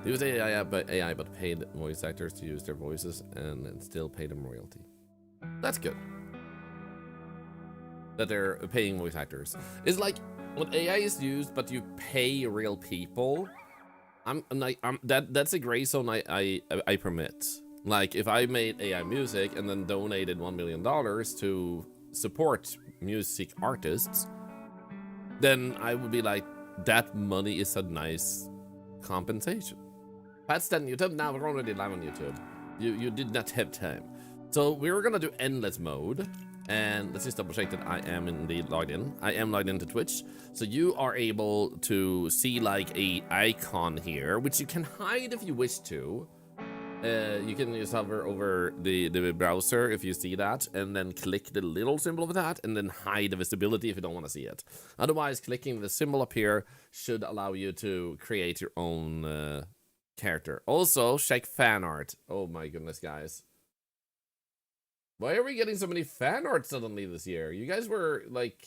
Use AI, but paid voice actors to use their voices and still pay them royalty. That's good. That they're paying voice actors. It's like when AI is used, but you pay real people. That's a gray zone I permit. Like if I made AI music and then donated $1 million to support music artists, then I would be like, that money is a nice compensation. Pat's on YouTube. Now we're already live on YouTube. You did not have time. So we're gonna do endless mode. And let's just double check that I am indeed logged in. I am logged into Twitch. So you are able to see like a icon here, which you can hide if you wish to. You can just hover over the browser if you see that, and then click the little symbol of that, and then hide the visibility if you don't want to see it. Otherwise, clicking the symbol up here should allow you to create your own character. Also, check fan art. Oh my goodness, guys. Why are we getting so many fan art suddenly this year? You guys were like...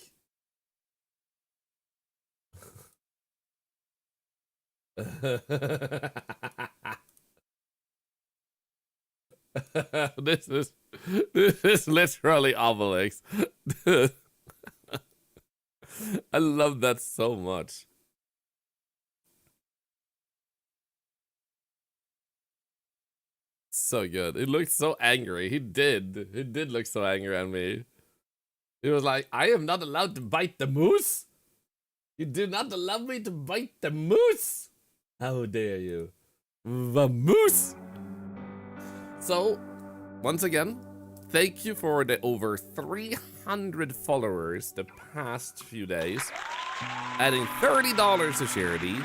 this is literally Obelix. I love that so much. So good. He looked so angry. He did look so angry at me. He was like, I am not allowed to bite the moose. You do not allow me to bite the moose. How dare you? The moose. So, once again, thank you for the over 300 followers the past few days. Adding $30 to charity,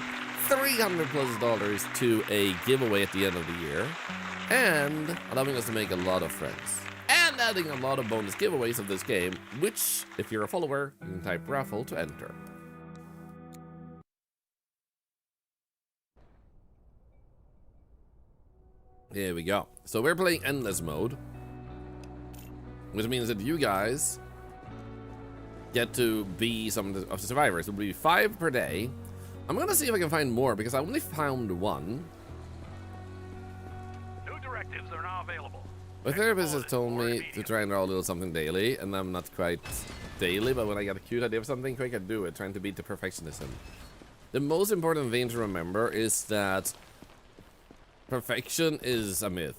$300+ to a giveaway at the end of the year, and allowing us to make a lot of friends. And adding a lot of bonus giveaways of this game, which, if you're a follower, you can type raffle to enter. Here we go. So we're playing endless mode, which means that you guys get to be some of the survivors. It'll be 5 per day. I'm gonna see if I can find more because I only found 1. New directives are now available. My therapist has told me to try and draw a little something daily, and I'm not quite daily, but when I get a cute idea of something quick, I do it, trying to beat the perfectionism. The most important thing to remember is that perfection is a myth.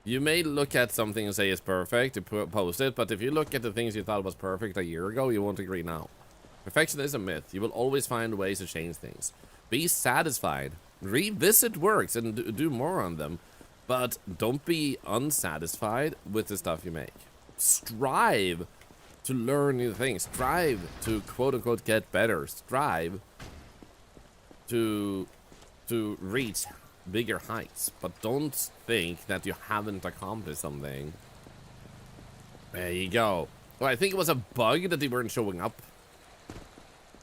You may look at something and say it's perfect, you post it, but if you look at the things you thought was perfect a year ago, you won't agree now. Perfection is a myth. You will always find ways to change things. Be satisfied. Revisit works and do more on them, but don't be unsatisfied with the stuff you make. Strive to learn new things. Strive to quote-unquote get better. Strive to reach bigger heights, but don't think that you haven't accomplished something. There you go. Well, I think it was a bug that they weren't showing up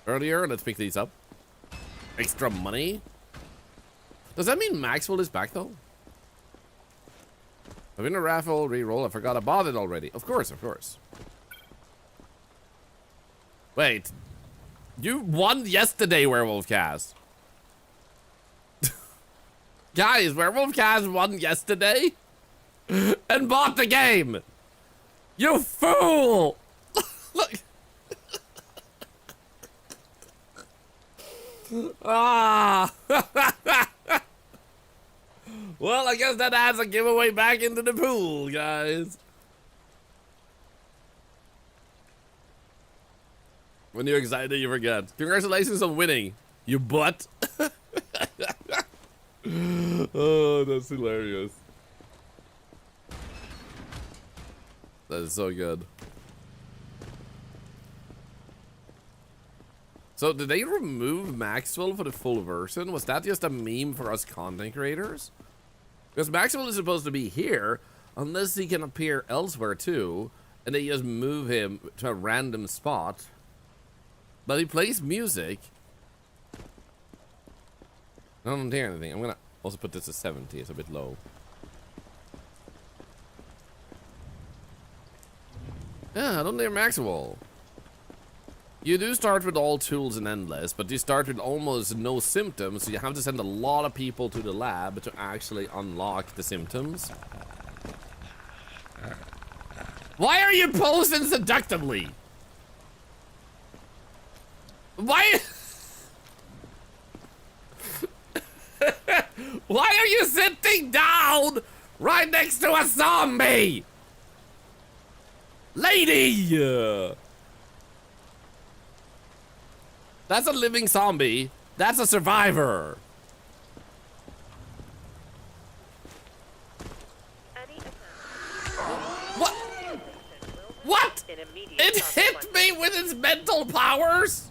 earlier. Let's pick these up. Extra money. Does that mean Maxwell is back though? I've been a raffle reroll. I forgot I bought it already. Of course, of course. Wait, you won yesterday, Werewolf Cast. Guys, Werewolf Cast won yesterday and bought the game. You fool! Look. Ah. Well, I guess that adds a giveaway back into the pool, guys. When you're excited, you forget. Congratulations on winning, you butt. Oh, that's hilarious. That is so good. So, did they remove Maxwell for the full version? Was that just a meme for us content creators? Because Maxwell is supposed to be here, unless he can appear elsewhere too, and they just move him to a random spot. But he plays music. I don't hear anything. I'm gonna also put this to 70. It's a bit low. Yeah, I don't hear Maxwell. You do start with all tools in Endless, but you start with almost no symptoms, so you have to send a lot of people to the lab to actually unlock the symptoms. Why are you posing seductively? Why? Why are you sitting down right next to a zombie? Lady! That's a living zombie. That's a survivor. What? What? It hit me with its mental powers?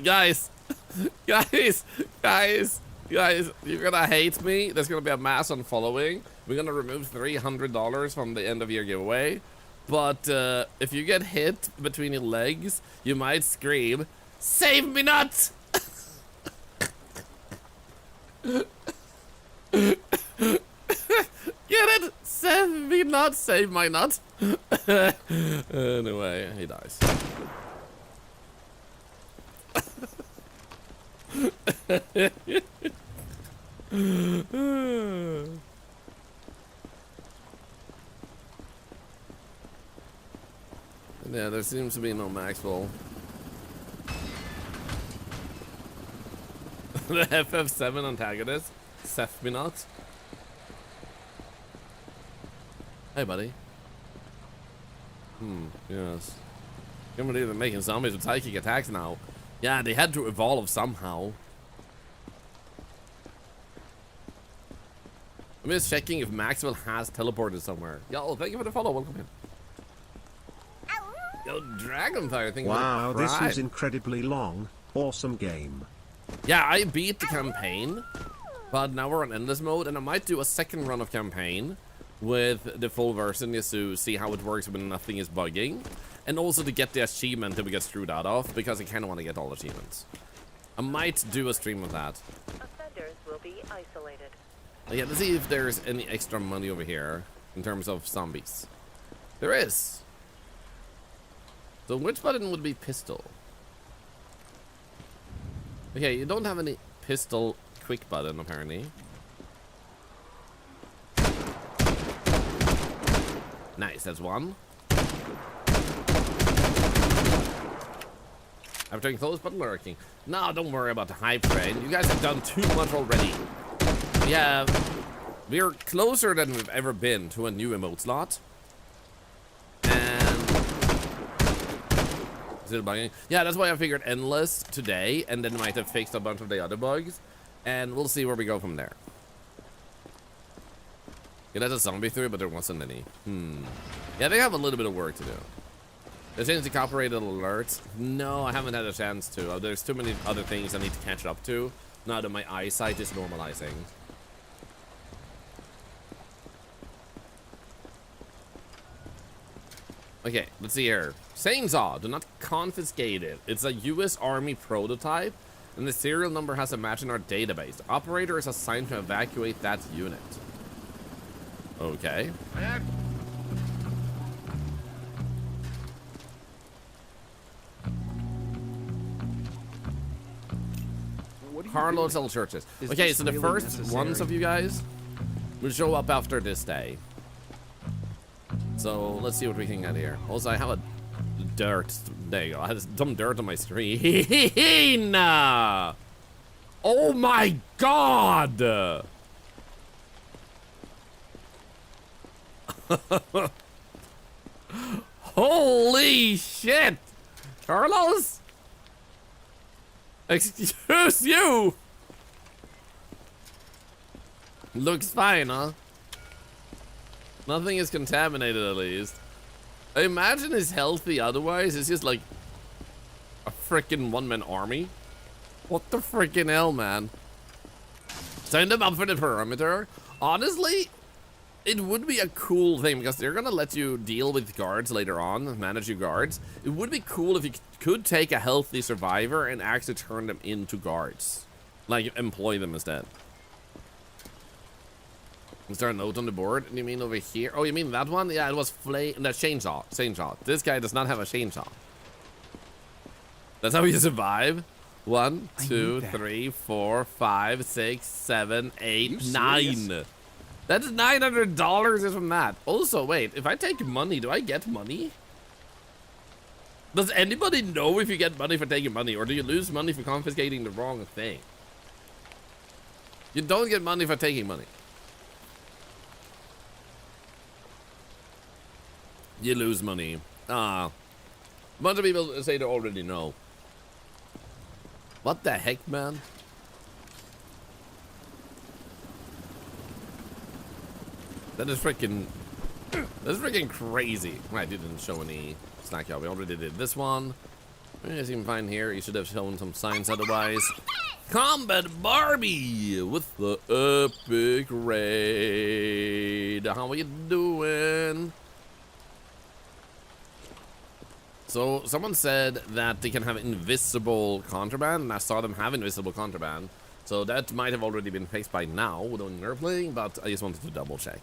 Guys, you're gonna hate me. There's gonna be a mass unfollowing. We're gonna remove $300 from the end of year giveaway. But if you get hit between your legs, you might scream, "Save me not!" Get it? Save me not, save my nut. Anyway, he dies. Yeah, there seems to be no Maxwell. The FF7 antagonist, Seth me not. Hey, buddy. Yes. Can't believe they're making zombies with psychic attacks now. Yeah, they had to evolve somehow. I'm just checking if Maxwell has teleported somewhere. Yo, thank you for the follow. Welcome in. Yo, Dragonfire, I think. Wow, this is incredibly long. Awesome game. Yeah, I beat the campaign, but now we're on endless mode, and I might do a second run of campaign with the full version just to see how it works when nothing is bugging, and also to get the achievement that we get screwed out of, because I kind of want to get all the achievements. I might do a stream of that. Offenders will be isolated. Yeah, let's see if there's any extra money over here in terms of zombies. There is. So which button would be pistol? Okay, you don't have any pistol quick button apparently. Nice, that's one. I'm turning close but lurking. No, don't worry about the hype train. You guys have done too much already. Yeah, we're closer than we've ever been to a new emote slot. And is it bugging? Yeah, that's why I figured endless today, and then might have fixed a bunch of the other bugs, and we'll see where we go from there. Yeah, that's a zombie through, but there wasn't any. Yeah, they have a little bit of work to do. They changed the copyrighted alerts. No, I haven't had a chance to. There's too many other things I need to catch up to now that my eyesight is normalizing. Okay, let's see here. Chainsaw, do not confiscate it. It's a US Army prototype, and the serial number has a match in our database. The operator is assigned to evacuate that unit. Okay. Carlo Cell Churches. Okay, so the first ones of you guys will show up after this day. So let's see what we can get here. Also, I have a dirt. There you go. I have some dirt on my screen. Nah. Oh my god. Holy shit. Carlos? Excuse you. Looks fine, huh? Nothing is contaminated, at least. I imagine he's healthy otherwise. It's just like a freaking one-man army. What the freaking hell, man? Send them up for the perimeter. Honestly, it would be a cool thing because they're gonna let you deal with guards later on, manage your guards. It would be cool if you could take a healthy survivor and actually turn them into guards. Like, employ them instead. Is there a note on the board? You mean over here? Oh, you mean that one? Yeah, it was flame. That chainsaw. Chainsaw. This guy does not have a chainsaw. That's how you survive. 1, 2, 3, 4, 5, 6, 7, 8, 9. That's $900 is from that. Also, wait, if I take money, do I get money? Does anybody know if you get money for taking money, or do you lose money for confiscating the wrong thing? You don't get money for taking money. You lose money. A bunch of people say they already know. What the heck, man? That is freaking... That's freaking crazy. Right, you didn't show any snack out. We already did this one. As you can find here, you should have shown some signs otherwise. Combat Barbie with the epic raid. How are you doing? So someone said that they can have invisible contraband, and I saw them have invisible contraband. So that might have already been fixed by now when we were playing, but I just wanted to double check.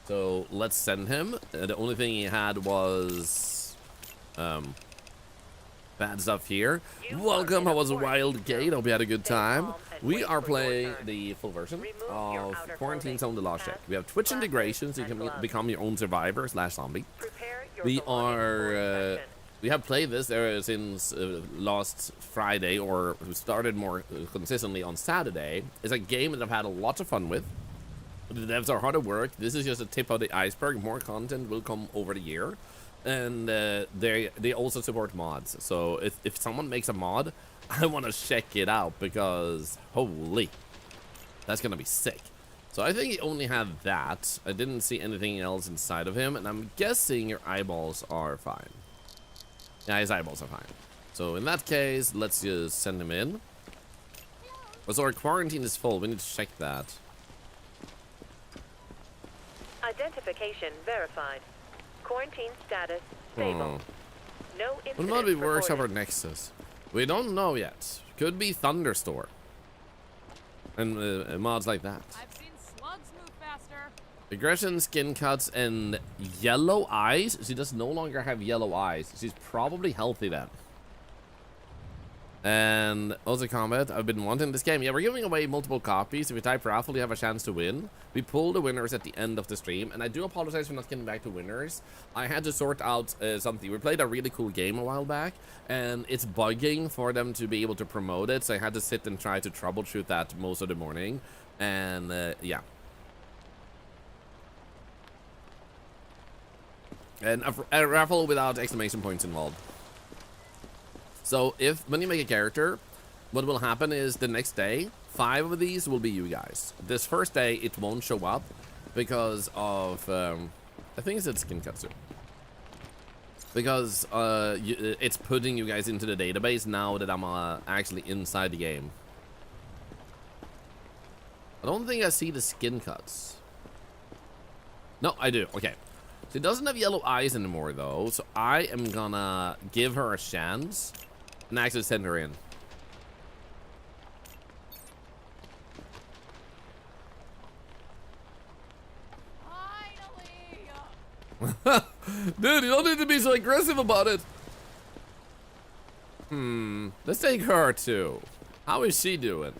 So let's send him. The only thing he had was bad stuff here. Welcome, how was a wild gate? Hope you had a good time. We are playing the full version of Quarantine Zone: The Lost Check. We have Twitch integration, so you can become your own survivor / zombie. We have played this since last Friday, or we started more consistently on Saturday. It's a game that I've had a lot of fun with. The devs are hard at work. This is just a tip of the iceberg. More content will come over the year, and they also support mods. So if someone makes a mod, I want to check it out, because holy, that's gonna be sick. So I think he only had that. I didn't see anything else inside of him, and I'm guessing your eyeballs are fine. Yeah, his eyeballs are fine. So in that case, let's just send him in. So our quarantine is full. We need to check that. Identification verified. Quarantine status stable. No incidents What about we workshop or reported. Nexus? We don't know yet. Could be Thunderstorm. And mods like that. I've seen slugs move faster. Aggression, skin cuts, and yellow eyes. She does no longer have yellow eyes. She's probably healthy then. And also combat. I've been wanting this game. Yeah, we're giving away multiple copies. If you type raffle, you have a chance to win. We pull the winners at the end of the stream, and I do apologize for not getting back to winners. I had to sort out something. We played a really cool game a while back, and it's bugging for them to be able to promote it, so I had to sit and try to troubleshoot that most of the morning. And yeah. And a raffle without exclamation points involved. So when you make a character, what will happen is the next day, 5 of these will be you guys. This first day, it won't show up because of, I think it's skin cuts too. Because it's putting you guys into the database now that I'm actually inside the game. I don't think I see the skin cuts. No, I do. Okay. She doesn't have yellow eyes anymore, though, so I am gonna give her a chance and actually send her in. Finally! Dude, you don't need to be so aggressive about it. Let's take her, too. How is she doing?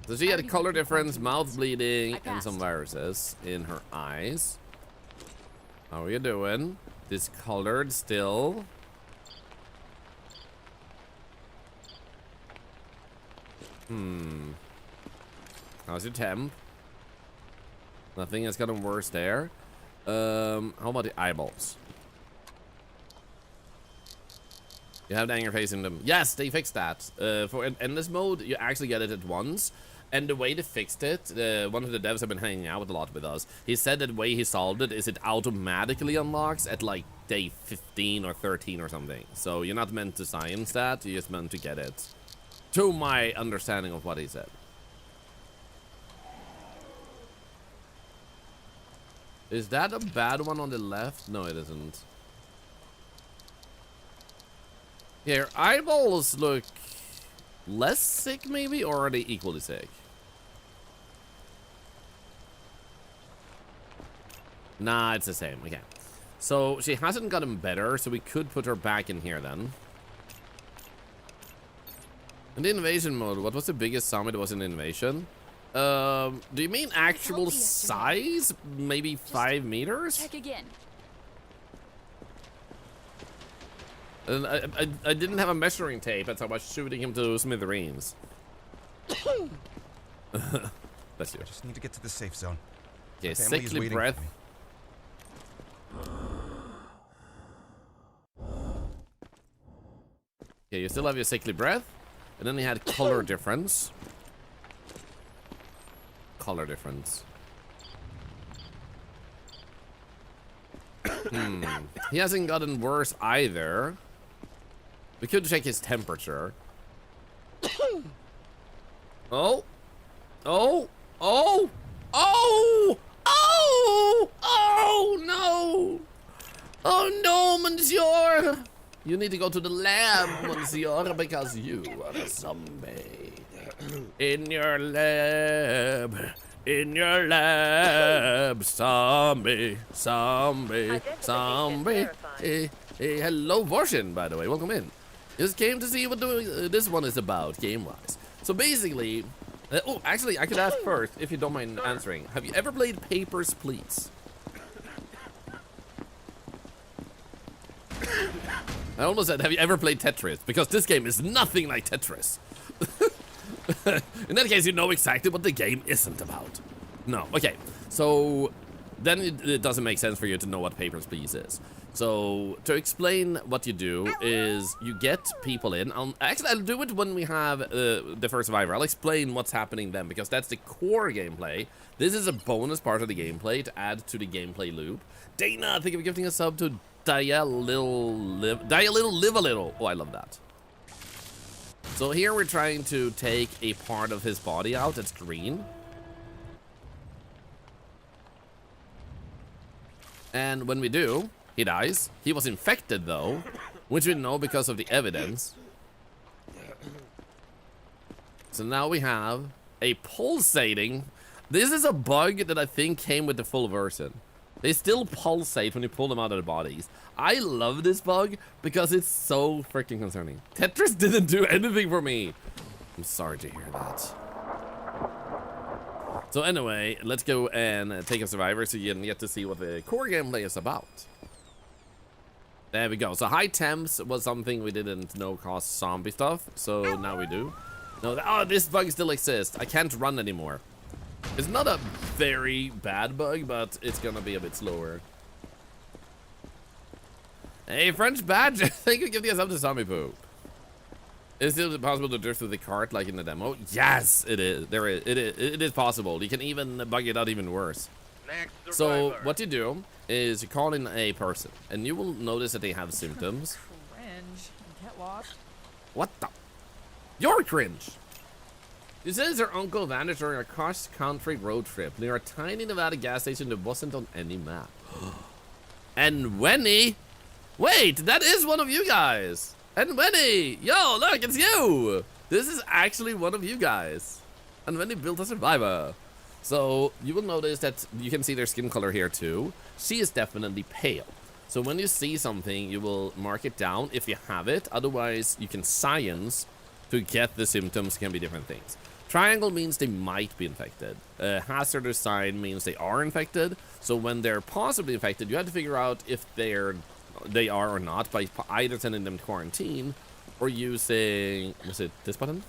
So she had a color difference, mouth bleeding, and some viruses in her eyes. How are you doing? Discolored still. How's your temp? Nothing has gotten worse there. How about the eyeballs? You have the anger face in them. Yes, they fixed that. For endless mode, you actually get it at once. And the way they fixed it, one of the devs have been hanging out a lot with us. He said that the way he solved it is it automatically unlocks at like day 15 or 13 or something. So you're not meant to science that, you're just meant to get it. To my understanding of what he said. Is that a bad one on the left? No, it isn't. Here, eyeballs look less sick maybe, or are they equally sick? Nah, it's the same. Okay. So she hasn't gotten better, so we could put her back in here then. In the invasion mode, what was the biggest zombie that was in invasion? Do you mean actual size? Maybe 5 meters? Check again. And I didn't have a measuring tape, that's how I was shooting him to smithereens. Bless you. I just need to get to the safe zone. Okay, My family is sickly waiting breath. for me. Okay, you still have your sickly breath. And then you had color difference. Color difference. He hasn't gotten worse either. We could check his temperature. Oh. Oh. Oh. Oh. Oh. Oh no. Oh no, monsieur. You need to go to the lab, monsieur, because you are a zombie. In your lab. In your lab, zombie, zombie, zombie. Hello, Vorshin, by the way. Welcome in. Just came to see what this one is about, game-wise. So basically, oh, actually, I could ask first, if you don't mind answering. Have you ever played Papers, Please? I almost said, have you ever played Tetris? Because this game is nothing like Tetris. In that case, you know exactly what the game isn't about. No, okay. So then it doesn't make sense for you to know what Papers, Please is. So to explain what you do is you get people in. Actually, I'll do it when we have the first survivor. I'll explain what's happening then, because that's the core gameplay. This is a bonus part of the gameplay to add to the gameplay loop. Dana, think of gifting a sub to Die a Little, Live a Little. Oh, I love that. So here we're trying to take a part of his body out that's green. And when we do, he dies. He was infected though, which we know because of the evidence. So now we have a pulsating. This is a bug that I think came with the full version. They still pulsate when you pull them out of the bodies. I love this bug because it's so freaking concerning. Tetris didn't do anything for me. I'm sorry to hear that. So anyway, let's go and take a survivor so you can get to see what the core gameplay is about. There we go. So high temps was something we didn't know caused zombie stuff. So now we do. No, oh, this bug still exists. I can't run anymore. It's not a very bad bug, but it's gonna be a bit slower. Hey, French badge! Thank you for giving us up to zombie poop. Is it possible to drift through the cart like in the demo? Yes, it is. It is possible. You can even bug it out even worse. Next So survivor. what you do is you call in a person, and you will notice that they have symptoms. Cringe. Get lost. What the? You're cringe. She says her uncle vanished during a cross-country road trip near a tiny Nevada gas station that wasn't on any map. And Wenny, wait, that is one of you guys. And Wenny, yo, look, it's you. This is actually one of you guys. And Wenny built a survivor. So you will notice that you can see their skin color here too. She is definitely pale. So when you see something, you will mark it down if you have it. Otherwise, you can science to get the symptoms. Can be different things. Triangle means they might be infected. Hazardous sign means they are infected. So when they're possibly infected, you have to figure out if they are or not by either sending them to quarantine or using, was it this button?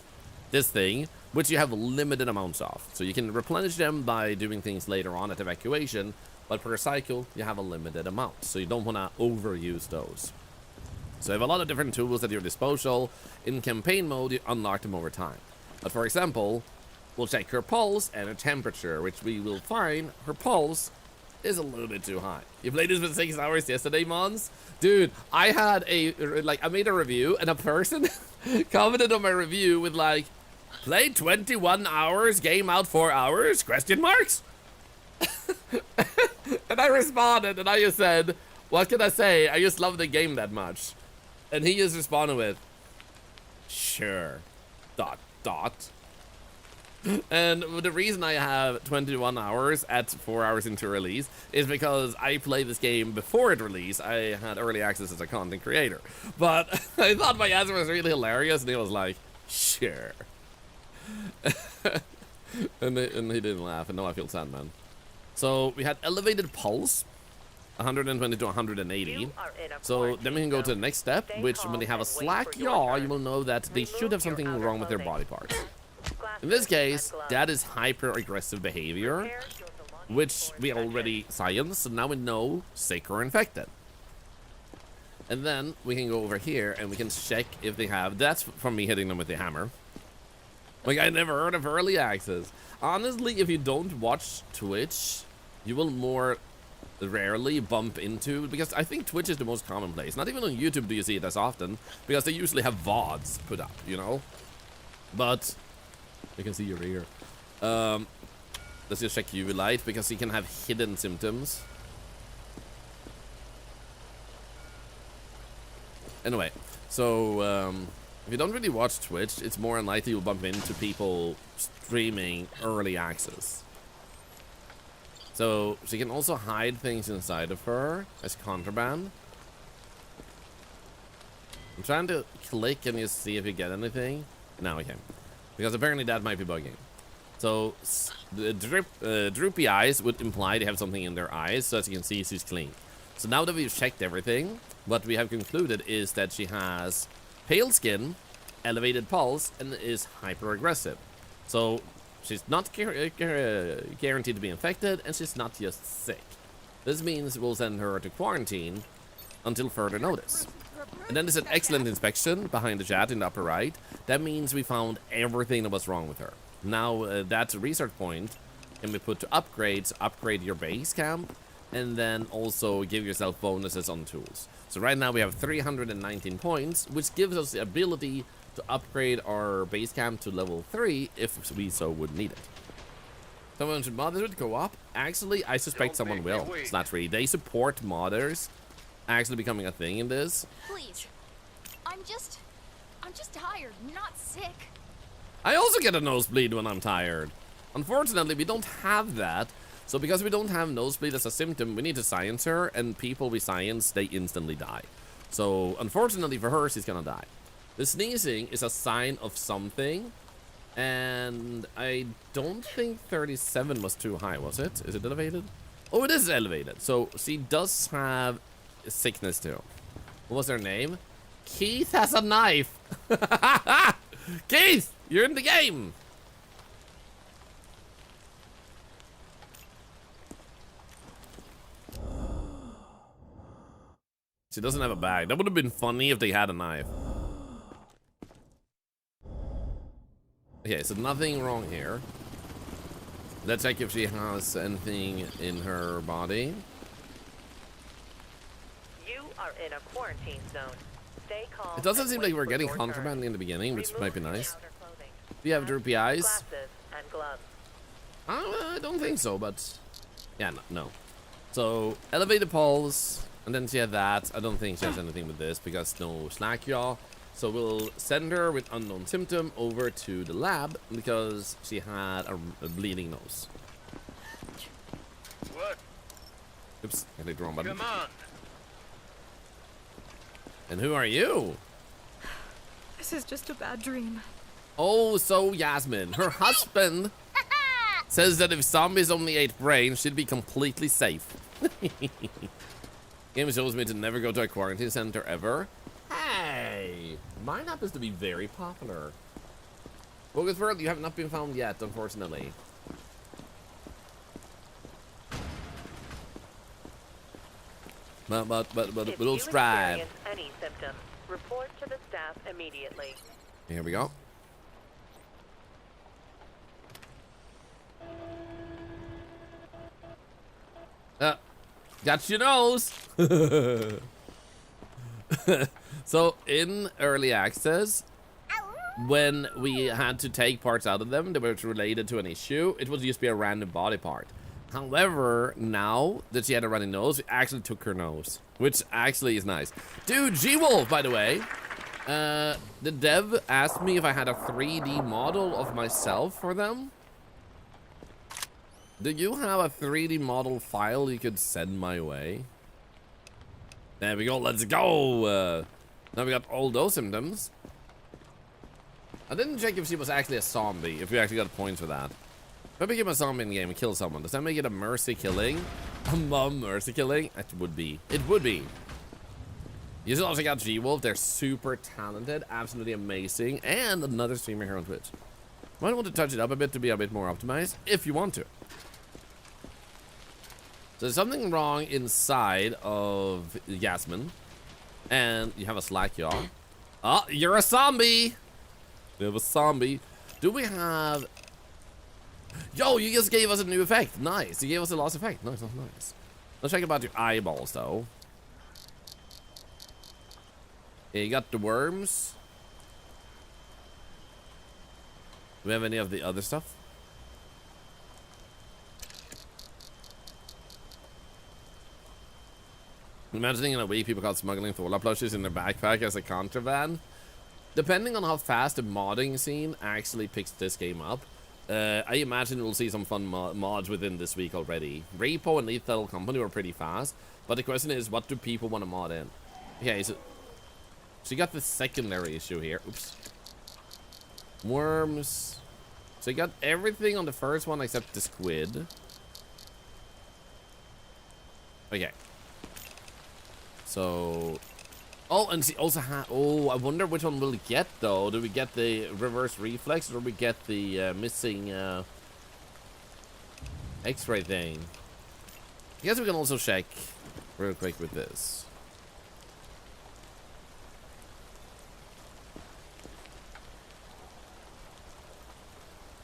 This thing, which you have limited amounts of. So you can replenish them by doing things later on at evacuation, but per cycle, you have a limited amount. So you don't want to overuse those. So you have a lot of different tools at your disposal. In campaign mode, you unlock them over time. But for example, we'll check her pulse and her temperature, which we will find her pulse is a little bit too high. You played this for 6 hours yesterday, Mons? Dude, I had I made a review and a person commented on my review with like, played 21 hours, game out 4 hours, question marks? And I responded and I just said, what can I say? I just love the game that much. And he just responded with, sure. ... And the reason I have 21 hours at 4 hours into release is because I played this game before it released. I had early access as a content creator. But I thought my answer was really hilarious, and he was like, sure. and he didn't laugh, and now I feel sad, man. So we had elevated pulse, 120 to 180. So then we can go to the next step, which when they have a slack yaw, you will know that they should have something wrong with their body parts. In this case, that is hyper-aggressive behavior, which we already scienced, so now we know sick or infected. And then we can go over here and we can check if they have... That's from me hitting them with the hammer. Like, I never heard of early access. Honestly, if you don't watch Twitch, you will more rarely bump into... Because I think Twitch is the most common place. Not even on YouTube do you see it as often, because they usually have VODs put up, you know? But... You can see your ear. Let's just check UV light because he can have hidden symptoms. Anyway, so if you don't really watch Twitch, it's more unlikely you'll bump into people streaming early access. So she can also hide things inside of her as contraband. I'm trying to click and just see if you get anything. No, I can't. Because apparently that might be bugging. So the droopy eyes would imply they have something in their eyes, so as you can see, she's clean. So now that we've checked everything, what we have concluded is that she has pale skin, elevated pulse, and is hyper-aggressive. So she's not guaranteed to be infected, and she's not just sick. This means we'll send her to quarantine until further notice. And then there's an excellent inspection behind the chat in the upper right. That means we found everything that was wrong with her. Now that research point can be put to upgrades, upgrade your base camp, and then also give yourself bonuses on tools. So right now we have 319 points, which gives us the ability to upgrade our base camp to level 3 if we so would need it. Someone should mod it co-op. Actually, I suspect someone will. It's not really. They support modders actually becoming a thing in this. Please. I'm just tired, not sick. I also get a nosebleed when I'm tired. Unfortunately, we don't have that. So because we don't have nosebleed as a symptom, we need to science her, and people we science, they instantly die. So unfortunately for her, she's gonna die. The sneezing is a sign of something, and I don't think 37 was too high, was it? Is it elevated? Oh, it is elevated. So she does have sickness too. What was her name? Keith has a knife. Keith, you're in the game. She doesn't have a bag. That would have been funny if they had a knife. Okay, so nothing wrong here. Let's check if she has anything in her body. You are in a quarantine zone. Stay calm. It doesn't and seem wait like we're for getting your contraband turn. in the beginning, which Remove might be the nice. outer clothing. Do you have droopy eyes? Glasses and gloves. I don't think so, but yeah, no. So elevated pulse, and then she had that. I don't think she has anything with this because no slack yaw. So we'll send her with unknown symptom over to the lab because she had a bleeding nose. What? Oops, I clicked the wrong button. Come on. And who are you? This is just a bad dream. Oh, so Yasmin, her husband says that if zombies only ate brains, she'd be completely safe. Game shows me to never go to a quarantine center ever. Hey, mine happens to be very popular. Focus World, you have not been found yet, unfortunately. But If we'll you strive. experience any symptoms, report to the staff immediately. Here we go. Got your nose. So in early access, when we had to take parts out of them that were related to an issue, it would just be a random body part. However, now that she had a running nose, we actually took her nose, which actually is nice. Dude, G-Wolf, by the way, The dev asked me if I had a 3D model of myself for them. Do you have a 3D model file you could send my way? There we go, let's go! Now we got all those symptoms. I didn't check if she was actually a zombie, if we actually got points for that. If I became a zombie in the game and kill someone, does that make it a mercy killing? A mercy killing? It would be. It would be. You also got G-Wolf. They're super talented, absolutely amazing, and another streamer here on Twitch. Might want to touch it up a bit to be a bit more optimized, if you want to. So there's something wrong inside of Yasmin, and you have a slack jaw. Oh, you're a zombie! You have a zombie. Do we have... Yo, you just gave us a new effect. Nice. You gave us a lost effect. Nice, nice, nice. Let's check about your eyeballs, though. Yeah, you got the worms. Do we have any of the other stuff? Imagining in a week people caught smuggling Thorlar plushies in their backpack as a contraband. Depending on how fast the modding scene actually picks this game up, I imagine we'll see some fun mods within this week already. Repo and Lethal Company were pretty fast, but the question is, what do people want to mod in? Okay, so you got the secondary issue here. Oops. Worms. So you got everything on the first one except the squid. Okay. So... Oh, and she also oh, I wonder which one we'll get, though. Do we get the reverse reflex, or do we get the missing X-ray thing? I guess we can also check real quick with this.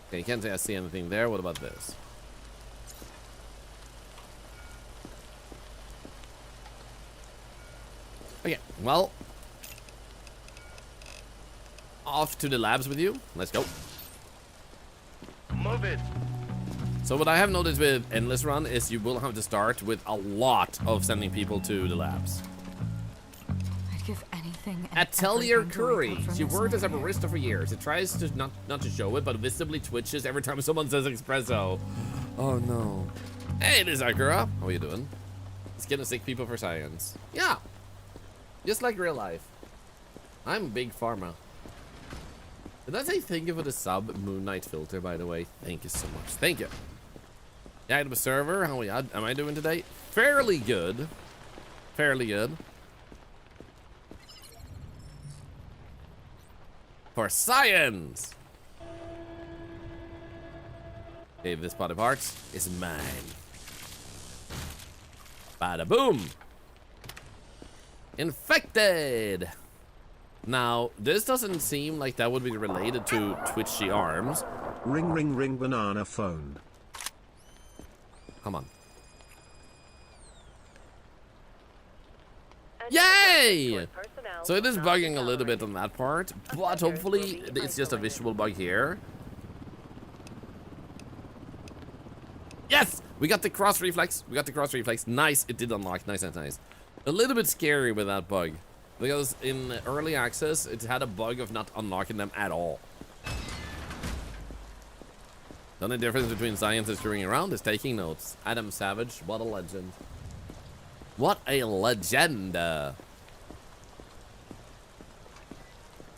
Okay, you can't say I see anything there. What about this? Okay, well, off to the labs with you. Let's go. Move it. So what I have noticed with Endless Run is you will have to start with a lot of sending people to the labs. I'd give anything. Atelier Curry. She worked as a barista for years. It tries to not to show it, but visibly twitches every time someone says espresso. Oh no. Hey, it is Akira. How are you doing? Skin sick people for science. Yeah. Just like real life. I'm big pharma. Did I say thank you for the sub Moon Knight filter, by the way? Thank you so much. Thank you. Yeah, I'm a server. How am I doing today? Fairly good. Fairly good. For science! Dave, this pot of parts is mine. Bada boom! Infected! Now, this doesn't seem like that would be related to twitchy arms. Ring ring ring banana phone. Come on. Yay! So it is bugging a little bit on that part, but hopefully it's just a visual bug here. Yes! We got the cross reflex. We got the cross reflex. Nice. It did unlock. Nice, nice, nice. A little bit scary with that bug, because in early access it had a bug of not unlocking them at all. The only difference between science and screwing around is taking notes. Adam Savage, what a legend. What a legend.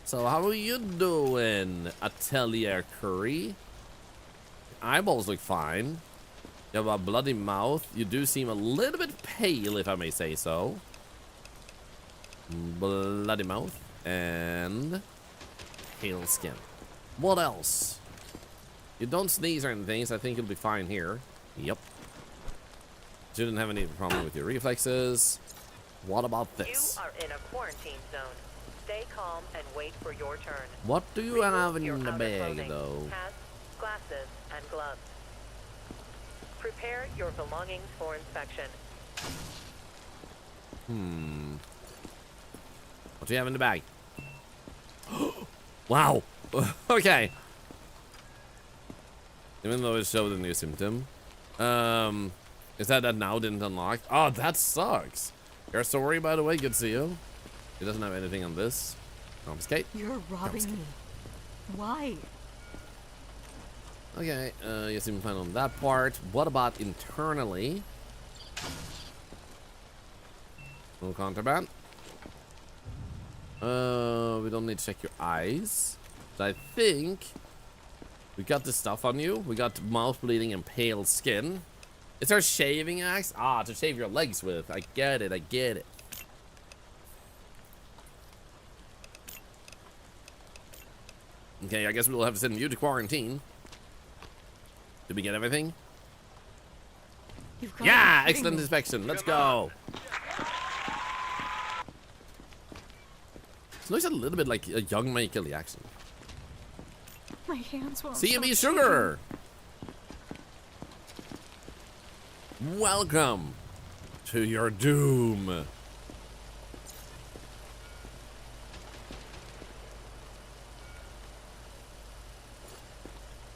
So how are you doing, Atelier Curry? Eyeballs look fine. You have a bloody mouth. You do seem a little bit pale, if I may say so. Bloody mouth and pale skin. What else? You don't sneeze or anything, so I think you'll be fine here. Yep. Shouldn't have any problem with your reflexes. What about this? You are in a quarantine zone. Stay calm and wait for your turn. What do you have in the bag, though? Hats, glasses, and gloves. Prepare your belongings for inspection. What do you have in the bag? Wow. Okay. Even though it showed a new symptom. Is that now didn't unlock? Oh, that sucks. You're sorry, by the way. Good to see you. He doesn't have anything on this. Confiscate. You're robbing me. Why? Okay, you seem fine on that part. What about internally? No contraband. We don't need to check your eyes. But I think we got the stuff on you. We got mouth bleeding and pale skin. It's our shaving axe. Ah, to shave your legs with. I get it. I get it. Okay, I guess we'll have to send you to quarantine. Did we get everything? You've got Yeah, to be excellent kidding me. inspection. Let's go. It looks a little bit like a young Michael Jackson. My hands won't. CME stop Sugar. Welcome to your doom.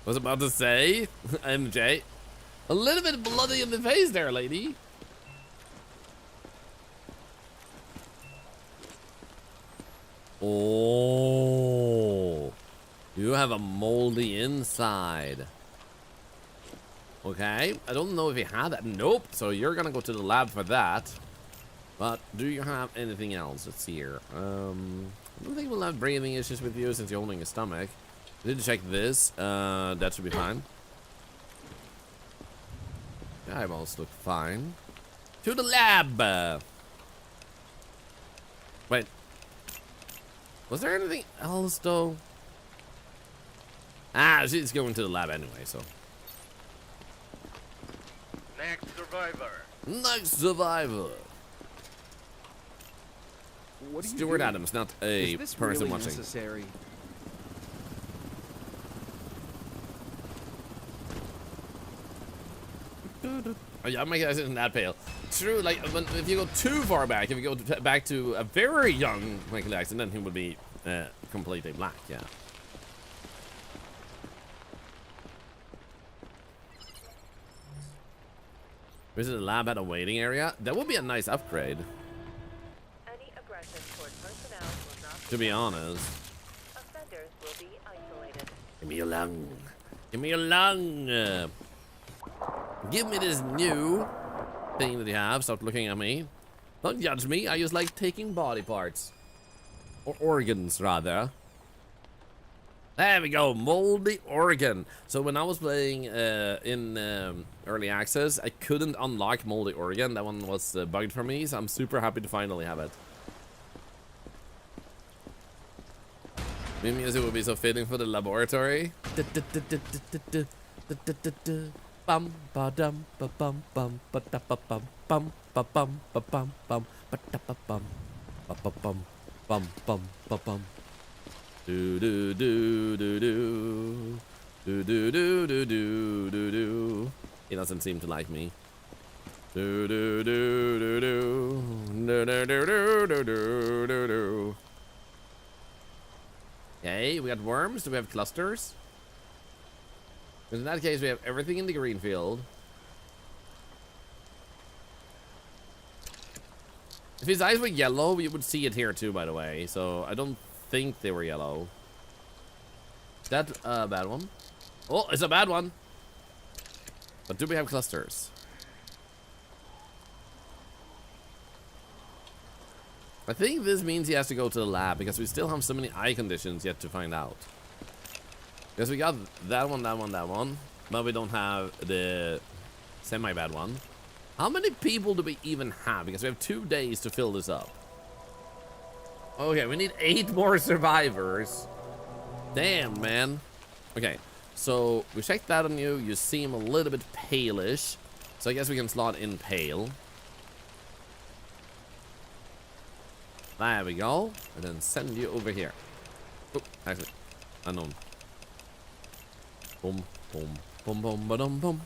Was about to say, MJ, a little bit bloody in the face there, lady. Oh, you have a moldy inside. Okay, I don't know if you have that. Nope. So you're gonna go to the lab for that. But do you have anything else? Let's see here. I don't think we'll have breathing issues with you since you're holding a stomach. I did check this. That should be fine. The eyeballs look fine. To the lab. Wait. Was there anything else though? Ah, she's going to the lab anyway, so. Next survivor. Next survivor. What are you Stuart doing? Adams, not a Is this person really watching. necessary? Oh, yeah, my guys isn't that pale. True, like if you go too far back, if you go back to a very young Michael Jackson, then he would be completely black. Yeah. Visit the lab at a waiting area. That would be a nice upgrade. Any aggression toward personnel will not To be honest. Offenders will be isolated. Give me your lung. Give me your lung. Give me this new thing that you have. Stop looking at me. Don't judge me. I just like taking body parts. Or organs, rather. There we go. Moldy organ. So when I was playing in early access, I couldn't unlock moldy organ. That one was bugged for me. So I'm super happy to finally have it. The music would be so fitting for the laboratory. Bum ba dum ba bum bum ba da ba bum bum ba bum ba bum bum ba da ba bum ba ba bum bum bum ba bum. Do do do do do do do do do do do do. He doesn't seem to like me. Do do do do do do do do do do do do. Okay, we got worms. Do we have clusters? In that case, we have everything in the green field. If his eyes were yellow, you would see it here too, by the way. So I don't think they were yellow. That's a bad one. Oh, it's a bad one. But do we have clusters? I think this means he has to go to the lab because we still have so many eye conditions yet to find out. Because we got that one, that one, that one, but we don't have the semi-bad one. How many people do we even have? Because we have 2 days to fill this up. Okay, we need 8 more survivors. Damn, man. Okay, so we checked that on you. You seem a little bit palish. So I guess we can slot in pale. There we go. And then send you over here. Oh, actually, unknown. Boom, boom, boom, boom, ba-dum, boom.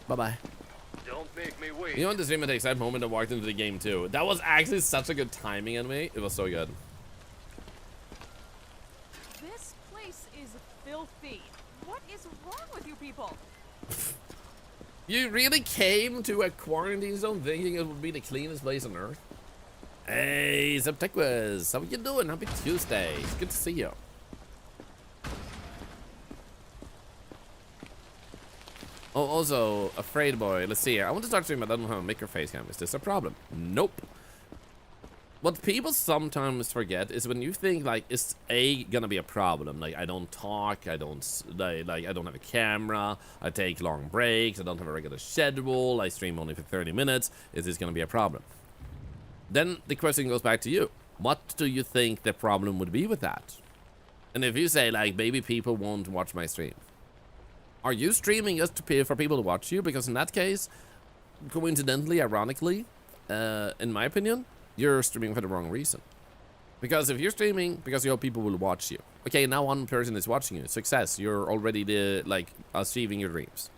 Bye-bye. Don't make me wait. You know, in the stream, it takes that moment I walked into the game, too. That was actually such a good timing on me. It was so good. This place is filthy. What is wrong with you people? You really came to a quarantine zone thinking it would be the cleanest place on Earth? Hey, Septequas, how you doing? Happy Tuesday. It's good to see you. Oh, also, Afraid Boy, let's see here. I want to start streaming, but I don't have a maker face cam. Is this a problem? Nope. What people sometimes forget is when you think, like, is gonna be a problem? Like, I don't talk, I don't, like, I don't have a camera, I take long breaks, I don't have a regular schedule, I stream only for 30 minutes. Is this gonna be a problem? Then the question goes back to you. What do you think the problem would be with that? And if you say, like, maybe people won't watch my stream. Are you streaming just to pay for people to watch you? Because in that case, coincidentally, ironically, in my opinion, you're streaming for the wrong reason. Because if you're streaming because you hope people will watch you, okay, now one person is watching you, success, you're already achieving your dreams.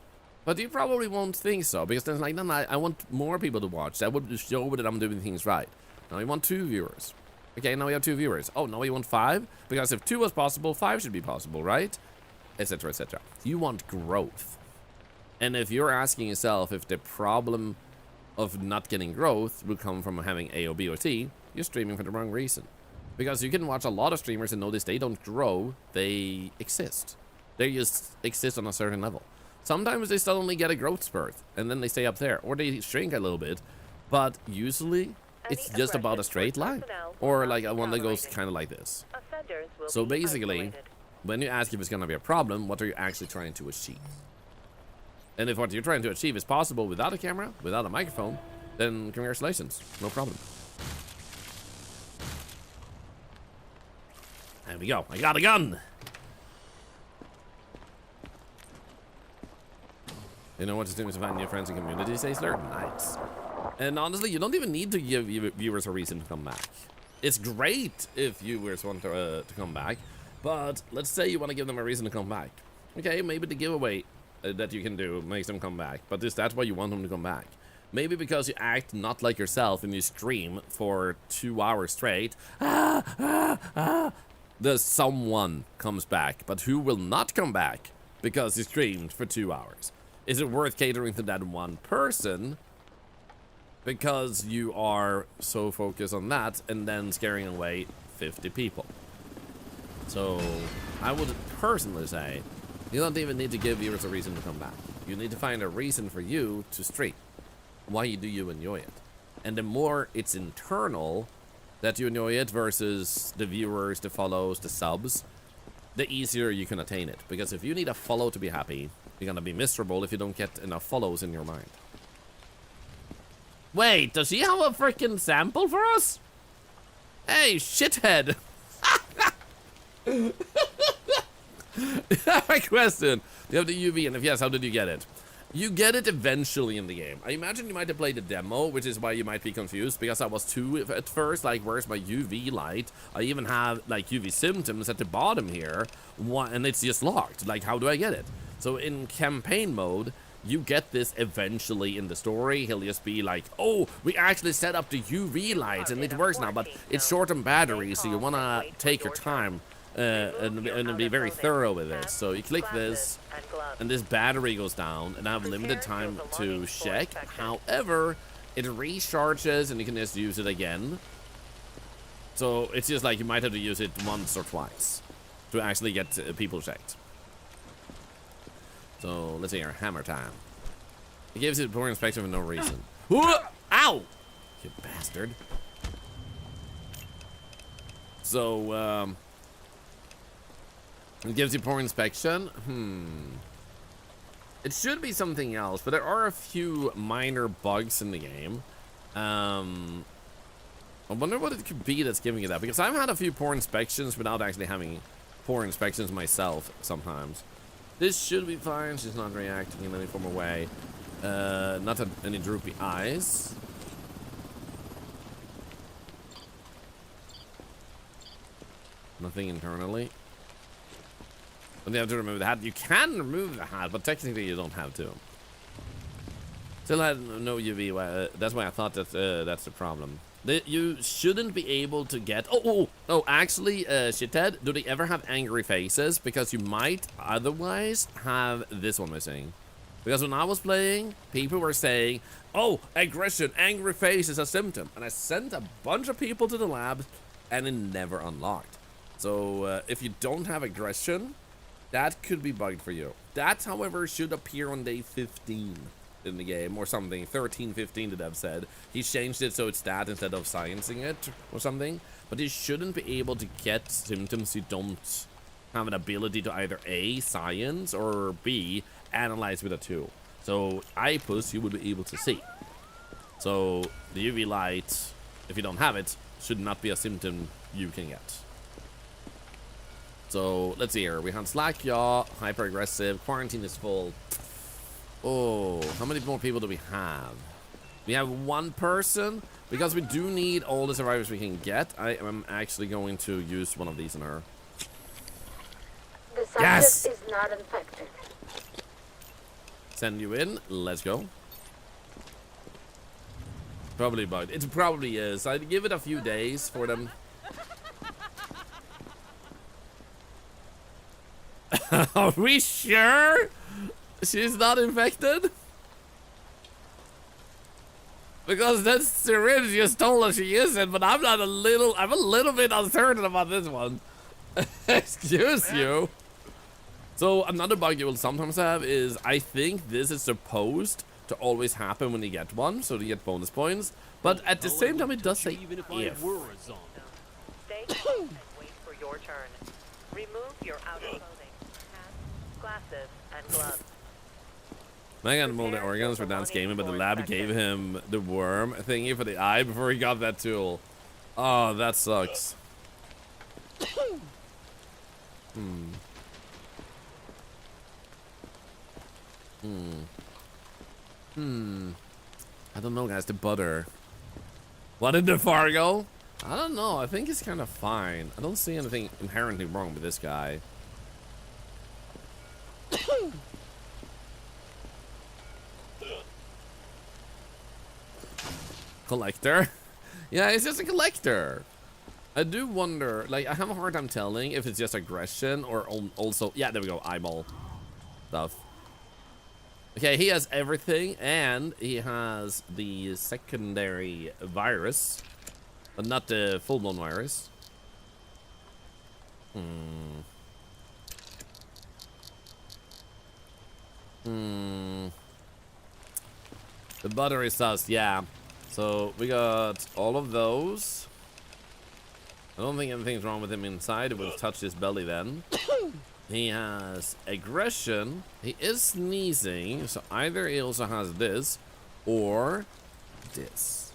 But you probably won't think so, because then it's like, no, I want more people to watch. That would show that I'm doing things right. Now we want 2 viewers. Okay, now we have 2 viewers. Oh, now we want 5? Because if 2 was possible, 5 should be possible, right? Etc, etc. You want growth. And if you're asking yourself if the problem of not getting growth will come from having A or B or C, you're streaming for the wrong reason. Because you can watch a lot of streamers and notice they don't grow, they exist. They just exist on a certain level. Sometimes they suddenly get a growth spurt, and then they stay up there, or they shrink a little bit, but usually it's just about a straight line, or like one that goes kind of like this. So basically, when you ask if it's going to be a problem, what are you actually trying to achieve? And if what you're trying to achieve is possible without a camera, without a microphone, then congratulations, no problem. There we go, I got a gun! You know what to do is find new friends and community, says Lurk. Nice. And honestly, you don't even need to give viewers a reason to come back. It's great if viewers want to come back, but let's say you want to give them a reason to come back. Okay, maybe the giveaway that you can do makes them come back, but is that why you want them to come back? Maybe because you act not like yourself and you stream for 2 hours straight. The someone comes back, but who will not come back because he streamed for 2 hours? Is it worth catering to that one person because you are so focused on that and then scaring away 50 people? So I would personally say you don't even need to give viewers a reason to come back. You need to find a reason for you to stream. Why do you enjoy it? And the more it's internal that you enjoy it versus the viewers, the follows, the subs, the easier you can attain it. Because if you need a follow to be happy, you're gonna be miserable if you don't get enough follows in your mind. Wait, does he have a freaking sample for us? Hey, shithead! My question. You have the UV, and if yes, how did you get it? You get it eventually in the game. I imagine you might have played the demo, which is why you might be confused, because I was too at first, like, where's my UV light? I even have, like, UV symptoms at the bottom here, and it's just locked. Like, how do I get it? So in campaign mode, you get this eventually in the story. He'll just be like, oh, we actually set up the UV lights, and it works now, but it's short on battery, so you want to take your time and be very thorough with it. So you click this, and this battery goes down, and I have limited time to check. However, it recharges, and you can just use it again. So it's just like you might have to use it once or twice to actually get people checked. So let's see here, hammer time. It gives it poor inspection for no reason. Ow! You bastard. So, it gives you poor inspection. It should be something else, but there are a few minor bugs in the game. I wonder what it could be that's giving you that, because I've had a few poor inspections without actually having poor inspections myself sometimes. This should be fine. She's not reacting in any form of way. Not any droopy eyes. Nothing internally. But you have to remove the hat. You can remove the hat, but technically you don't have to. Still had no UV. That's why I thought that that's the problem. You shouldn't be able to get... Oh, actually, shithead, do they ever have angry faces? Because you might otherwise have this one missing. Because when I was playing, people were saying, oh, aggression, angry face is a symptom. And I sent a bunch of people to the lab and it never unlocked. So if you don't have aggression, that could be bugged for you. That, however, should appear on day 15 in the game or something. 13, 15, the dev said. He changed it so it's that instead of sciencing it or something. But you shouldn't be able to get symptoms you don't have an ability to either A, science, or B, analyze with a tool. So IPUS you would be able to see. So the UV light, if you don't have it, should not be a symptom you can get. So let's see here. We have slack yaw, hyper aggressive, quarantine is full. Oh, how many more people do we have? We have one person. Because we do need all the survivors we can get, I am actually going to use one of these on her. The subject Yes! is not infected. Send you in. Let's go. Probably bugged. It probably is. I'd give it a few days for them. Are we sure she's not infected? Because that syringe just told us she isn't, but I'm a little bit uncertain about this one. Excuse you. So another bug you will sometimes have is, I think this is supposed to always happen when you get one, so you get bonus points. But at the same time, it does say if. Stay calm and wait for your turn. Remove your outer clothing, hats, glasses, and gloves. Megan molded the organs for dance gaming, but the lab gave him the worm thingy for the eye before he got that tool. Oh, that sucks. I don't know, guys. The butter. What did the Fargo? I don't know. I think it's kind of fine. I don't see anything inherently wrong with this guy. Collector? Yeah, it's just a collector. I do wonder, like, I have a hard time telling if it's just aggression or also, yeah, there we go, eyeball stuff. Okay, he has everything, and he has the secondary virus, but not the full-blown virus. The butter is sus, yeah. So we got all of those. I don't think anything's wrong with him inside. It would have touched his belly then. He has aggression. He is sneezing. So either he also has this or this.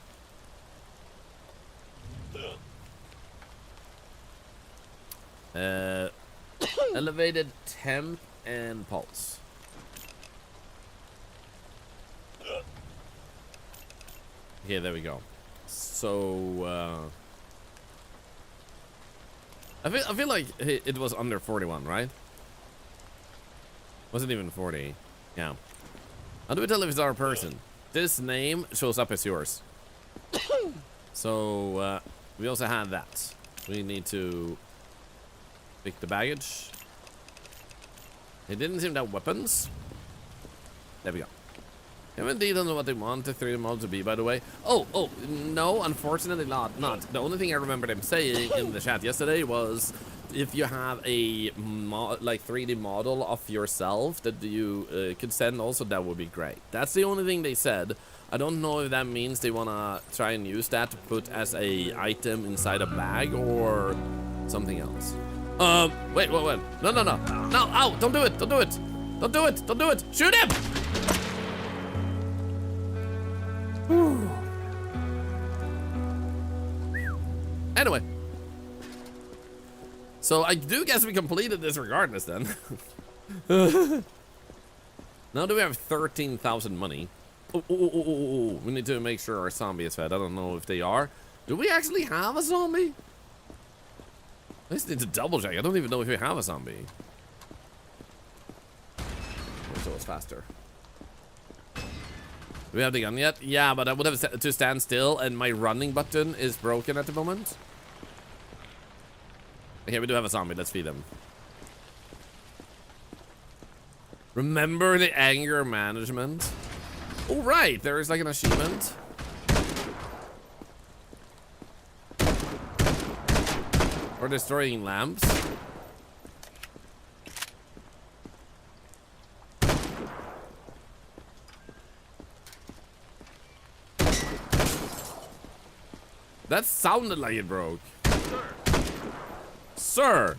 Elevated temp and pulse. Okay, there we go. So, I feel like it was under 41, right? Wasn't even 40. Yeah. How do we tell if it's our person? This name shows up as yours. So, we also have that. We need to pick the baggage. It didn't seem to have weapons. There we go. Indeed, don't know what they want the 3D model to be, by the way. Oh, no, unfortunately not. The only thing I remember them saying in the chat yesterday was if you have a 3D model of yourself that you could send also, that would be great. That's the only thing they said. I don't know if that means they want to try and use that to put as a item inside a bag or something else. Wait. No, ow, don't do it. Shoot him! Anyway, so I do guess we completed this regardless then. Now do we have 13,000 money? Oh, we need to make sure our zombie is fed. I don't know if they are. Do we actually have a zombie? I just need to double check. I don't even know if we have a zombie. So it's faster. Do we have the gun yet? Yeah, but I would have to stand still, and my running button is broken at the moment. Okay, we do have a zombie. Let's feed him. Remember the anger management? Oh, right, there is like an achievement. For destroying lamps. That sounded like it broke. Sir!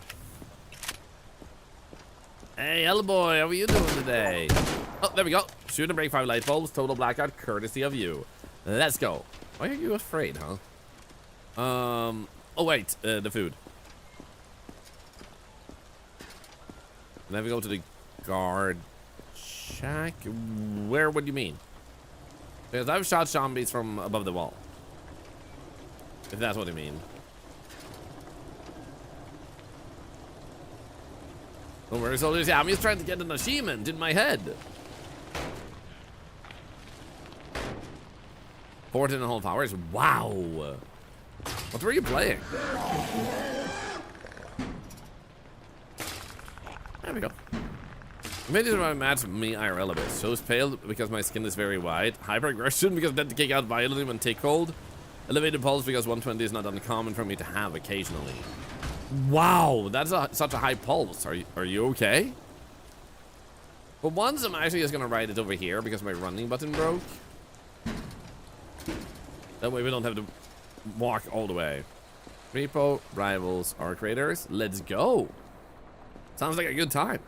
Hey, Hellboy, how are you doing today? Oh, there we go. Shoot and break 5 light bulbs. Total blackout, courtesy of you. Let's go. Why are you afraid, huh? Oh, wait. The food. Then we go to the guard shack. Where would you mean? Because I've shot zombies from above the wall. If that's what you mean. Don't worry, soldiers. Yeah, I'm just trying to get an achievement in my head. 14.5 hours. Wow. What were you playing? There we go. Maybe my match me IRL a bit. Shows pale because my skin is very white. Hyper aggression because I tend to kick out violently when take cold. Elevated pulse because 120 is not uncommon for me to have occasionally. Wow, that's such a high pulse. Are you okay? But once I'm actually just gonna write it over here because my running button broke. That way we don't have to walk all the way. Repo, rivals, arc raiders. Let's go. Sounds like a good time.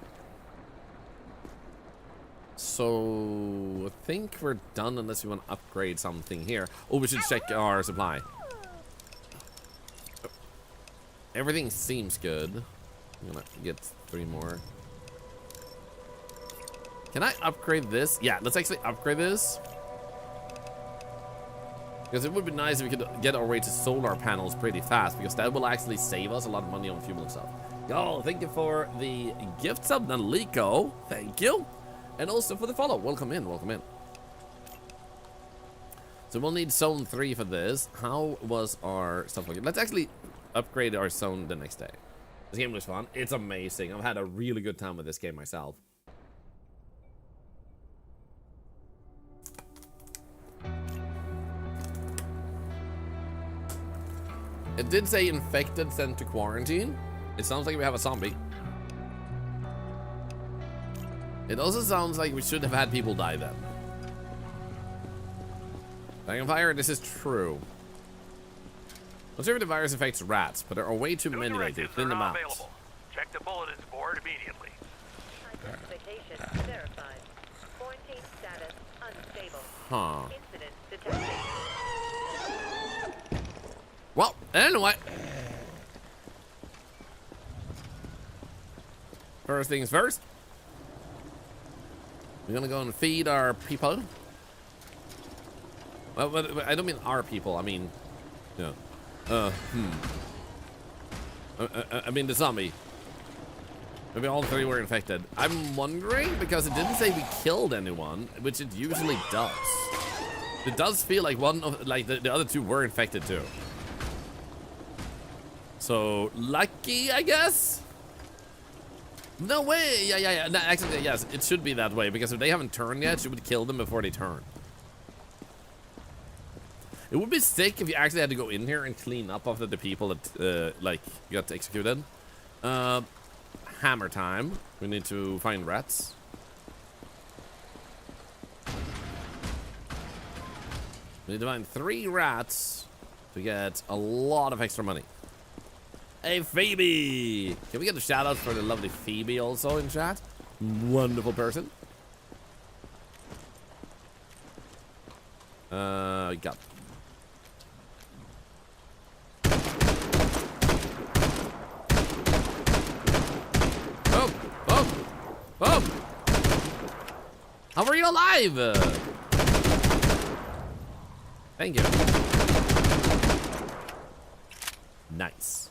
So I think we're done unless we want to upgrade something here. Oh, we should check our supply. Everything seems good. I'm gonna get 3 more. Can I upgrade this? Yeah, let's actually upgrade this. Because it would be nice if we could get our way to solar panels pretty fast, because that will actually save us a lot of money on fuel and stuff. Yo, thank you for the gift sub, Naliko. Thank you. And also for the follow. Welcome in, welcome in. So we'll need zone 3 for this. How was our stuff looking? Let's actually upgrade our zone the next day. This game was fun. It's amazing. I've had a really good time with this game myself. It did say infected sent to quarantine. It sounds like we have a zombie. It also sounds like we should have had people die then. Dragonfire, this is true. Not sure if the virus affects rats, but there are way too many lately. Clean them out. Available. Check the bulletins board immediately. Identification verified. Quarantine status unstable. Huh. Incident detected. Well, anyway. First things first. We're gonna go and feed our people. Well, I don't mean our people. I mean, yeah. I mean the zombie. Maybe all 3 were infected. I'm wondering because it didn't say we killed anyone, which it usually does. It does feel like one of the other 2 were infected too. So lucky, I guess. No way. Yeah. No, actually, yes, it should be that way because if they haven't turned yet, you would kill them before they turn. It would be sick if you actually had to go in here and clean up after the people that like got executed. Hammer time. We need to find rats. We need to find 3 rats to get a lot of extra money. Hey, Phoebe! Can we get a shout out for the lovely Phoebe also in chat? Wonderful person. Got. Oh! How are you alive? Thank you. Nice.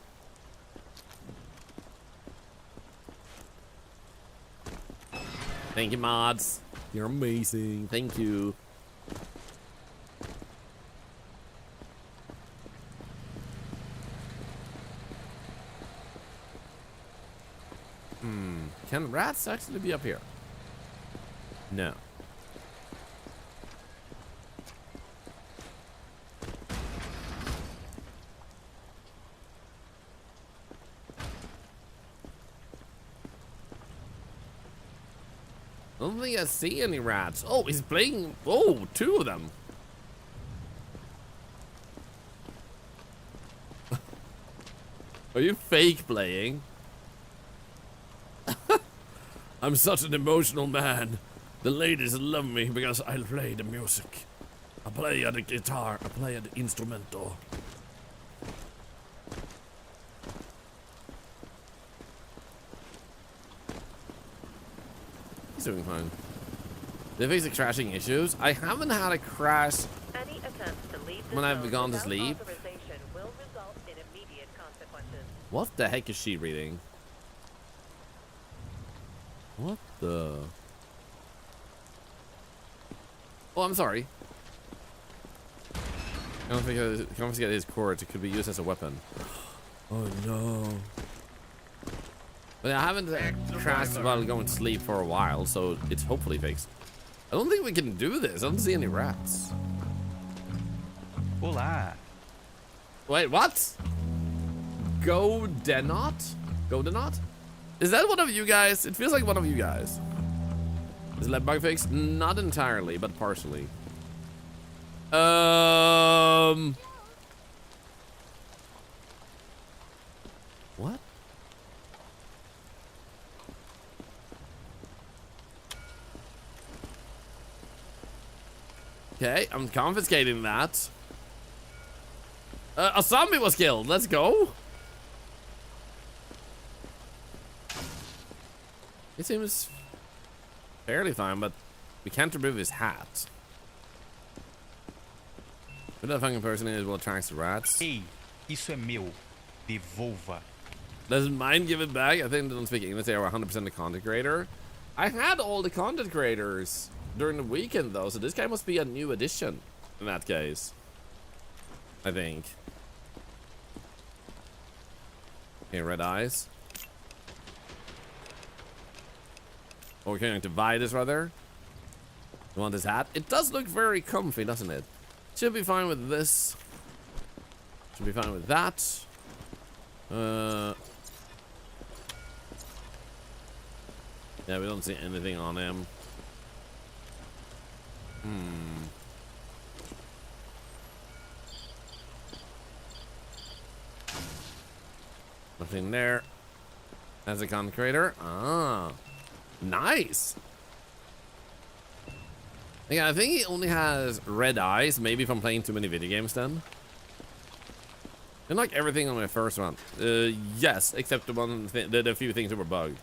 Thank you, mods. You're amazing. Thank you. Can rats actually be up here? No. I don't think I see any rats. Oh, he's playing. Oh, 2 of them. Are you fake playing? I'm such an emotional man. The ladies love me because I play the music. I play the guitar. I play the instrumental. He's doing fine. They're facing crashing issues. I haven't had a crash Any attempts to leave the when I've zone gone to without sleep. authorization will result in immediate consequences. What the heck is she reading? What the? Oh, I'm sorry. Confiscate his cords. It could be used as a weapon. Oh no. But I haven't crashed while going to sleep for a while, so it's hopefully fixed. I don't think we can do this. I don't see any rats. Olá. Wait, what? Go Denot? Go Denot? Is that one of you guys? It feels like one of you guys. Is that bug fixed? Not entirely, but partially. What? Okay, I'm confiscating that. A zombie was killed. Let's go. It seems fairly fine, but we can't remove his hat. Who that fucking person is will attract the rats. Ei, isso é meu. Devolva. Doesn't mind give it back. I think they don't speak English. They are 100% a content creator. I had all the content creators during the weekend though, so this guy must be a new addition in that case. I think. Okay, red eyes. Oh, we're going to buy this rather. You want this hat? It does look very comfy, doesn't it? Should be fine with this. Should be fine with that. Yeah, we don't see anything on him. Nothing there. As a content creator. Ah. Nice. Yeah, I think he only has red eyes, maybe from playing too many video games then. And like everything on my first one. Yes, except the few things that were bugged.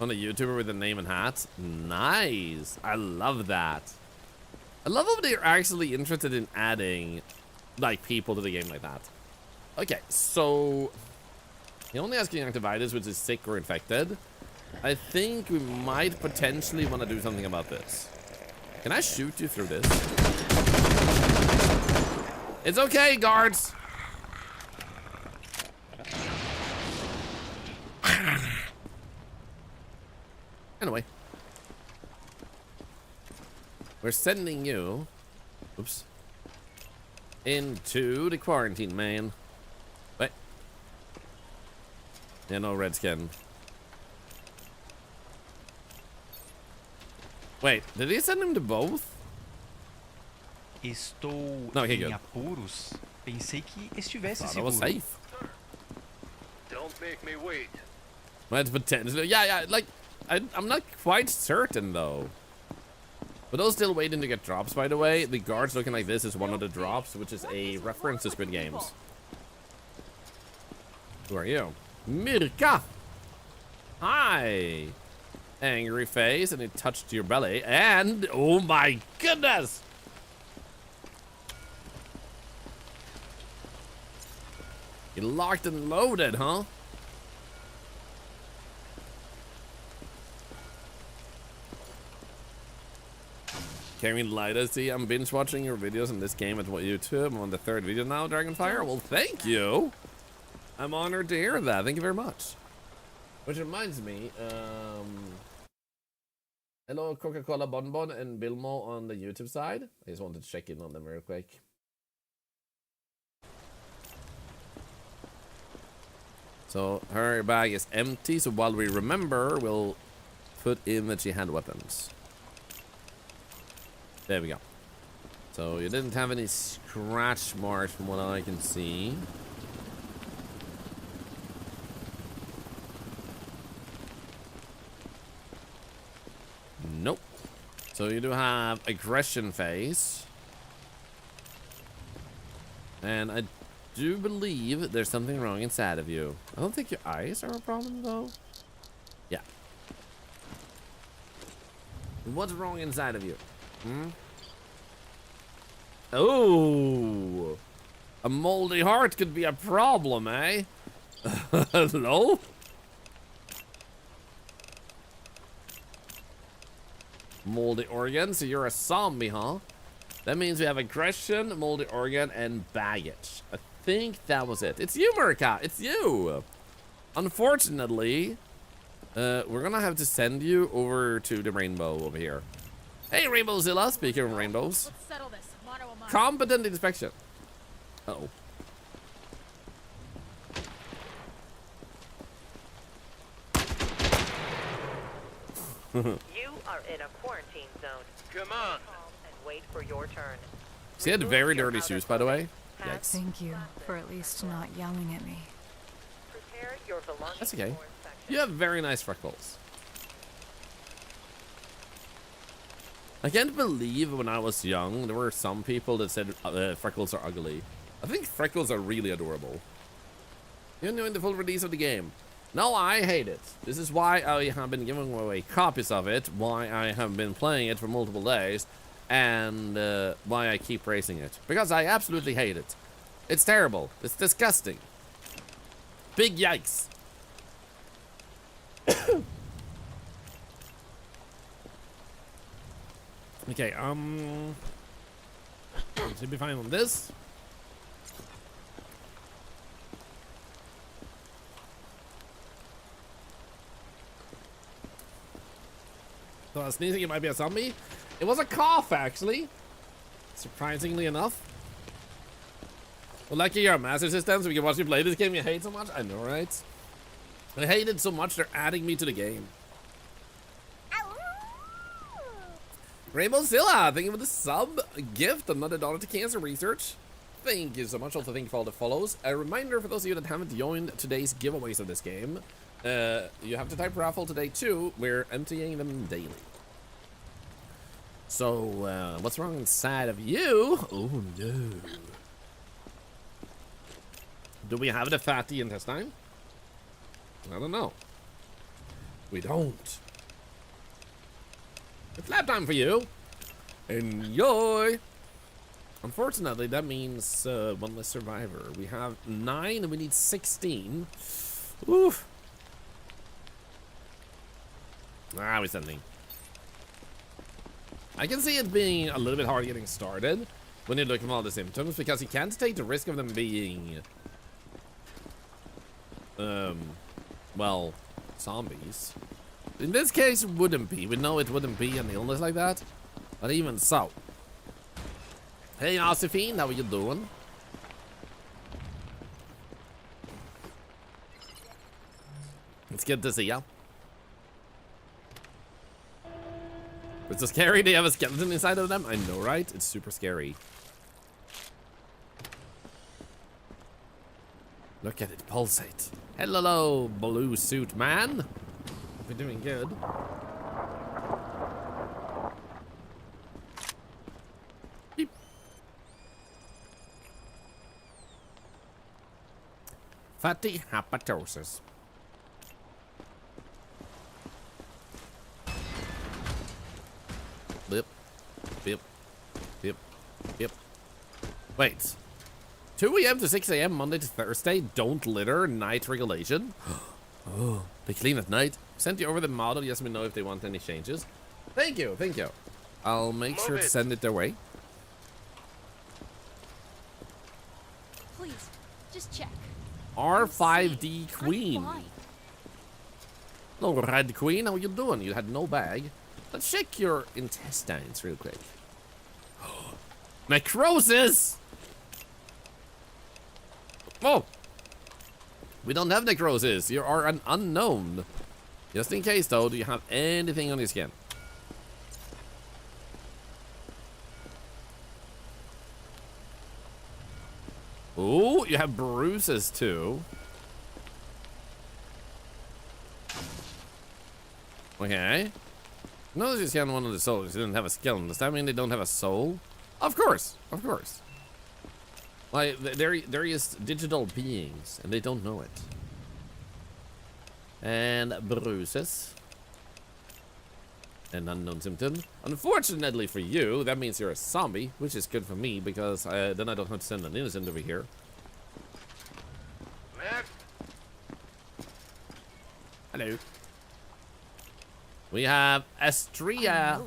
On the YouTuber with the name and hat. Nice. I love that. I love how they're actually interested in adding like people to the game like that. Okay, so he only has conjunctivitis, which is sick or infected. I think we might potentially want to do something about this. Can I shoot you through this? It's okay, guards. Anyway. We're sending you... Oops. Into the quarantine, man. Wait. Yeah, no redskin. Wait, did he send him to both? Estou No, okay, em good. apuros. Pensei que estivesse Thought I was seguro. safe. Don't make me wait. Might potentially, yeah, like I'm not quite certain though. But those still waiting to get drops, by the way. The guards looking like this is one of the drops, which is a reference to Squid Games. Who are you? Mirka. Hi. Angry face, and it touched your belly, and oh my goodness! You locked and loaded, huh? Karen Lida, see, I'm binge watching your videos in this game at YouTube. I'm on the 3rd video now, Dragonfire. Well, thank you. I'm honored to hear that. Thank you very much. Which reminds me, Hello, Coca-Cola Bonbon and Bilmo on the YouTube side. I just wanted to check in on them real quick. So her bag is empty, so while we remember, we'll put in that she had weapons. There we go. So you didn't have any scratch marks from what I can see. Nope. So you do have aggression phase. And I do believe there's something wrong inside of you. I don't think your eyes are a problem though. Yeah. What's wrong inside of you? Hmm? Oh, a moldy heart could be a problem, eh? Hello? Moldy organ, so you're a zombie, huh? That means we have aggression, moldy organ, and baggage. I think that was it. It's you, Murka. It's you. Unfortunately, we're gonna have to send you over to the rainbow over here. Hey, Rainbowzilla. Speaking of rainbows. Let's settle this. Mano a mano. Competent inspection. Uh-oh. You are in a quarantine zone. Come on. Calm and wait for your turn. She had very dirty Remove shoes, your by the way. outer Yikes. Thank you for at least not yelling at me. Prepare your belongings That's okay. for inspection. You have very nice freckles. I can't believe when I was young, there were some people that said freckles are ugly. I think freckles are really adorable. You're doing the full release of the game. No, I hate it. This is why I have been giving away copies of it, why I have been playing it for multiple days, and why I keep racing it. Because I absolutely hate it. It's terrible. It's disgusting. Big yikes. Okay, should be fine on this. So I was sneezing, it might be a zombie. It was a cough, actually. Surprisingly enough. Well, lucky you're a Master System, so we can watch you play this game you hate so much. I know, right? I hate it so much, they're adding me to the game. Rainbowzilla, thank you for the sub gift, another $1 to cancer research. Thank you so much. Also, thank you for all the follows. A reminder for those of you that haven't joined today's giveaways of this game, you have to type raffle today too. We're emptying them daily. So, what's wrong inside of you? Oh no. Do we have the fatty intestine? I don't know. We don't. It's lab time for you. Enjoy. Unfortunately, that means one less survivor. We have 9 and we need 16. Oof. Ah, we're sending. I can see it being a little bit hard getting started when you look at all the symptoms, because you can't take the risk of them being well, zombies. In this case, it wouldn't be. We know it wouldn't be an illness like that. But even so. Hey, Josephine, how are you doing? It's good to see ya. It's so scary they have a skeleton inside of them. I know, right? It's super scary. Look at it pulsate. Hello, blue suit man. We're doing good. Beep. Fatty hepatosis. Bip, bip, bip, bip. Wait. 2 a.m. to 6 a.m. Monday to Thursday. Don't litter. Night regulation. Oh, they clean at night. Sent you over the model. Yes, we know if they want any changes. Thank you. Thank you. I'll make sure to send it their way. Please, just check. R5D I'm Queen. fine. No, Red Queen. How you doing? You had no bag. Let's check your intestines real quick. Necrosis! Oh! We don't have necrosis. You are an unknown. Just in case, though, do you have anything on your skin? Ooh, you have bruises, too. Okay. Notice you scanned one of the souls. You didn't have a skill. Does that mean they don't have a soul? Of course. Of course. Like, they're just digital beings, and they don't know it. And bruises. An unknown symptom. Unfortunately for you, that means you're a zombie, which is good for me, because then I don't have to send an innocent over here. Mac, Hello. We have Astria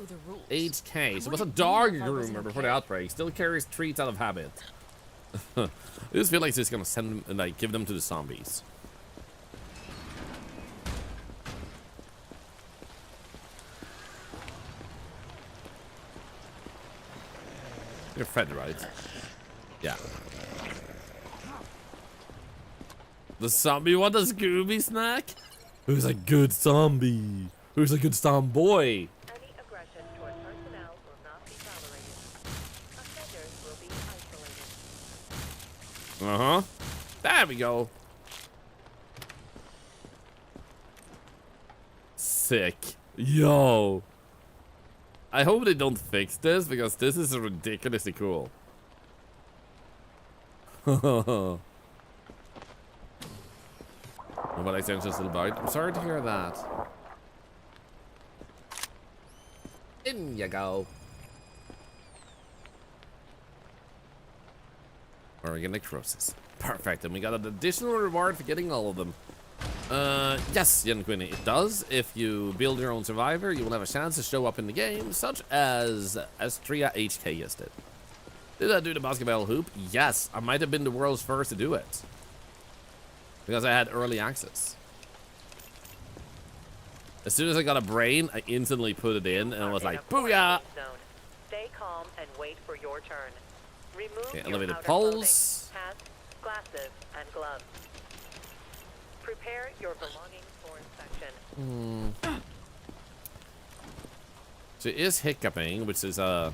HK. So it was a dog groomer before the outbreak. Still carries treats out of habit. I just feel like he's gonna send them and like give them to the zombies. You're fed, right? Yeah. The zombie want a Scooby snack? Who's a good zombie? Who's a good boy? Any aggression toward personnel will not be tolerated. Offenders will be isolated. Uh-huh. There we go. Sick. Yo. I hope they don't fix this, because this is ridiculously cool. Mobile extensions still bite. I'm sorry to hear that. In you go. Oregon necrosis. Perfect. And we got an additional reward for getting all of them. Yes, Yen Quinny, it does. If you build your own survivor, you will have a chance to show up in the game, such as Astria HK just did. Did I do the basketball hoop? Yes, I might have been the world's first to do it. Because I had early access. As soon as I got a brain, I instantly put it in, and I was like, booyah! Stay calm and wait for your turn. Remove Okay, your elevated outer poles. clothing, hats, glasses, and gloves. Prepare your belongings for inspection. She is hiccuping, which is a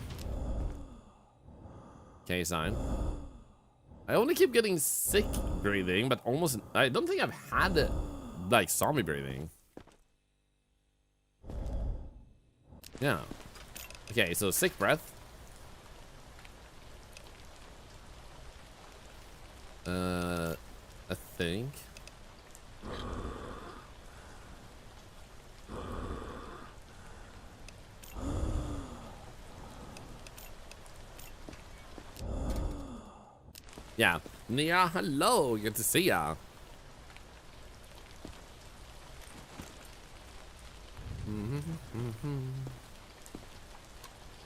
K sign. I only keep getting sick breathing, but almost I don't think I've had it like zombie breathing. Yeah. Okay, so sick breath. I think. Yeah. Nia, hello. Good to see ya.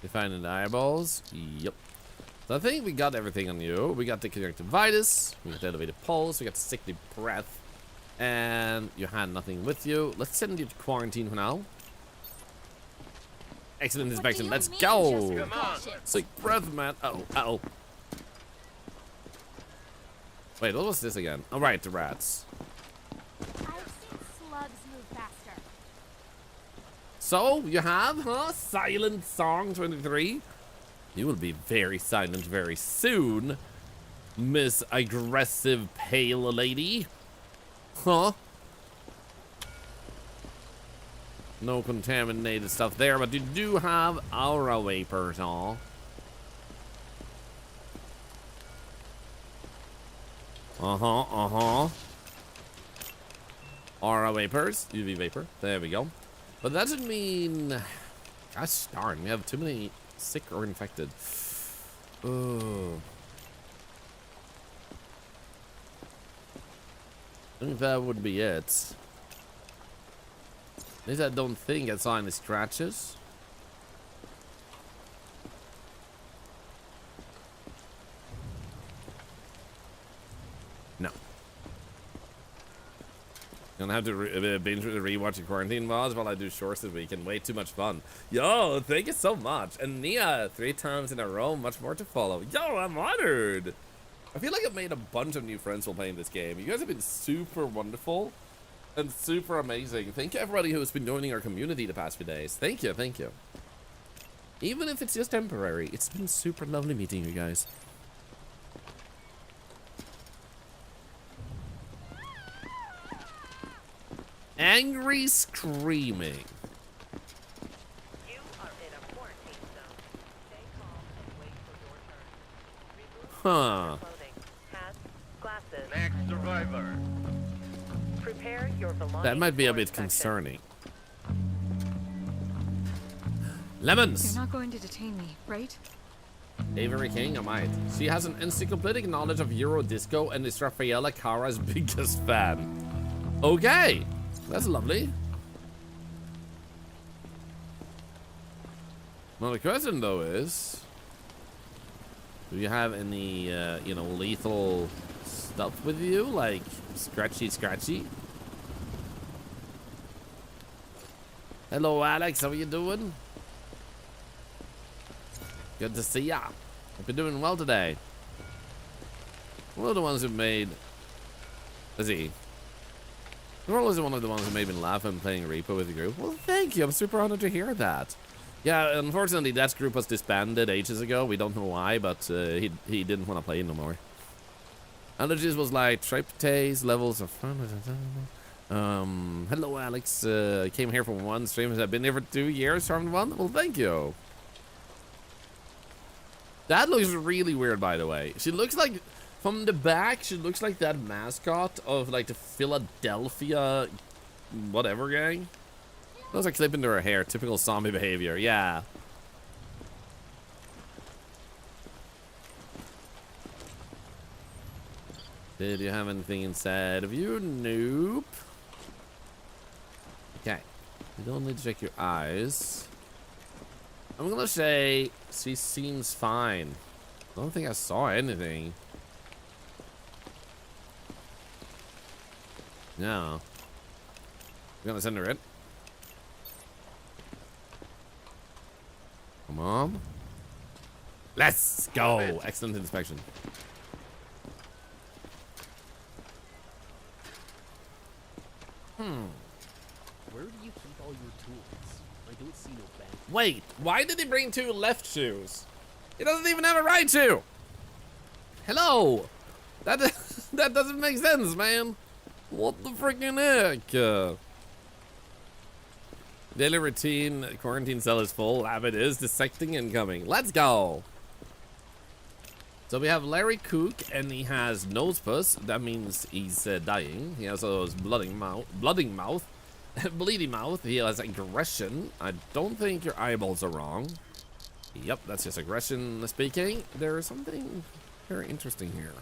You finding the eyeballs? Yep. So I think we got everything on you. We got the conjunctivitis. We got the elevated pulse. We got the sickly breath. And you had nothing with you. Let's send you to quarantine for now. Excellent inspection. Let's go. come on. Sick breath, man. Uh-oh. Uh-oh. Wait, what was this again? All right, the rats. I've seen slugs move faster. So, you have, huh? Silent Song 23. You will be very silent very soon, Miss Aggressive Pale Lady. Huh? No contaminated stuff there, but you do have aura vapors, huh? Aura vapors, UV vapor. There we go. But that doesn't mean... Gosh darn, we have too many sick or infected. Oh. I think that would be it. At least I don't think I saw any scratches. No. Gonna have to binge the rewatch the quarantine mods while I do shorts this weekend. Way too much fun. Yo, thank you so much. And Nia, 3 times in a row. Much more to follow. Yo, I'm honored. I feel like I've made a bunch of new friends while playing this game. You guys have been super wonderful and super amazing. Thank you everybody who's been joining our community the past few days. Thank you, thank you. Even if it's just temporary, it's been super lovely meeting you guys. Angry screaming. You are in a quarantine zone. Stay calm and wait for your turn. Remove Huh. your clothing, hats, glasses. Next survivor. Prepare your belongings. That might be a for bit inspection. concerning. You're Lemons! not going to detain me, right? Avery King, I might. She has an encyclopedic knowledge of Euro disco and is Rafaela Cara's biggest fan. Okay! That's lovely. Well, the question though is, do you have any, you know, lethal stuff with you, like scratchy? Hello, Alex. How are you doing? Good to see ya. Hope you're doing well today. One of the ones who made. Let's see. Thorlar is one of the ones who made me laugh when playing Repo with the group. Well, thank you. I'm super honored to hear that. Yeah, unfortunately, that group was disbanded ages ago. We don't know why, but he didn't want to play no more. Allergies was like triptase levels of fun. Hello, Alex. Came here for one stream. I've been here for 2 years. Charmed one. Well, thank you. That looks really weird, by the way. She looks like, from the back, she looks like that mascot of like the Philadelphia whatever gang. Looks like clipping to her hair. Typical zombie behavior. Yeah. Did you have anything inside of you? Nope. Okay. You don't need to check your eyes. I'm gonna say she seems fine. I don't think I saw anything. No. I'm gonna send her in. Come on. Let's go. Excellent inspection. Where do you keep all your tools? I don't see no bag. Wait, why did he bring 2 left shoes? He doesn't even have a right shoe. Hello. That that doesn't make sense, man. What the freaking heck? Daily routine, quarantine cell is full. Habit is dissecting incoming. Let's go. So we have Larry Cook, and he has nose pus. That means he's dying. He has those bleeding mouth. Bleedy mouth. He has aggression. I don't think your eyeballs are wrong. Yep, that's just aggression speaking. There is something very interesting here.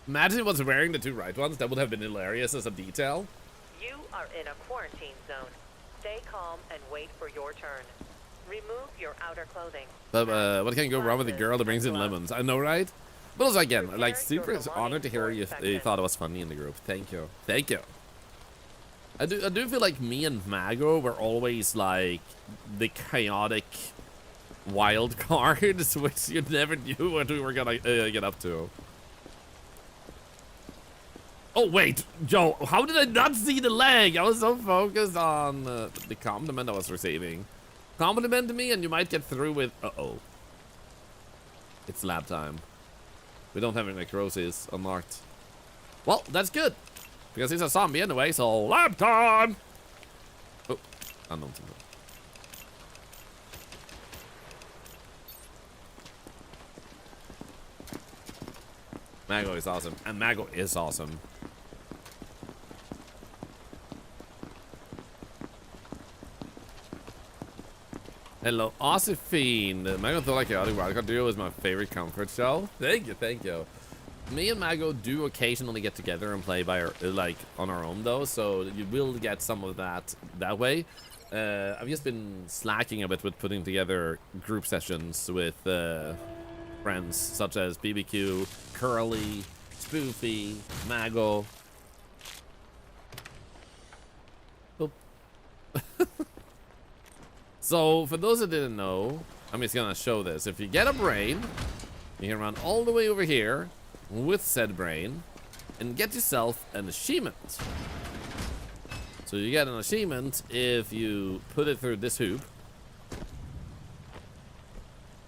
Imagine he was wearing the 2 right ones. That would have been hilarious as a detail. You are in a quarantine zone. Stay calm and wait for your turn. Remove your outer clothing. But what can go wrong with a girl that brings in lemons? I know, right? But also, again, like, super honored to hear you thought it was funny in the group. Thank you. Thank you. I do feel like me and Mago were always, like, the chaotic wild cards, which you never knew what we were gonna get up to. Oh, wait, Joe, how did I not see the leg? I was so focused on the compliment I was receiving. Compliment me and you might get through with... Uh-oh. It's lab time. We don't have any necrosis unlocked. Well, that's good. Because he's a zombie anyway, so lab time! Oh, unknown symbol. Mago is awesome. And Mago is awesome. Hello, Ossifiend. Mago Thorlar Chaotic Wildcard Duo is my favorite comfort show. Thank you, thank you. Me and Mago do occasionally get together and play by our, like on our own though, so you will get some of that way. I've just been slacking a bit with putting together group sessions with friends such as BBQ, Curly, Spoofy, Mago. Boop. So for those that didn't know, I'm just gonna show this. If you get a brain, you can run all the way over here with said brain and get yourself an achievement. So you get an achievement if you put it through this hoop,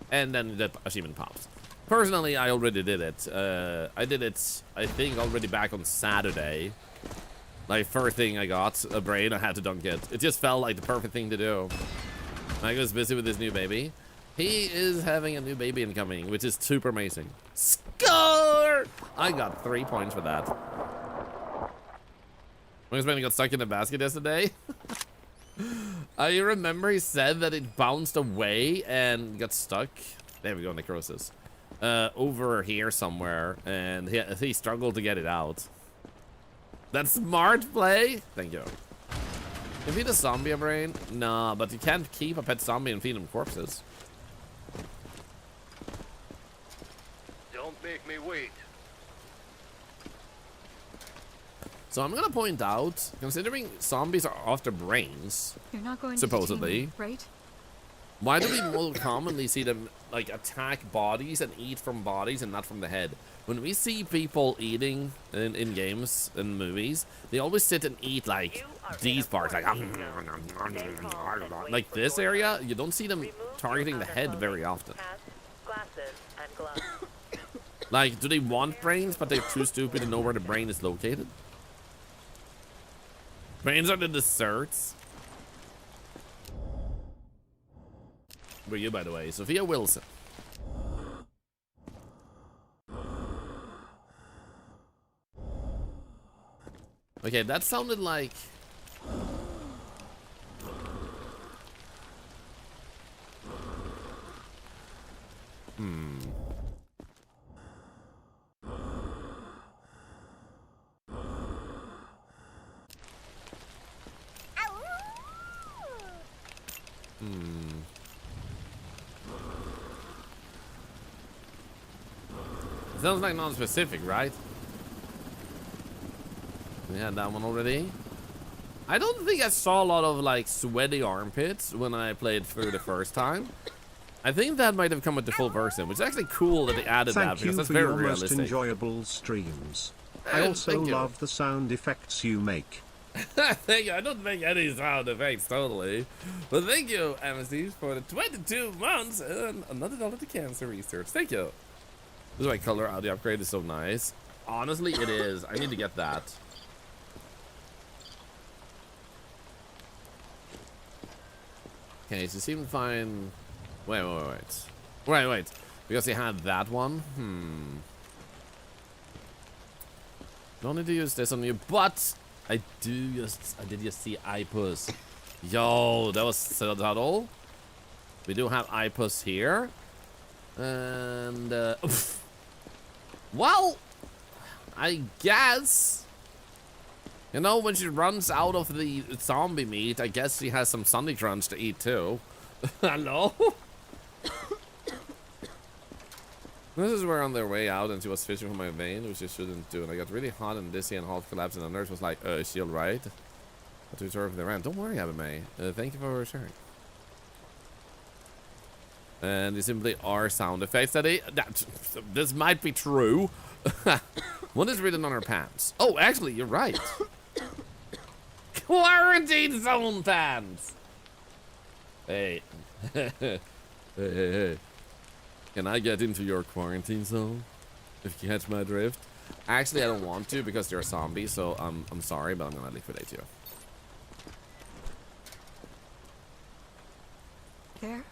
and then the achievement pops. Personally, I already did it. I did it, I think, already back on Saturday. Like, first thing I got, a brain, I had to dunk it. It just felt like the perfect thing to do. Michael's busy with his new baby. He is having a new baby incoming, which is super amazing. Score! I got 3 points for that. My husband got stuck in the basket yesterday. I remember he said that it bounced away and got stuck. There we go, necrosis. Over here somewhere, and he struggled to get it out. That's smart play. Thank you. Can you feed a zombie a brain? Nah, but you can't keep a pet zombie and feed him corpses. Don't make me wait. So I'm gonna point out, considering zombies are after brains, You're not going supposedly, to detain me, right? why do we more commonly see them like attack bodies and eat from bodies and not from the head? When we see people eating in games and movies, they always sit and eat like these parts, like this area. You don't see them targeting the head very often. Glasses and gloves. Like, do they want brains, but they're too stupid to know where the brain is located? Brains are the desserts. Where are you, by the way? Sophia Wilson. Okay, that sounded like... Sounds like non-specific, right? We had that one already. I don't think I saw a lot of like sweaty armpits when I played through the first time. I think that might have come with the full version, which is actually cool that they added that because that's very realistic. Thank you for your most enjoyable streams. I also love the sound effects you make. Thank you. I don't make any sound effects, totally. But thank you, Amnesty, for the 22 months and another $1 to cancer research. Thank you. This is why color audio upgrade is so nice. Honestly, it is. I need to get that. Okay, so seem to find... Wait. Because they had that one. Don't need to use this on you, but I did just see Ipus. Yo, that was so subtle. We do have Ipus here. And, well, I guess, you know, when she runs out of the zombie meat, I guess she has some Sunday Crunch to eat too. Hello? This is where on their way out and she was fishing for my vein, which she shouldn't do. And I got really hot and dizzy and half collapsed, and the nurse was like, is she alright? But to serve the ran. Don't worry, Abby. Thank you for sharing. And they simply are sound effects that this might be true. What is written on her pants? Oh, actually, you're right. Quarantine zone pants. Hey. Hey. Can I get into your quarantine zone? If you catch my drift. Actually, I don't want to because you're a zombie, so I'm sorry, but I'm gonna liquidate you. There?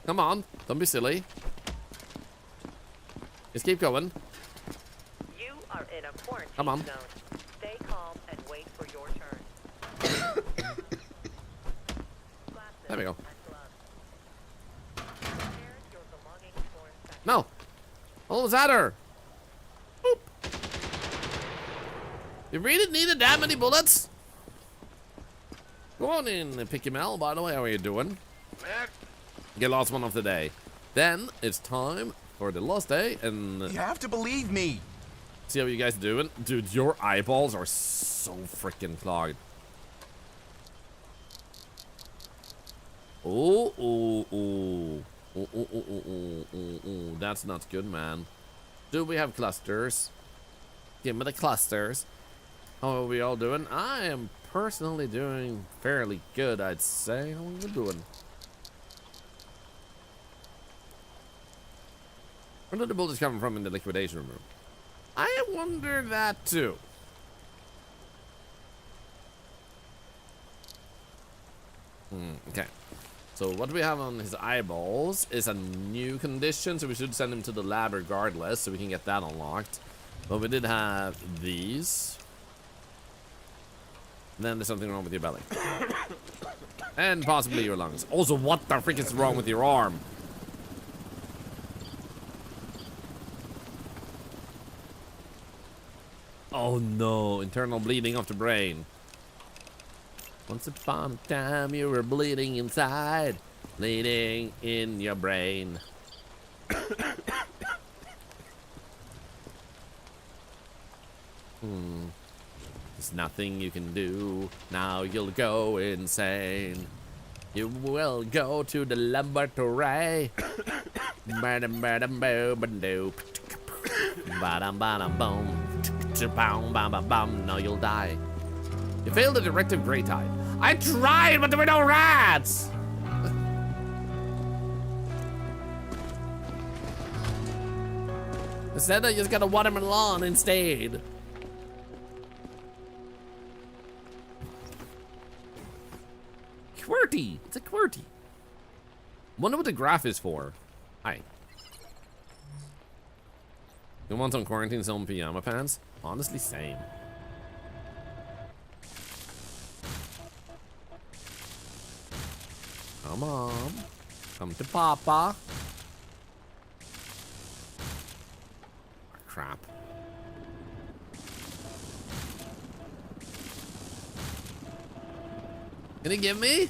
Come on, don't be silly. Just keep going. You are in a quarantine Come on. zone. Stay calm and wait for your turn. There we go. And gloves. Prepare your belongings for inspection. No. Almost at her. Boop. You really needed that many bullets? Go on in, Picky Mel. By the way, how are you doing? Mac? Get last one of the day. Then it's time for the last day and You have to believe me. see how you guys doing. Dude, your eyeballs are so freaking clogged. Oh, oh, oh. Oh, oh, oh, oh, oh, oh, oh. That's not good, man. Do we have clusters? Give me the clusters. How are we all doing? I am personally doing fairly good, I'd say. How are we doing? Where did the bullets come from in the liquidation room? I wonder that too. Okay. So what we have on his eyeballs is a new condition, so we should send him to the lab regardless, so we can get that unlocked. But we did have these. And then there's something wrong with your belly. And possibly your lungs. Also, what the frick is wrong with your arm? Oh no, internal bleeding of the brain. Once upon a time you were bleeding inside, bleeding in your brain. There's nothing you can do, now you'll go insane. You will go to the laboratory. Ba-dum ba-dum bo-ba-doo. Ba-dum ba-dum boom. Bam-bam-bam-bam. Now you'll die. You failed the directive Grey Tide. I tried, but there were no rats! Instead, I just got a watermelon instead. QWERTY! It's a QWERTY. Wonder what the graph is for. Hi. You want some quarantine zone pajama pants? Honestly, same. Come on. Come to Papa. Oh, crap. Can you give me?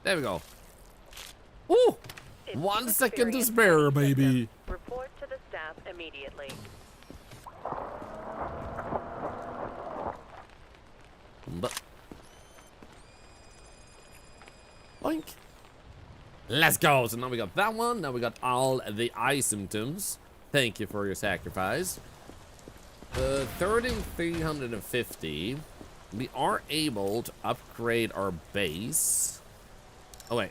There we go. Ooh! 1 second to spare, baby. Report to the staff immediately. Boink. Let's go. So now we got that one. Now we got all the eye symptoms. Thank you for your sacrifice. 13,350. We are able to upgrade our base. Oh wait.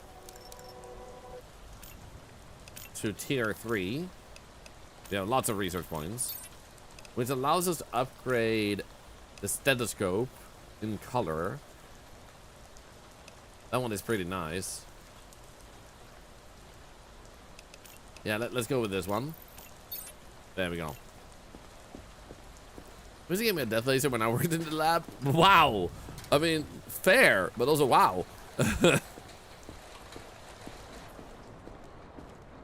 To tier 3. We have lots of research points, which allows us to upgrade the stethoscope in color. That one is pretty nice. Yeah, let's go with this one. There we go. Was he giving me a death laser when I worked in the lab? Wow. I mean, fair, but also wow.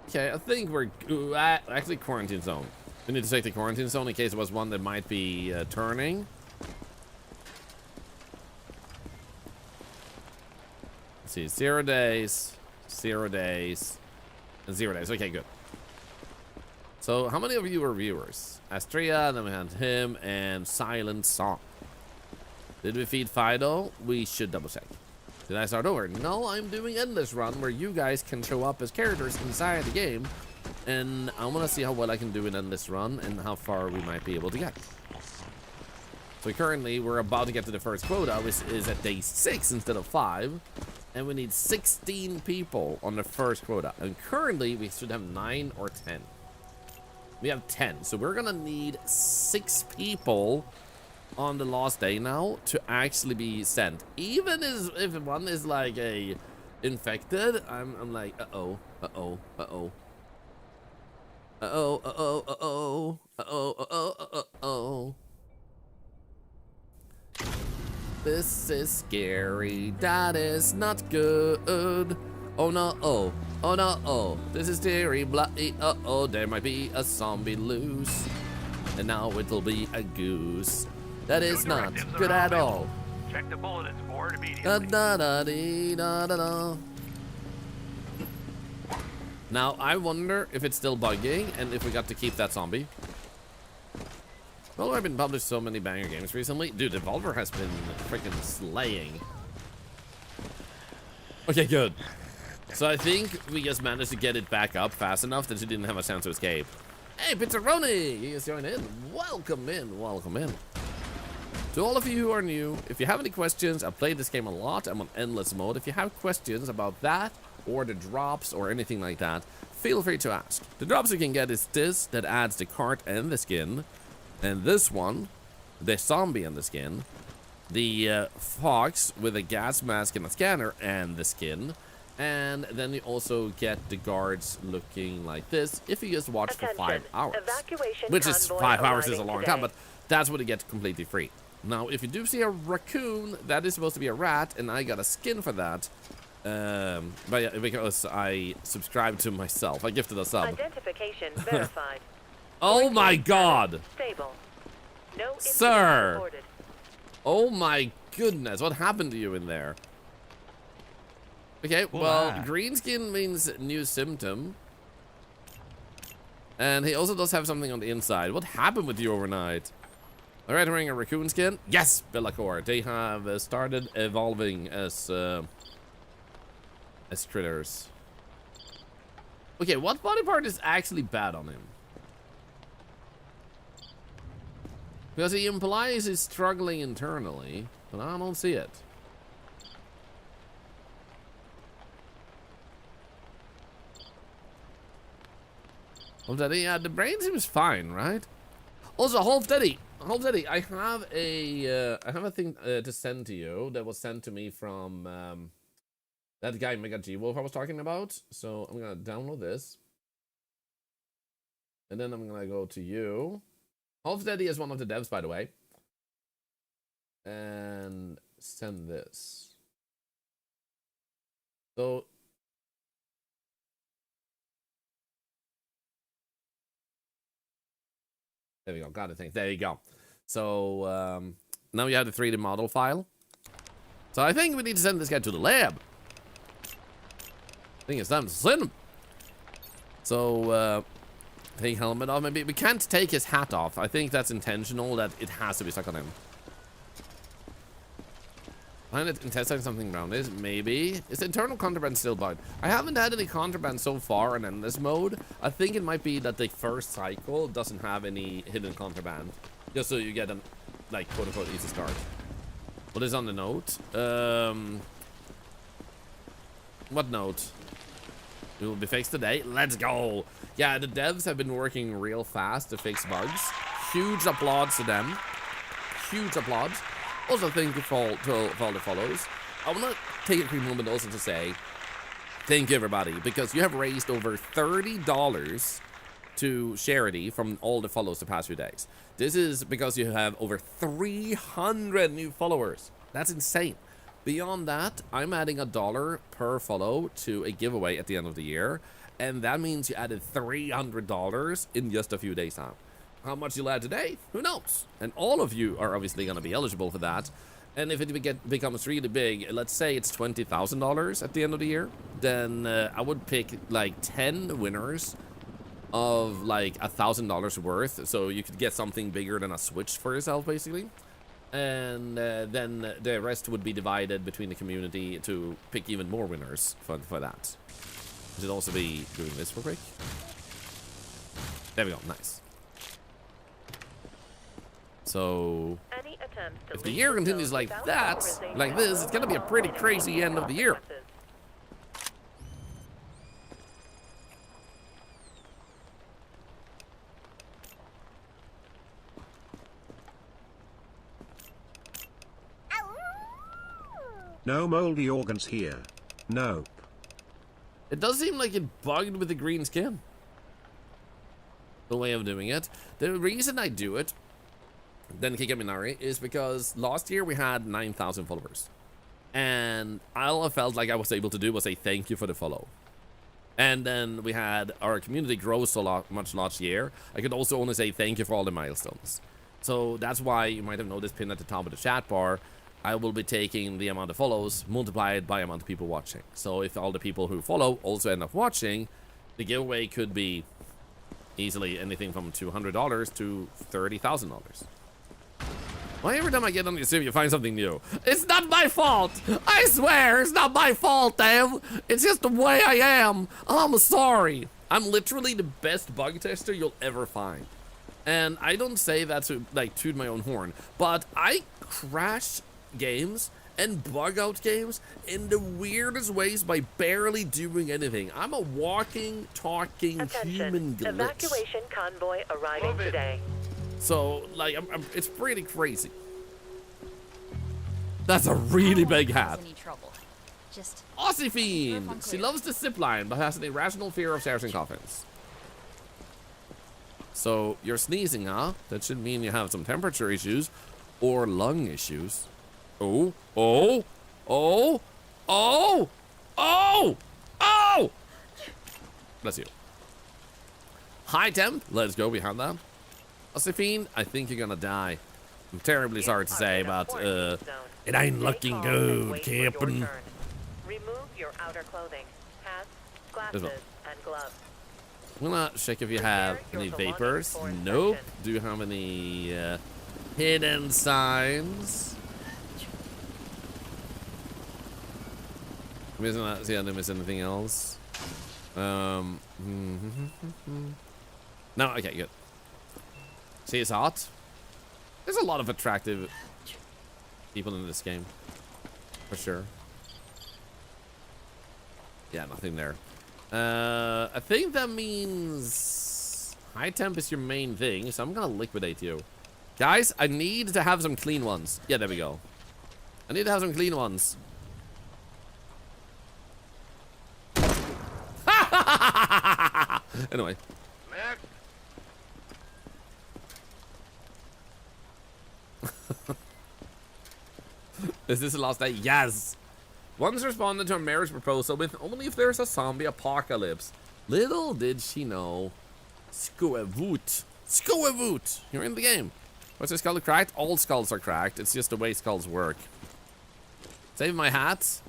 Okay, I think we're actually quarantine zone. We need to check the quarantine zone in case it was one that might be turning. Let's see, 0 days, 0 days, and 0 days. Okay, good. So, how many of you were viewers? Astria, then we had him, and Silent Song. Did we feed Fido? We should double check. Did I start over? No, I'm doing Endless Run, where you guys can show up as characters inside the game. And I want to see how well I can do in Endless Run, and how far we might be able to get. So currently, we're about to get to the first quota, which is at day 6 instead of 5. And we need 16 people on the first quota. And currently, we should have 9 or 10. We have 10, so we're gonna need 6 people on the last day now to actually be sent. Even if one is like a infected, I'm like, uh-oh, uh-oh, uh-oh. Uh-oh, uh-oh, uh-oh, uh-oh, uh-oh, uh-oh. This is scary, that is not good. Oh no, oh no, oh, this is very bloody, uh-oh, there might be a zombie loose. And now it'll be a goose. That is not good at all. Check the bulletins board Da immediately. da da dee, da da da. Now I wonder if it's still bugging and if we got to keep that zombie. Well, I've been published so many banger games recently. Dude, Devolver has been freaking slaying. Okay, good. So I think we just managed to get it back up fast enough that she didn't have a chance to escape. Hey, Pizzaroni! You just joined in. Welcome in, welcome in. To all of you who are new, if you have any questions, I've played this game a lot. I'm on endless mode. If you have questions about that, or the drops, or anything like that, feel free to ask. The drops you can get is this, that adds the cart and the skin. And this one, the zombie and the skin. The fox with a gas mask and a scanner and the skin. And then you also get the guards looking like this if you just watch for 5 hours. Which is 5 hours is a long time, but that's what you get completely free. Now, if you do see a raccoon, that is supposed to be a rat, and I got a skin for that. But yeah, because I subscribed to myself. I gifted a sub. Identification verified. Oh my god! Stable. No incident Sir! reported. Oh my goodness, what happened to you in there? Okay, well, green skin means new symptom. And he also does have something on the inside. What happened with you overnight? Alright, wearing a raccoon skin? Yes, Bellacor. They have started evolving as critters. Okay, what body part is actually bad on him? Because he implies he's struggling internally, but I don't see it. Wolf Daddy, yeah, the brain seems fine, right? Also, Wolf Daddy, I have a thing to send to you that was sent to me from that guy Mega G Wolf I was talking about. So I'm gonna download this, and then I'm gonna go to you. Wolf Daddy is one of the devs, by the way, and send this. So. There we go. Got it. Thanks. There you go. So now you have the 3D model file. So I think we need to send this guy to the lab. I think it's time to send him. So take helmet off. Maybe we can't take his hat off. I think that's intentional. That it has to be stuck on him. Find it intestine something around this. Maybe. Is internal contraband still bugged? I haven't had any contraband so far in endless mode. I think it might be that the first cycle doesn't have any hidden contraband. Just so you get a, like, quote unquote, easy start. What is on the note? What note? It will be fixed today. Let's go. Yeah, the devs have been working real fast to fix bugs. Huge applause to them. Huge applause. Also, thank you for all the follows. I want to take a quick moment also to say thank you, everybody, because you have raised over $30 to charity from all the follows the past few days. This is because you have over 300 new followers. That's insane. Beyond that, I'm adding $1 per follow to a giveaway at the end of the year, and that means you added $300 in just a few days now. How much you'll add today, who knows? And all of you are obviously going to be eligible for that. And if it becomes really big, let's say it's $20,000 at the end of the year, then I would pick like 10 winners of like $1,000 worth. So you could get something bigger than a Switch for yourself, basically. And then the rest would be divided between the community to pick even more winners for that. I should also be doing this real quick. There we go, nice. So, if the year continues like that, like this, it's gonna be a pretty crazy end of the year. No moldy organs here. Nope. It does seem like it bugged with the green skin. The way of doing it. The reason I do it, then Kika Minari, is because last year we had 9,000 followers. And all I felt like I was able to do was say thank you for the follow. And then we had our community grow so much last year. I could also only say thank you for all the milestones. So that's why you might have noticed pinned at the top of the chat bar, I will be taking the amount of follows, multiplied by amount of people watching. So if all the people who follow also end up watching, the giveaway could be easily anything from $200 to $30,000. Why every time I get on your stream you find something new? It's not my fault! I swear, it's not my fault, Dave! It's just the way I am! I'm sorry! I'm literally the best bug tester you'll ever find. And I don't say that to, like, toot my own horn, but I crash games and bug out games in the weirdest ways by barely doing anything. I'm a walking, talking human glitch. Evacuation convoy arriving today. So, like, it's pretty crazy. That's a really big hat. Aussie Fiend! She loves the zipline, but has an irrational fear of stairs and coffins. So, you're sneezing, huh? That should mean you have some temperature issues or lung issues. Oh, oh, oh, oh, oh, oh! Bless you. High temp, let's go behind that. Josephine, I think you're gonna die. I'm terribly sorry to say, but it ain't looking good, Captain. Remove your outer clothing, hats, glasses, and gloves. I'm gonna check if you have any vapors. Nope. Do you have any hidden signs? See, I didn't miss anything else. No, okay, good. See, it's hot. There's a lot of attractive people in this game, for sure. Yeah, nothing there. I think that means high temp is your main thing, so I'm gonna liquidate you. Guys, I need to have some clean ones. Yeah, there we go. I need to have some clean ones. Anyway. Max? Is this the last day? Yes! Once responded to a marriage proposal with only if there's a zombie apocalypse. Little did she know. Skoevoot. Skoevoot! You're in the game. What's your skull cracked? All skulls are cracked. It's just the way skulls work. Save my hats.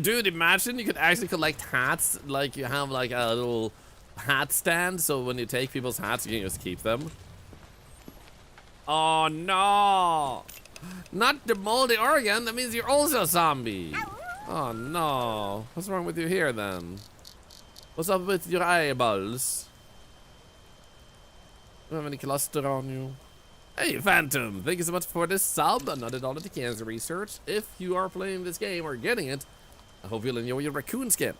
Dude, imagine you could actually collect hats. Like you have like a little hat stand. So when you take people's hats, you can just keep them. Oh no! Not the moldy organ. That means you're also a zombie. Oh no! What's wrong with you here then? What's up with your eyeballs? Do you have any cluster on you? Hey Phantom, thank you so much for this sub. Another dollar to cancer research. If you are playing this game or getting it, I hope you'll enjoy your raccoon skin.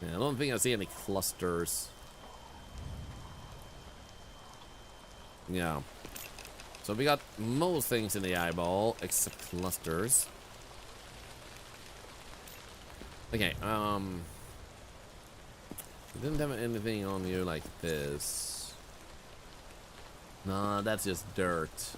Yeah, I don't think I see any clusters. Yeah. So we got most things in the eyeball except clusters. Okay, didn't have anything on you like this. No, that's just dirt.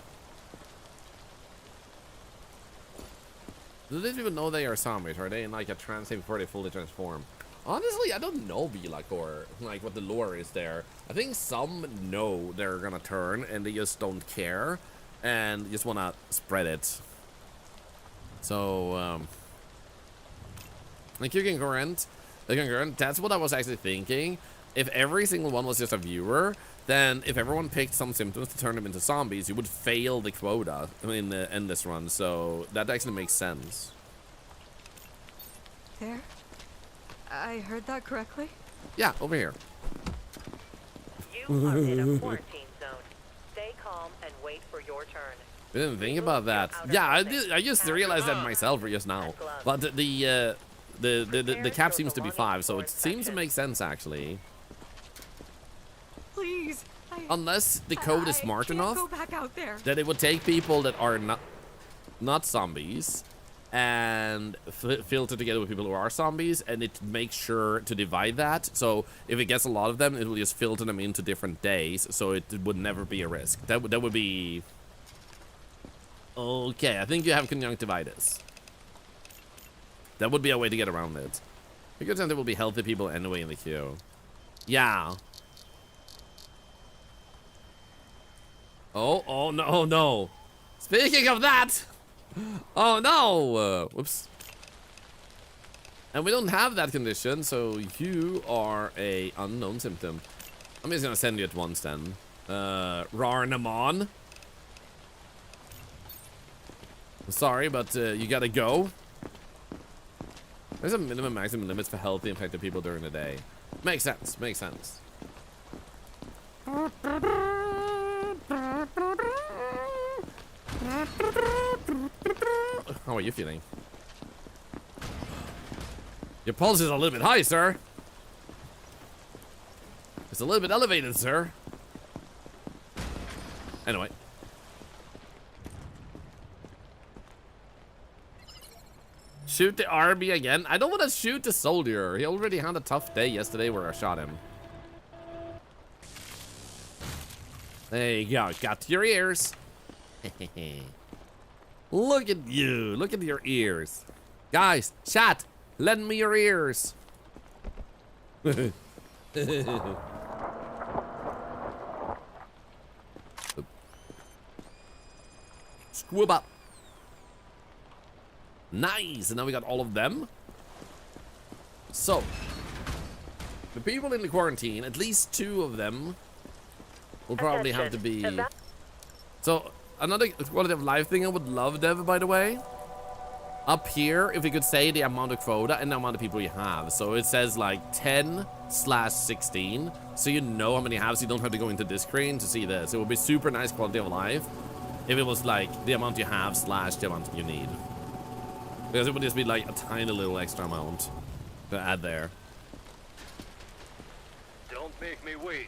Do these people know they are zombies? Are they in like a trance state before they fully transform? Honestly, I don't know, Belak, or like what the lore is there. I think some know they're gonna turn and they just don't care and just wanna spread it. So, like you can current. That's what I was actually thinking. If every single one was just a viewer, then if everyone picked some symptoms to turn them into zombies, you would fail the quota in the endless run. So that actually makes sense. There? I heard that correctly? Yeah, over here. You are in a quarantine zone. Stay calm and wait for your turn. I didn't think about that. Yeah, I just realized that myself just now. But the cap seems to be 5, so it seems to make sense actually. Please. Unless the code is smart enough go back out there. that it would take people that are not zombies and filter together with people who are zombies, and it makes sure to divide that. So if it gets a lot of them, it will just filter them into different days, so it would never be a risk. That would be okay. I think you have conjunctivitis. That would be a way to get around it. Because then there will be healthy people anyway in the queue. Yeah. Oh, no, no. Speaking of that. Oh, no. Whoops. And we don't have that condition, so you are a unknown symptom. I'm just gonna send you at once then. Rarnamon. Sorry, but you gotta go. There's a minimum maximum limits for healthy infected people during the day. Makes sense, makes sense. How are you feeling? Your pulse is a little bit high, sir. It's a little bit elevated, sir. Anyway. Shoot the RB again? I don't want to shoot the soldier. He already had a tough day yesterday where I shot him. There you go. Got your ears. Look at you. Look at your ears. Guys, chat. Lend me your ears. Squib up. Nice. And now we got all of them. So, the people in the quarantine, at least 2 of them, will probably have to be... So, another quality of life thing I would love, Dev, by the way. Up here, if we could say the amount of quota and the amount of people you have. So it says like 10/16. So you know how many you have, so you don't have to go into this screen to see this. It would be super nice quality of life if it was like the amount you have / the amount you need. Because it would just be like a tiny little extra amount to add there. Don't make me wait.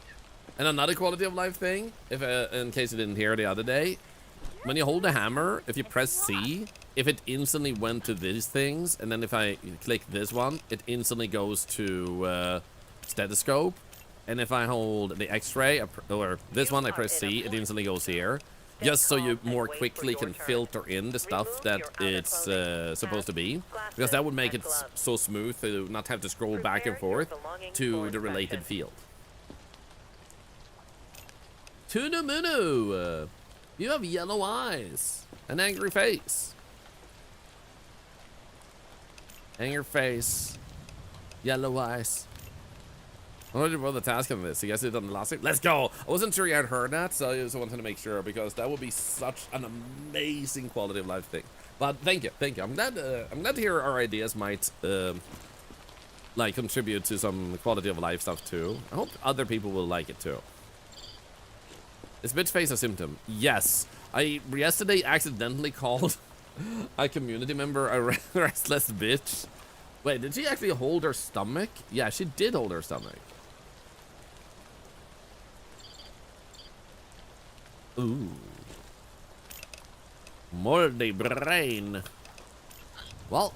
And another quality of life thing, if in case you didn't hear the other day, when you hold the hammer, if you press C, if it instantly went to these things, and then if I click this one, it instantly goes to stethoscope. And if I hold the X-ray, or this one, I press C, it instantly goes here. Just so you more quickly can filter in the stuff that it's supposed to be. Because that would make it so smooth to not have to scroll back and forth to the related field. Tunamunu! You have yellow eyes. An angry face. Angry face. Yellow eyes. I already wrote the task on this. You guys did it on the last week? Let's go! I wasn't sure you had heard that, so I just wanted to make sure, because that would be such an amazing quality of life thing. But thank you, thank you. I'm glad to hear our ideas might like contribute to some quality of life stuff too. I hope other people will like it too. Is bitch face a symptom? Yes. I yesterday accidentally called a community member a restless bitch. Wait, did she actually hold her stomach? Yeah, she did hold her stomach. Ooh. Moldy brain. Well,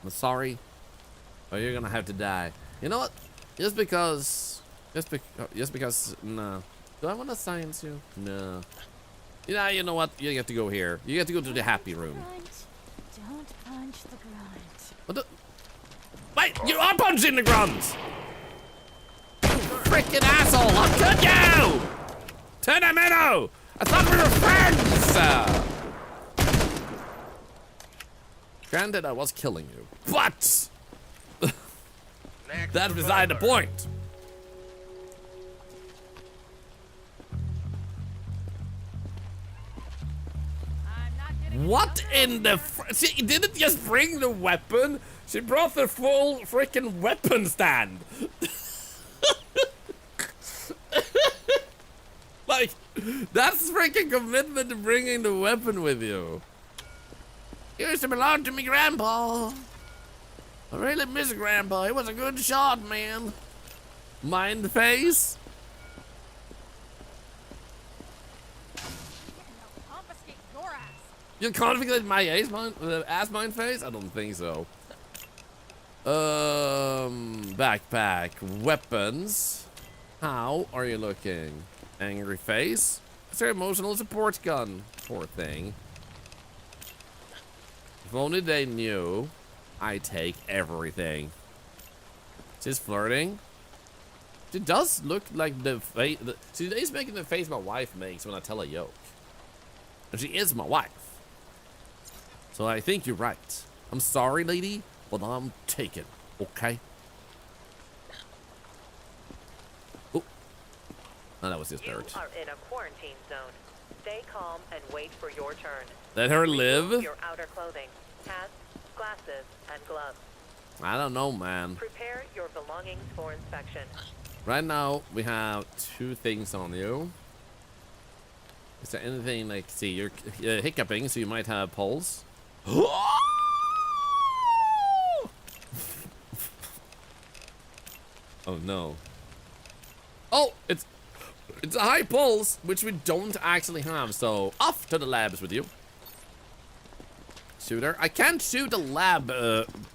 I'm sorry, but you're gonna have to die. You know what? Just because, no. Do I want to science you? No. Yeah, you know what? You get to go here. You get to go to the happy room. Don't punch the grunt. What the? Wait, you are punching the grunt! Freaking asshole! How could you? Tenamino! I thought we were friends! Granted, I was killing you, but that's beside the point. What in the she didn't just bring the weapon, she brought the full freaking weapon stand. Like, that's freaking commitment to bringing the weapon with you. It used to belong to me grandpa. I really miss grandpa. He was a good shot, man. Mind face? You confiscated my ass mine face? I don't think so. Backpack. Weapons. How are you looking? Angry face? It's your emotional support gun. Poor thing. If only they knew, I take everything. She's flirting. It does look like the face. See, he's making the face my wife makes when I tell a joke. And she is my wife. So I think you're right. I'm sorry, lady, but I'm taken. Okay? Oh. Oh, that was just dirt. You are in a quarantine zone. Stay calm and wait for your turn. Let her Remove live? your outer clothing, hats, glasses, and gloves. I don't know, man. Prepare your belongings for inspection. Right now, we have 2 things on you. Is there anything like, see, you're hiccuping, so you might have pulse. Oh no. Oh, it's a high pulse, which we don't actually have, so off to the labs with you. Shooter. I can't shoot a lab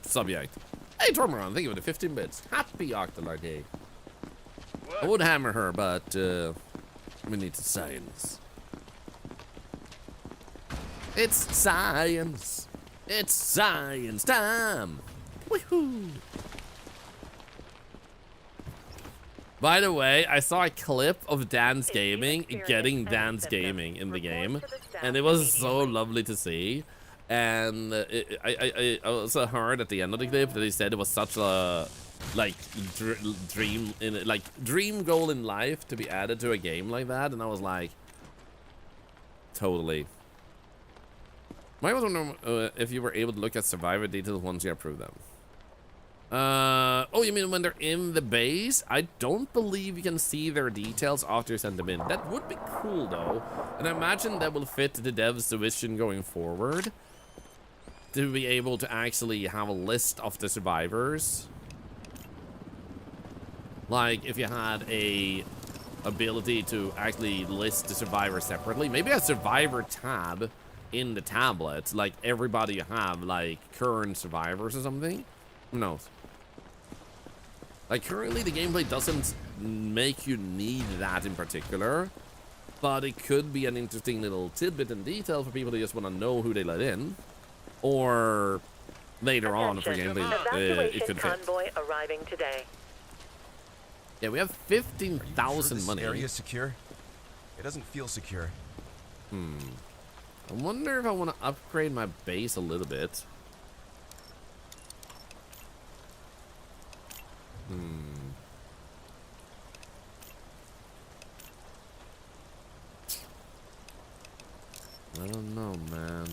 subject. Hey, Tormaron, thank you for the 15 bits. Happy Octolar Day. I would hammer her, but we need science. It's science. It's science time. Woohoo! By the way, I saw a clip of Dance Gaming getting Dance Gaming in the game, and it was so lovely to see. And I also heard at the end of the clip that he said it was such a like dream goal in life to be added to a game like that, and I was like, totally. I was wondering if you were able to look at survivor details once you approve them. Oh, you mean when they're in the base? I don't believe you can see their details after you send them in. That would be cool though, and I imagine that will fit the dev's vision going forward, to be able to actually have a list of the survivors. Like if you had a ability to actually list the survivors separately, maybe a survivor tab in the tablet, like everybody you have, like current survivors or something. Who knows? Like currently the gameplay doesn't make you need that in particular, but it could be an interesting little tidbit and detail for people who just want to know who they let in, or later on for gameplay it could fit. Convoy arriving today. Yeah, we have 15,000 money. Area secure? It doesn't feel secure. I wonder if I want to upgrade my base a little bit. I don't know, man.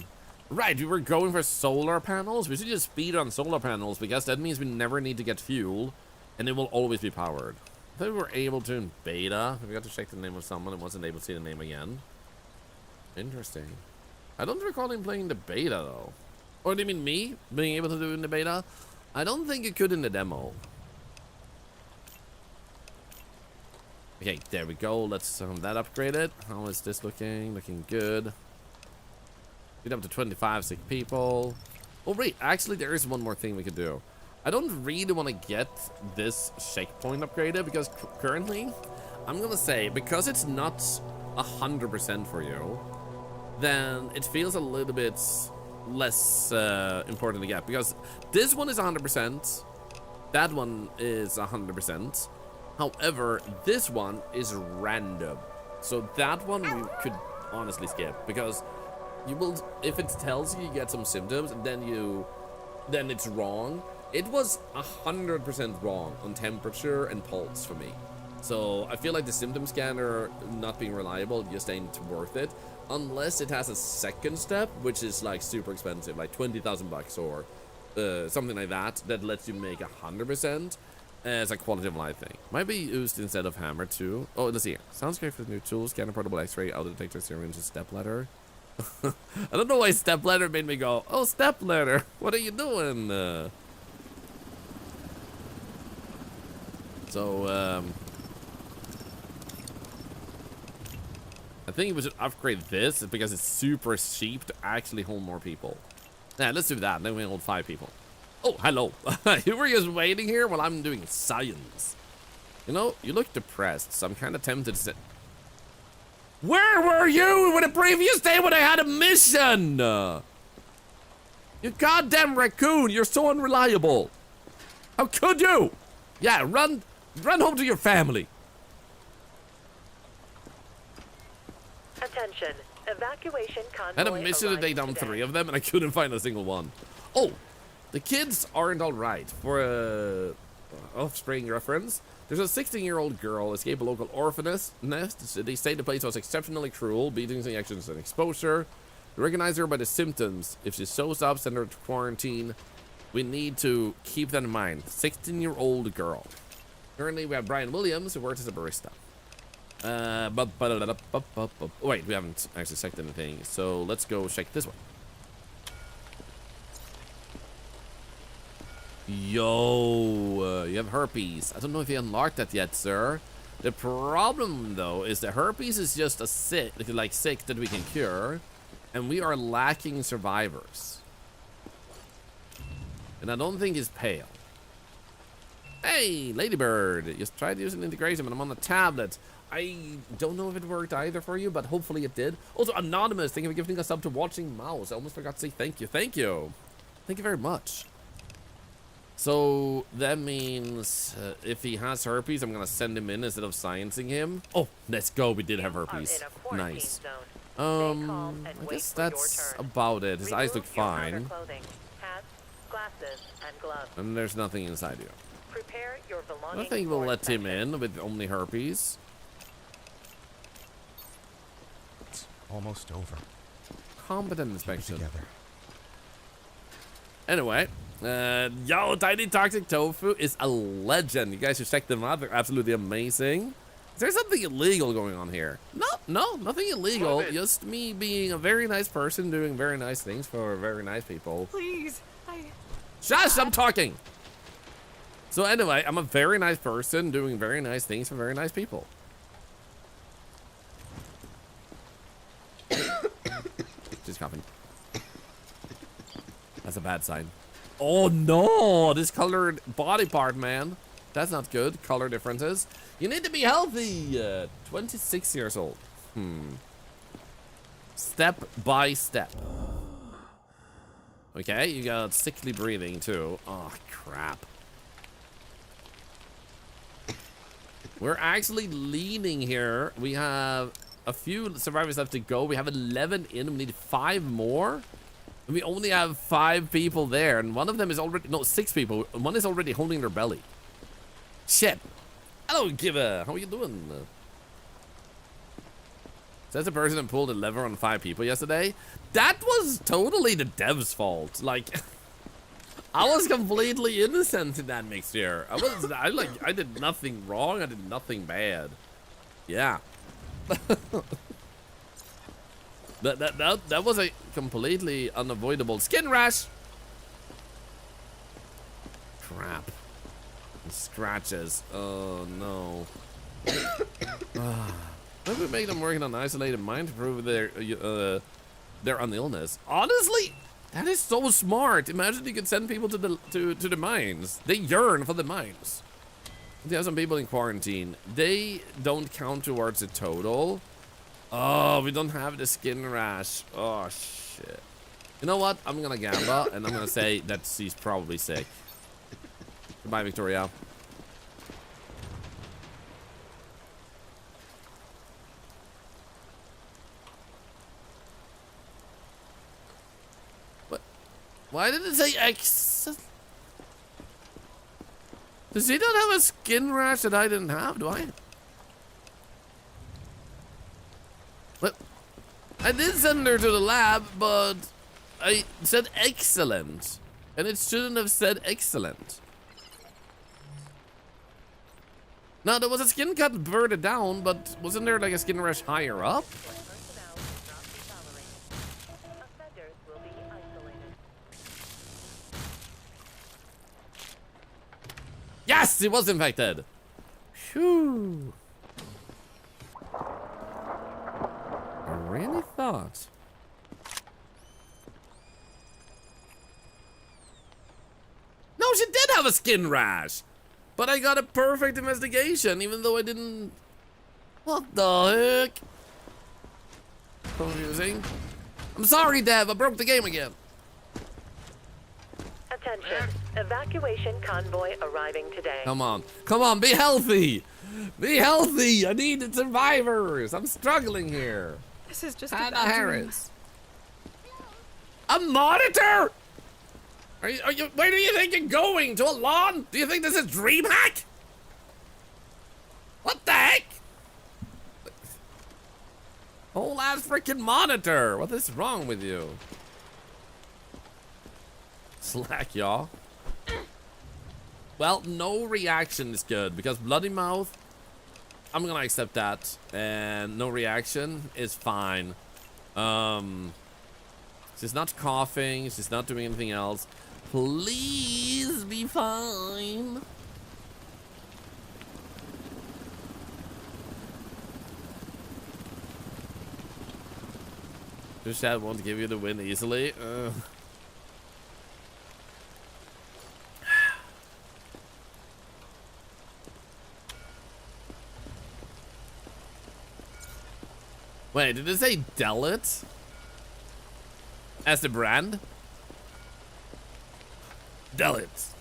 Right, we were going for solar panels. We should just speed on solar panels because that means we never need to get fuel and it will always be powered. I thought we were able to in beta. We got to check the name of someone and wasn't able to see the name again. Interesting. I don't recall him playing the beta though. Or do you mean me being able to do it in the beta? I don't think it could in the demo. Okay, there we go. Let's have that upgraded. How is this looking? Looking good. Get up to 25 sick people. Oh wait, actually there is one more thing we could do. I don't really want to get this checkpoint upgraded because currently, I'm gonna say, because it's not 100% for you, then it feels a little bit less important to get, because this one is 100%, that one is 100%. However, this one is random, so that one we could honestly skip, because you will, if it tells you get some symptoms and then it's wrong. It was 100% wrong on temperature and pulse for me. So I feel like the symptom scanner not being reliable just ain't worth it, unless it has a second step, which is like super expensive, like 20,000 bucks or something like that, that lets you make 100% as a quality of life thing. Might be used instead of hammer too. Oh, let's see here. Sounds great for the new tools. Scanner, portable X-ray, auto detector, syringe, step ladder. I don't know why step ladder made me go, oh, step ladder, what are you doing? So, I think we should upgrade this because it's super cheap to actually hold more people. Yeah, let's do that. Then we hold 5 people. Oh, hello. You were just waiting here while I'm doing science. You know, you look depressed, so I'm kind of tempted to say, where were you with the previous day when I had a mission? You goddamn raccoon, you're so unreliable. How could you? Yeah, run Run home to your family. Attention. Evacuation convoy. I had a mission to take down 3 of them, and I couldn't find a single one. Oh, the kids aren't all right. For a offspring reference, there's a 16-year-old girl escaped a local orphanage nest. They say the place was exceptionally cruel, beatings, injections, and exposure. We recognize her by the symptoms. If she shows up, send her to quarantine. We need to keep that in mind. 16-year-old girl. Currently, we have Brian Williams, who works as a barista. Wait, we haven't actually checked anything, so let's go check this one. Yo, you have herpes. I don't know if you unlocked that yet, sir. The problem, though, is that herpes is just a sick that we can cure, and we are lacking survivors. And I don't think he's pale. Hey, Ladybird, just tried using integration, but I'm on the tablet. I don't know if it worked either for you, but hopefully it did. Also, Anonymous, thank you for giving us up to Watching Mouse. I almost forgot to say thank you. Thank you. Thank you very much. So that means if he has herpes, I'm gonna send him in instead of sciencing him. Oh, let's go. We did have herpes. Nice. I guess that's about it. His eyes look fine. And there's nothing inside you. I think we'll let him in with only herpes. It's almost over. Competent inspection. Together. Anyway, yo, Tiny Toxic Tofu is a legend. You guys should check them out. They're absolutely amazing. Is there something illegal going on here? No, nothing illegal. Just me being a very nice person doing very nice things for very nice people. Please, Shush, I'm talking. So anyway, I'm a very nice person doing very nice things for very nice people. She's coughing. That's a bad sign. Oh no, this colored body part, man. That's not good. Color differences. You need to be healthy. 26 years old. Step by step. Okay, you got sickly breathing too. Oh, crap. We're actually leaning here. We have a few survivors left to go. We have 11 in. We need 5 more. And we only have 5 people there. And one of them is already... No, 6 people. One is already holding their belly. Shit. I don't give a... How are you doing? Says the person that pulled a lever on 5 people yesterday. That was totally the dev's fault. Like... I was completely innocent in that mixture. I did nothing wrong. I did nothing bad. Yeah. that was a completely unavoidable skin rash. Crap. And scratches. Oh no. Maybe we make them work in an isolated mine to prove their illness. Honestly. That is so smart. Imagine you could send people to the mines. They yearn for the mines. They have some people in quarantine. They don't count towards the total. Oh, we don't have the skin rash. Oh, shit. You know what? I'm gonna gamble, and I'm gonna say that she's probably sick. Goodbye, Victoria. Why did it say X? Does he not have a skin rash that I didn't have? Do I? But I did send her to the lab, but I said excellent. And it shouldn't have said excellent. Now, there was a skin cut further down, but wasn't there like a skin rash higher up? Yes, he was infected. Phew. I really thought. No, she did have a skin rash. But I got a perfect investigation, even though I didn't... What the heck? Confusing. I'm sorry, Dev. I broke the game again. Attention. Evacuation convoy arriving today. Come on, be healthy! Be healthy! I need survivors! I'm struggling here. This is just a Hannah bad dream. Harris. A monitor? Are you, where do you think you're going? To a lawn? Do you think this is DreamHack? What the heck? Whole ass freaking monitor. What is wrong with you? Slack, y'all. Well, no reaction is good because bloody mouth, I'm gonna accept that, and no reaction is fine. She's not coughing, she's not doing anything else. Please be fine. This chat won't give you the win easily. Wait, did it say Delit? As the brand? Delit.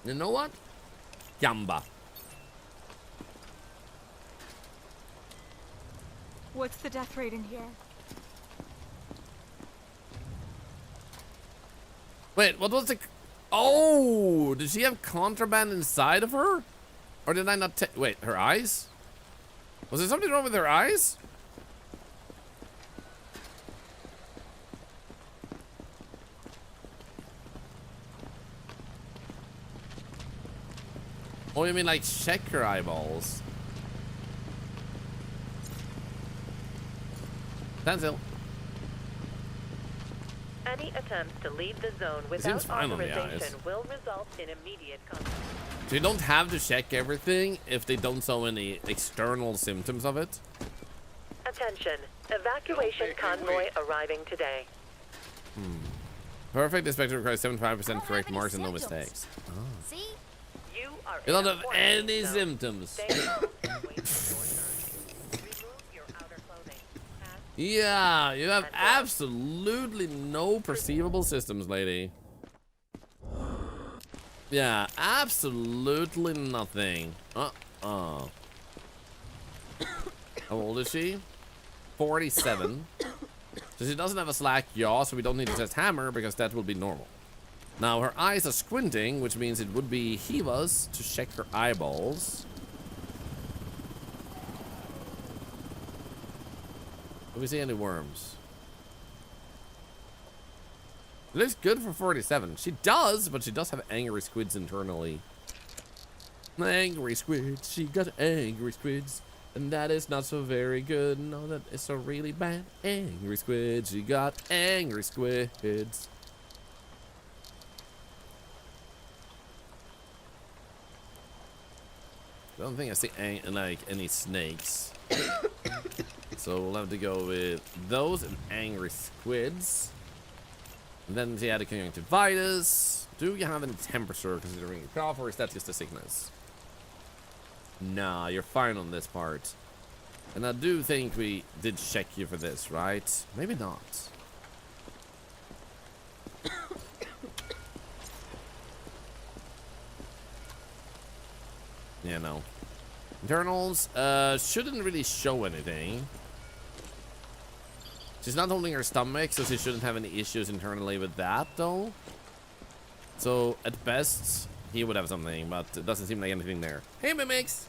You know what? Gamba. What's the death rate in here? Wait, what was the... Oh, did she have contraband inside of her? Or did I not take... Wait, her eyes? Was there something wrong with her eyes? Oh, you mean like check her eyeballs? Cancel. Any attempt to leave the zone seems without fine on the authorization eyes. will result in immediate consequences. So you don't have to check everything if they don't show any external symptoms of it? Attention. Evacuation convoy arriving today. Perfect inspection requires 75% correct marks and no mistakes. See? You are You don't in a have quarantine any zone. symptoms. Stay home and wait for your turn. Remove your outer clothing. Pass Yeah, you have absolutely no perceivable systems, lady. Yeah, absolutely nothing. How old is she? 47. So she doesn't have a slack yaw, so we don't need to test hammer because that will be normal. Now her eyes are squinting, which means it would be Hiva's to check her eyeballs. Do we see any worms? It looks good for 47. She does, but she does have angry squids internally. Angry squids. She got angry squids. And that is not so very good. No, that is so really bad. Angry squids. She got angry squids. I don't think I see like any snakes. So we'll have to go with those and angry squids. And then she had a conjunctivitis. Do you have any temperature considering your cough, or is that just a sickness? Nah, you're fine on this part. And I do think we did check you for this, right? Maybe not. Yeah, no. Internals, shouldn't really show anything. She's not holding her stomach, so she shouldn't have any issues internally with that, though. So, at best, he would have something, but it doesn't seem like anything there. Hey, Mimics!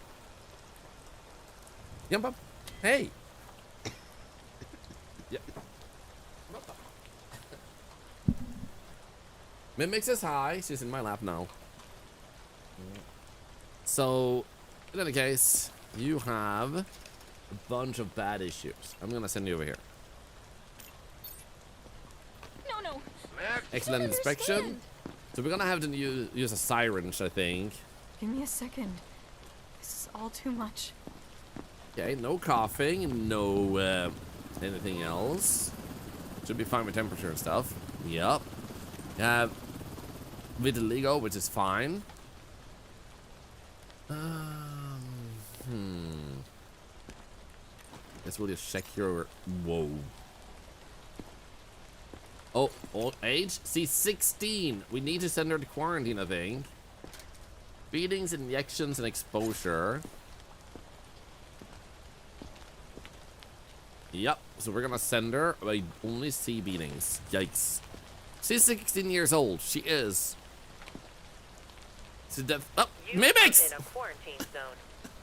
Jump up. Hey! Yep. Mimics is high. She's in my lap now. So, in any case, you have a bunch of bad issues. I'm gonna send you over here. No. Excellent inspection. So we're gonna have to use a syringe, I think. Give me a second. This is all too much. Okay, no coughing, no anything else. Should be fine with temperature and stuff. Yep. You have vitiligo, which is fine. Guess we'll just check your... Whoa. Oh, age? She's 16. We need to send her to quarantine, I think. Beatings, injections, and exposure. Yep, so we're gonna send her. I only see beatings. Yikes. She's 16 years old. She is. She's oh, mimics! In a quarantine zone.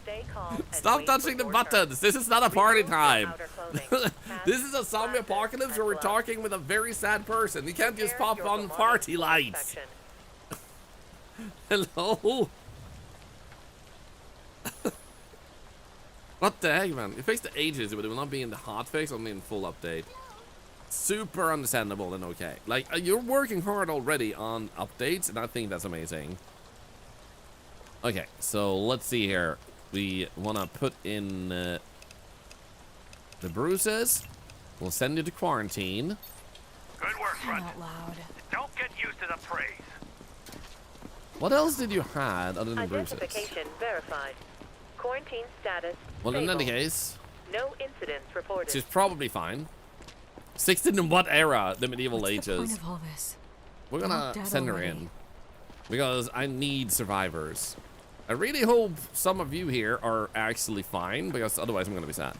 Stay calm and Stop wait touching for the your buttons. turn. This is not a party Remove your time. outer clothing. This is a zombie apocalypse where we're talking with a very sad person. You can't just pop on party lights. Hello? What the heck, man? It fixed the ages, but it will not be in the hot fix, only in full update. Super understandable and okay. Like, you're working hard already on updates, and I think that's amazing. Okay, so let's see here. We want to put in the bruises. We'll send you to quarantine. Good work, Front. Out loud. Don't get used to the praise. What else did you have other than bruises? Identification verified. Quarantine status. Well, in any stable. case, No incidents reported. she's probably fine. 16 in what era? The medieval What's ages. the point of all this? We're They're gonna not dead send her already. in because I need survivors. I really hope some of you here are actually fine, because otherwise I'm gonna be sad.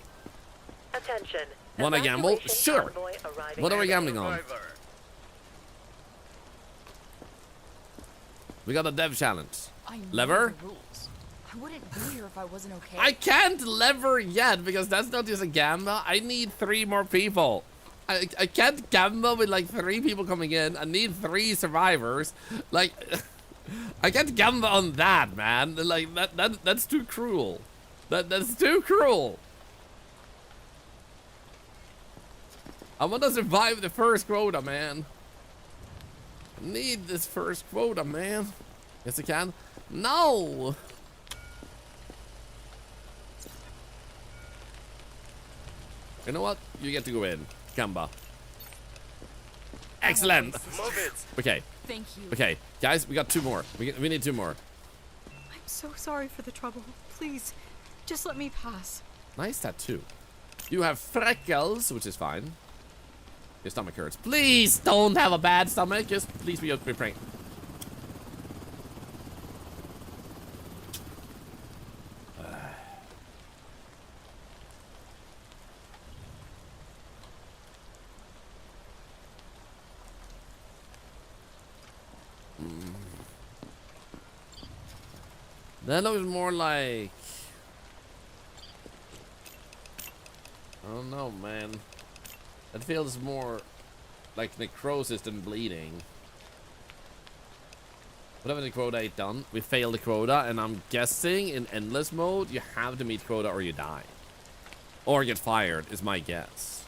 Attention. Wanna gamble? Evacuation Sure. convoy arriving What are we at- gambling on? Survivor. We got a dev challenge. I know Lever? the rules. I wouldn't be here if I wasn't okay. I can't lever yet because that's not just a gamble. I need 3 more people. I can't gamble with like 3 people coming in. I need 3 survivors. Like, I can't gamble on that, man. Like that's too cruel. That's too cruel. I want to survive the first quota, man. I need this first quota, man. Yes, I can. No. You know what? You get to go in, Kamba. Excellent. Move it. Okay. Thank you. Okay, guys, we got 2 more. We need 2 more. I'm so sorry for the trouble. Please, just let me pass. Nice tattoo. You have freckles, which is fine. Your stomach hurts. Please don't have a bad stomach. Just please be praying. That looks more like... I don't know, man. That feels more like necrosis than bleeding. Whatever the quota 8 done, we failed the quota, and I'm guessing in endless mode, you have to meet quota or you die. Or get fired, is my guess.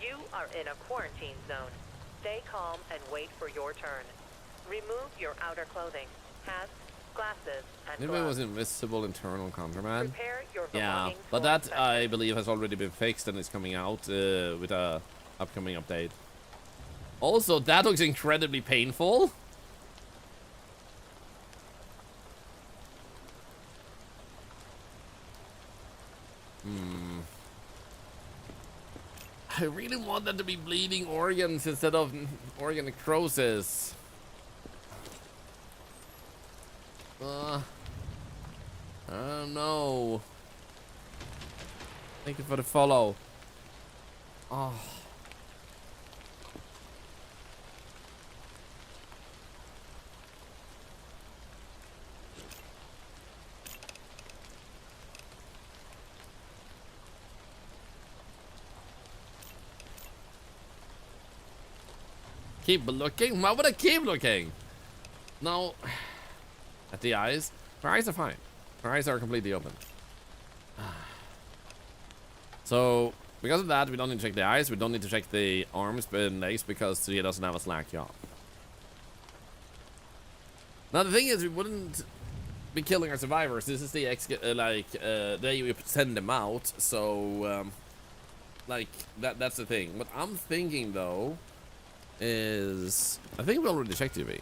You are in a quarantine zone. Stay calm and wait for your turn. Remove your outer clothing, hats, glasses, and Maybe it gloves. was invisible internal counterman. Prepare your Yeah, belongings but for that inspection. I believe has already been fixed and is coming out with a upcoming update. Also, that looks incredibly painful. I really want that to be bleeding organs instead of organ necrosis. I don't know. Thank you for the follow. Oh. Keep looking? Why would I keep looking? No. At the eyes? Her eyes are fine. Her eyes are completely open. So, because of that, we don't need to check the eyes. We don't need to check the arms and legs because she doesn't have a slack jaw. Now, the thing is, we wouldn't be killing our survivors. This is the day we send them out. So, like, that's the thing. What I'm thinking, though, is... I think we already checked UV.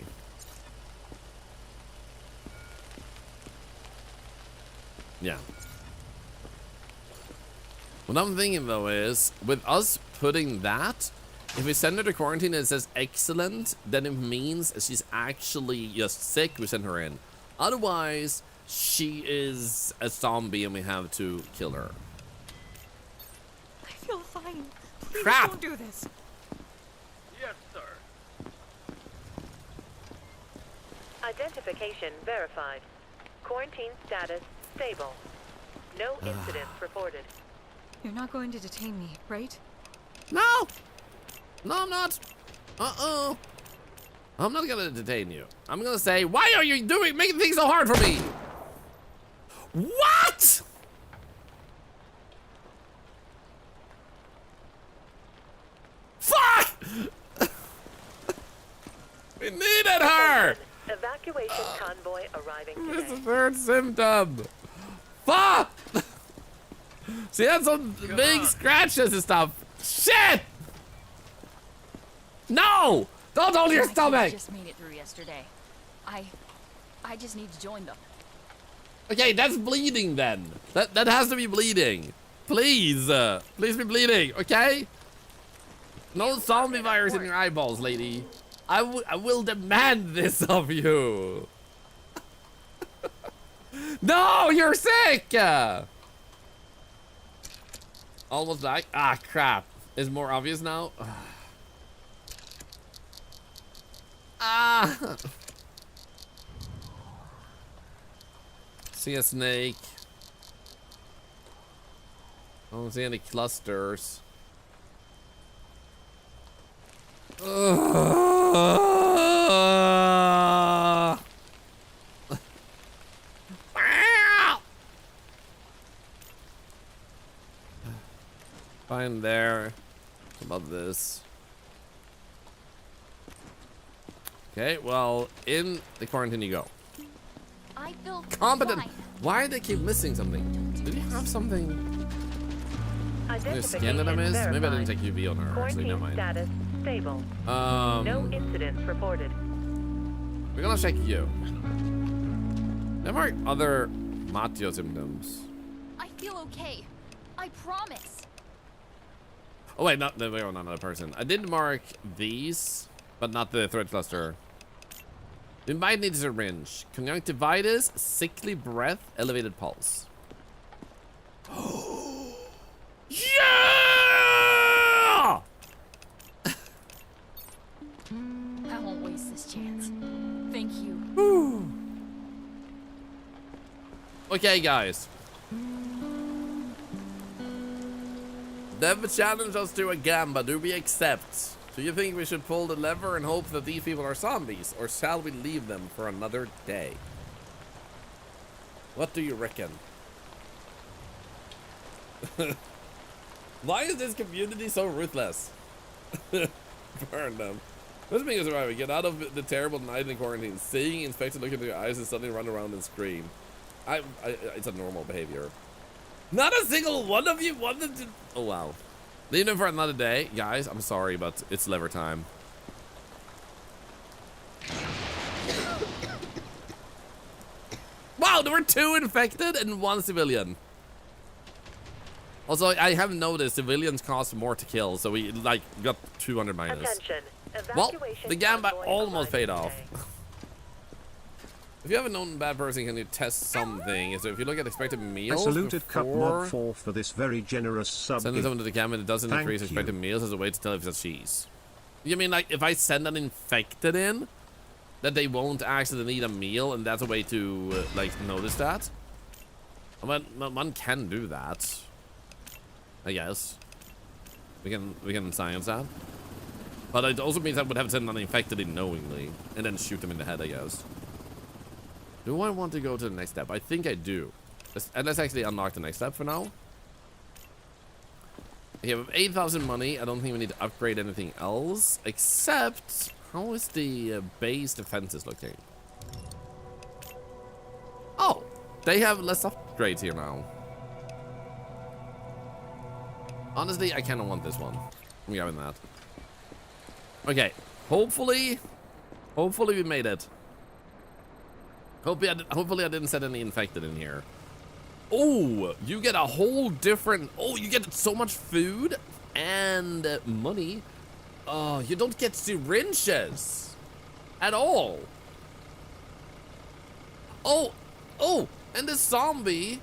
Yeah. What I'm thinking though is, with us putting that, if we send her to quarantine and it says excellent, then it means she's actually just sick, we send her in. Otherwise, she is a zombie and we have to kill her. I feel fine. Please Crap. don't do this. Yes, sir. Identification verified. Quarantine status stable. No incidents reported. You're not going to detain me, right? No! No, I'm not. Uh-oh. I'm not gonna detain you. I'm gonna say, why are you making things so hard for me? What? Fuck! We needed her! Evacuation convoy arriving It's the today. third symptom. Fuck! She had some big scratches and stuff. Shit! No! Don't hold your My stomach! kids just made it through yesterday. I just need to join them. Okay, that's bleeding then. That has to be bleeding. Please. Please be bleeding, okay? No zombie virus in your eyeballs, lady. I will demand this of you. No, you're sick! Almost died. Ah, crap. It's more obvious now. Ah! See a snake. I don't see any clusters. Fine there. How about this? Okay, well, in the quarantine you go. I feel Competent. fine. Why do they keep missing something? Did you have something? There's skin that I missed? Maybe I didn't take UV on her. Actually, never Quarantine mind. status stable. No incidents reported. We're gonna check you. There are other Mateo symptoms. I feel okay. I promise. Oh wait, not another person. I did mark these, but not the thread cluster. You might need a syringe. Conjunctivitis, sickly breath, elevated pulse. Yeah! I won't waste this chance. Thank you. Okay, guys. They've challenged us to a gamba. Do we accept? Do you think we should pull the lever and hope that these people are zombies, or shall we leave them for another day? What do you reckon? Why is this community so ruthless? Burn them. Let's make us survive. Get out of the terrible night in quarantine. Seeing infected look into your eyes and suddenly run around and scream. It's a normal behavior. Not a single one of you wanted to. Oh wow. Leave them for another day, guys. I'm sorry, but it's lever time. Wow, there were 2 infected and 1 civilian. Also, I have noticed civilians cost more to kill, so we like got 200 minus. Attention. Well, Evacuation the gamba convoy almost paid arriving off. today. If you have a known bad person, can you test something? So if you look at expected I meals saluted Cup before Mod 4 for this very generous sub. sending someone to the camp, it doesn't Thank increase you. expected meals as a way to tell if it's a cheese. You mean like if I send an infected in, that they won't actually need a meal, and that's a way to like notice that? One can do that, I guess. We can science that, but it also means I would have to send an infected in knowingly and then shoot them in the head, I guess. Do I want to go to the next step? I think I do. Let's actually unlock the next step for now. Okay, with 8,000 money, I don't think we need to upgrade anything else, except how is the base defenses looking? Oh, they have less upgrades here now. Honestly, I kind of want this one. I'm grabbing that. Okay, hopefully we made it. Hopefully I didn't set any infected in here. Oh, you get a whole different... Oh, you get so much food and money. Oh, you don't get syringes at all. Oh, and the zombie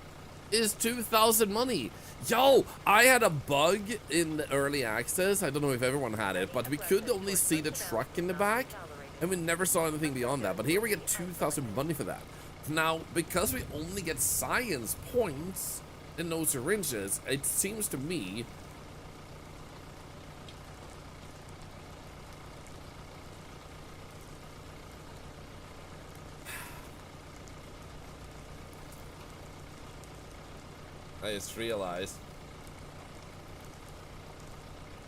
is 2,000 money. Yo, I had a bug in the early access. I don't know if everyone had it, but we could only see the truck in the back, and we never saw anything beyond that. But here we get 2,000 money for that. Now, because we only get science points and no syringes, it seems to me... I just realized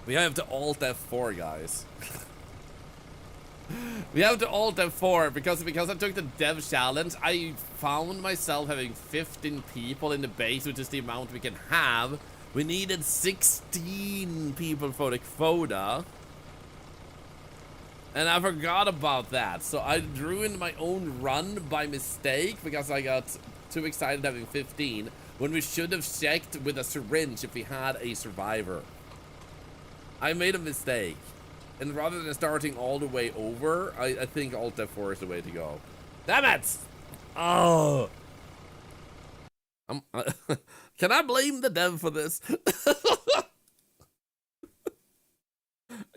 we have to Alt F4, guys. We have to Alt F4 because I took the dev challenge. I found myself having 15 people in the base, which is the amount we can have. We needed 16 people for the quota, and I forgot about that. So I ruined my own run by mistake because I got too excited having 15. When we should have checked with a syringe if we had a survivor. I made a mistake. And rather than starting all the way over, I think Alt F4 is the way to go. Damn it! Oh! Can I blame the dev for this?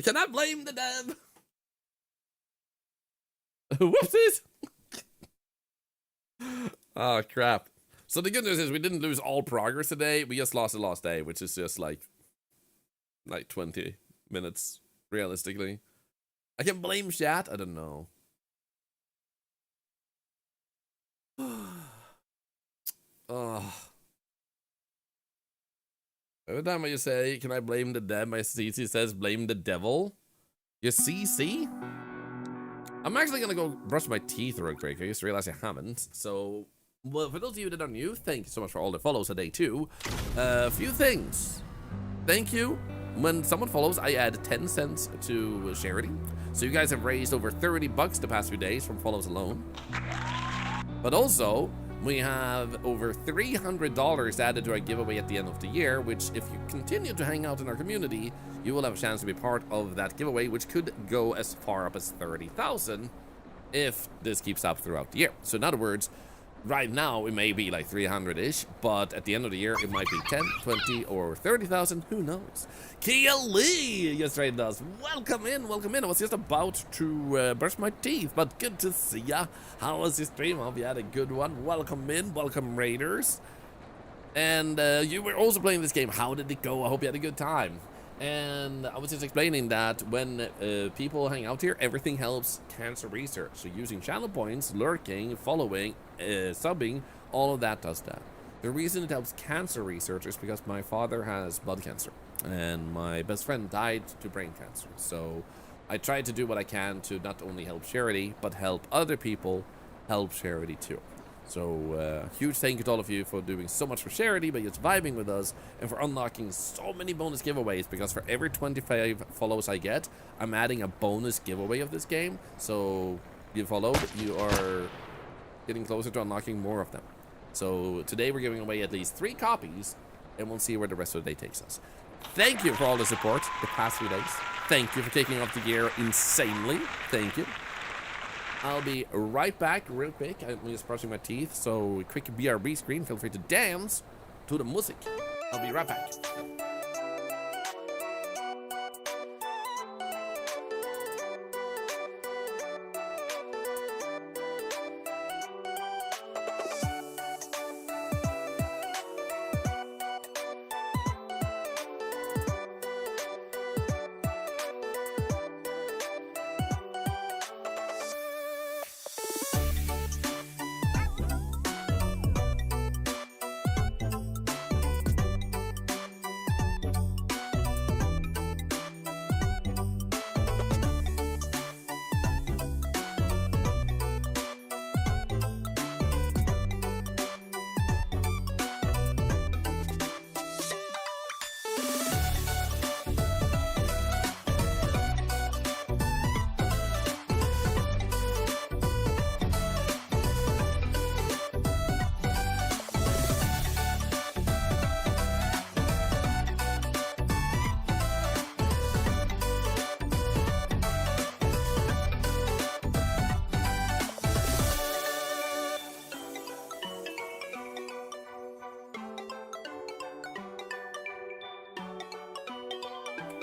Can I blame the dev? Whoopsies! Oh, crap. So the good news is we didn't lose all progress today. We just lost the last day, which is just like 20 minutes, realistically. I can blame chat. I don't know. Oh. Every time I say, can I blame the dev? My CC says, blame the devil. Your CC? I'm actually gonna go brush my teeth real quick. I just realized I haven't. So... Well, for those of you that are new, thank you so much for all the follows today too. A few things. Thank you. When someone follows, I add 10 cents to charity. So you guys have raised over 30 bucks the past few days from follows alone. But also, we have over $300 added to our giveaway at the end of the year, which if you continue to hang out in our community, you will have a chance to be part of that giveaway, which could go as far up as 30,000 if this keeps up throughout the year. So in other words, right now, it may be like 300-ish, but at the end of the year, it might be 10, 20, or 30,000. Who knows? Kia Lee! Yes, right, does. Welcome in, welcome in. I was just about to brush my teeth, but good to see ya. How was your stream? I hope you had a good one. Welcome in, welcome Raiders. And you were also playing this game. How did it go? I hope you had a good time. And I was just explaining that when people hang out here, everything helps cancer research. So using channel points, lurking, following, subbing, all of that does that. The reason it helps cancer research is because my father has blood cancer and my best friend died to brain cancer. So I try to do what I can to not only help charity, but help other people help charity too. So huge thank you to all of you for doing so much for charity, but just vibing with us, and for unlocking so many bonus giveaways, because for every 25 follows I get, I'm adding a bonus giveaway of this game. So you followed, you are getting closer to unlocking more of them. So today we're giving away at least 3 copies, and we'll see where the rest of the day takes us. Thank you for all the support the past few days. Thank you for taking off the gear insanely. Thank you. I'll be right back real quick. I'm just brushing my teeth, so quick BRB screen. Feel free to dance to the music. I'll be right back.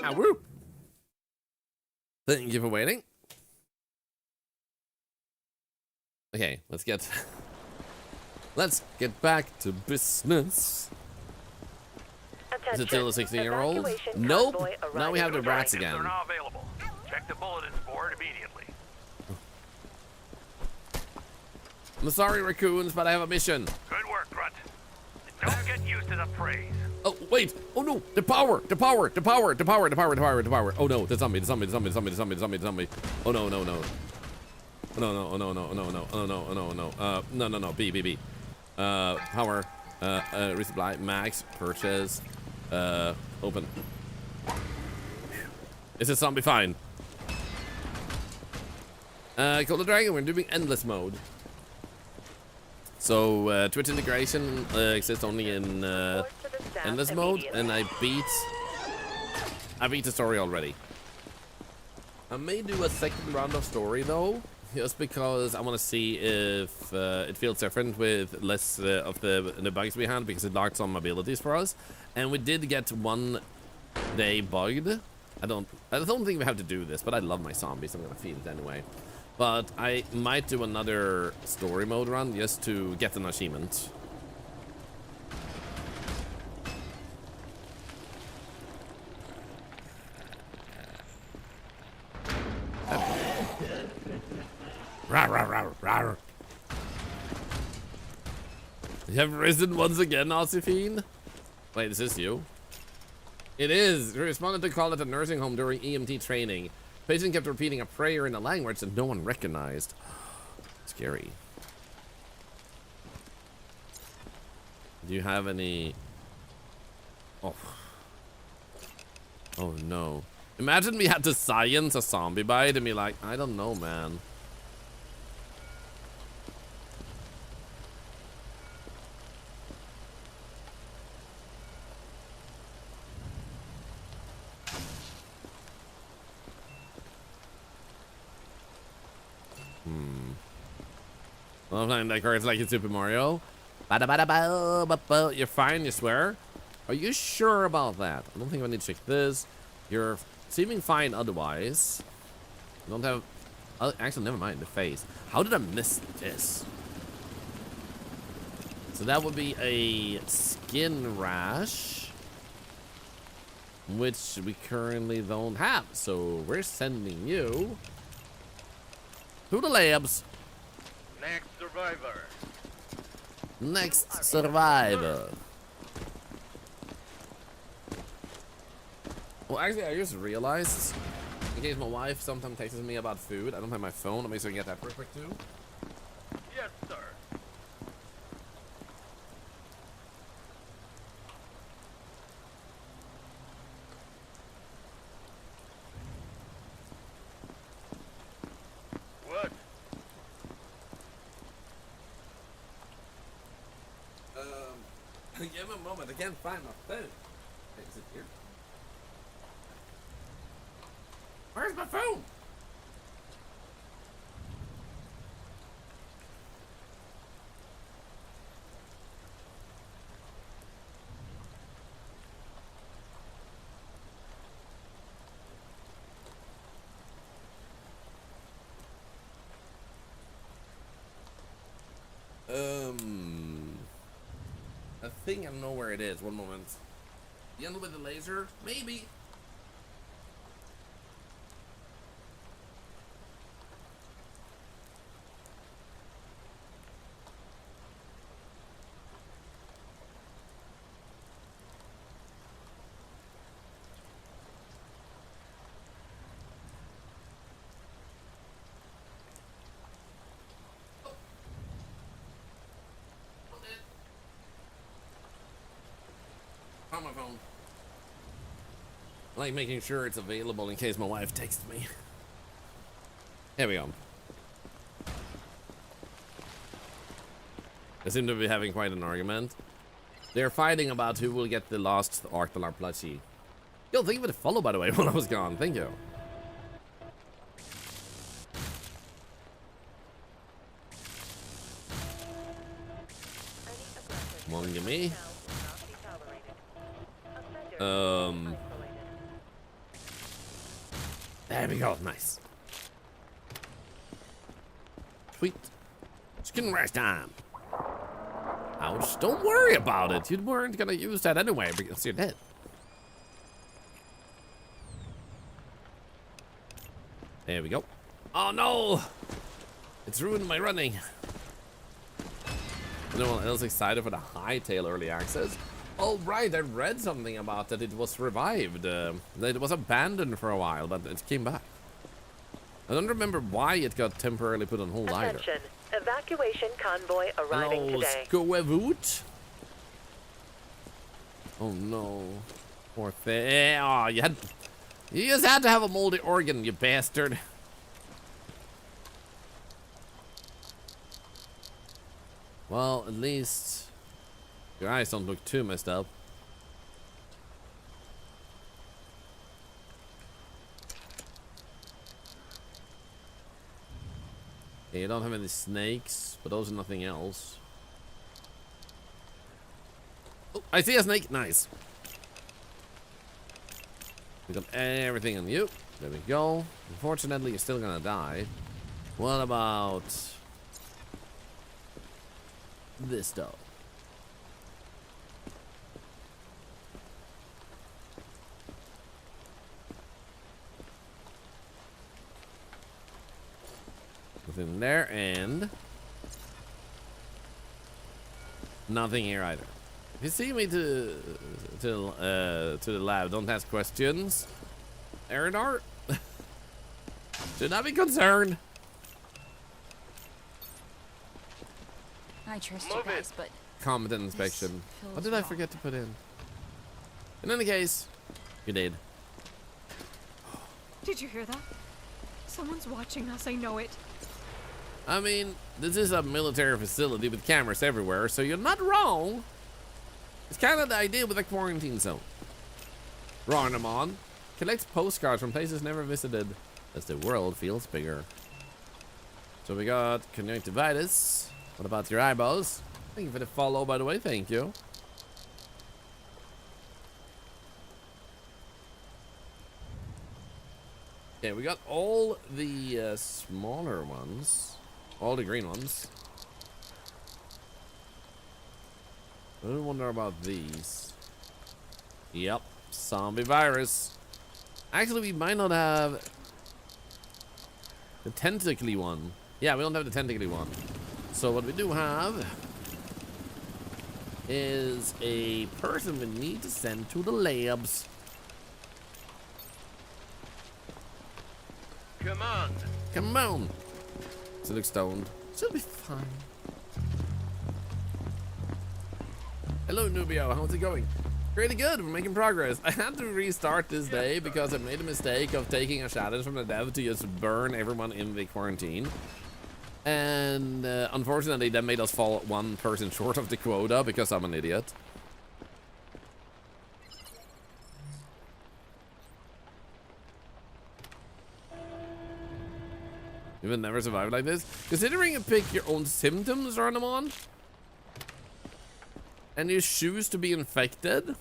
Ah, woo! Thank you for waiting. Okay, let's get back to business. Is it still a 16-year-old? Nope. Now we have the brats again. They're not available. Check the bulletins board immediately. I'm sorry, raccoons, but I have a mission. Good work, Grunt. Don't get used to the praise. Oh, wait. Oh, no. The power. Oh, no. The zombie. Oh, no. No. B. Power. Resupply. Max. Purchase. Open. Is this zombie fine? Call the dragon. We're doing endless mode. So, Twitch integration exists only in endless mode, and I beat the story already. I may do a second round of story though, just because I want to see if it feels different with less of the bugs we had, because it locked some abilities for us, and we did get one day bugged. I don't think we have to do this, but I love my zombies. I'm gonna feed it anyway. But I might do another story mode run just to get an achievement. Rawr. You have risen once again, Ossifine? Wait, is this you? It is. You responded to call at a nursing home during EMT training. Patient kept repeating a prayer in a language that no one recognized. Scary. Do you have any... Oh. Oh no. Imagine we had to science a zombie bite and be like, I don't know, man. I'm playing that cards like in Super Mario. You're fine, you swear? Are you sure about that? I don't think I need to check this. You're seeming fine otherwise. I don't have... actually, never mind, the face. How did I miss this? So that would be a skin rash, which we currently don't have. So we're sending you to the labs. Next survivor. Well, actually, I just realized, in case my wife sometimes texts me about food, I don't have my phone. Let me get that real quick too. Yes, sir. What? Give me a moment. I can't find my phone. Wait, is it here? Where's my phone? I think I know where it is. One moment. The end with the laser? Maybe. Found my phone. I like making sure it's available in case my wife texts me. Here we go. They seem to be having quite an argument. They're fighting about who will get the last Thorlar plushie. Yo, thank you for the follow, by the way, while I was gone. Thank you. Come on, give me. There we go. Nice. Sweet. Skin rush time. Ouch. Don't worry about it. You weren't gonna use that anyway because you're dead. There we go. Oh no! It's ruined my running. Anyone else excited for the Hightail early access? Oh right, I read something about that it was revived. That it was abandoned for a while, but it came back. I don't remember why it got temporarily put on hold either. Attention. Evacuation convoy arriving today. Skoevoot. Oh no. Poor thing. Oh, you just had to have a moldy organ, you bastard. Well, at least your eyes don't look too messed up. Okay, you don't have any snakes, but those are nothing else. Oh, I see a snake. Nice. We got everything on you. There we go. Unfortunately, you're still gonna die. What about this though? Nothing there, and nothing here either. If you see me to the lab, don't ask questions. Aerodart? Should not be concerned. I trust you guys, but Competent inspection. What did I forget to put in? In any case, you did. Did you hear that? Someone's watching us, I know it. I mean, this is a military facility with cameras everywhere, so you're not wrong. It's kind of the idea with a quarantine zone. Ronamon collects postcards from places never visited as the world feels bigger. So we got conjunctivitis. What about your eyeballs? Thank you for the follow, by the way. Thank you. Okay, we got all the smaller ones. All the green ones. I wonder about these. Yep, zombie virus. Actually, we might not have the tentacly one. Yeah, we don't have the tentacly one. So what we do have is a person we need to send to the labs. Come on. Come on. She looks stoned. She'll be fine. Hello, Nubio. How's it going? Pretty good. We're making progress. I had to restart this day because I made a mistake of taking a challenge from the dev to just burn everyone in the quarantine. And unfortunately, that made us fall one person short of the quota because I'm an idiot. You would never survive like this. Considering you pick your own symptoms, Ranamon, and you choose to be infected,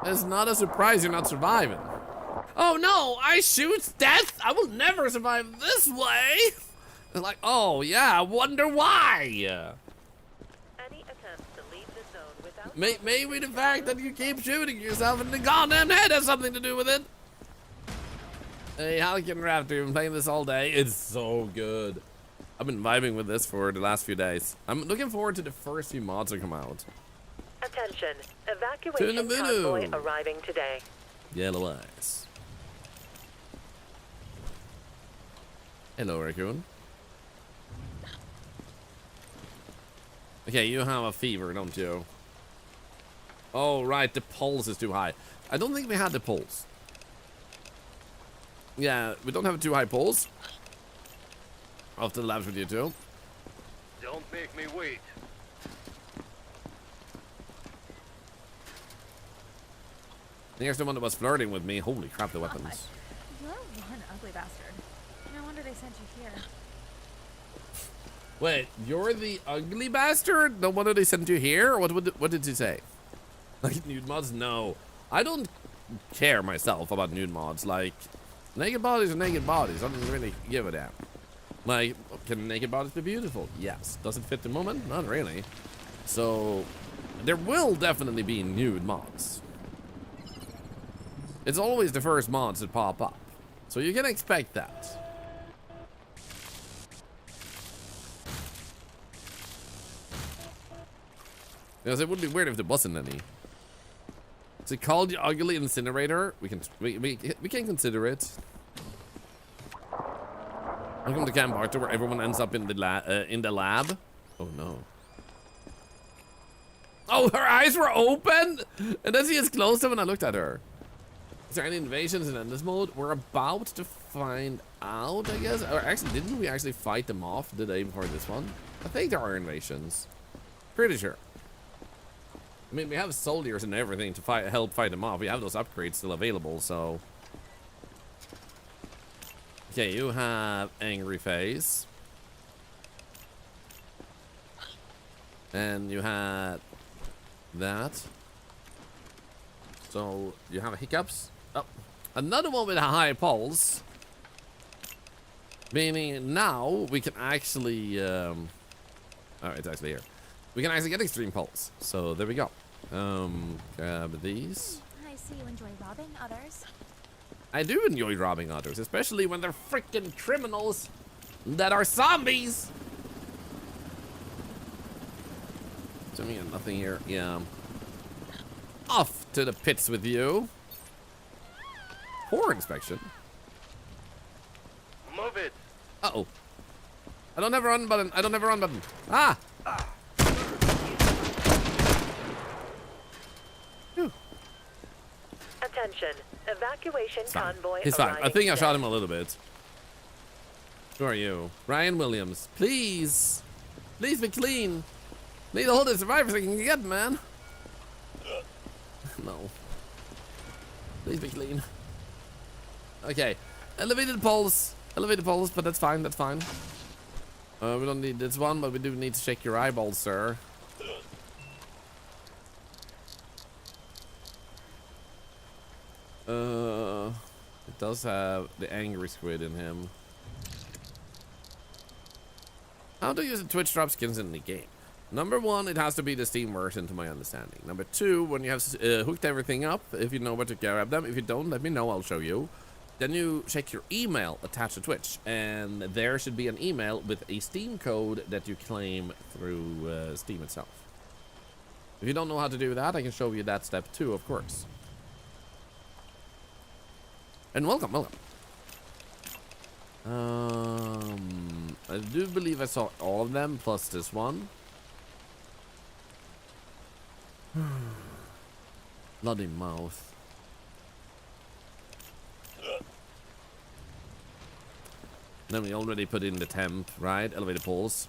it's not a surprise you're not surviving. Oh no, I choose death? I will never survive this way. It's like, oh yeah, I wonder why. Any attempts to leave the zone without Maybe the fact that you keep shooting yourself in the goddamn head has something to do with it. Hey, Halcyon Raptor, you've been playing this all day. It's so good. I've been vibing with this for the last few days. I'm looking forward to the first few mods that come out. Attention. Evacuation convoy arriving today. Yellow eyes. Hello, Raccoon. Okay, you have a fever, don't you? Oh, right, the pulse is too high. I don't think we had the pulse. Yeah, we don't have a too high pulse. Off to the labs with you too. Don't make me wait. Here's the one that was flirting with me. Holy crap, the weapons. You're one ugly bastard. No wonder they sent you here. Wait, you're the ugly bastard? No wonder they sent you here? What did he say? Like nude mods? No. I don't care myself about nude mods. Like, Naked bodies are naked bodies. I don't really give a damn. Like, can naked bodies be beautiful? Yes. Does it fit the moment? Not really. So, there will definitely be nude mods. It's always the first mods that pop up. So you can expect that. Because it would be weird if there wasn't any. Is it called the Ugly Incinerator? We can consider it. Welcome to Camp Arthur, where everyone ends up in the lab. Oh no. Oh, her eyes were open, and then she just closed them when I looked at her. Is there any invasions in endless mode? We're about to find out, I guess. Or actually, didn't we actually fight them off the day before this one? I think there are invasions. Pretty sure. I mean, we have soldiers and everything to help fight them off. We have those upgrades still available, so. Okay, you have Angry Face. And you had that. So, you have hiccups. Oh, another one with a high pulse. Meaning now we can actually, oh, it's actually here. We can actually get extreme pulse. So there we go. Grab these. I see you enjoy robbing others. I do enjoy robbing others, especially when they're freaking criminals that are zombies. So we got nothing here. Yeah. Off to the pits with you. Poor inspection. Move it. Uh-oh. I don't have a run button. I don't have a run button. Ah! Whew. Attention. Evacuation convoy He's fine. I arriving think I today. shot him a little bit. Who are you? Ryan Williams. Please. Please be clean. Need all the survivors I can get, man. No. Please be clean. Okay. Elevated pulse. Elevated pulse, but that's fine. That's fine. We don't need this one, but we do need to check your eyeballs, sir. It does have the angry squid in him. How to use the Twitch drop skins in the game? Number one, it has to be the Steam version, to my understanding. Number two, when you have hooked everything up, if you know where to grab them. If you don't, let me know, I'll show you. Then you check your email attached to Twitch, and there should be an email with a Steam code that you claim through Steam itself. If you don't know how to do that, I can show you that step too, of course. And welcome, welcome. I do believe I saw all of them, plus this one. Bloody mouth. Then we already put in the temp, right? Elevated pulse.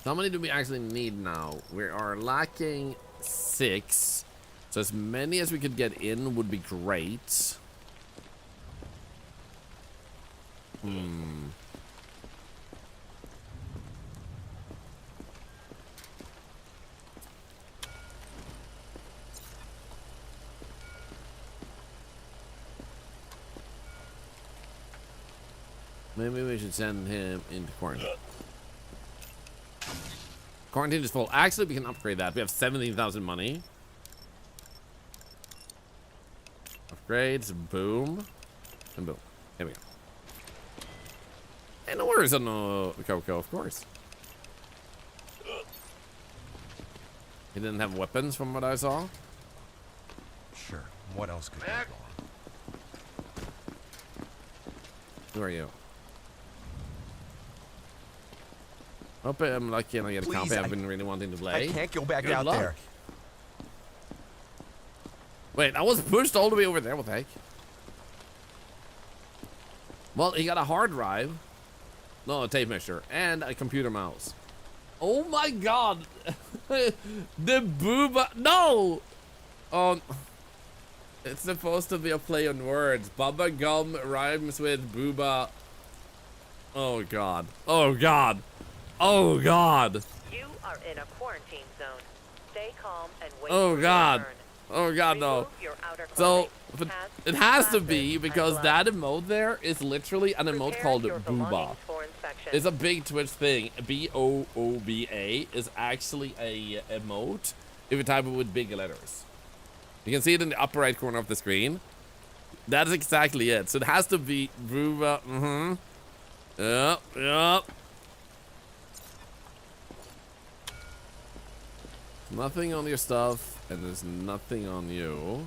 How many do we actually need now? We are lacking 6. So as many as we could get in would be great. Maybe we should send him into quarantine. Quarantine is full. Actually, we can upgrade that. We have 17,000 money. Upgrades, boom, and boom. Here we go. And no worries on the Coco, of course. He didn't have weapons from what I saw. Sure. What else could go wrong? Who are you? Hope I'm lucky and I get a copy. I've been really wanting to play. I can't go back Good out luck. there. Wait, I was pushed all the way over there. What the heck? Well, he got a hard drive. No, a tape measure. And a computer mouse. Oh my god. The booba. No! It's supposed to be a play on words. Bubba gum rhymes with booba. Oh god. Oh god. Oh god. You are in a quarantine zone. Stay calm and wait Oh for god. your turn. Oh god, no. Remove your outer So, clothing, but hats, it has to glasses, be and because gloves. that emote there is literally an emote Prepare called your Booba. belongings for inspection. It's a big Twitch thing. B-O-O-B-A is actually a emote if you type it with big letters. You can see it in the upper right corner of the screen. That's exactly it. So it has to be Booba. Yep, yep. Nothing on your stuff, and there's nothing on you.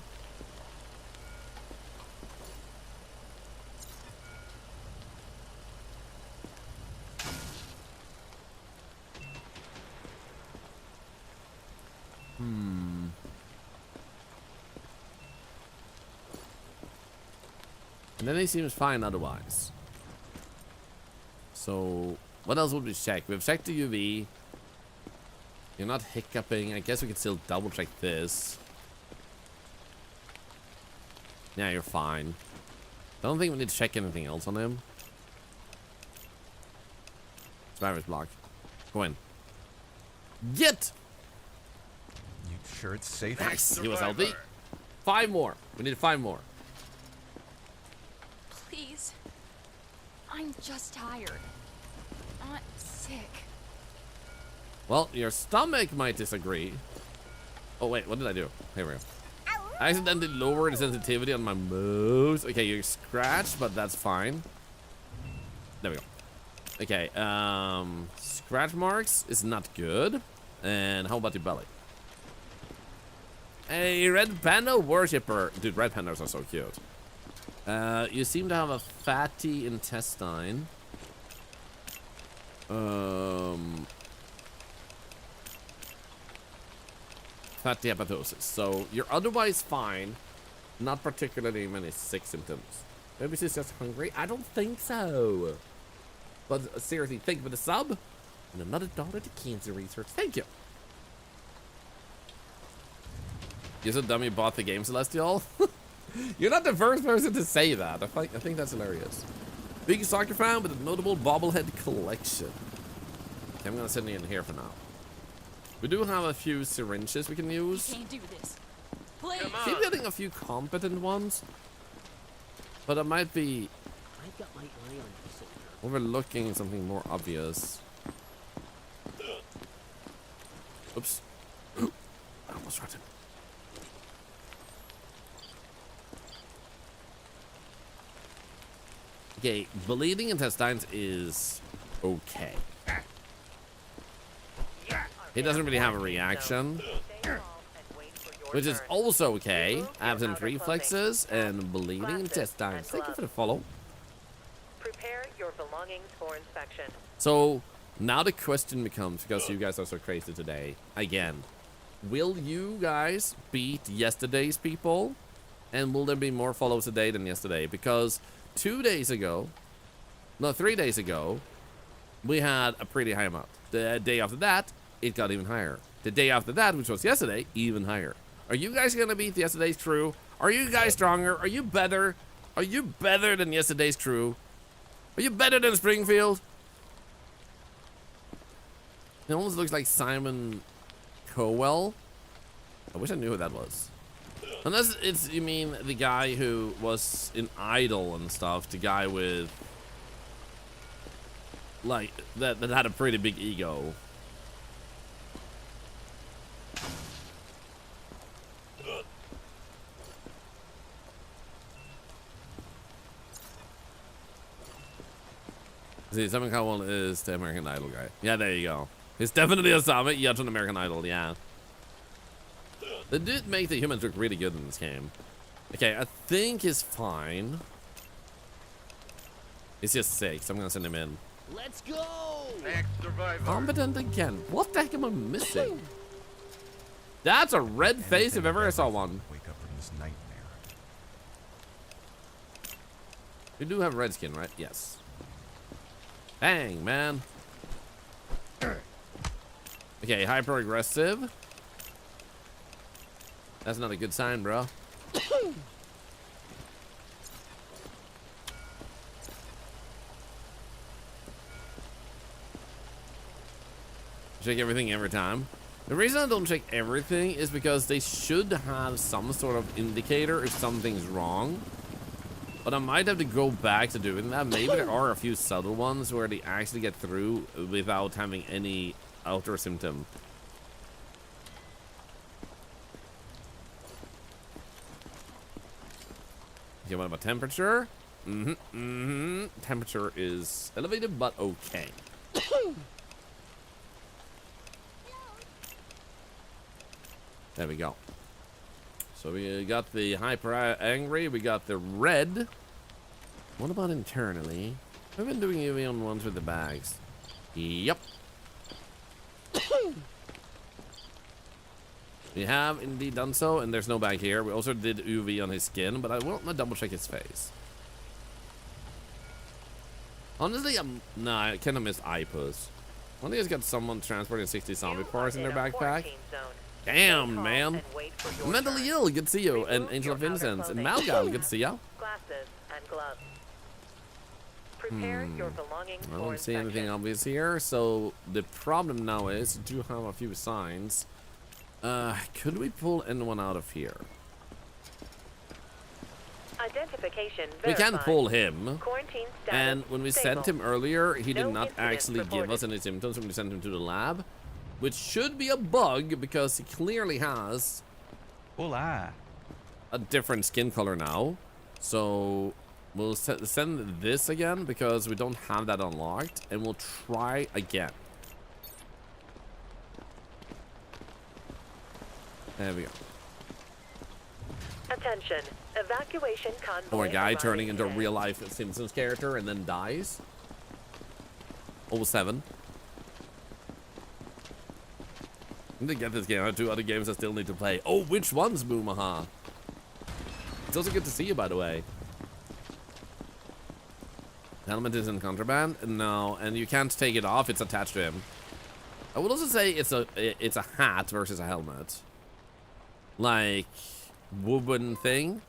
And then he seems fine otherwise. So, what else would we check? We've checked the UV. You're not hiccuping. I guess we can still double check this. Yeah, you're fine. I don't think we need to check anything else on him. Survivor's block. Go in. Get! You sure it's safe? Nice. He was healthy. 5 more. We need 5 more. Please. I'm just tired. Not sick. Well, your stomach might disagree. Oh, wait. What did I do? Here we go. I accidentally lowered the sensitivity on my moves. Okay, you're scratched, but that's fine. There we go. Okay, scratch marks is not good. And how about your belly? A red panda worshipper. Dude, red pandas are so cute. You seem to have a fatty intestine. Fatty hepatosis. So you're otherwise fine. Not particularly many sick symptoms. Maybe she's just hungry. I don't think so. But seriously, thank you for the sub. And another $1 to cancer research. Thank you. You're so dumb you bought the game, Celestial. You're not the first person to say that. I think that's hilarious. Big soccer fan with a notable bobblehead collection. Okay, I'm gonna send you in here for now. We do have a few syringes we can use. You can't do this. Please. Keep getting a few competent ones. But it might be I've got my eye on you, soldier. overlooking something more obvious. Oops. I almost hurt him. Okay, bleeding intestines is okay. He doesn't really have a reaction, which is also okay. Absent reflexes and bleeding intestines. Thank you for the follow. Prepare your belongings for inspection. So now the question becomes, because you guys are so crazy today, again, will you guys beat yesterday's people? And will there be more follows today than yesterday? Because 3 days ago, we had a pretty high amount. The day after that, it got even higher. The day after that, which was yesterday, even higher. Are you guys gonna beat yesterday's crew? Are you guys stronger? Are you better? Are you better than yesterday's crew? Are you better than Springfield? It almost looks like Simon Cowell. I wish I knew who that was. Unless it's, you mean the guy who was in Idol and stuff, the guy with, like, that had a pretty big ego. See, Simon Cowell is the American Idol guy. Yeah, there you go. He's definitely a Summit. Yeah, to an American Idol, yeah. They did make the humans look really good in this game. Okay, I think he's fine. He's just sick, so I'm gonna send him in. Let's go! Next survivor. Competent again. What the heck am I missing? That's a red face if ever I saw one. Wake up from this nightmare. You do have red skin, right? Yes. Bang, man. Okay, hyper aggressive. That's not a good sign, bro. Check everything every time. The reason I don't check everything is because they should have some sort of indicator if something's wrong. But I might have to go back to doing that. Maybe there are a few subtle ones where they actually get through without having any outer symptom. Okay, what about temperature? Temperature is elevated, but okay. There we go. So we got the hyper angry, we got the red. What about internally? We've been doing UV on ones with the bags. Yep. We have indeed done so, and there's no bag here. We also did UV on his skin, but I will not double check his face. Honestly, I kind of miss Ipus. I think he's got someone transporting 60 zombie parts in their backpack. Damn, man. Mentally ill, good to see you. And Angel of Innocence. And Malgal, good to see you. Glasses and gloves. Prepare your belongings I don't see anything obvious here. So the problem now is we do have a few signs. Could we pull anyone out of here? Identification We can verified. pull him. Quarantine status And when we stable. sent him earlier, he did No not incidents actually give reported. us any symptoms when we sent him to the lab. Which should be a bug because he clearly has Olá. a different skin color now. So we'll send this again because we don't have that unlocked, and we'll try again. There we go. Attention. Evacuation convoy. Or a guy arriving turning into a today. real life Simpsons character and then dies. 07. I need to get this game. I have 2 other games I still need to play. Oh, which ones, Boomaha? It's also good to see you, by the way. Helmet is in contraband? No, and you can't take it off. It's attached to him. I would also say it's a hat versus a helmet. Like, woven thing.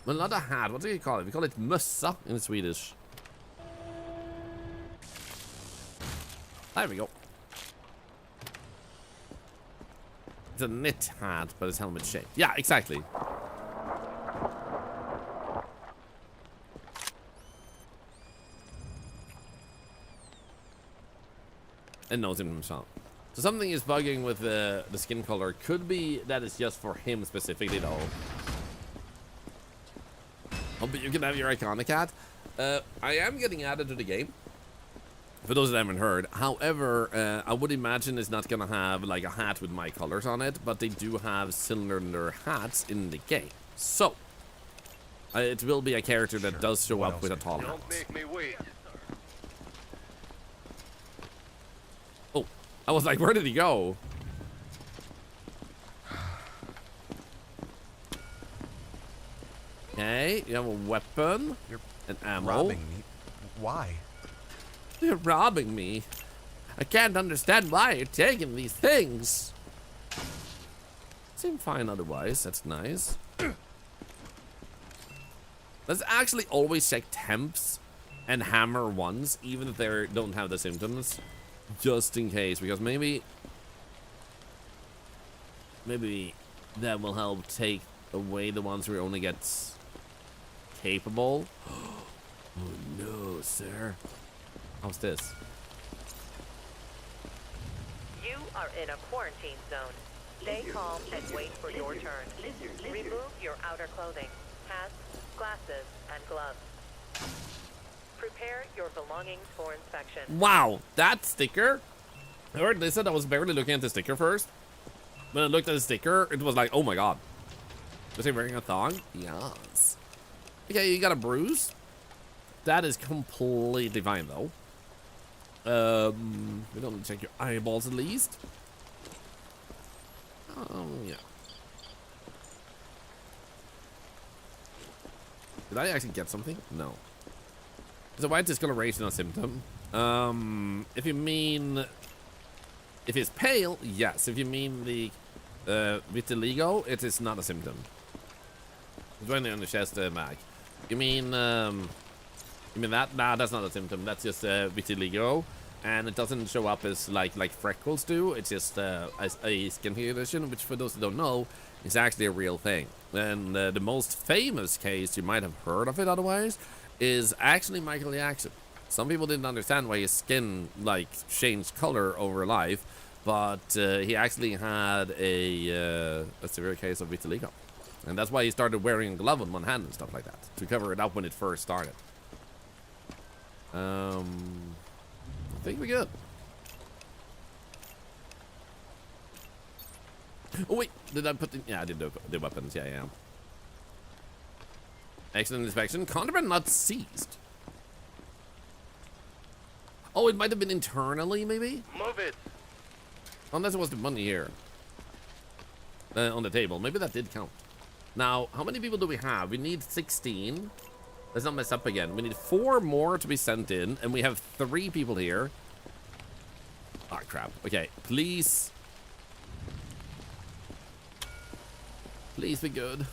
Well, not a hat. What do you call it? We call it mössa in Swedish. There we go. It's a knit hat, but it's helmet shaped. Yeah, exactly. And knows him himself. So something is bugging with the skin color. Could be that it's just for him specifically, though. Oh, but you can have your iconic hat. I am getting added to the game. For those that haven't heard. However, I would imagine it's not going to have like a hat with my colors on it. But they do have cylinder hats in the game. So, it will be a character that does show up with a tall hat. Don't make me wait. Oh, I was like, where did he go? Okay, you have a weapon. You're and ammo. robbing me. Why? You're robbing me. I can't understand why you're taking these things. Seem fine otherwise. That's nice. Let's actually always check temps and hammer ones, even if they don't have the symptoms, just in case, because maybe that will help take away the ones who only get capable. Oh no, sir. How's this? You are in a quarantine zone. Stay calm and wait for your turn. Remove your outer clothing, hats, glasses, and gloves. Prepare your belongings for inspection. Wow, that sticker. I heard they said I was barely looking at the sticker first. When I looked at the sticker, it was like, oh my god. Was he wearing a thong? Yes. Okay, you got a bruise. That is completely fine though. We don't need to check your eyeballs at least. Yeah. Did I actually get something? No. Is a white discoloration a symptom? If you mean... If it's pale, yes. If you mean the vitiligo, it is not a symptom. It's only on the chest, Mac. You mean that? Nah, that's not a symptom. That's just vitiligo. and it doesn't show up as like freckles do. It's just as a skin condition, which for those who don't know is actually a real thing. And the most famous case, you might have heard of it otherwise, is actually Michael Jackson. Some people didn't understand why his skin like changed color over life, but he actually had a severe case of vitiligo, and that's why he started wearing a glove on one hand and stuff like that to cover it up when it first started. I think we're good. Oh wait, did I put the... Yeah, I did the weapons. Yeah, yeah. Excellent inspection. Contraband not seized. Oh, it might have been internally, maybe? Move it. Unless it was the money here. On the table. Maybe that did count. Now, how many people do we have? We need 16. Let's not mess up again. We need 4 more to be sent in, and we have 3 people here. Ah, crap. Okay, please. Please be good.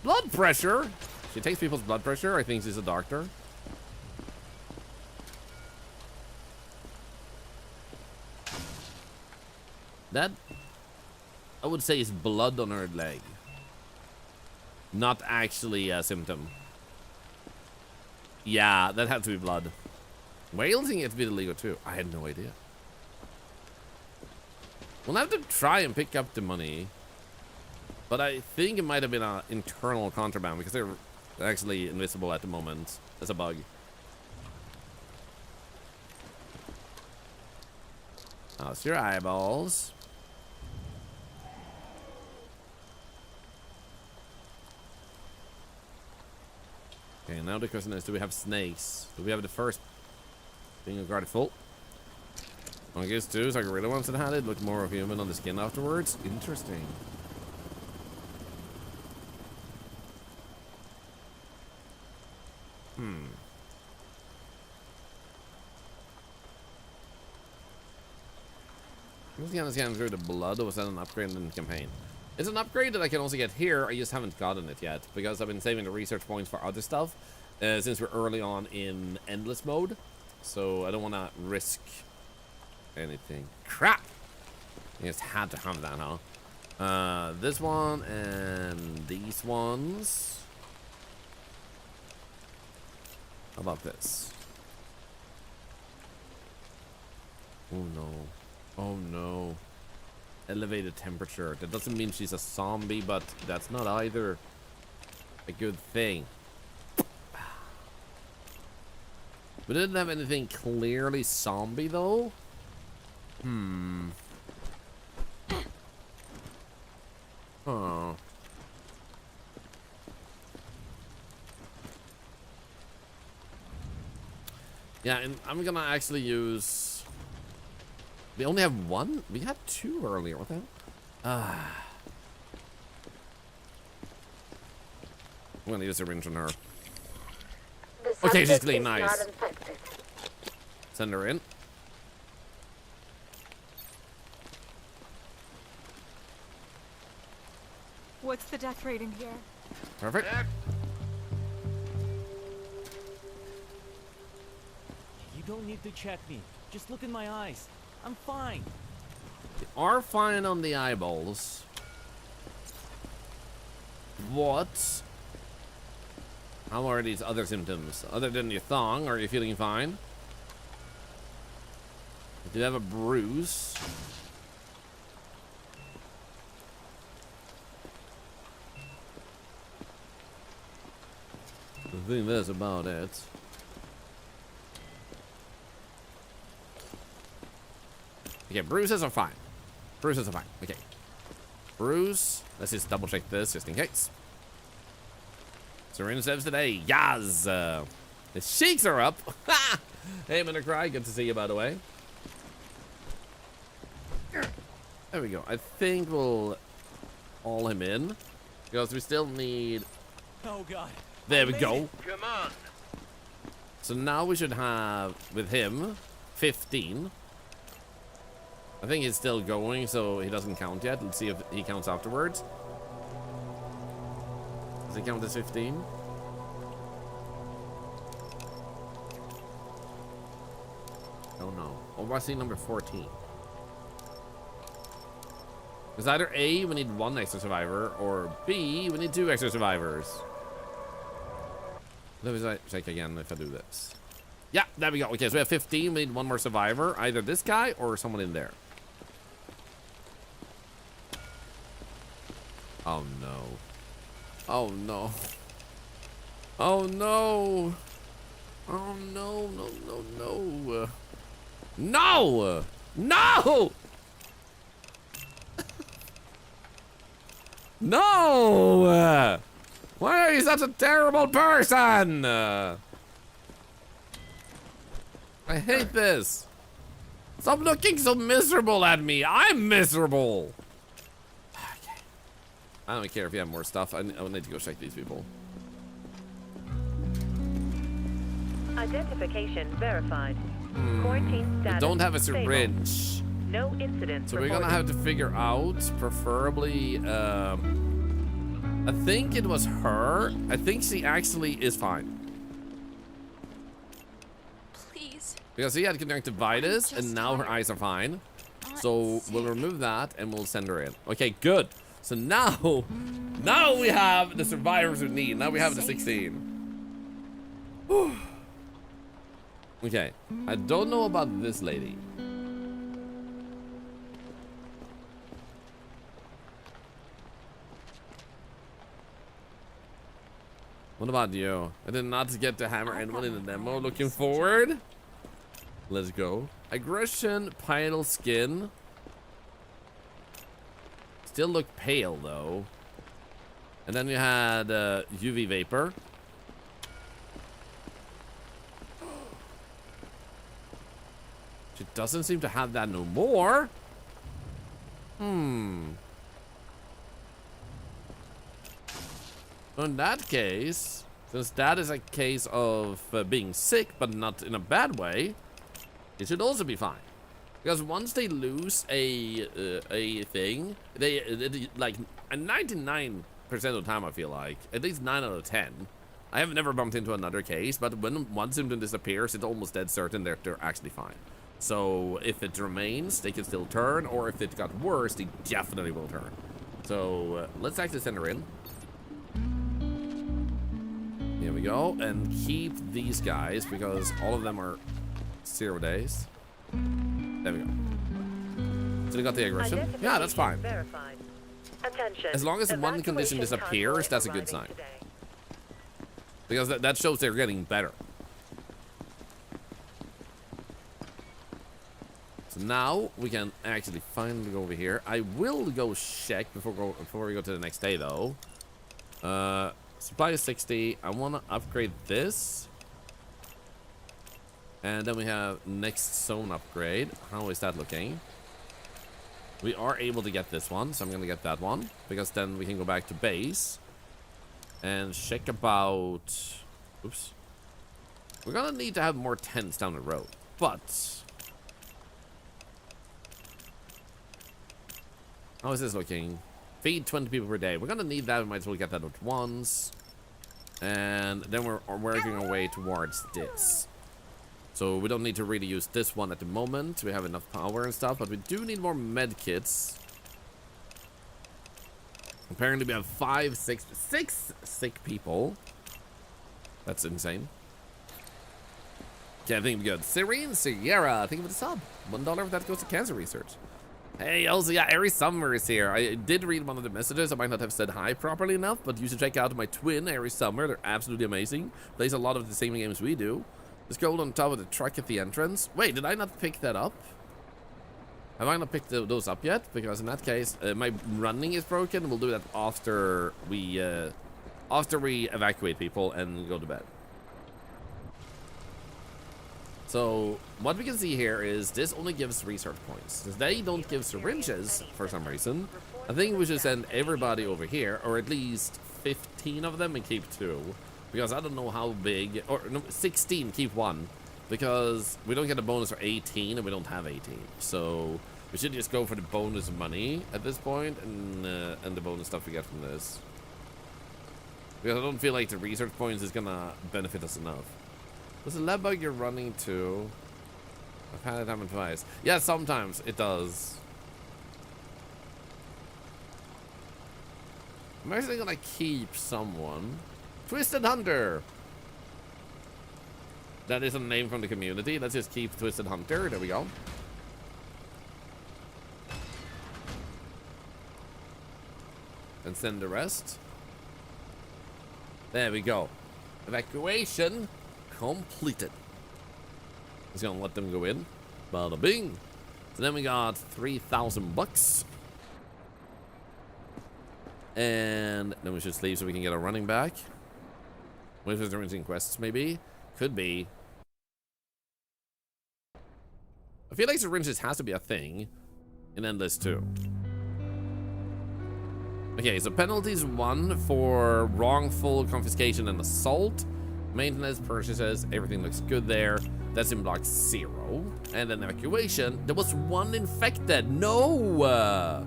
Blood pressure. She takes people's blood pressure. I think she's a doctor. That, I would say, is blood on her leg. Not actually a symptom. Yeah, that had to be blood. Whales think it to be illegal too. I had no idea. We'll have to try and pick up the money. But I think it might have been an internal contraband because they're actually invisible at the moment. That's a bug. How's your eyeballs? Okay, now the question is, do we have snakes? Do we have the first being guarded full? I guess too, so I really once it had it. Looked more human on the skin afterwards. Interesting. I'm just gonna scan through the blood. Was that an upgrade in the campaign? It's an upgrade that I can also get here. I just haven't gotten it yet because I've been saving the research points for other stuff since we're early on in endless mode. So I don't want to risk anything. Crap! I just had to have that, huh? This one and these ones. How about this? Oh no. Oh no. Elevated temperature. That doesn't mean she's a zombie, but that's not either a good thing. We didn't have anything clearly zombie though. Oh. Yeah, and I'm gonna actually use... We only have 1? We had 2 earlier. What the hell? I'm gonna use a syringe on her. Okay, she's clean. Nice. Send her in. What's the death rate in here? Perfect. You don't need to check me. Just look in my eyes. I'm fine. You are fine on the eyeballs. What? How are these other symptoms? Other than your thong, are you feeling fine? Do you have a bruise? I think that's about it. Okay, bruises are fine. Bruises are fine. Okay. Bruise. Let's just double check this just in case. Syringe saves today. Yaz. The cheeks are up. Hey, Minocry. Good to see you, by the way. There we go. I think we'll haul him in because we still need... Oh, God. There we go. Come on. So now we should have, with him, 15. I think he's still going, so he doesn't count yet. Let's see if he counts afterwards. Does he count as 15? Oh no. Or was he number 14? It's either A, we need 1 extra survivor, or B, we need 2 extra survivors. Let me check again if I do this. Yeah, there we go. Okay, so we have 15. We need 1 more survivor. Either this guy or someone in there. Oh no. Oh no. Oh no. Oh no, no, no, no. No! No! No! Why are you such a terrible person? I hate this. Stop looking so miserable at me. I'm miserable. Okay. I don't care if you have more stuff. I need to go check these people. Identification verified. Quarantine status. We don't have a stable. syringe. No incidents. So we're gonna have to figure out, preferably, I think it was her. I think she actually is fine. Please. Because she had conjunctivitis and now her eyes are fine. So we'll remove that and we'll send her in. Okay, good. So now we have the survivors we need. Now we have the 16. Whew. Okay, I don't know about this lady. What about you? I did not get to hammer anyone in the demo. Looking forward. Let's go. Aggression, pale skin. Still look pale though. And then you had UV vapor. She doesn't seem to have that no more. In that case, since that is a case of being sick, but not in a bad way, it should also be fine. Because once they lose a thing, they like 99% of the time, I feel like, at least 9 out of 10. I have never bumped into another case, but when one symptom disappears, it's almost dead certain that they're actually fine. So if it remains, they can still turn, or if it got worse, they definitely will turn. So let's actually send her in. Here we go, and keep these guys because all of them are 0 days. There we go. So they got the aggression. Yeah, that's fine. Attention. As long as one condition disappears, that's a good sign. Because that shows they're getting better. So now we can actually finally go over here. I will go check before we go to the next day though. Supply is 60. I want to upgrade this. And then we have next zone upgrade. How is that looking? We are able to get this one, so I'm going to get that one. Because then we can go back to base. And check about... Oops. We're going to need to have more tents down the road. But... how is this looking? Feed 20 people per day. We're gonna need that. We might as well get that at once. And then we're working our way towards this. So we don't need to really use this one at the moment. We have enough power and stuff, but we do need more med kits. Apparently we have 6 sick people. That's insane. Okay, I think we're good. Serene Sierra, thank you for the sub. $1 if that goes to cancer research. Hey, also, yeah, Airy Summer is here. I did read one of the messages. I might not have said hi properly enough, but you should check out my twin, Airy Summer. They're absolutely amazing. Plays a lot of the same games we do. This gold on top of the truck at the entrance. Wait, did I not pick that up? Have I not picked those up yet? Because in that case, my running is broken. We'll do that after we evacuate people and go to bed. So what we can see here is this only gives research points. Since they don't give syringes for some reason, I think we should send everybody over here, or at least 15 of them and keep 2. Because I don't know how big, or no, 16, keep 1. Because we don't get a bonus for 18 and we don't have 18. So we should just go for the bonus money at this point and the bonus stuff we get from this. Because I don't feel like the research points is gonna benefit us enough. There's a lab bug you're running to. I've had it happen twice. Yeah, sometimes it does. I'm actually gonna keep someone. Twisted Hunter! That is a name from the community. Let's just keep Twisted Hunter. There we go. And send the rest. There we go. Evacuation completed. Just gonna let them go in. Bada bing. So then we got 3,000 bucks. And then we should sleep so we can get a running back. What if there's quests maybe? Could be. I feel like syringes has to be a thing in Endless too. Okay, so penalties 1 for wrongful confiscation and assault. Maintenance, purchases, everything looks good there. That's in block 0. And then evacuation. There was 1 infected. No!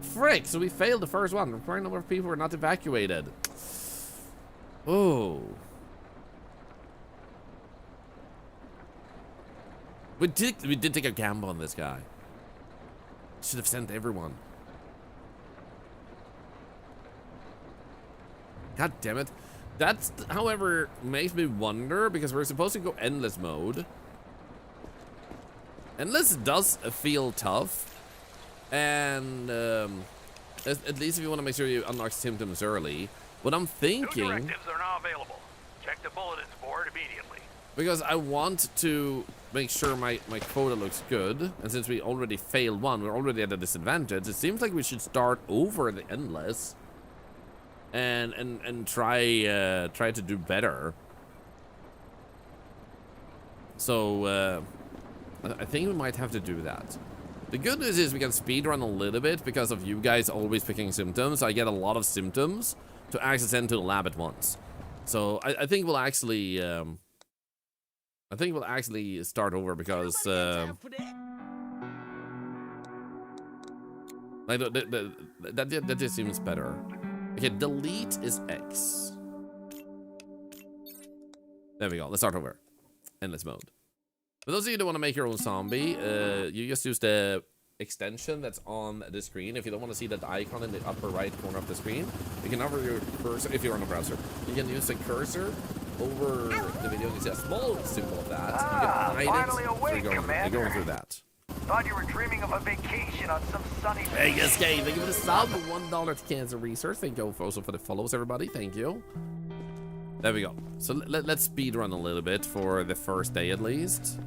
Frick, so we failed the first one. Requiring number of people were not evacuated. Oh. We did take a gamble on this guy. Should have sent everyone. God damn it. That's, however, makes me wonder, because we're supposed to go endless mode. Endless does feel tough. And at least if you want to make sure you unlock symptoms early. What I'm thinking... New directives are now available. Check the bulletins board immediately. Because I want to make sure my quota looks good. And since we already failed one, we're already at a disadvantage. It seems like we should start over the endless. And try to do better. So I think we might have to do that. The good news is we can speedrun a little bit because of you guys always picking symptoms. I get a lot of symptoms to actually send to the lab at once. So I think we'll actually start over because like that just seems better. Okay, delete is X. There we go. Let's start over. Endless mode. For those of you who don't want to make your own zombie, you just use the extension that's on the screen. If you don't want to see that icon in the upper right corner of the screen, you can hover your cursor, if you're on a browser, you can use the cursor over the video and you see a small symbol of that. You can hide it. Awake, so you're going through that. Thought you were dreaming of a vacation on some sunny Vegas game. Thank you for the sub. $1 to Cancer Research. Thank you also for the follows, everybody. Thank you. There we go. So let's speed run a little bit for the first day at least.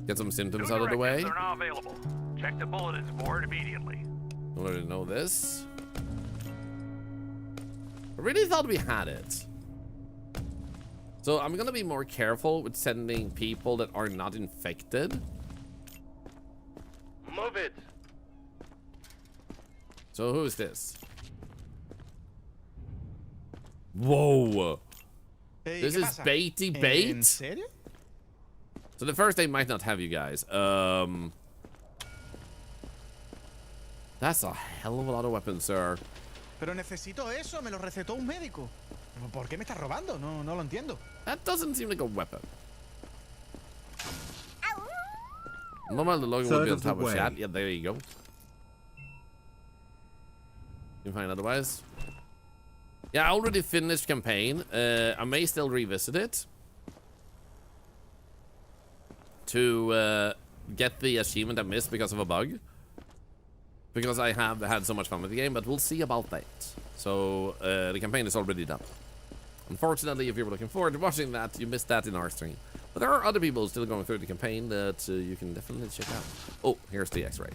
Get some symptoms out of the way. Are now available. Check the bulletins board immediately. I already know this. I really thought we had it. So I'm gonna be more careful with sending people that are not infected. Move it. So who is this? Whoa. Hey, This ¿qué is pasa? baity bait? ¿En serio? So the first day might not have you guys. That's a hell of a lot of weapons, sir. Pero necesito eso, me lo recetó un médico. ¿Por qué me estás robando? No lo entiendo. That doesn't seem like a weapon. Normal, the logo will be on top of chat. Yeah, there you go. You can find otherwise. Yeah, I already finished campaign. I may still revisit it to get the achievement I missed because of a bug. Because I have had so much fun with the game, but we'll see about that. So the campaign is already done. Unfortunately, if you were looking forward to watching that, you missed that in our stream. But there are other people still going through the campaign that you can definitely check out. Oh, here's the X-ray.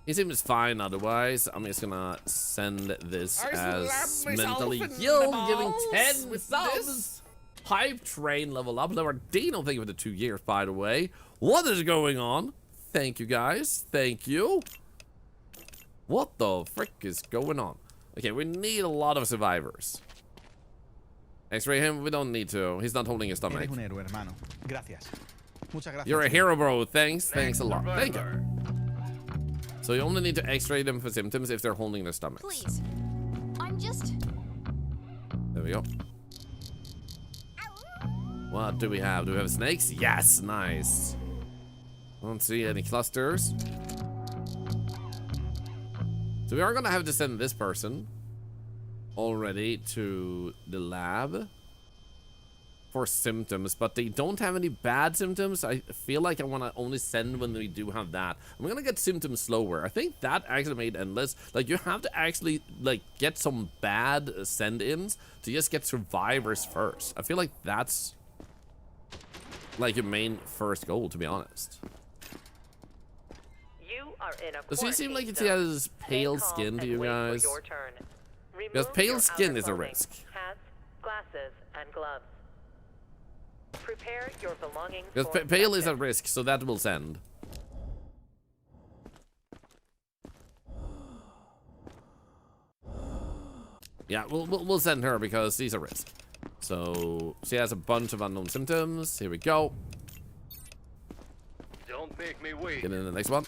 He seems fine otherwise. I'm just gonna send this as mentally ill, giving 10 subs. Hype train level up. Lower Dino, thank you for the 2 years, by the way. What is going on? Thank you, guys. Thank you. What the frick is going on? Okay, we need a lot of survivors. X-ray him, we don't need to. He's not holding his stomach. Eres un héroe, hermano. Gracias. Muchas gracias. You're a hero, bro. Thanks a lot. Thank you. So you only need to X-ray them for symptoms if they're holding their stomachs. Please. I'm just... There we go. What do we have? Do we have snakes? Yes, nice. I don't see any clusters. So we are gonna have to send this person already to the lab for symptoms, but they don't have any bad symptoms. I feel like I want to only send when we do have that. I'm gonna get symptoms slower. I think that actually made endless. Like, you have to actually like get some bad send-ins to just get survivors first. I feel like that's like your main first goal, to be honest. You are in a Does he seem like he quarantine zone. has pale Stay calm skin to and you wait for guys? your turn. Because Remove pale your skin outer is a clothing, risk. Hats, glasses, and gloves. Prepare your belongings Because for pale is inspection. a risk, so that will send. Yeah, we'll send her because she's a risk. So she has a bunch of unknown symptoms. Here we go. Don't make me wait. Get in the next one.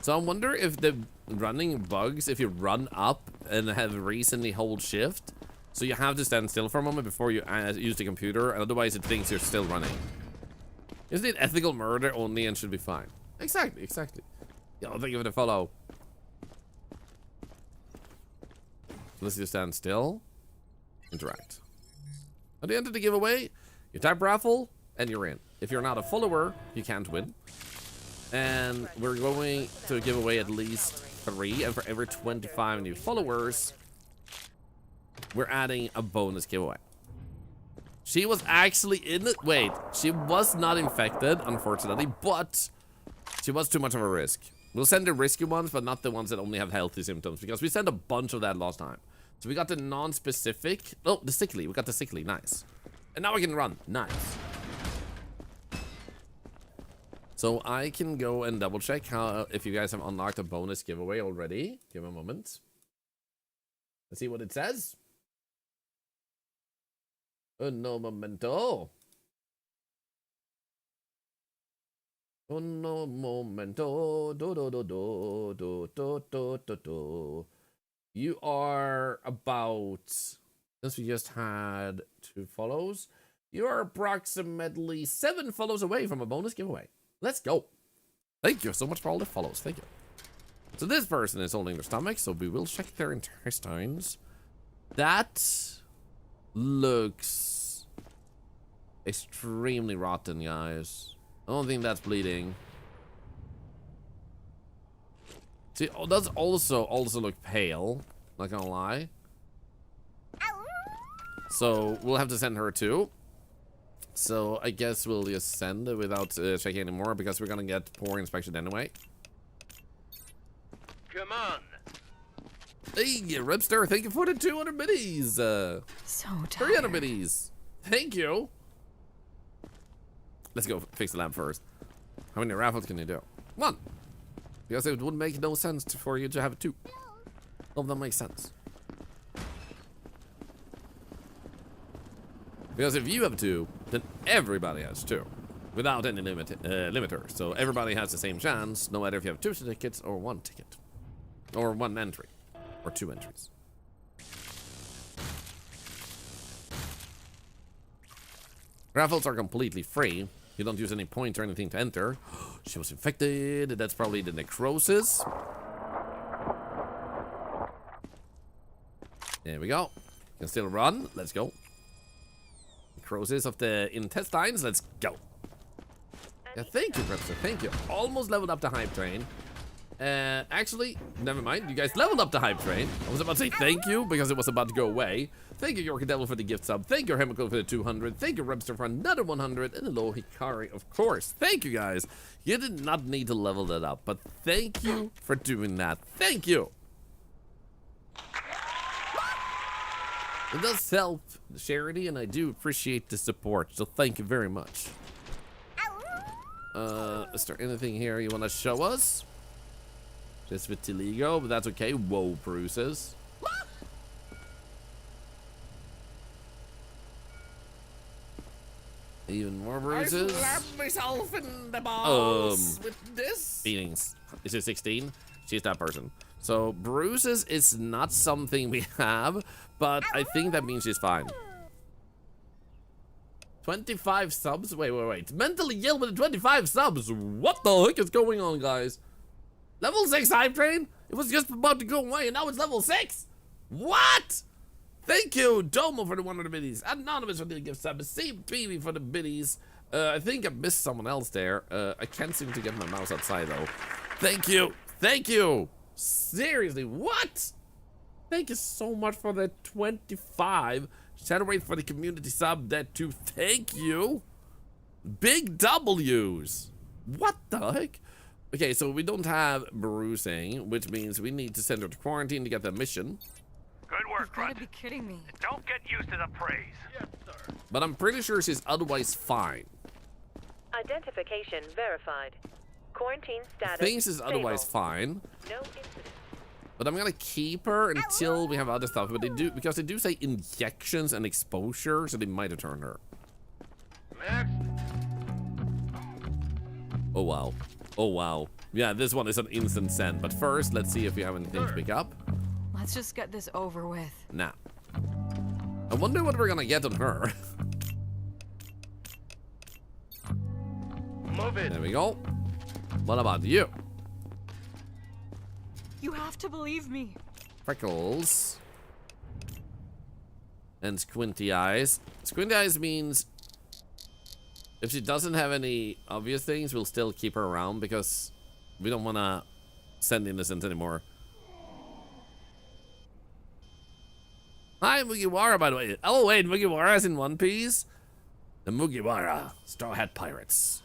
So I wonder if the running bugs, if you run up and have recently hold shift, so you have to stand still for a moment before you use the computer, and otherwise it thinks you're still running. Isn't it ethical murder only and should be fine? Exactly, exactly. Yeah, I'll think of it a follow. Let's just stand still. Interact. At the end of the giveaway, you type raffle and you're in. If you're not a follower, you can't win. And we're going to give away at least 3, and for every 25 new followers, we're adding a bonus giveaway. She was actually in it. Wait, she was not infected, unfortunately, but she was too much of a risk. We'll send the risky ones, but not the ones that only have healthy symptoms, because we sent a bunch of that last time. So we got the non-specific. Oh, the sickly. We got the sickly. Nice. And now we can run. Nice. So I can go and double check how if you guys have unlocked a bonus giveaway already. Give me a moment. Let's see what it says. No momento. No momento. Do do do do do do do do do. You are about, since we just had 2 follows, you are approximately 7 follows away from a bonus giveaway. Let's go. Thank you so much for all the follows. Thank you. So this person is holding their stomach, so we will check their intestines. That looks extremely rotten, guys. I don't think that's bleeding. See, oh, does also look pale. Not gonna lie. So we'll have to send her too. So I guess we'll just send it without checking anymore, because we're gonna get poor inspection anyway. Come on. Hey, Ripster, thank you for the 200 biddies. So tired. 300 biddies. Thank you. Let's go fix the lab first. How many raffles can you do? 1. Because it would make no sense for you to have 2. Oh, that makes sense. Because if you have 2, then everybody has 2. Without any limiter. So everybody has the same chance, no matter if you have 2 tickets or 1 ticket. Or 1 entry. Or 2 entries. Raffles are completely free. You don't use any points or anything to enter. She was infected. That's probably the necrosis. There we go. Can still run. Let's go. Necrosis of the intestines. Let's go. Yeah, thank you, Prepster. Thank you. Almost leveled up the hype train. Actually, never mind. You guys leveled up the hype train. I was about to say thank you because it was about to go away. Thank you, Yorka Devil, for the gift sub. Thank you, Hemical, for the 200. Thank you, Rebster, for another 100. And hello, Hikari, of course. Thank you, guys. You did not need to level that up, but thank you for doing that. Thank you. It does help the charity, and I do appreciate the support, so thank you very much. Is there anything here you want to show us? Just vitiligo, but that's okay. Whoa, bruises. Even more bruises. I slapped myself in the balls with this. Feelings. Is it 16? She's that person. So bruises is not something we have, but I think that means she's fine. 25 subs? Wait. Mentally ill with 25 subs. What the heck is going on, guys? Level 6 hype train? It was just about to go away and now it's level 6? What? Thank you, Domo, for the 100 biddies. Anonymous for the gift sub. CPV for the biddies. I think I missed someone else there. I can't seem to get my mouse outside, though. Thank you. Thank you. Seriously, what? Thank you so much for the 25. Celebrate for the community sub. That too. Thank you. Big W's. What the heck? Okay, so we don't have bruising, which means we need to send her to quarantine to get the mission. Good work, You've gotta Grunt. be kidding me. Don't get used to the praise. Yes, sir. But I'm pretty sure she's otherwise fine. Identification verified. Quarantine status Things is otherwise stable. fine. No incident. But I'm gonna keep her until we have other stuff. But they do, because they do say injections and exposure, so they might return her. Next. Oh wow. Oh wow. Yeah, this one is an instant send. But first, let's see if we have anything to pick up. Let's just get this over with. Nah. I wonder what we're gonna get on her. Move it. There we go. What about you? You have to believe me. Freckles. And squinty eyes. Squinty eyes means if she doesn't have any obvious things, we'll still keep her around because we don't want to send innocents anymore. Hi, Mugiwara, by the way. Oh, wait, Mugiwara's in One Piece? The Mugiwara, Straw Hat Pirates.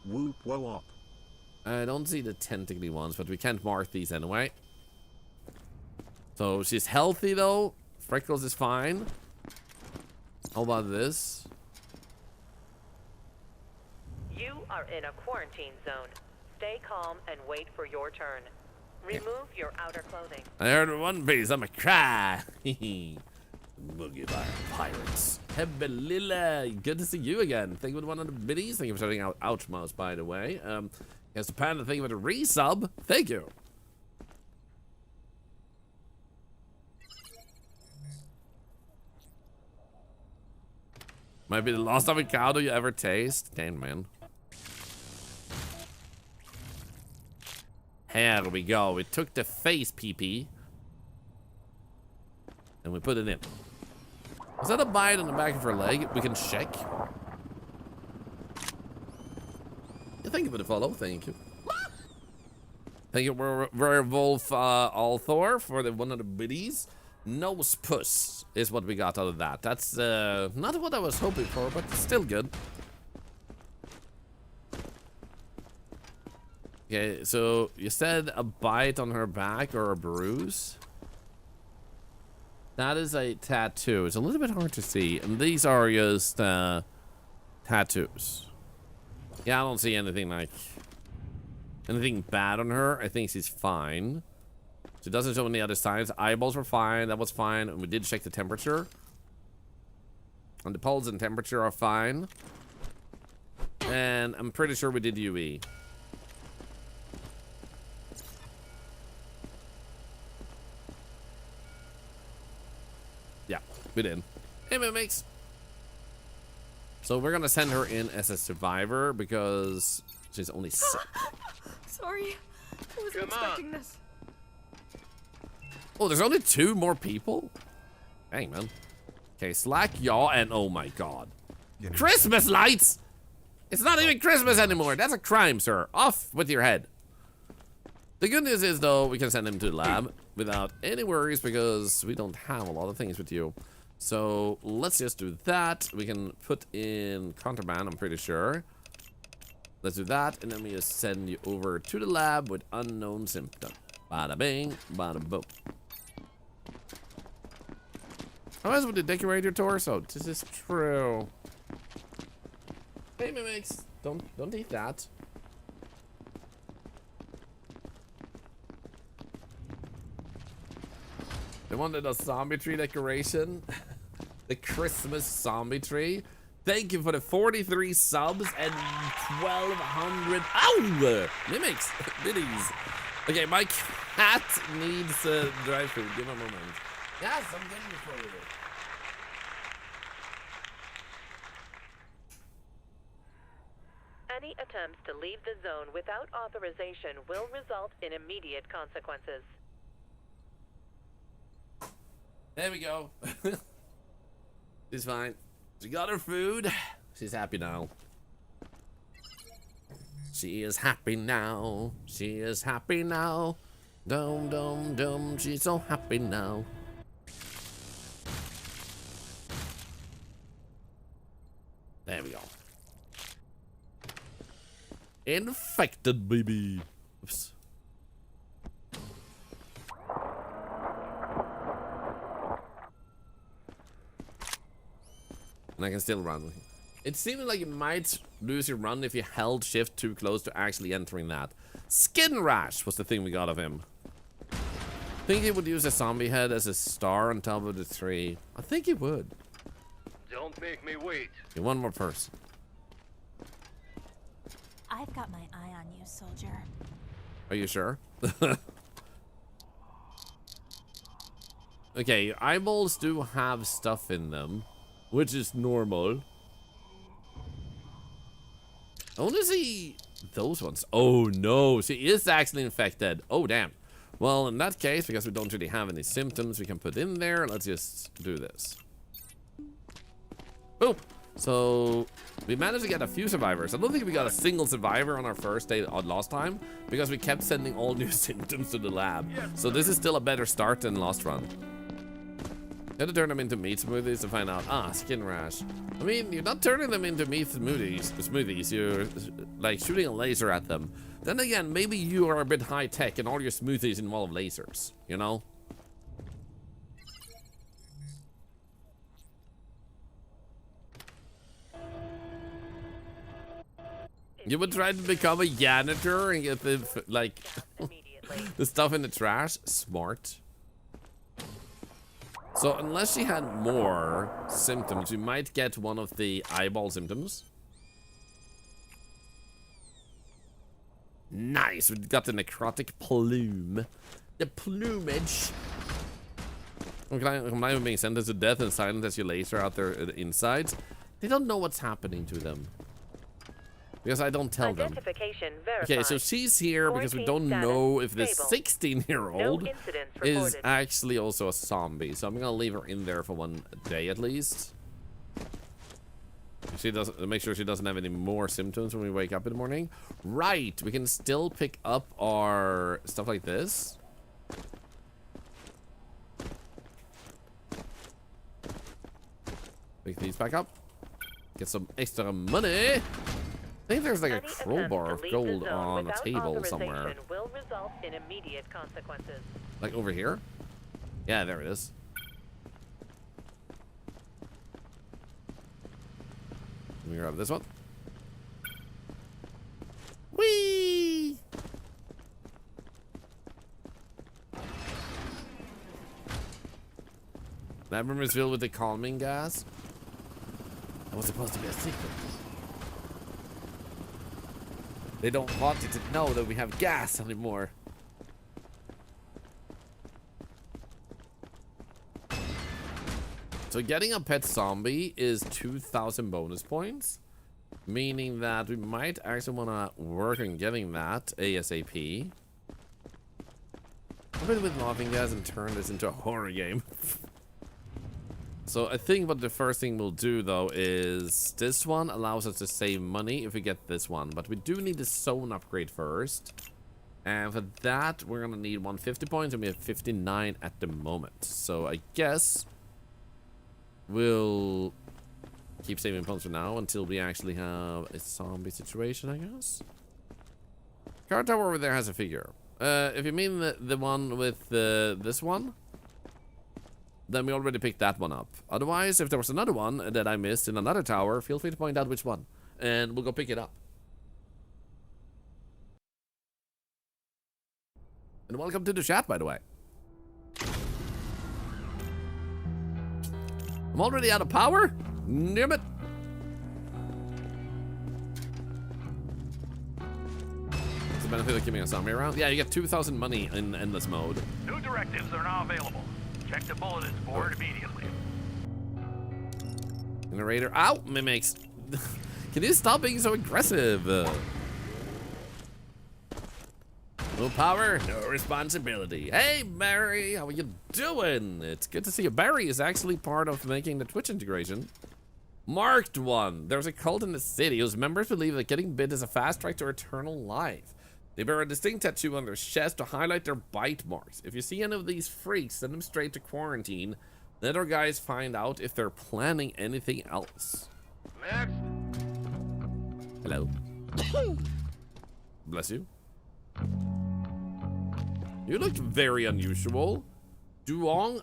Whoop whoa up. I don't see the tentacly ones, but we can't mark these anyway. So she's healthy, though. Freckles is fine. How about this? You are in a quarantine zone. Stay calm and wait for your turn. Remove your outer clothing. I heard One Piece, I'm a cry. Mugiwara Pirates. Hebelilla, good to see you again. Thank you for one of the biddies. Thank you for starting out Ouch Mouse, by the way. Yes, the Panda, thank you for the resub. Thank you. Might be the last avocado you ever taste. Damn, man. Here we go. We took the face PP and we put it in. Is that a bite on the back of her leg? We can check. Yeah, thank you for the follow. Thank you. Thank you, Werewolf Althor, for the one of the biddies. Nose puss is what we got out of that. That's not what I was hoping for, but still good. Okay, so you said a bite on her back or a bruise. That is a tattoo. It's a little bit hard to see. And these are just tattoos. Yeah, I don't see anything like anything bad on her. I think she's fine. She doesn't show any other signs. Eyeballs were fine. That was fine. And we did check the temperature. And the pulse and temperature are fine. And I'm pretty sure we did UE. Yeah, we did. Hey, Mimics. So we're gonna send her in as a survivor because she's only sick. Sorry, I wasn't expecting this. Oh, there's only 2 more people? Dang, man. Okay, slack yaw and oh my god. Christmas lights! It's not even Christmas anymore. That's a crime, sir. Off with your head. The good news is, though, we can send him to the lab without any worries because we don't have a lot of things with you. So let's just do that. We can put in contraband, I'm pretty sure. Let's do that, and then we just send you over to the lab with unknown symptom. Bada bing, bada boom. How else would you decorate your torso? This is true. Hey, Mimics, don't eat that. They wanted a zombie tree decoration. The Christmas zombie tree. Thank you for the 43 subs and 1,200. Ow! Mimics, biddies. Okay, my cat needs dry food. Give him a moment. Yes, I'm getting it for you. Any attempts to leave the zone without authorization will result in immediate consequences. There we go. She's fine. She got her food. She's happy now. She is happy now. She is happy now. Dum dum dum. She's so happy now. There we go. Infected baby. Oops. And I can still run. It seemed like you might lose your run if you held shift too close to actually entering that. Skin rash was the thing we got of him. Think he would use a zombie head as a star on top of the tree. I think he would. Don't make me wait. Okay, one more person. I've got my eye on you, soldier. Are you sure? Okay, your eyeballs do have stuff in them, which is normal. I want to see those ones. Oh no, she is actually infected. Oh damn. Well, in that case, because we don't really have any symptoms we can put in there, let's just do this. Boom. So we managed to get a few survivors. I don't think we got a single survivor on our first day last time because we kept sending all new symptoms to the lab. So this is still a better start than last run. You have to turn them into meat smoothies to find out. Ah, skin rash. I mean, you're not turning them into meat smoothies. You're like shooting a laser at them. Then again, maybe you are a bit high tech and all your smoothies involve lasers, you know? You would try to become a janitor and get the, like, the stuff in the trash? Smart. So unless she had more symptoms, we might get one of the eyeball symptoms. Nice, we got the necrotic plume. The plumage. Combined with being sentenced to death and silent as you laser out their insides. They don't know what's happening to them. Because I don't tell them. Okay, so she's here because we don't know if this 16-year-old is actually also a zombie. So I'm gonna leave her in there for one day at least. She doesn't make sure she doesn't have any more symptoms when we wake up in the morning. Right, we can still pick up our stuff like this. Pick these back up. Get some extra money. I think there's like a crowbar of gold on a table somewhere. Will result in immediate consequences. Like over here? Yeah, there it is. Let me grab this one. Whee! That room is filled with the calming gas. That was supposed to be a secret. They don't want you to know that we have gas anymore. So getting a pet zombie is 2,000 bonus points, meaning that we might actually want to work on getting that ASAP. I'm gonna with laughing gas and turn this into a horror game. So I think what the first thing we'll do though is this one allows us to save money if we get this one, but we do need the zone upgrade first. And for that, we're gonna need 150 points and we have 59 at the moment. So I guess we'll keep saving points for now until we actually have a zombie situation, I guess. Card tower over there has a figure. If you mean the one with this one, then we already picked that one up. Otherwise, if there was another one that I missed in another tower, feel free to point out which one, and we'll go pick it up. And welcome to the chat, by the way. I'm already out of power? Damn it. What's the benefit of keeping a zombie around? Yeah, you get 2,000 money in endless mode. New directives are now available. Check the bulletins board immediately. Generator out, mimics. Can you stop being so aggressive? No power, no responsibility. Hey, Barry, how are you doing? It's good to see you. Barry is actually part of making the Twitch integration. Marked one. There's a cult in the city whose members believe that getting bit is a fast track to eternal life. They bear a distinct tattoo on their chest to highlight their bite marks. If you see any of these freaks, send them straight to quarantine. Let our guys find out if they're planning anything else. Next. Hello. Bless you. You look very unusual. Duong_FG.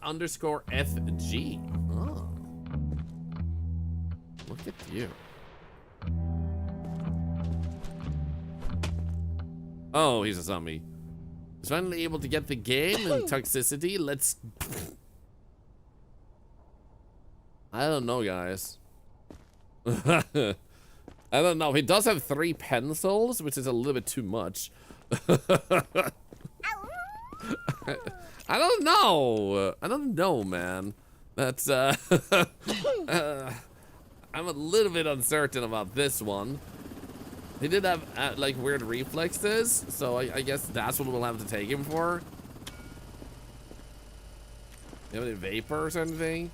Oh. Look at you. Oh, he's a zombie. He's finally able to get the game and toxicity. Let's... I don't know, guys. I don't know. He does have 3 pencils, which is a little bit too much. I don't know. I don't know, man. That's I'm a little bit uncertain about this one. He did have like weird reflexes, so I guess that's what we'll have to take him for. You have any vapors or anything?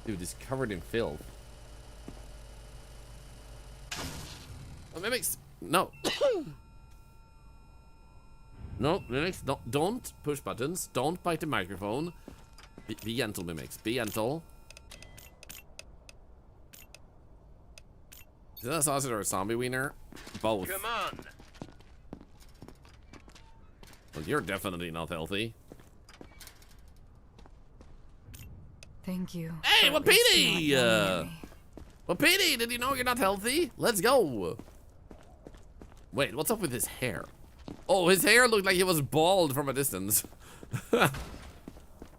Dude, he's covered in filth. Oh, mimics, no. No, mimics, don't push buttons. Don't bite the microphone. Be gentle, mimics. Be gentle. Is that a sausage or a zombie wiener? Both. Come on. Well, you're definitely not healthy. Thank you. Hey, Wapiti! Wapiti, did you know you're not healthy? Let's go. Wait, what's up with his hair? Oh, his hair looked like he was bald from a distance.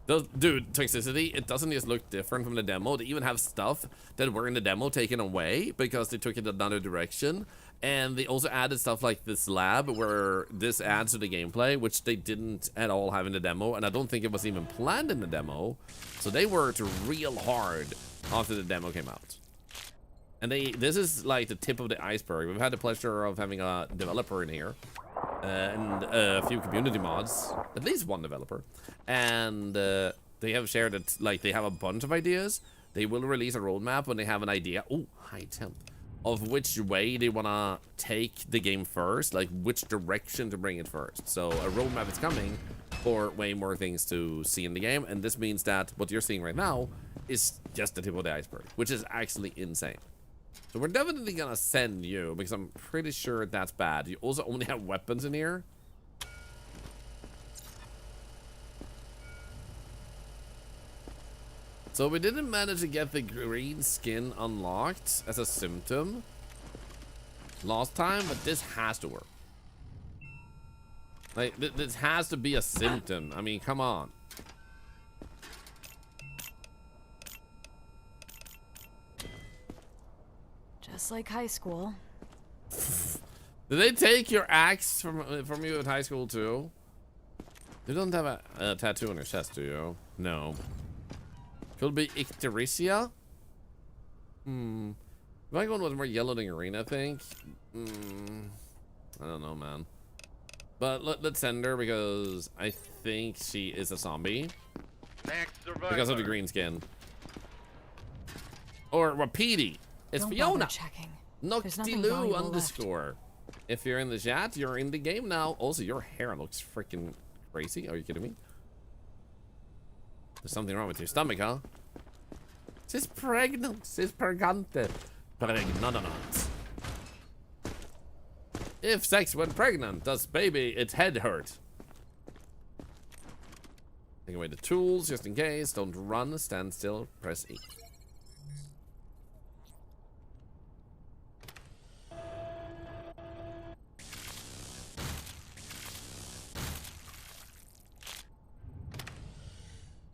Dude, toxicity, it doesn't just look different from the demo. They even have stuff that were in the demo taken away because they took it another direction. And they also added stuff like this lab where this adds to the gameplay, which they didn't at all have in the demo. And I don't think it was even planned in the demo. So they worked real hard after the demo came out. And this is like the tip of the iceberg. We've had the pleasure of having a developer in here. And a few community mods, at least one developer, and they have shared that like they have a bunch of ideas. They will release a roadmap when they have an idea. Oh, high temp, of which way they wanna take the game first, like which direction to bring it first. So a roadmap is coming for way more things to see in the game, and this means that what you're seeing right now is just the tip of the iceberg, which is actually insane. So we're definitely gonna send you because I'm pretty sure that's bad. You also only have weapons in here. So we didn't manage to get the green skin unlocked as a symptom last time, but this has to work. Like, this has to be a symptom. I mean, come on. Just like high school. Did they take your axe from you at high school too? You don't have a tattoo on your chest, do you? No. Could be ictericia? Am I going with more yellow than green, I think? I don't know, man. But let's send her because I think she is a zombie. Next survivor. Because of the green skin. Or Wapiti. It's Don't Fiona. bother checking. There's nothing Noctilu valuable _ If you're in the chat, you're in the game now. Also, your hair looks freaking crazy. Are you kidding me? There's something wrong with your stomach, huh? She's pregnant. She's pregante. Pregnant. If sex when pregnant, does baby its head hurt? Take away the tools just in case. Don't run. Stand still. Press E.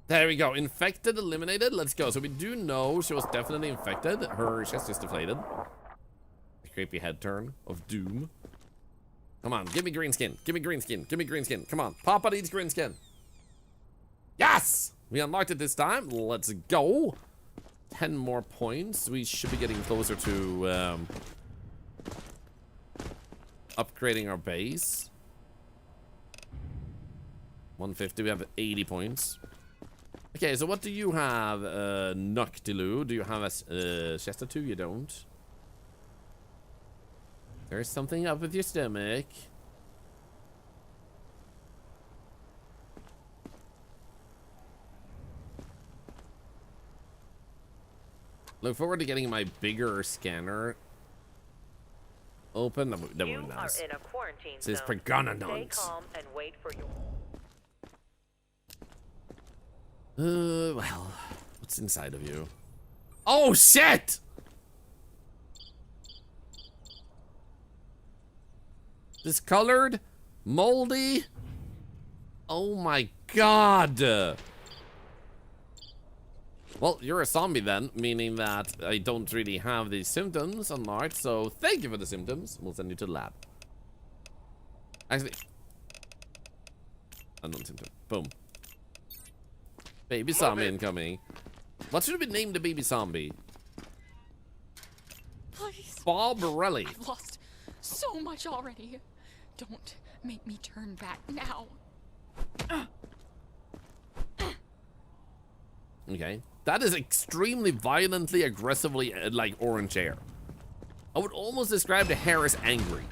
There we go. Infected, eliminated. Let's go. So we do know she was definitely infected. Her chest is deflated. A creepy head turn of doom. Come on. Give me green skin. Give me green skin. Give me green skin. Come on. Papa needs green skin. Yes! We unlocked it this time. Let's go. 10 more points. We should be getting closer to upgrading our base. 150, we have 80 points. Okay, so what do you have, Noctilu? Do you have a Chester 2? You don't. There's something up with your stomach. Look forward to getting my bigger scanner open. That would be nice. You are in a quarantine It says zone. Pregonadons. Stay calm and wait for your... Well, what's inside of you? Oh, shit! Discolored? Moldy? Oh my god! Well, you're a zombie then, meaning that I don't really have these symptoms unmarked, so thank you for the symptoms. We'll send you to the lab. Actually, unknown symptom. Boom. Baby zombie incoming. What should we name the baby zombie? Please. Bob Borelli. I've lost so much already. Don't make me turn back now. Okay. That is extremely violently, aggressively, like, orange hair. I would almost describe the hair as angry.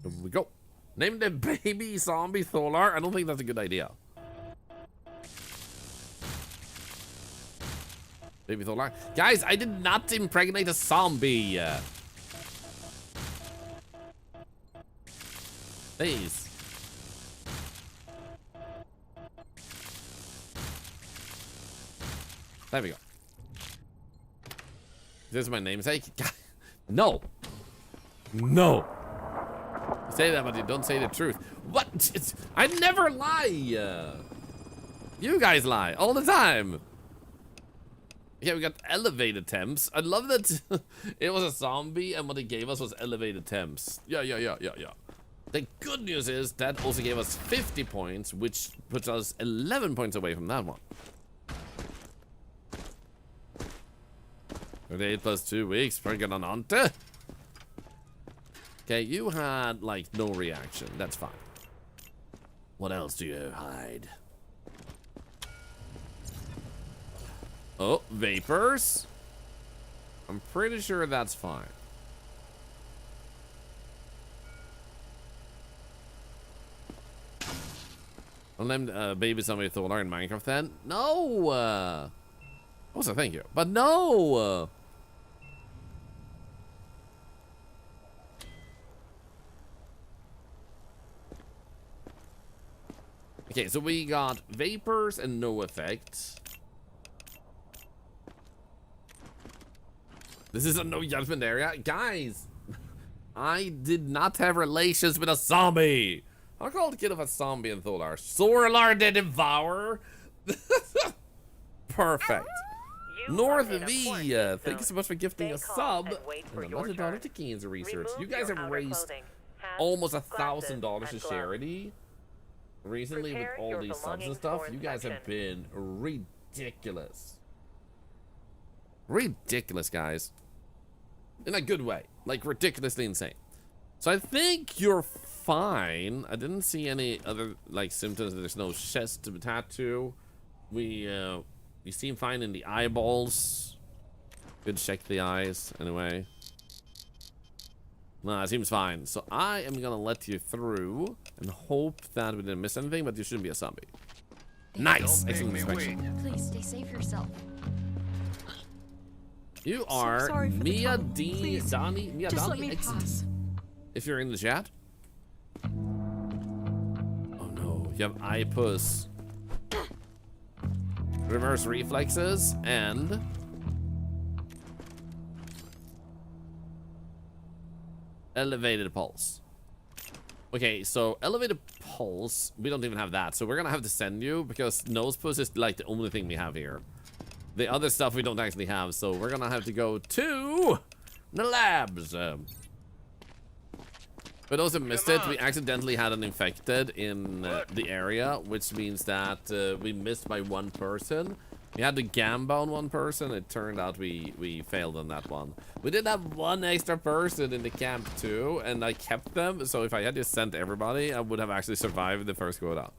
Here we go. Name the baby zombie Thorlar. I don't think that's a good idea. Baby Thorlar. Guys, I did not impregnate a zombie. Please. There we go. This is my namesake. No. No. You say that, but you don't say the truth. What? I never lie. You guys lie all the time. Yeah, we got elevated temps. I love that it was a zombie and what it gave us was elevated temps. Yeah. The good news is that also gave us 50 points, which puts us 11 points away from that one. 38 plus 2 weeks, Pregonadons. Okay, you had, like, no reaction. That's fine. What else do you hide? Oh, vapors? I'm pretty sure that's fine. I'll name baby zombie Thorlar in Minecraft then. No! Also, thank you. But no! Okay, so we got vapors and no effect. This is a no judgment area. Guys, I did not have relations with a zombie. How called kid of a zombie in Thorlar? Thorlar the Devourer? Perfect. North V, thank you so much for gifting a sub. And another dollar to cancer research. You guys have raised almost $1,000 to charity recently with all these subs and stuff. You guys have been ridiculous. Ridiculous, guys. In a good way. Like, ridiculously insane. So I think you're fine. I didn't see any other, like, symptoms. There's no chest tattoo. You seem fine in the eyeballs. Good check the eyes, anyway. No, it seems fine. So I am gonna let you through and hope that we didn't miss anything, but you shouldn't be a zombie. Nice! Excellent inspection. Please stay safe yourself. You are Mia D. Donnie. Mia Just let Donnie me X. pass. If you're in the chat. Oh no, you have Ipus. Reverse reflexes and elevated pulse. Okay, so elevated pulse, we don't even have that, so we're gonna have to send you because nose puss is like the only thing we have here. The other stuff we don't actually have, so we're gonna have to go to the labs. But also missed it. We accidentally had an infected in the area, which means that we missed by one person. We had to gamba on one person. It turned out we failed on that one. We did have one extra person in the camp too, and I kept them. So if I had just sent everybody, I would have actually survived the first quota.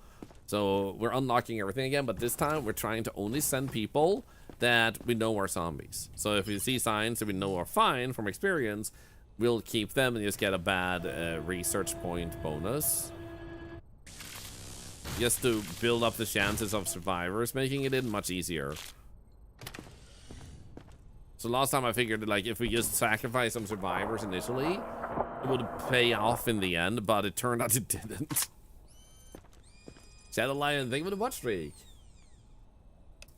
So we're unlocking everything again, but this time we're trying to only send people that we know are zombies. So if we see signs that we know are fine from experience, we'll keep them and just get a bad research point bonus. Just to build up the chances of survivors, making it much easier. So last time I figured that, like, if we just sacrifice some survivors initially, it would pay off in the end, but it turned out it didn't. Shadow Lion, thank you for the watch streak.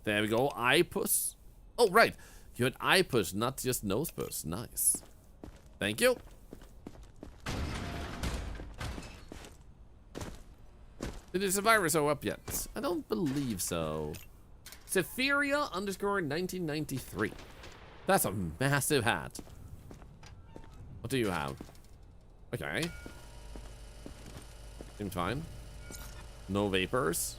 There we go, eye puss. Oh, right. You had eye push, not just nose push. Nice. Thank you. Did the survivor show up yet? I don't believe so. Sephiria _ 1993. That's a massive hat. What do you have? Okay. Seems fine. No vapors.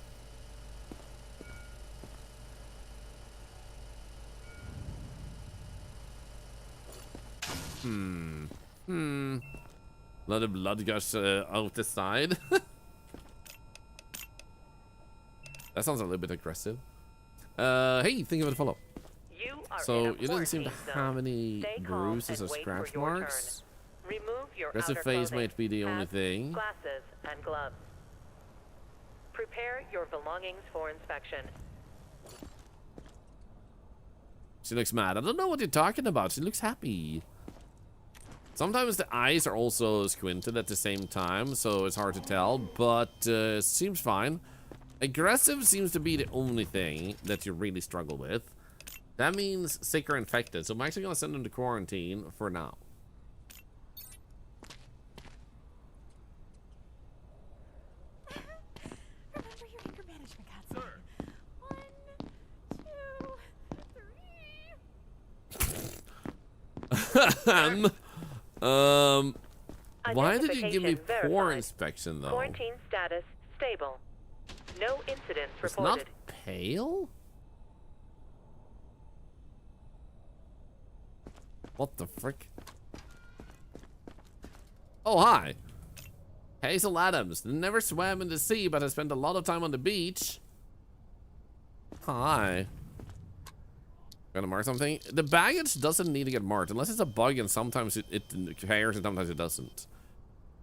A lot of blood gush out the side. That sounds a little bit aggressive. Hey, thank you for the follow. So you didn't seem to have any bruises or scratch marks. Aggressive phase might be the only thing. Glasses and gloves. Prepare your belongings for inspection. She looks mad. I don't know what you're talking about. She looks happy. Sometimes the eyes are also squinted at the same time, so it's hard to tell, but seems fine. Aggressive seems to be the only thing that you really struggle with. That means sick or infected, so I'm actually going to send them to quarantine for now. Remember your anger management, Katsu. 1, 2, 3. Why did you give me poor verified. inspection though? Quarantine status stable. No incidents It's reported. not pale? What the frick? Oh, hi. Hazel Adams. Never swam in the sea, but I spent a lot of time on the beach. Hi. Gonna mark something? The baggage doesn't need to get marked, unless it's a bug and sometimes it cares and sometimes it doesn't.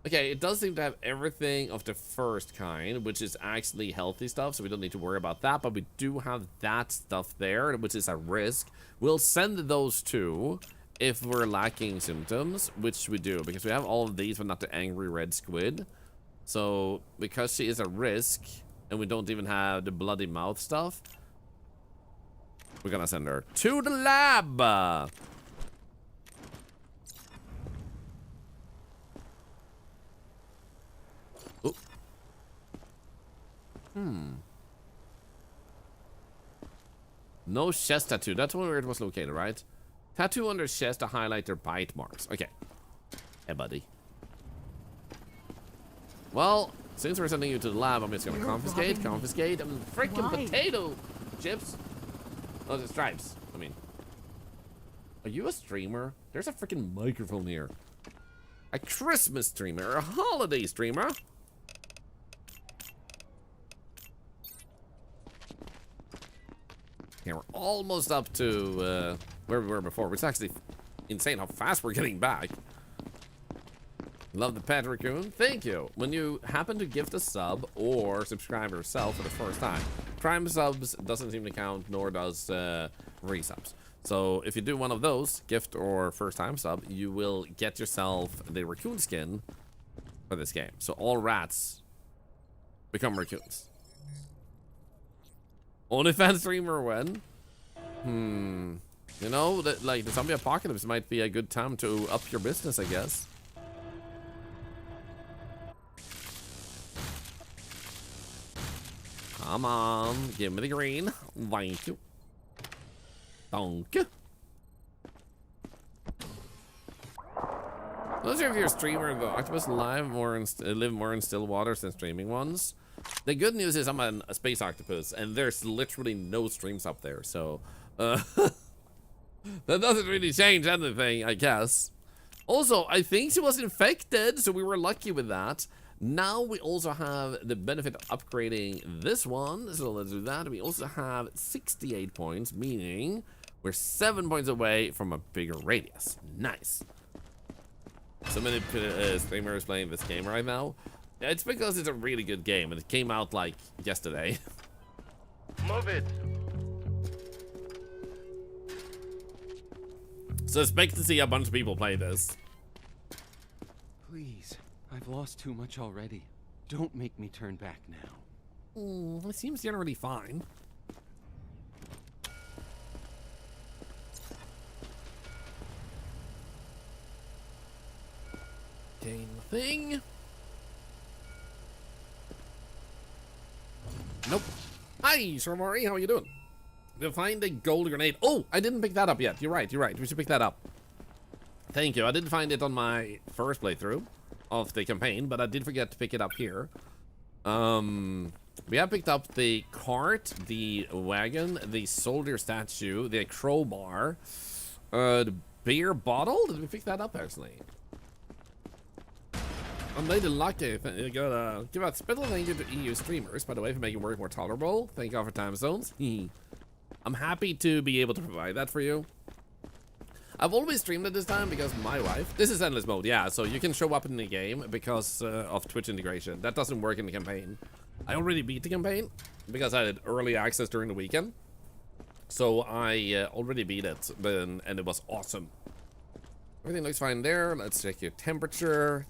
Okay, it does seem to have everything of the first kind, which is actually healthy stuff, so we don't need to worry about that, but we do have that stuff there, which is a risk. We'll send those two if we're lacking symptoms, which we do, because we have all of these, but not the angry red squid. So, because she is a risk, and we don't even have the bloody mouth stuff, we're gonna send her to the lab. Ooh. No chest tattoo. That's where it was located, right? Tattoo on their chest to highlight their bite marks. Okay. Hey, buddy. Well, since we're sending you to the lab, I'm just gonna confiscate, and freaking potato chips. Oh, the stripes. I mean, are you a streamer? There's a freaking microphone here. A Christmas streamer, a holiday streamer. Yeah, we're almost up to where we were before, which is actually insane how fast we're getting back. Love the pet raccoon. Thank you. When you happen to gift a sub or subscribe yourself for the first time, Prime subs doesn't seem to count, nor does resubs. So if you do one of those, gift or first time sub, you will get yourself the raccoon skin for this game. So all rats become raccoons. OnlyFans streamer when? You know, that like the zombie apocalypse might be a good time to up your business, I guess. Come on, give me the green. Thank you. Thank you. I'm not sure if you're a streamer and go octopus live more in live more in still waters than streaming ones. The good news is I'm a space octopus, and there's literally no streams up there, so that doesn't really change anything, I guess. Also, I think she was infected, so we were lucky with that. Now we also have the benefit of upgrading this one, so let's do that. We also have 68 points, meaning we're 7 points away from a bigger radius. Nice. So many streamers playing this game right now. It's because it's a really good game, and it came out like yesterday. Move it. So expect to see a bunch of people play this. Please, I've lost too much already. Don't make me turn back now. It seems generally fine. Gain thing. Nope. Hi, Sir Maury, how are you doing? To find a gold grenade. Oh, I didn't pick that up yet. You're right. We should pick that up. Thank you. I didn't find it on my first playthrough of the campaign, but I did forget to pick it up here. We have picked up the cart, the wagon, the soldier statue, the crowbar, the beer bottle. Did we pick that up actually? I'm Lady Lucky. Gotta give out special thank you to EU streamers, by the way, for making work more tolerable. Thank you all for time zones. I'm happy to be able to provide that for you. I've always streamed at this time because my wife... This is endless mode, yeah, so you can show up in the game because of Twitch integration. That doesn't work in the campaign. I already beat the campaign because I had early access during the weekend. So I already beat it, and it was awesome. Everything looks fine there. Let's check your temperature.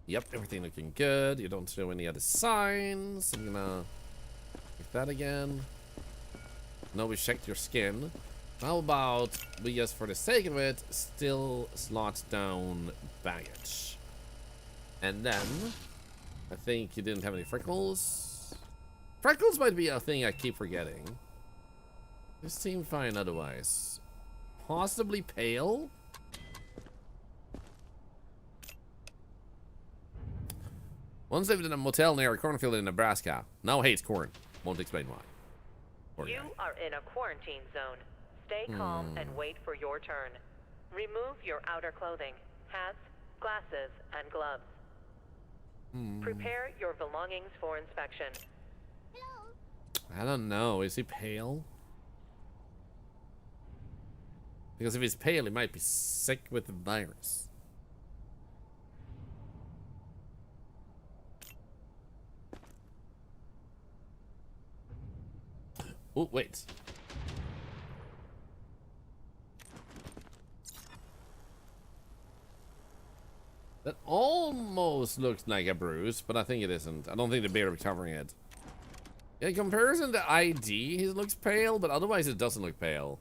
Yep, everything looking good. You don't show any other signs. I'm gonna check that again. No, we checked your skin. How about we just, for the sake of it, still slot down baggage. And then, I think you didn't have any freckles. Freckles might be a thing I keep forgetting. This seemed fine otherwise. Possibly pale? Once lived in a motel near a cornfield in Nebraska. Now hates corn. Won't explain why. Poor You guy. are in a quarantine zone. Stay calm and wait for your turn. Remove your outer clothing, hats, glasses, and gloves. Prepare your belongings for inspection. I don't know. Is he pale? Because if he's pale, he might be sick with the virus. Oh, wait. That almost looks like a bruise, but I think it isn't. I don't think the beard will be covering it. In comparison to ID, he looks pale, but otherwise it doesn't look pale.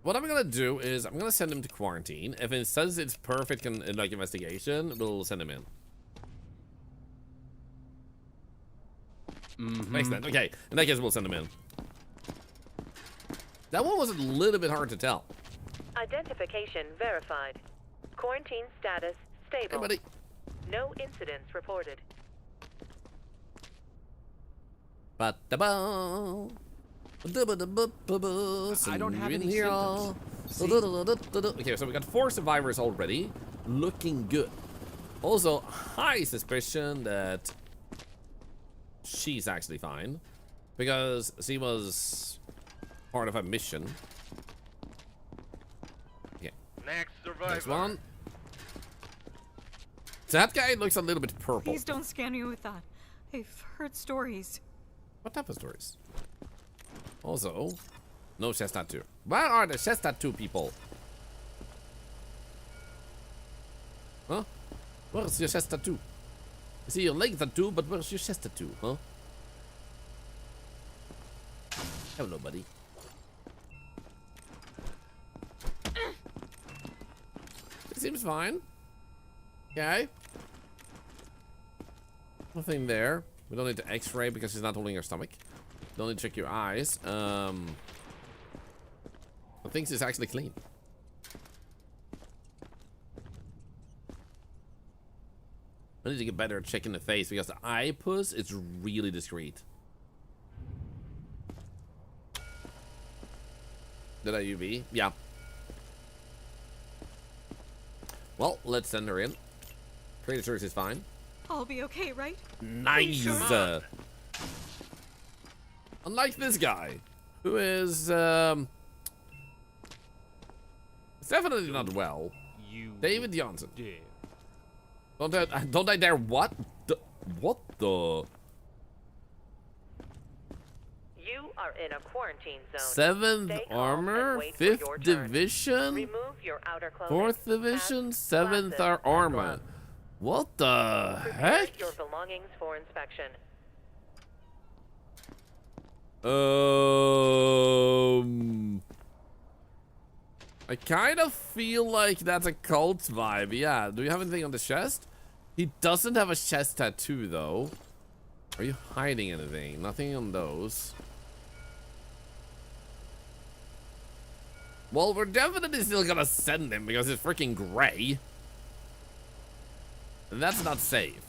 What I'm gonna do is I'm gonna send him to quarantine. If it says it's perfect like investigation, we'll send him in. Excellent. Okay, in that case, we'll send him in. That one was a little bit hard to tell. Identification verified. Quarantine status stable. Hey, buddy. No incidents reported. I don't have any symptoms. Okay, so we got 4 survivors already. Looking good. Also, high suspicion that she's actually fine because she was part of a mission. Okay. Next survivor. Next one. So that guy looks a little bit purple. Please don't scan me with that. I've heard stories. What type of stories? Also, no chest tattoo. Where are the chest tattoo people? Huh? Where's your chest tattoo? I see your leg tattoo, but where's your chest tattoo, huh? Hello, buddy. It seems fine. Okay. Nothing there. We don't need to x-ray because she's not holding her stomach. Don't need to check your eyes. But thinks it's actually clean. I need to get better at checking the face because the eye puss is really discreet. Did I UV? Yeah. Well, let's send her in. Pretty sure she's fine. I'll be okay, right? Nice. Sure? Unlike this guy, who is it's definitely not well. David Johnson. Don't I dare what? What the? You are in a quarantine zone. 7th Stay calm Armor, and wait for your 5th turn. Division, Remove your outer clothing. 4th Division, Hats, 7th glasses, and Armor. gloves. What the Prepare heck? your belongings for inspection. I kind of feel like that's a cult vibe. Yeah, do you have anything on the chest? He doesn't have a chest tattoo though. Are you hiding anything? Nothing on those. Well, we're definitely still gonna send him because it's freaking gray. And that's not safe.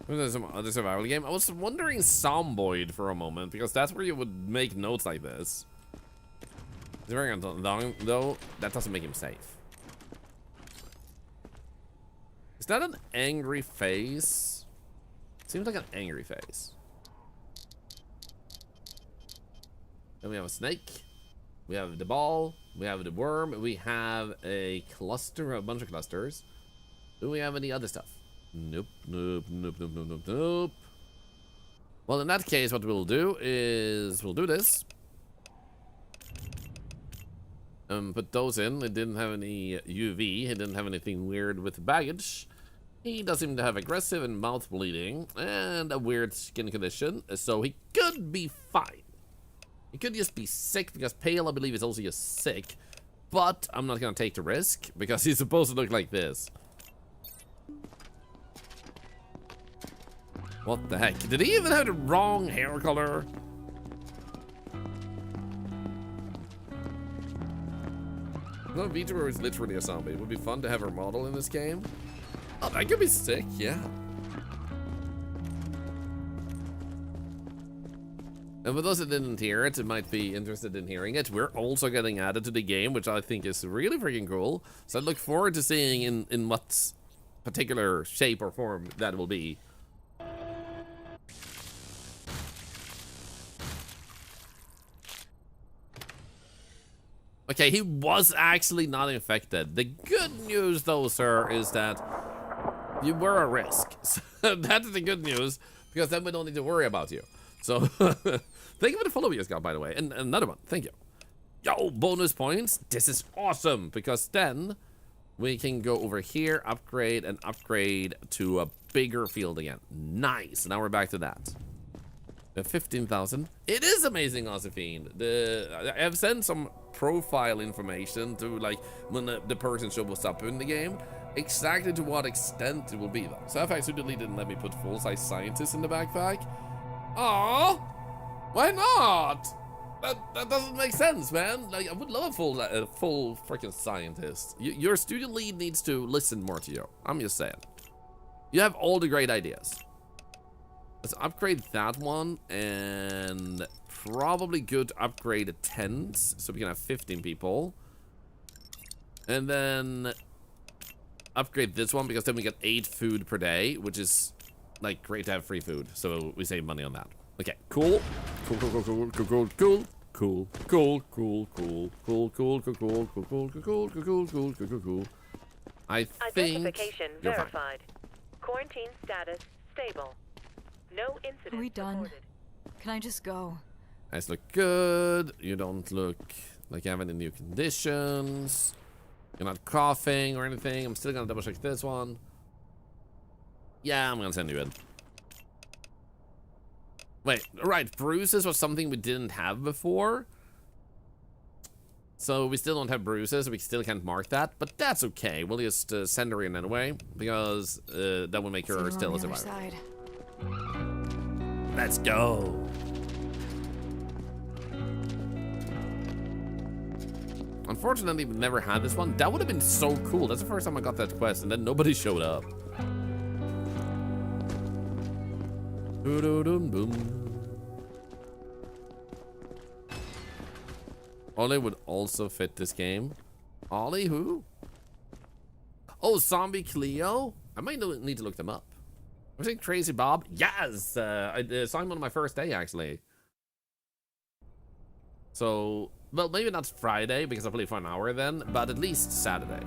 There's some other survival game. I was wondering Zomboid for a moment because that's where you would make notes like this. He's wearing a long though. That doesn't make him safe. Is that an angry face? Seems like an angry face. Then we have a snake. We have the ball. We have the worm. We have a cluster, a bunch of clusters. Do we have any other stuff? Nope, nope, nope, nope, nope, nope, nope. Well, in that case, what we'll do is we'll do this. Put those in. It didn't have any UV. It didn't have anything weird with baggage. He does seem to have aggressive and mouth bleeding and a weird skin condition, so he could be fine. He could just be sick because Pale, I believe, is also just sick. But I'm not gonna take the risk because he's supposed to look like this. What the heck? Did he even have the wrong hair color? No, VTuber is literally a zombie. It would be fun to have her model in this game. Oh, that could be sick, yeah. And for those that didn't hear it, might be interested in hearing it, we're also getting added to the game, which I think is really freaking cool. So I look forward to seeing in what particular shape or form that will be. Okay, he was actually not infected. The good news, though, sir, is that you were a risk. So that's the good news, because then we don't need to worry about you. So, thank you for the follow you got, by the way. And another one, thank you. Yo, bonus points. This is awesome, because then we can go over here, upgrade, and upgrade to a bigger field again. Nice. Now we're back to that. 15,000. It is amazing, Josephine. I have sent some profile information to like when the person shows up in the game. Exactly to what extent it will be though. So I actually didn't let me put full-size scientist in the backpack. Oh, why not? That doesn't make sense, man. Like I would love a full freaking scientist. Your student lead needs to listen more to you. I'm just saying. You have all the great ideas. Let's upgrade that one, and probably good to upgrade tents, so we can have 15 people. And then upgrade this one, because then we get 8 food per day, which is, like, great to have free food, so we save money on that. Okay, cool. Cool, cool, cool, cool, cool, cool, cool. Cool, cool, cool, cool, cool, cool, cool, cool, cool, cool, cool, cool, cool, cool, cool, cool. I think Identification verified. Quarantine status stable. No incident. Are we done? Reported. Can I just go? Eyes look good. You don't look like you have any new conditions. You're not coughing or anything. I'm still gonna double check this one. Yeah, I'm gonna send you in. Wait, right, bruises was something we didn't have before. So we still don't have bruises, we still can't mark that, but that's okay. We'll just send her in anyway, because that will make her still a survivor. Let's go. Unfortunately, we've never had this one. That would have been so cool. That's the first time I got that quest, and then nobody showed up. Boom. Ollie would also fit this game. Ollie who? Oh, Zombie Cleo? I might need to look them up. Was it Crazy Bob? Yes! I saw him on my first day, actually. So, well, maybe not Friday, because I played for an hour then, but at least Saturday.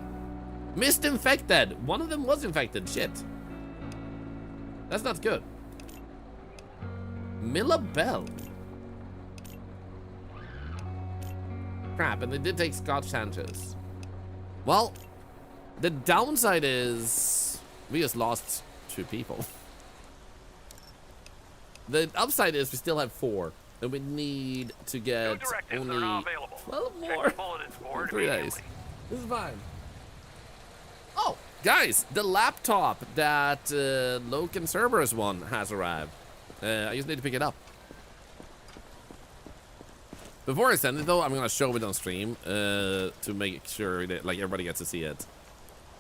Missed infected! One of them was infected, shit. That's not good. Milla Bell. Crap, and they did take Scott Sanchez. Well, the downside is we just lost 2 people. The upside is we still have 4, and we need to get only 12 more in 3 days. This is fine. Oh, guys, the laptop that Loken Cerberus one has arrived. I just need to pick it up. Before I send it though, I'm gonna show it on stream to make sure that like everybody gets to see it.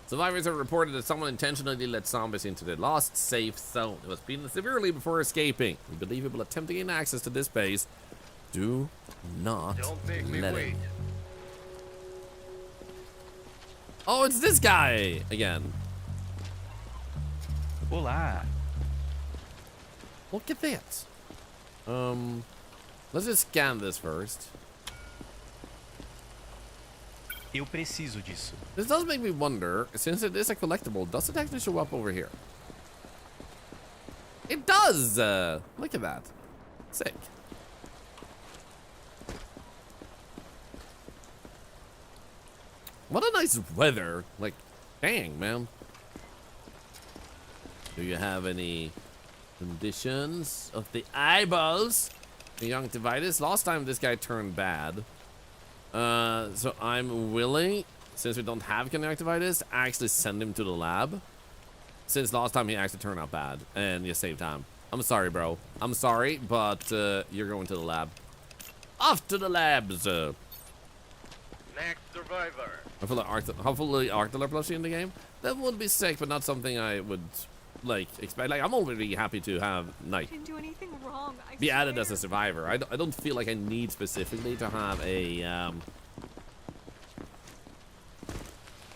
Survivors have reported that someone intentionally let zombies into the lost safe zone. It was beaten severely before escaping. We believe people attempt to gain access to this base. Do not let it. Oh, it's this guy again. Hola. Look at that. Let's just scan this first. Eu preciso disso. This does make me wonder, since it is a collectible, does it actually show up over here? It does! Look at that. Sick. What a nice weather. Like, dang, man. Do you have any conditions of the eyeballs? Conjunctivitis. Last time this guy turned bad. So I'm willing, since we don't have conjunctivitis, actually send him to the lab. Since last time he actually turned out bad and you saved time. I'm sorry, bro. I'm sorry, but you're going to the lab. Off to the labs. Next survivor. Hopefully Arctiller plushie in the game. That would be sick, but not something I would like expect. Like I'm already happy to have Knight I didn't do anything wrong. I be added swear. as a survivor. I don't feel like I need specifically to have a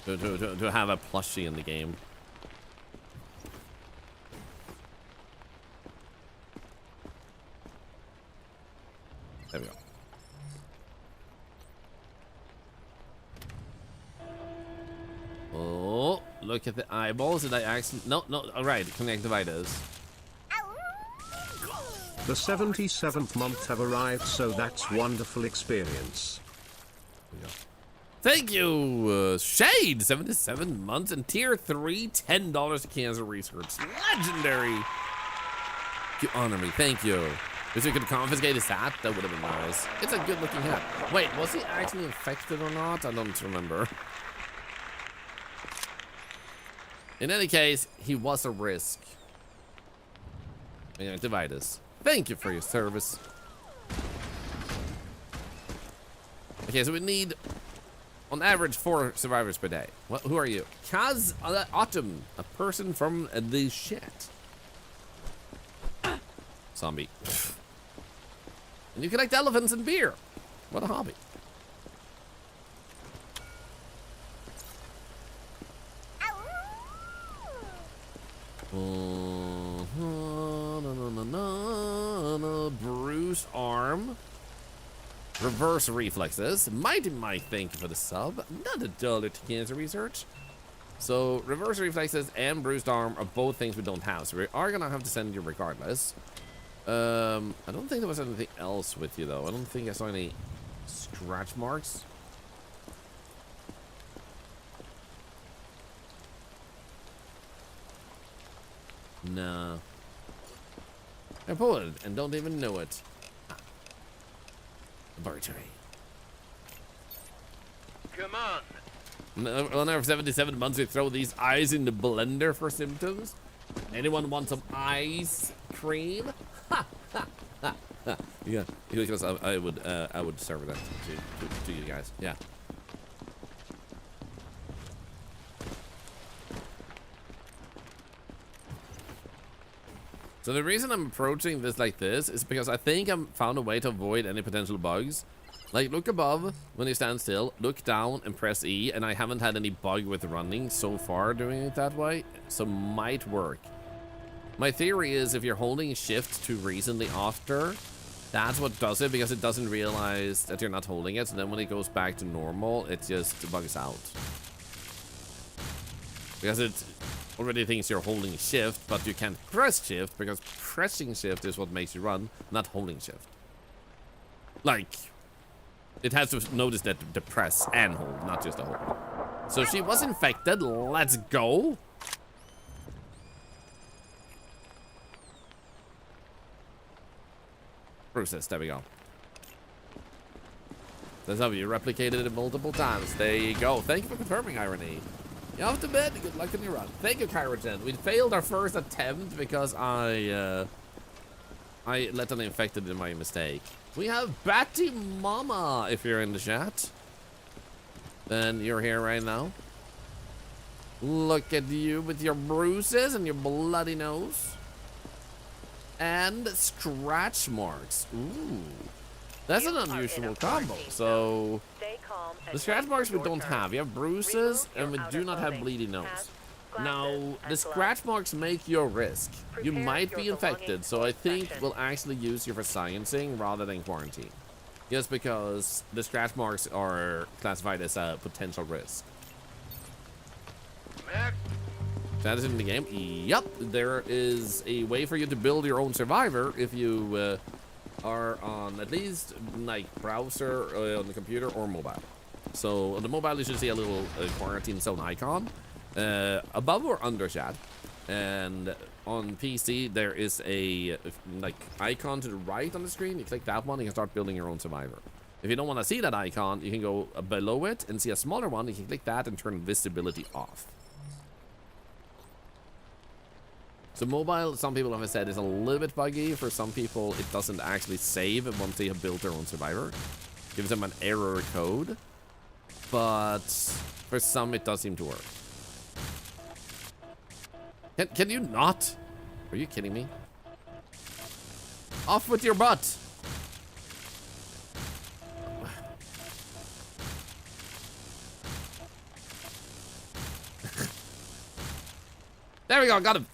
to have a plushie in the game. There we go. Oh, look at the eyeballs. Did I actually? No. All right, conjunctivitis. The 77th month have arrived, so that's wonderful experience. Thank you, Shade. 77 months and tier 3, $10 to cancer research. Legendary. You honor me. Thank you. If you could confiscate his hat, that would have been nice. It's a good looking hat. Wait, was he actually infected or not? I don't remember. In any case, he was a risk. Conjunctivitis. Thank you for your service. Okay, so we need, on average, 4 survivors per day. What, who are you? Kaz Autumn, a person from the shit. Zombie. And you collect elephants and beer. What a hobby. Bruised arm. Reverse reflexes. Mighty Mike, thank you for the sub. Not $1 to cancer research. So reverse reflexes and bruised arm are both things we don't have. So we are gonna have to send you regardless. I don't think there was anything else with you though. I don't think I saw any scratch marks. Nah. I pulled it and don't even know it. Laboratory. Come on. On our 77 months, we throw these eyes in the blender for symptoms. Anyone want some ice cream? Ha ha ha ha. Yeah, because I would serve that to you guys. Yeah. So the reason I'm approaching this like this is because I think I've found a way to avoid any potential bugs. Like, look above when you stand still, look down and press E, and I haven't had any bug with running so far doing it that way, so might work. My theory is if you're holding shift too recently after, that's what does it, because it doesn't realize that you're not holding it, so then when it goes back to normal, it just bugs out. Because it already thinks you're holding shift, but you can't press shift, because pressing shift is what makes you run, not holding shift. Like, it has to notice that the press and hold, not just the hold. So she was infected. Let's go. Process. There we go. That's how you replicated it multiple times. There you go. Thank you for confirming, Irony. You have to bed. Good luck on your run. Thank you, Kyrogen. We failed our first attempt because I let an infected in my mistake. We have Batty Mama, if you're in the chat. Then you're here right now. Look at you with your bruises and your bloody nose. And scratch marks. Ooh. That's an unusual combo. So, the scratch marks we don't have. We have bruises and we do not have bleeding nose. Now, the scratch marks make your risk. You might be infected, so I think we'll actually use you for sciencing rather than quarantine. Just because the scratch marks are classified as a potential risk. That is in the game. Yep, there is a way for you to build your own survivor if you are on at least like browser on the computer or mobile. So on the mobile, you should see a little quarantine zone icon. Above or under chat, and on PC there is a like icon to the right on the screen. You click that one, you can start building your own survivor. If you don't want to see that icon, you can go below it and see a smaller one. You can click that and turn visibility off. So mobile, some people have said, is a little bit buggy. For some people, it doesn't actually save once they have built their own survivor. Gives them an error code, but for some it does seem to work. Can you not? Are you kidding me? Off with your butt. There we go, got him.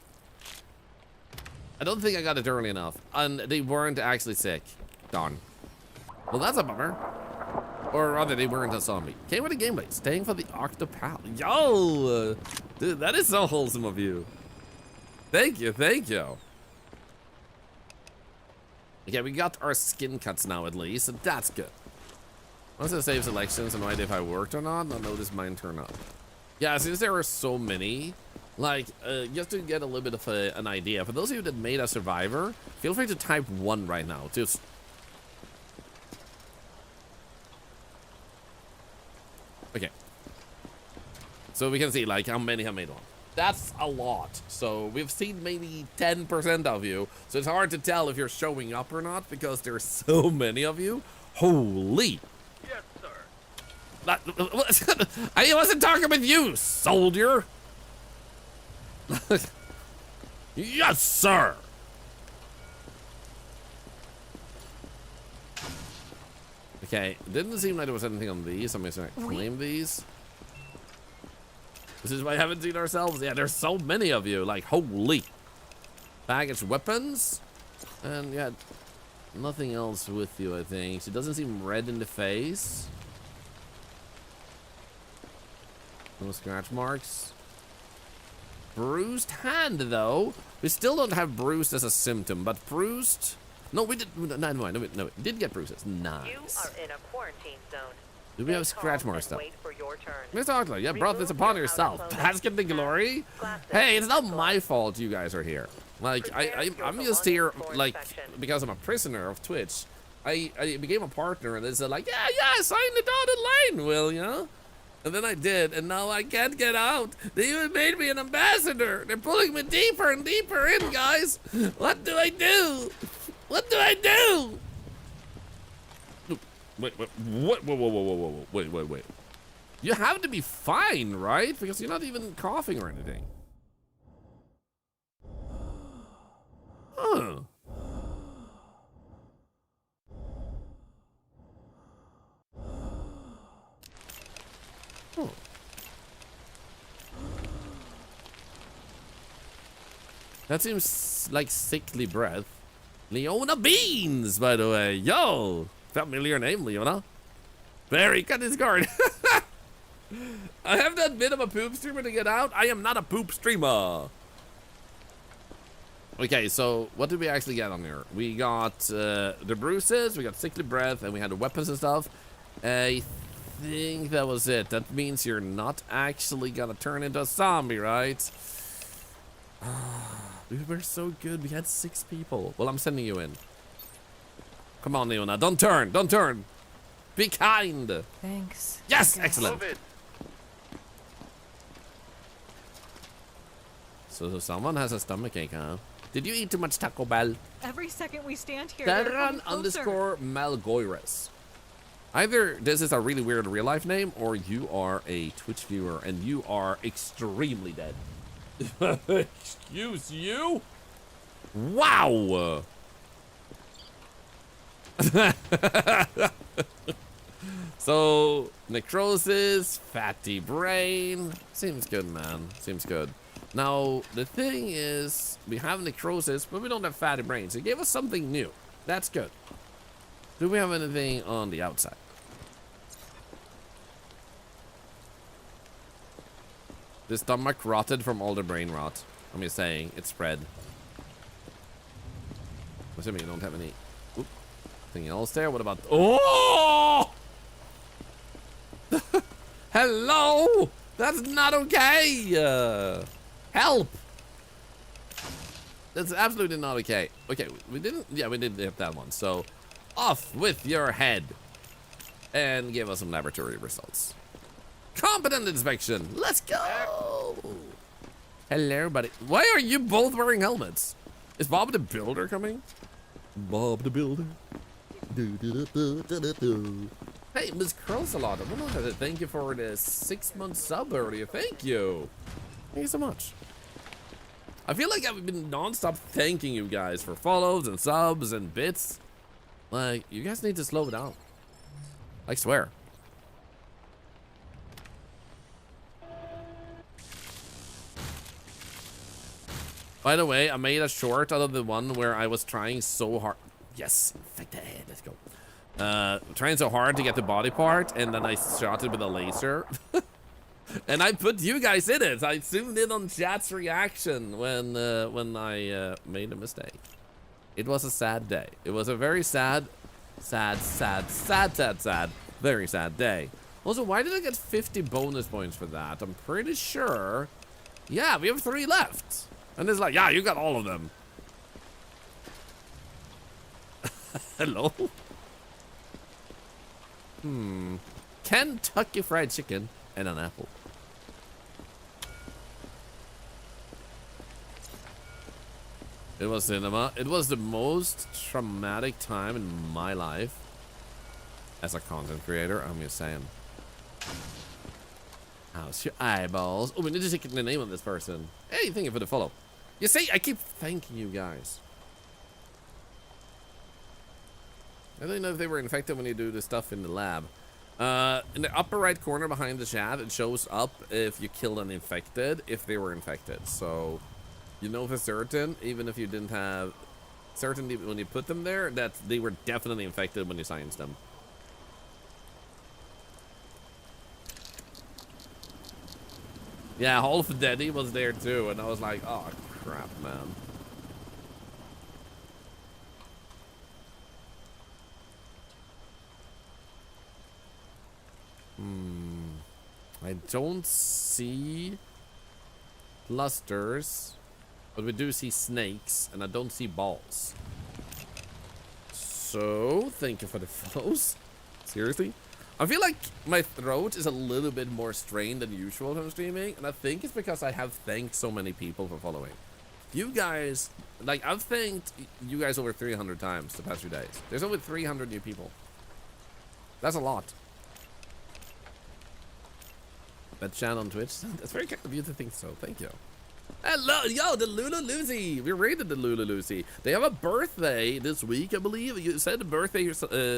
I don't think I got it early enough. And they weren't actually sick. Darn. Well, that's a bummer. Or rather, they weren't a zombie. Came with a gameplay. Staying for the Octopal. Yo! Dude, that is so wholesome of you. Thank you, thank you. Okay, we got our skin cuts now at least, so that's good. Once I save selections, I no idea if I worked or not. I'll notice mine turn up. Yeah, since there are so many, like, just to get a little bit of an idea, for those of you that made a survivor, feel free to type 1 right now. Just okay. So we can see, like, how many have made one. That's a lot. So we've seen maybe 10% of you. So it's hard to tell if you're showing up or not because there's so many of you. Holy. Yes, sir. I wasn't talking with you, soldier. Yes, sir. Okay, didn't seem like there was anything on these. I'm just gonna claim these. This is why I haven't seen ourselves. Yeah, there's so many of you. Like, holy. Baggage weapons. And yeah, nothing else with you, I think. She doesn't seem red in the face. No scratch marks. Bruised hand, though. We still don't have bruised as a symptom, but bruised. No, we did. No, we did get bruises. Nice. You are in a quarantine zone. Do we have scratch marks stuff? Wait for your turn. Mr. Arkler, you brought this upon yourself. Basket the glory. Hey, it's not my fault you guys are here. Like, I'm just here, like, because I'm a prisoner of Twitch. I became a partner, and they said, like, yeah, sign the dotted line, will ya? And then I did, and now I can't get out. They even made me an ambassador. They're pulling me deeper and deeper in, guys. What do I do? What do I do? Wait, whoa, wait. You have to be fine, right? Because you're not even coughing or anything. Huh. Oh. That seems like sickly breath. Leona Beans, by the way. Yo! Familiar name, Leona. Barry, cut his guard. I have that bit of a poop streamer to get out. I am not a poop streamer. Okay, so what did we actually get on here? We got the bruises, we got sickly breath, and we had the weapons and stuff. I think that was it. That means you're not actually gonna turn into a zombie, right? We were so good. We had 6 people. Well, I'm sending you in. Come on, Leona. Don't turn. Don't turn. Be kind. Thanks. Yes, excellent. Move it. So someone has a stomachache, huh? Did you eat too much Taco Bell? Every second we stand here, they're coming closer. _Malgoyrus. Either this is a really weird real life name, or you are a Twitch viewer and you are extremely dead. Excuse you? Wow. So necrosis, fatty brain. Seems good, man. Seems good. Now, the thing is, we have necrosis, but we don't have fatty brains. It gave us something new. That's good. Do we have anything on the outside? The stomach rotted from all the brain rot. I'm just saying, it spread. Assuming you don't have any... Oop. Anything else there? What about... Oh! Hello! That's not okay! Help! That's absolutely not okay. Okay, we didn't... Yeah, we did hit that one. So, off with your head. And give us some laboratory results. Competent inspection. Let's go. Hello, buddy. Why are you both wearing helmets? Is Bob the Builder coming? Bob the Builder. Hey, Miss Curlsalot, I want to thank you for the 6-month sub earlier. Thank you. Thank you so much. I feel like I've been non-stop thanking you guys for follows and subs and bits. Like, you guys need to slow down. I swear. By the way, I made a short out of the one where I was trying so hard. Yes, infected. Let's go. Trying so hard to get the body part, and then I shot it with a laser. And I put you guys in it. I zoomed in on chat's reaction when I made a mistake. It was a sad day. It was a very sad, very sad day. Also, why did I get 50 bonus points for that? I'm pretty sure. Yeah, we have 3 left. And it's like, yeah, you got all of them. Hello? Kentucky Fried Chicken and an apple. It was cinema. It was the most traumatic time in my life as a content creator. I'm just saying. How's your eyeballs? Oh, we need to check the name of this person. Hey, thank you for the follow. You see, I keep thanking you guys. I don't know if they were infected when you do the stuff in the lab. In the upper right corner behind the chat, it shows up if you killed an infected, if they were infected. So, you know for certain, even if you didn't have certainty when you put them there, that they were definitely infected when you scienced them. Yeah, Half Daddy was there too, and I was like, oh crap, man. I don't see clusters, but we do see snakes, and I don't see balls. So, thank you for the follows. Seriously? I feel like my throat is a little bit more strained than usual when I'm streaming, and I think it's because I have thanked so many people for following. You guys, like, I've thanked you guys over 300 times the past few days. There's over 300 new people. That's a lot. But chat on Twitch, that's very kind of you to think so. Thank you. Hello, yo, the Lulu Lucy. We rated the Lulu Lucy. They have a birthday this week, I believe. You said the birthday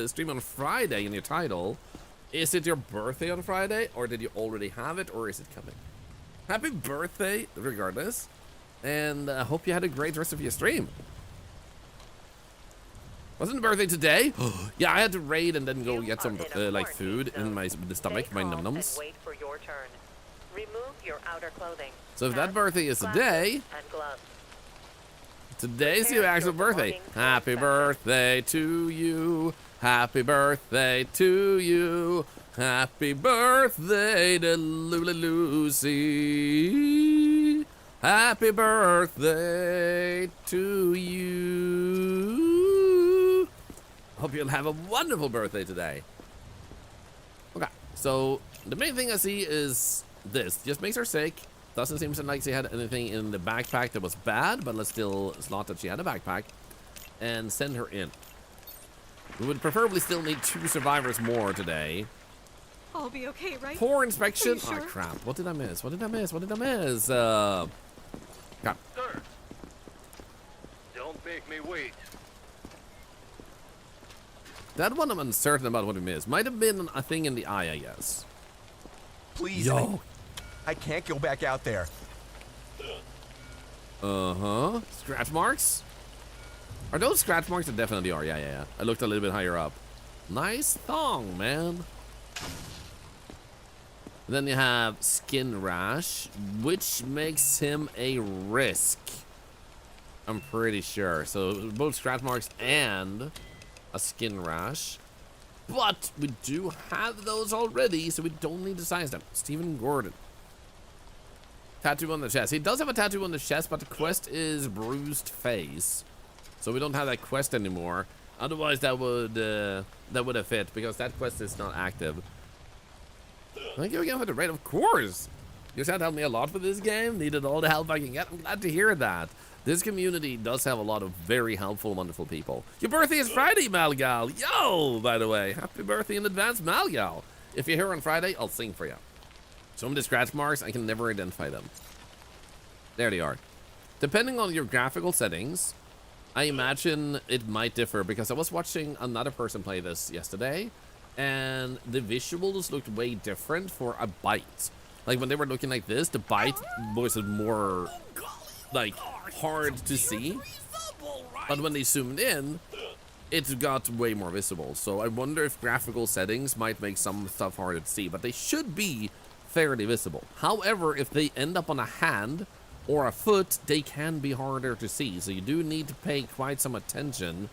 stream on Friday in your title. Is it your birthday on Friday, or did you already have it, or is it coming? Happy birthday, regardless. And I hope you had a great rest of your stream. Wasn't the birthday today? Yeah, I had to raid and then go get some like food in my stomach, my num-nums. Wait for your turn. Remove your outer clothing. So if that birthday is today, today's your actual birthday. Happy birthday to you. Happy birthday to you. Happy birthday to Lula Lucy. Happy birthday to you. Hope you'll have a wonderful birthday today. Okay, so the main thing I see is this. Just makes her sick. Doesn't seem like she had anything in the backpack that was bad, but let's still slot that she had a backpack and send her in. We would preferably still need 2 survivors more today. I'll be okay, right? Poor inspection. Sure? Oh crap! What did I miss? What did I miss? What did I miss? Crap. Sir, don't make me wait. That one I'm uncertain about what we missed. Might have been a thing in the eye, I guess. Please. Yo. I can't go back out there. Uh-huh. Scratch marks? Are those scratch marks? They definitely are. Yeah. I looked a little bit higher up. Nice thong, man. And then you have skin rash, which makes him a risk. I'm pretty sure. So both scratch marks and a skin rash. But we do have those already, so we don't need to size them. Stephen Gordon. Tattoo on the chest. He does have a tattoo on the chest, but the quest is bruised face. So we don't have that quest anymore. Otherwise, that would have fit, because that quest is not active. Thank you again for the raid, of course. You guys helped me a lot with this game. Needed all the help I can get. I'm glad to hear that. This community does have a lot of very helpful, wonderful people. Your birthday is Friday, Malgal. Yo, by the way, happy birthday in advance, Malgal. If you're here on Friday, I'll sing for you. Some of the scratch marks, I can never identify them. There they are. Depending on your graphical settings, I imagine it might differ, because I was watching another person play this yesterday, and the visuals looked way different for a bite. Like when they were looking like this, the bite was more like hard to see, but when they zoomed in, it got way more visible. So I wonder if graphical settings might make some stuff harder to see, but they should be fairly visible. However, if they end up on a hand or a foot, they can be harder to see. So you do need to pay quite some attention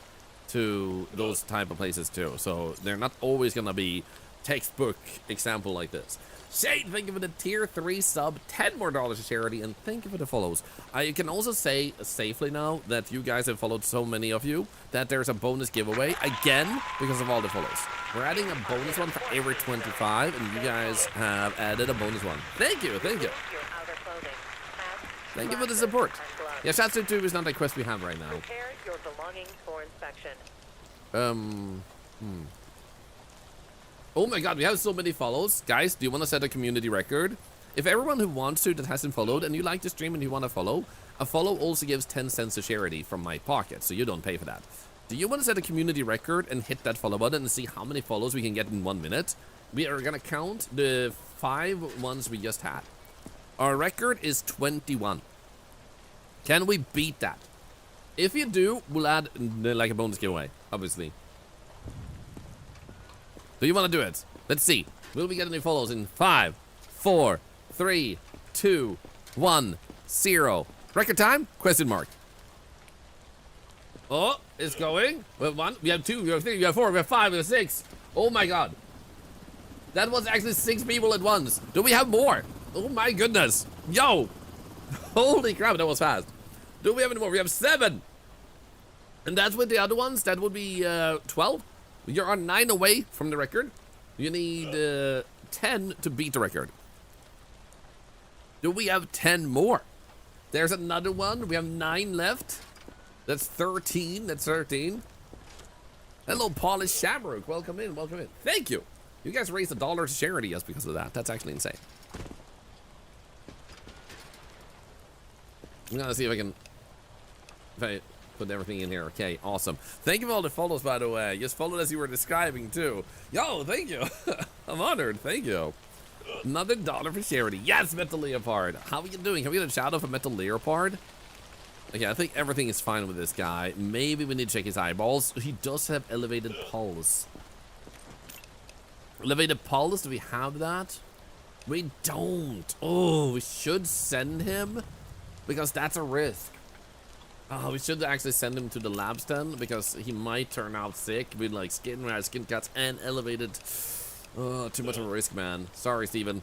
to those type of places too. So they're not always gonna be textbook example like this. Shade, thank you for the tier 3 sub, $10 more to charity, and thank you for the follows. I can also say safely now that you guys have followed, so many of you, that there's a bonus giveaway again because of all the follows. We're adding a bonus one for every 25, and you guys have added a bonus one. Thank you, thank you. Thank you for the support. Yeah, Shatsu 2 is not a quest we have right now. Prepare your belongings for inspection. Oh my god, we have so many follows. Guys, do you want to set a community record? If everyone who wants to that hasn't followed, and you like the stream and you want to follow, a follow also gives 10 cents to charity from my pocket, so you don't pay for that. Do you want to set a community record and hit that follow button and see how many follows we can get in 1 minute? We are going to count the 5 ones we just had. Our record is 21. Can we beat that? If you do, we'll add like a bonus giveaway, obviously. Do you want to do it? Let's see. Will we get any follows in 5, 4, 3, 2, 1, 0. Record time? Question mark. Oh, it's going. We have 1, we have 2, we have 3, we have 4, we have 5, we have 6. Oh my god. That was actually 6 people at once. Do we have more? Oh my goodness. Yo. Holy crap, that was fast. Do we have any more? We have 7. And that's with the other ones. That would be 12. You're on 9 away from the record. You need 10 to beat the record. Do we have 10 more? There's another one. We have 9 left. That's 13. That's 13. Hello, Polished Shamrock. Welcome in. Welcome in. Thank you. You guys raised $1 to charity just because of that. That's actually insane. I'm gonna see if I put everything in here. Okay, awesome. Thank you for all the follows, by the way. Just followed as you were describing too. Yo, thank you. I'm honored. Thank you. Another $1 for charity. Yes, Metal Leopard. How are you doing? Can we get a shout out for Metal Leopard? Okay, I think everything is fine with this guy. Maybe we need to check his eyeballs. He does have elevated pulse. Elevated pulse, do we have that? We don't. Oh, we should send him because that's a risk. Oh, we should actually send him to the labs then because he might turn out sick with like skin cuts and elevated. Oh, too much of a risk, man. Sorry, Steven.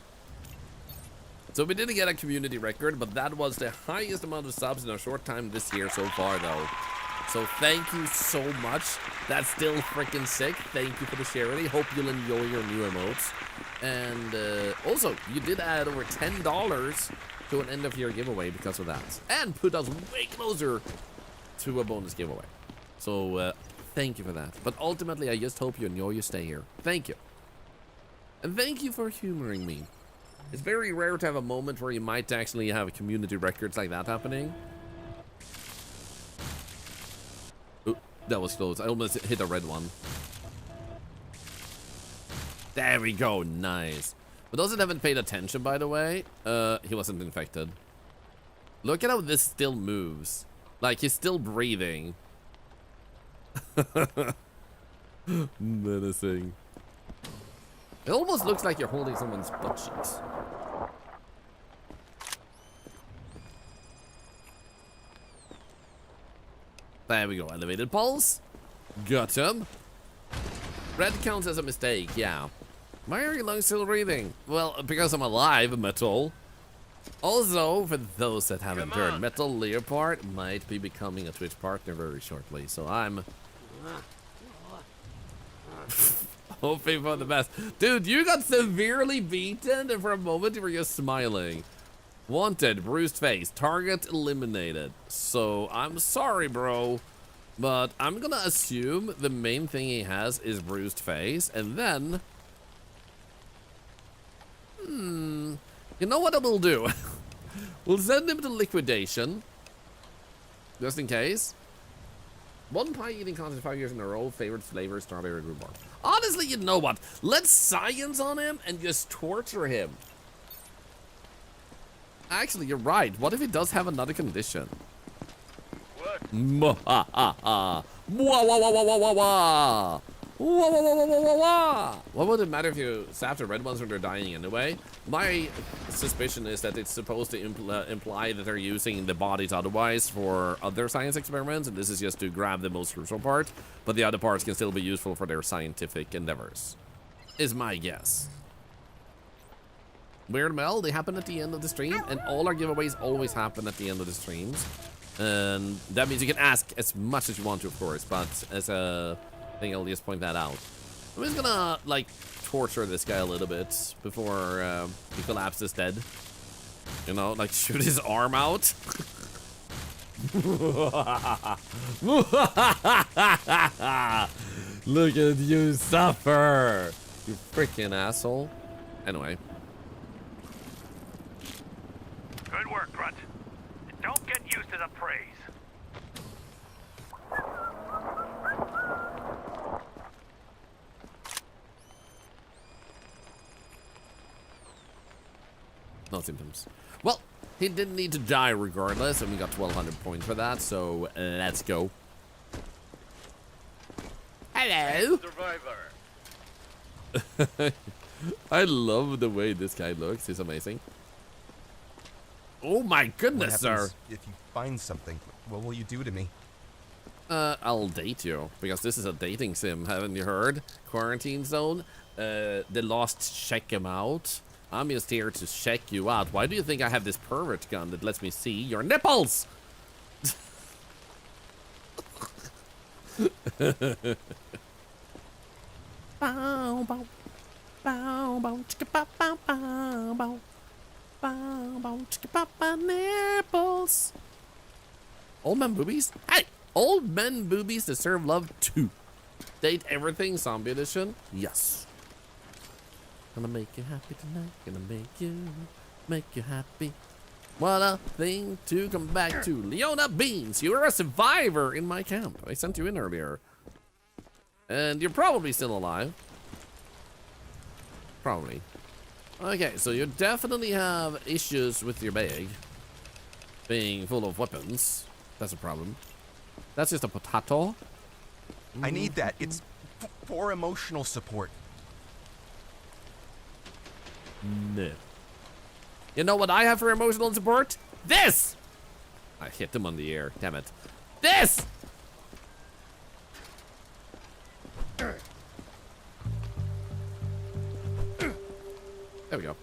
So we didn't get a community record, but that was the highest amount of subs in a short time this year so far, though. So thank you so much. That's still freaking sick. Thank you for the charity. Hope you'll enjoy your new emotes. And also, you did add over $10 to an end of year giveaway because of that. And put us way closer to a bonus giveaway. So thank you for that. But ultimately, I just hope you enjoy your stay here. Thank you. And thank you for humoring me. It's very rare to have a moment where you might actually have community records like that happening. Ooh, that was close. I almost hit a red one. There we go. Nice. For those that haven't paid attention, by the way, he wasn't infected. Look at how this still moves. Like, he's still breathing. Menacing. It almost looks like you're holding someone's butt cheeks. There we go. Elevated pulse. Got him. Red counts as a mistake, yeah. Why are your lungs still breathing? Well, because I'm alive, Metal. Also, for those that haven't heard, Metal Leopard might be becoming a Twitch partner very shortly, so I'm hoping for the best. Dude, you got severely beaten, and for a moment you were just smiling. Wanted, bruised face, target eliminated. So, I'm sorry, bro, but I'm gonna assume the main thing he has is bruised face, and then... You know what I will do? We'll send him to liquidation, just in case. One pie eating contest 5 years in a row. Favorite flavor, strawberry rhubarb. Honestly, you know what? Let's science on him and just torture him. Actually, you're right. What if he does have another condition? What? What would it matter if you sap the red ones when they're dying anyway? My suspicion is that it's supposed to imply that they're using the bodies otherwise for other science experiments, and this is just to grab the most crucial part, but the other parts can still be useful for their scientific endeavors, is my guess. Weird Mel, they happen at the end of the stream, and all our giveaways always happen at the end of the streams. And that means you can ask as much as you want to, of course, but as a thing, I'll just point that out. I'm just gonna, like, torture this guy a little bit before he collapses dead. You know, like, shoot his arm out. Look at you suffer, you freaking asshole. Anyway. Good work, Grunt. Don't get used to the praise. No symptoms. Well, he didn't need to die regardless, and we got 1,200 points for that, so let's go. Hello! Survivor. I love the way this guy looks. He's amazing. Oh my goodness, sir. If you find something, what will you do to me? I'll date you, because this is a dating sim, haven't you heard? Quarantine zone. The Lost check him out. I'm just here to check you out. Why do you think I have this pervert gun that lets me see your nipples? Bow, bow. Bow, bow, chicka, bow, bow, bow, bow. Bow, bow, chicka, bow, bow, nipples. Old man boobies? Hey! Old men boobies deserve love too. Date everything, zombie edition? Yes. Gonna make you happy tonight. Gonna make you happy. What a thing to come back to. Leona Beans, you're a survivor in my camp. I sent you in earlier. And you're probably still alive. Probably. Okay, so you definitely have issues with your bag being full of weapons. That's a problem. That's just a potato. I need that. It's for emotional support. No. You know what I have for emotional support? This! I hit him on the air. Damn it. This! There we go.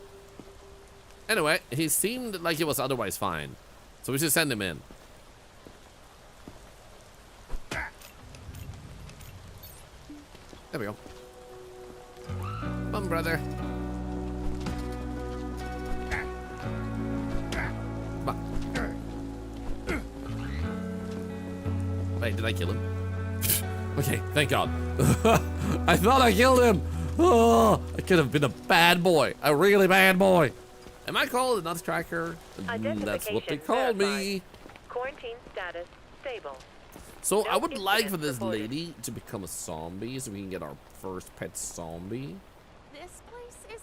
Anyway, he seemed like he was otherwise fine. So we should send him in. There we go. Come on, brother. Come on. Wait, did I kill him? Okay, thank God. I thought I killed him. Oh, I could have been a bad boy. A really bad boy. Am I called a nutcracker? That's what they call me. Quarantine status stable. So I would like for this lady to become a zombie so we can get our first pet zombie. This place is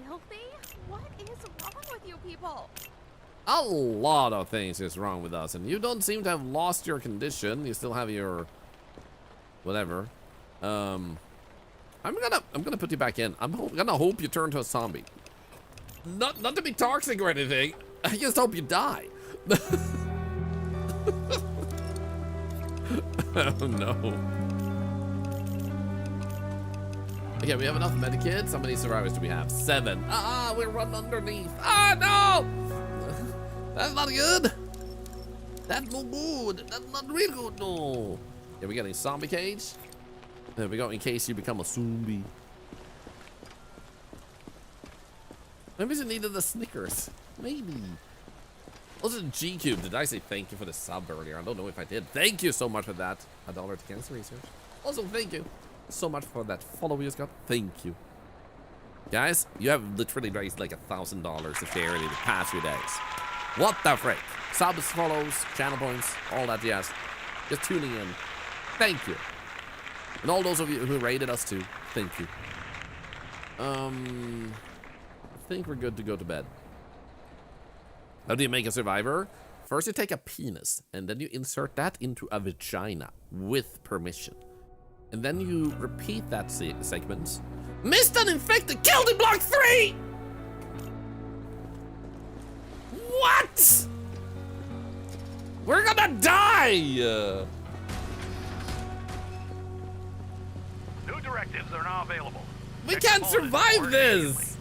filthy? What is wrong with you people? A lot of things is wrong with us, and you don't seem to have lost your condition. You still have your whatever. I'm gonna put you back in. I'm gonna hope you turn to a zombie. Not to be toxic or anything. I just hope you die. Oh no. Okay, we have enough medikits. How many survivors do we have? 7. We're run underneath. No! That's not good. That's no good. That's not real good, no. Yeah, we got a zombie cage. There we go, in case you become a zombie. Maybe she needed the Snickers. Maybe. Also, G-Cube, did I say thank you for the sub earlier? I don't know if I did. Thank you so much for that. $1 to cancer research. Also, thank you so much for that follow you just got. Thank you. Guys, you have literally raised like $1,000 to charity the past few days. What the frick? Subs, follows, channel points, all that jazz. Just tuning in. Thank you. And all those of you who rated us too, thank you. I think we're good to go to bed. How do you make a survivor? First you take a penis, and then you insert that into a vagina with permission. And then you repeat that segment. Missed an infected, killed in block 3! What? We're gonna die! New directives are now available. We can't survive this!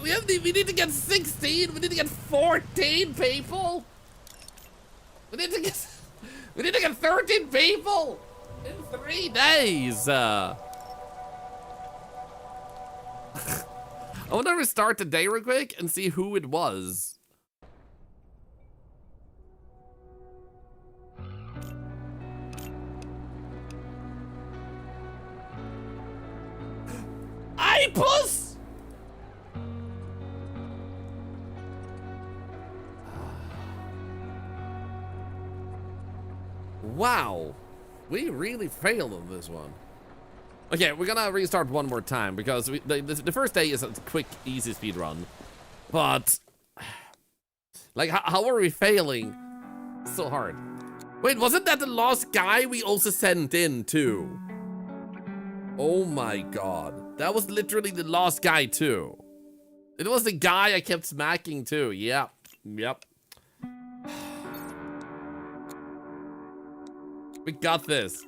We need to get 16. We need to get 14 people. We need to get 13 people in 3 days. I want to restart the day real quick and see who it was. Puss. Wow, we really failed on this one. Okay, we're gonna restart one more time because the first day is a quick, easy speed run. But, like, how are we failing so hard? Wait, wasn't that the last guy we also sent in too? Oh my god, that was literally the last guy too. It was the guy I kept smacking too. Yep. We got this.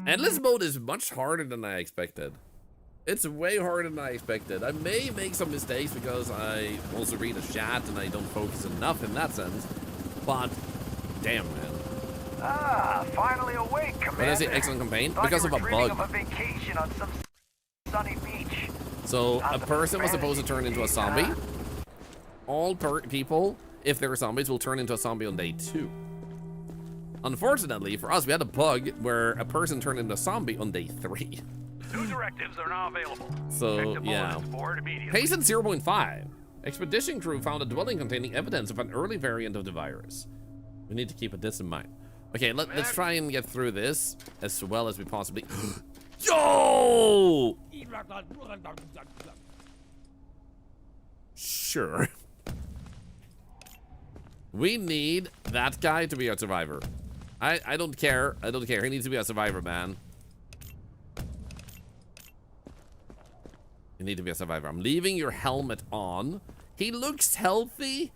Endless mode is much harder than I expected. It's way harder than I expected. I may make some mistakes because I also read a chat and I don't focus enough in that sense. But, damn, man. Finally awake, Commander. When I say excellent campaign, because of a bug. Of a vacation on some sunny beach. So, a person was supposed to turn into a zombie. All people, if they're zombies, will turn into a zombie on day 2. Unfortunately, for us, we had a bug where a person turned into a zombie on day 3. New directives are now available. So, yeah. Pace at 0.5. Expedition crew found a dwelling containing evidence of an early variant of the virus. We need to keep this in mind. Okay, let's try and get through this as well as we possibly... Yo! Sure. We need that guy to be a survivor. I don't care. I don't care. He needs to be a survivor, man. You need to be a survivor. I'm leaving your helmet on. He looks healthy.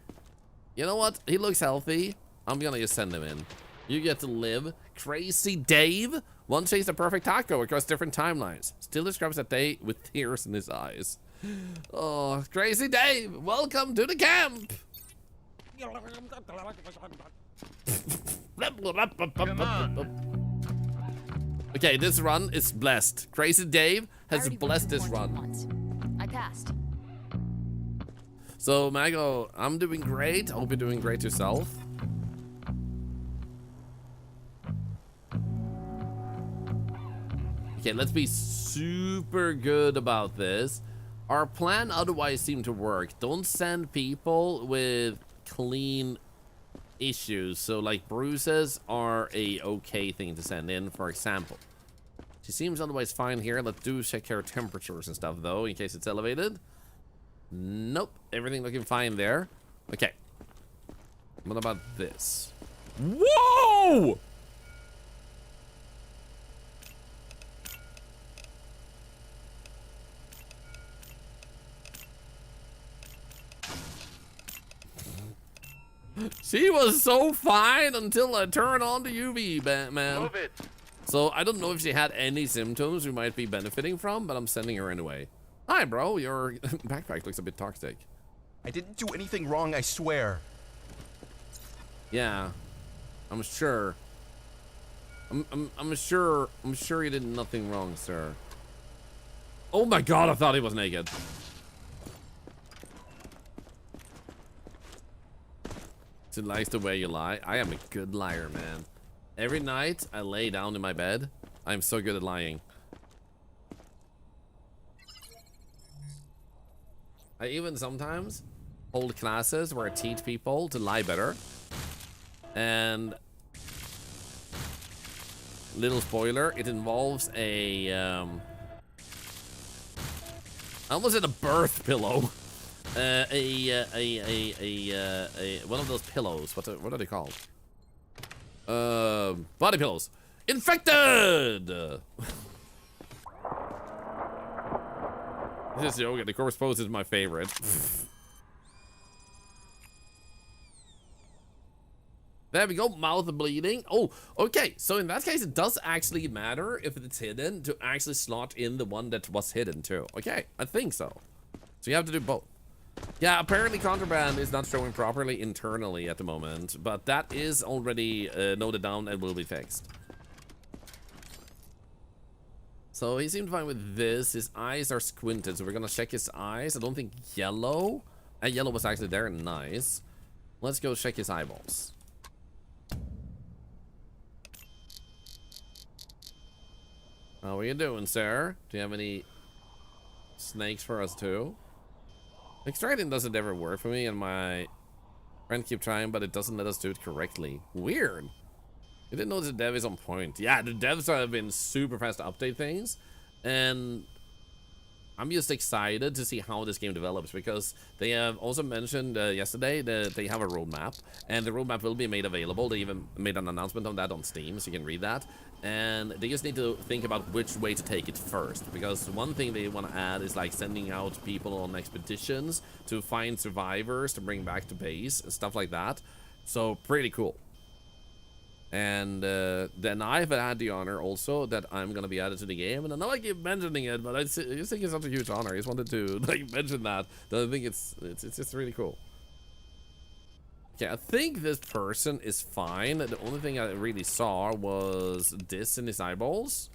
You know what? He looks healthy. I'm gonna just send him in. You get to live. Crazy Dave. One chased a perfect taco across different timelines. Still describes that day with tears in his eyes. Oh, Crazy Dave, welcome to the camp. Okay, this run is blessed. Crazy Dave has blessed this run. I passed. So, Mago, I'm doing great. Hope you're doing great yourself. Okay, let's be super good about this. Our plan otherwise seemed to work. Don't send people with clean issues. So, like, bruises are a okay thing to send in, for example. She seems otherwise fine here. Let's do check her temperatures and stuff, though, in case it's elevated. Nope. Everything looking fine there. Okay. What about this? Whoa! She was so fine until I turned on the UV, Batman. Move it. So I don't know if she had any symptoms we might be benefiting from, but I'm sending her anyway. Hi, bro. Your backpack looks a bit toxic. I didn't do anything wrong, I swear. Yeah, I'm sure. I'm sure you did nothing wrong, sir. Oh my God! I thought he was naked. She likes the way you lie. I am a good liar, man. Every night I lay down in my bed. I'm so good at lying. I even sometimes hold classes where I teach people to lie better. And little spoiler, it involves a I almost said a birth pillow. One of those pillows. What are they called? Body pillows. Infected. This is yoga. The corpse pose is my favorite. There we go. Mouth bleeding. Oh, okay. So in that case, it does actually matter if it's hidden to actually slot in the one that was hidden too. Okay, I think so. So you have to do both. Yeah, apparently contraband is not showing properly internally at the moment, but that is already noted down and will be fixed. So he seemed fine with this. His eyes are squinted, so we're gonna check his eyes. I don't think yellow. Yellow was actually there. Nice. Let's go check his eyeballs. How are you doing, sir? Do you have any snakes for us too? Extracting doesn't ever work for me, and my friend keep trying, but it doesn't let us do it correctly. Weird. You didn't know the dev is on point. Yeah, the devs have been super fast to update things, and I'm just excited to see how this game develops, because they have also mentioned yesterday that they have a roadmap, and the roadmap will be made available. They even made an announcement on that on Steam, so you can read that. And they just need to think about which way to take it first, because one thing they want to add is like sending out people on expeditions to find survivors to bring back to base and stuff like that. So pretty cool. And then I've had the honor also that I'm gonna be added to the game, and I know I keep mentioning it, but I just think it's such a huge honor. I just wanted to like mention that I think it's just really cool. Okay, I think this person is fine. The only thing I really saw was this in his eyeballs.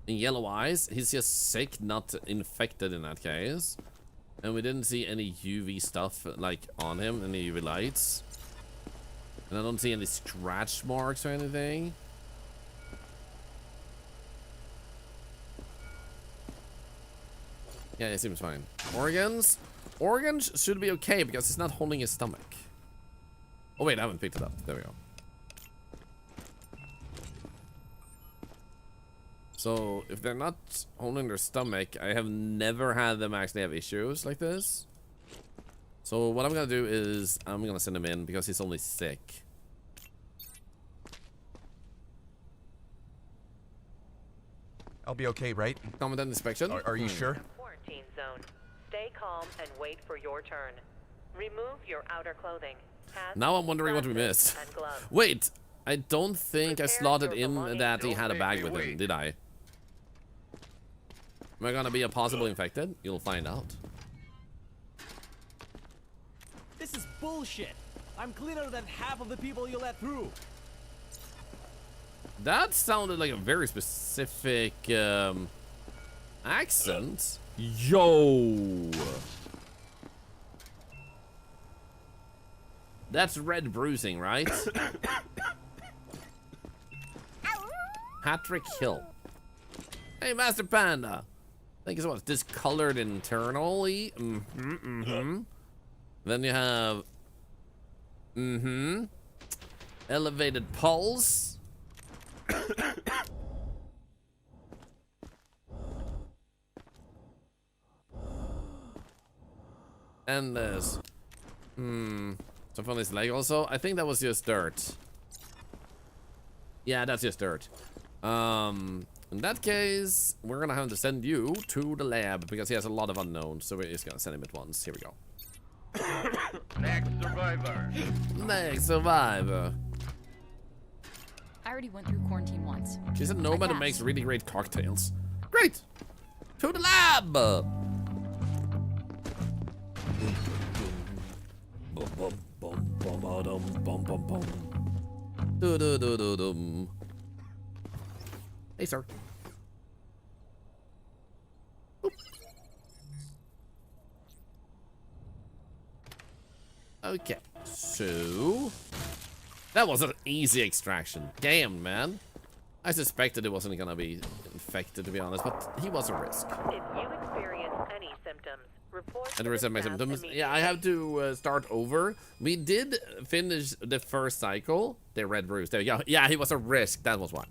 In yellow eyes. He's just sick, not infected in that case. And we didn't see any UV stuff like on him, any UV lights. And I don't see any scratch marks or anything. Yeah, it seems fine. Organs. Orange should be okay because it's not holding his stomach. Oh wait, I haven't picked it up. There we go. So if they're not holding their stomach, I have never had them actually have issues like this. So what I'm gonna do is I'm gonna send him in because he's only sick. I'll be okay, right? Competent inspection. Are you sure? Quarantine zone. Stay calm and wait for your turn. Remove your outer clothing. Hats, Now I'm wondering what we glasses, missed. and gloves. Wait, I don't think I Prepare slotted your in belongings. that he Don't had a make bag me with him, wait. did I? Am I gonna be a possible infected? You'll find out. This is bullshit. I'm cleaner than half of the people you let through. That sounded like a very specific accent. Yo. That's red bruising, right? Patrick Hill. Hey, Master Panda. Thank you so much. Discolored internally. Then you have elevated pulse. And there's stuff on his leg also. I think that was just dirt. Yeah, that's just dirt. In that case, we're gonna have to send you to the lab because he has a lot of unknowns. So we're just gonna send him at once. Here we go. Next survivor. Next survivor. I already went through quarantine once. She's a nomad who makes really great cocktails. Great! To the lab! Hey, sir. Boop. Okay, so that was an easy extraction. Damn, man. I suspected it wasn't gonna be infected, to be honest, but he was a risk. If you experience any symptoms, report And to the rest of my staff symptoms. immediately. Yeah, I have to start over. We did finish the first cycle. The red bruise. There we go. Yeah, he was a risk. That was why.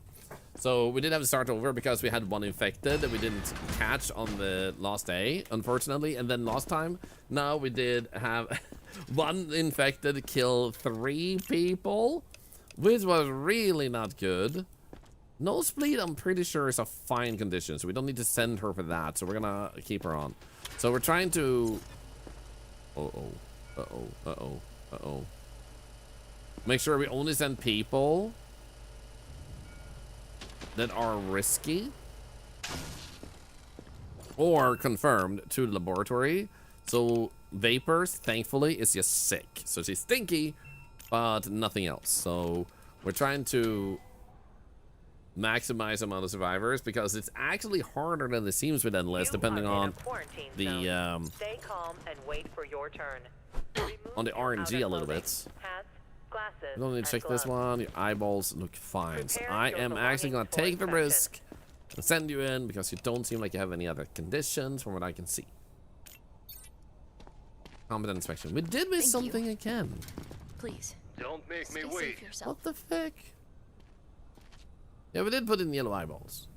So we did have to start over because we had one infected that we didn't catch on the last day, unfortunately. And then last time, now we did have one infected kill 3 people, which was really not good. Nosebleed, I'm pretty sure, is a fine condition, so we don't need to send her for that. So we're gonna keep her on. So we're trying to... Make sure we only send people that are risky or confirmed to the laboratory. So Vapors, thankfully, is just sick. So she's stinky, but nothing else. So we're trying to maximize the amount of survivors because it's actually harder than it seems with Endless, depending on the Stay calm and wait for your turn. on the RNG a little bit. Hats, glasses, You don't need to check this one. Your eyeballs look fine. So Prepare I your am actually gonna belongings take for the risk and send you in because you don't seem like you have any other conditions from what I can see. Competent inspection. We did miss something again. Please. Don't make me Stay wait. safe yourself. What the frick? Yeah, we did put in yellow eyeballs.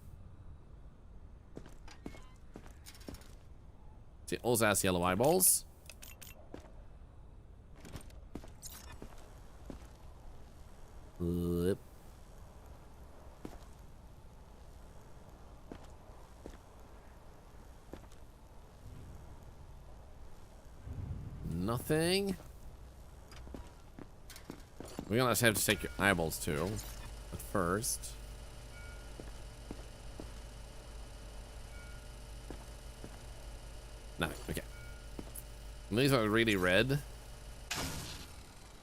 She also has yellow eyeballs. Yep. Nothing. We're gonna have to take your eyeballs too. But first. No, okay. And these are really red.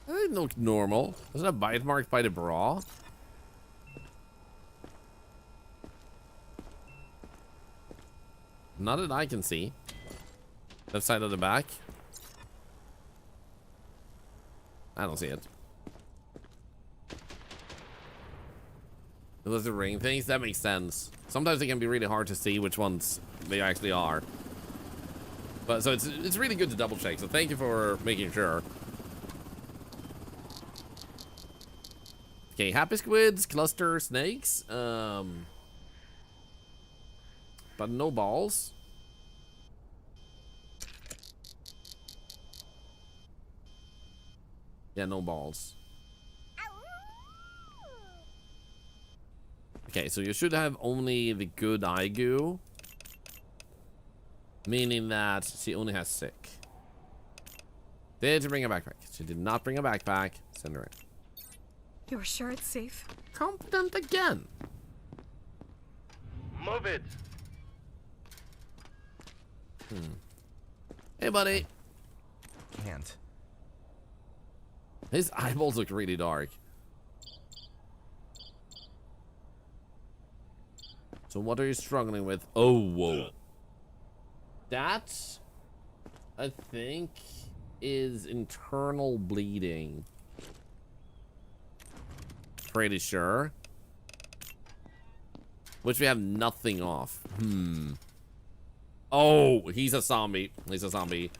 They didn't look normal. Wasn't a bite mark by the bra? Not that I can see. Left side of the back. I don't see it. It was the ring things? That makes sense. Sometimes it can be really hard to see which ones they actually are. But so it's really good to double check. So thank you for making sure. Okay, happy squids, cluster snakes, but no balls. Yeah, no balls. Okay, so you should have only the good eye goo. Meaning that she only has sick. Did you bring a backpack? She did not bring a backpack. Send her in. You're sure it's safe? Competent again. Move it. Hey, buddy. Can't. His eyeballs look really dark. So what are you struggling with? Oh, whoa. That, I think, is internal bleeding. Pretty sure. Which we have nothing off. Oh, he's a zombie. He's a zombie.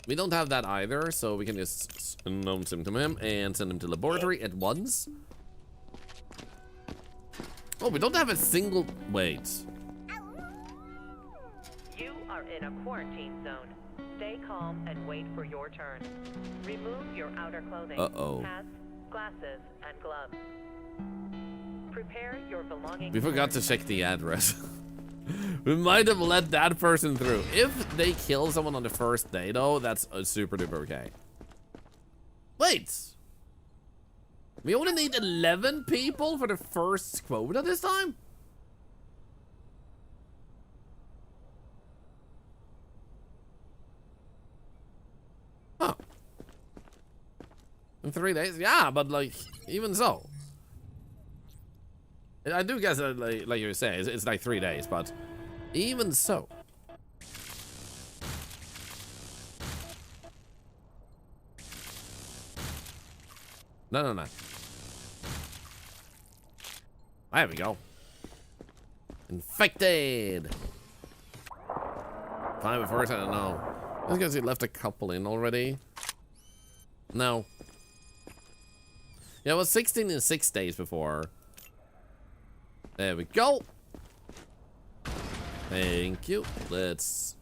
We don't have that either, so we can just unknown symptom him and send him to laboratory at once. Oh, we don't have a single... Wait. You are in a quarantine zone. Stay calm and wait for your turn. Remove your outer clothing. Hats, glasses, and gloves. Prepare your belongings. We forgot to check the address. We might have let that person through. If they kill someone on the first day, though, that's super duper okay. Wait. We only need 11 people for the first quota this time? Huh. In 3 days? Yeah, but like, even so. I do guess that, like you say, it's like 3 days, but even so. No. There we go. Infected. Fine, first I don't know. Just because he left a couple in already. No. Yeah, it was 16 in 6 days before. There we go. Thank you. Let's...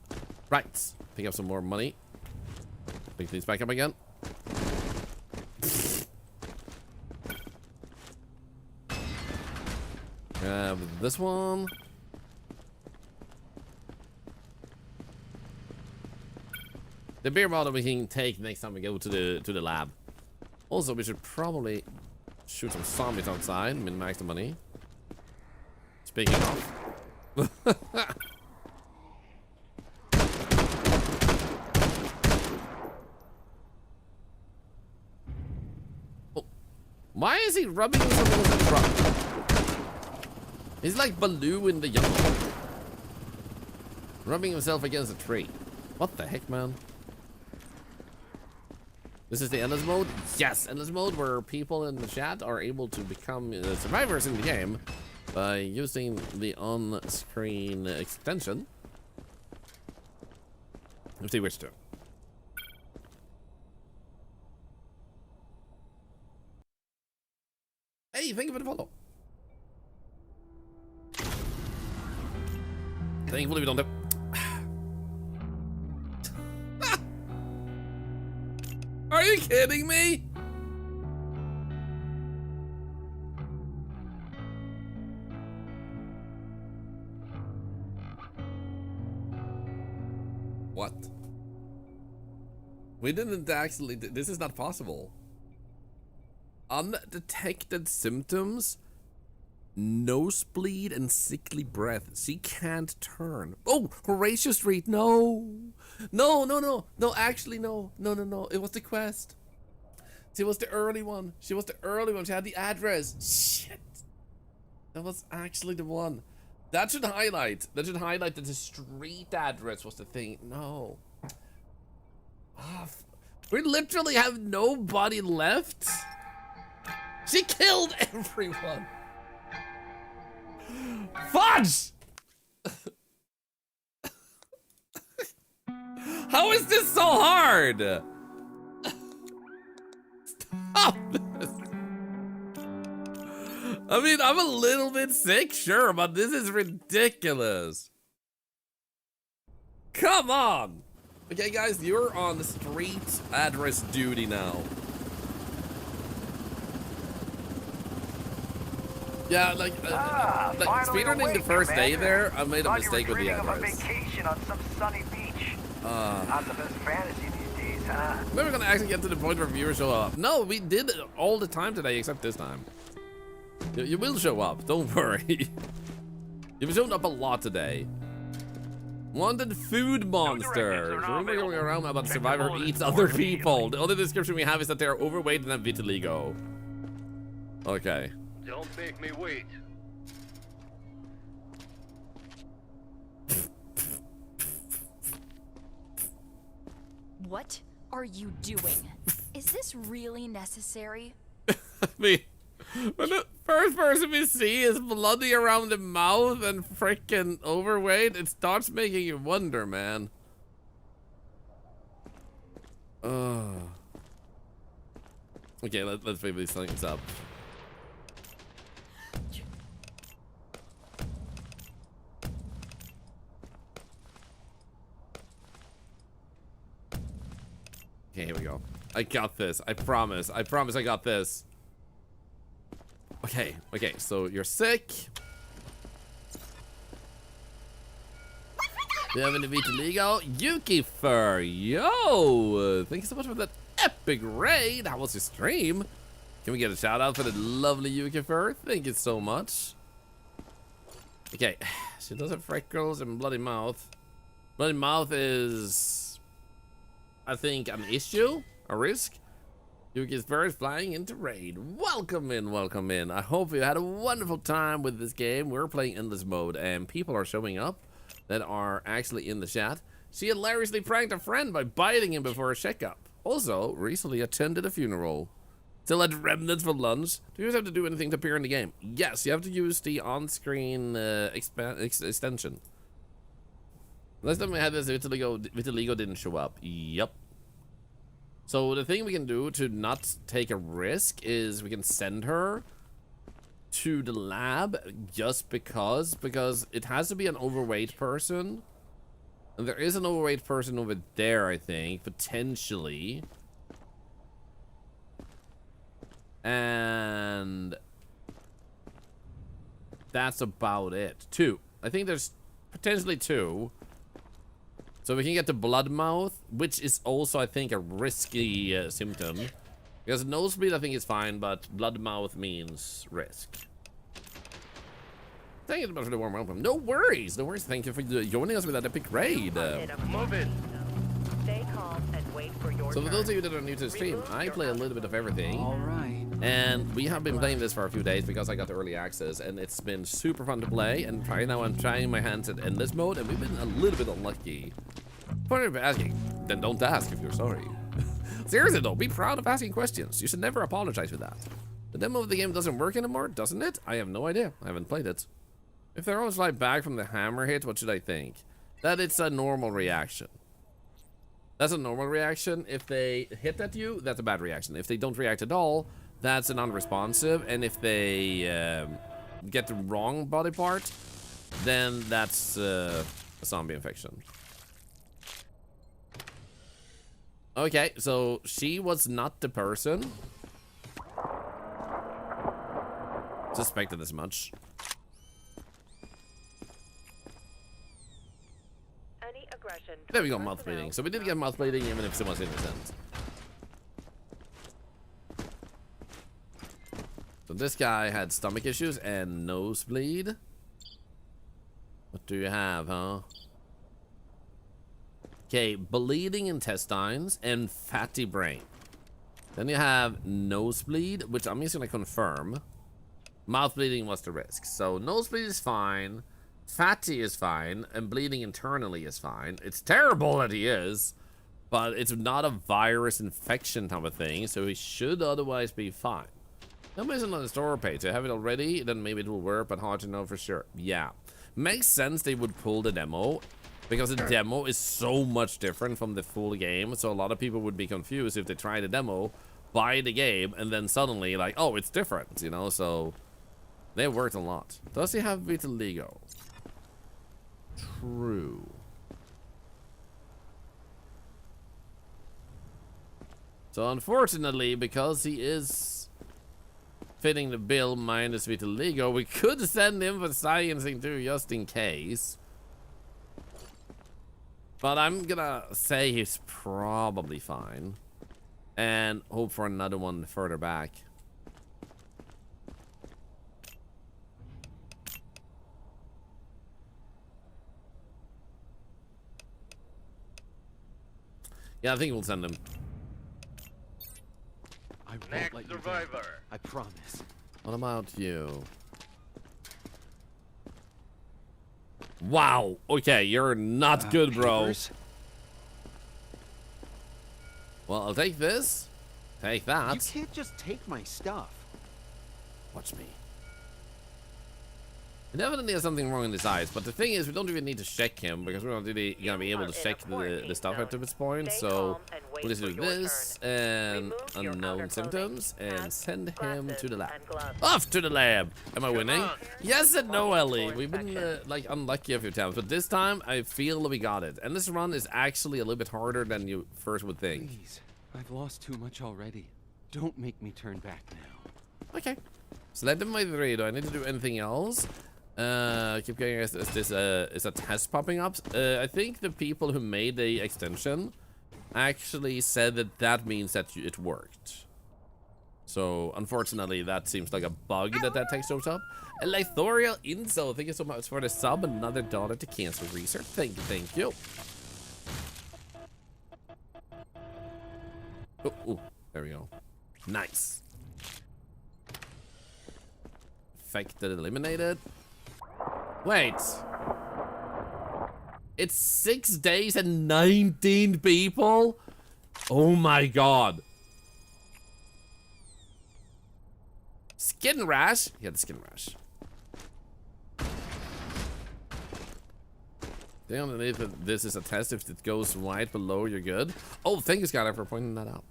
Right. Pick up some more money. Pick these back up again. Grab this one. The beer bottle we can take next time we go to the lab. Also, we should probably shoot some zombies outside, min-max the money. Speaking of. Oh. Why is he rubbing himself against the truck? He's like Baloo in the jungle. Rubbing himself against a tree. What the heck, man? This is the endless mode? Yes, endless mode where people in the chat are able to become survivors in the game by using the on-screen extension if they wish to. Hey, thank you for the follow. Thankfully we don't have... Are you kidding me? What? We didn't actually... This is not possible. Undetected symptoms, nosebleed, and sickly breath. She can't turn. Oh, Horatio Street. No. No, actually, no. It was the quest. She was the early one. She had the address. Shit. That was actually the one. That should highlight that the street address was the thing. No. We literally have nobody left. She killed everyone. Fudge! How is this so hard? Stop this. I mean, I'm a little bit sick, sure, but this is ridiculous. Come on. Okay, guys, you're on the street address duty now. Yeah, like speedrunning the first day there, I made a mistake with the address. Vacation on some sunny beach. Not the best fantasy these days, huh? We're gonna actually get to the point where viewers show up. No, we did it all the time today, except this time. You will show up, don't worry. You've shown up a lot today. Wanted food monsters. Remember going around about the survivor eats other people. The only description we have is that they are overweight and have vitiligo. Okay. Don't make me wait. What are you doing? Is this really necessary? I mean, when the first person we see is bloody around the mouth and freaking overweight, it starts making you wonder, man. Okay, let's maybe these things up. Okay, here we go. I got this. I promise. I promise I got this. Okay, okay, so you're sick. Do you have any vitiligo? Yuki Fur, yo! Thank you so much for that epic raid. How was your stream? Can we get a shout out for the lovely Yuki Fur? Thank you so much. Okay, she does have freckles and bloody mouth. Bloody mouth is, I think, an issue, a risk. Yuki's bird flying into raid. Welcome in, welcome in. I hope you had a wonderful time with this game. We're playing endless mode and people are showing up that are actually in the chat. She hilariously pranked a friend by biting him before a checkup. Also, recently attended a funeral. Still had remnants for lunch. Do you have to do anything to appear in the game? Yes, you have to use the on-screen extension. Last time we had this, Vitiligo didn't show up. Yup. So the thing we can do to not take a risk is we can send her to the lab just because it has to be an overweight person. And there is an overweight person over there, I think, potentially. And that's about it. Two. I think there's potentially two. So we can get the blood mouth, which is also, I think, a risky symptom. Because nosebleed, I think, is fine, but blood mouth means risk. Thank you so much for the warm welcome. No worries, no worries. Thank you for joining us with that epic raid. Move it. Stay calm and wait for your So for those of you that are new to the stream, I play a little bit of everything. All right. And we have been playing this for a few days because I got the early access, and it's been super fun to play. And right now I'm trying my hands at endless mode, and we've been a little bit unlucky. Point of asking, then don't ask if you're sorry. Seriously though, be proud of asking questions. You should never apologize for that. The demo of the game doesn't work anymore, doesn't it? I have no idea. I haven't played it. If they're always like back from the hammer hit, what should I think? That it's a normal reaction. That's a normal reaction. If they hit at you, that's a bad reaction. If they don't react at all, that's a non-responsive. And if they get the wrong body part, then that's a zombie infection. Okay, so she was not the person. Suspected as much. Any aggression. There we go, mouth bleeding. So we did get mouth bleeding even if someone's innocent. So this guy had stomach issues and nosebleed. What do you have, huh? Okay, bleeding intestines and fatty brain. Then you have nosebleed, which I'm just gonna confirm. Mouth bleeding was the risk. So nosebleed is fine, fatty is fine, and bleeding internally is fine. It's terrible that he is, but it's not a virus infection type of thing, so he should otherwise be fine. Nobody's on the store page. I have it already, then maybe it will work, but hard to know for sure. Yeah. Makes sense they would pull the demo because the demo is so much different from the full game. So a lot of people would be confused if they try the demo, buy the game, and then suddenly like, oh, it's different, you know. So they worked a lot. Does he have vitiligo? True. So unfortunately, because he is fitting the bill minus vitiligo, we could send him for sciencing too, just in case. But I'm gonna say he's probably fine. And hope for another one further back. Yeah, I think we'll send him. I won't let you down. I promise. What about you? Wow. Okay, you're not good, bro. Papers? Well, I'll take this. Take that. You can't just take my stuff. Watch me. Definitely has something wrong in his eyes, but the thing is, we don't even need to check him because we're not really gonna be able to check the stuff at this point. So we'll just do this and unknown symptoms and send him to the lab. Off to the lab. Am I winning? Yes and no, Ellie. We've been like unlucky a few times, but this time I feel we got it. And this run is actually a little bit harder than you first would think. Please, I've lost too much already. Don't make me turn back now. Okay. So let them my 3. Do I need to do anything else? Keep going. Is a test popping up? I think the people who made the extension actually said that means that it worked. So unfortunately, that seems like a bug that text shows up. Lithorial Inso, thank you so much for the sub. Another dollar to cancer research. Thank you, thank you. Oh, there we go. Nice. Affected, eliminated. Wait. It's 6 days and 19 people? Oh my god. Skin rash? Yeah, the skin rash. The only that this is a test. If it goes white below, you're good. Oh, thank you, Skylar, for pointing that out.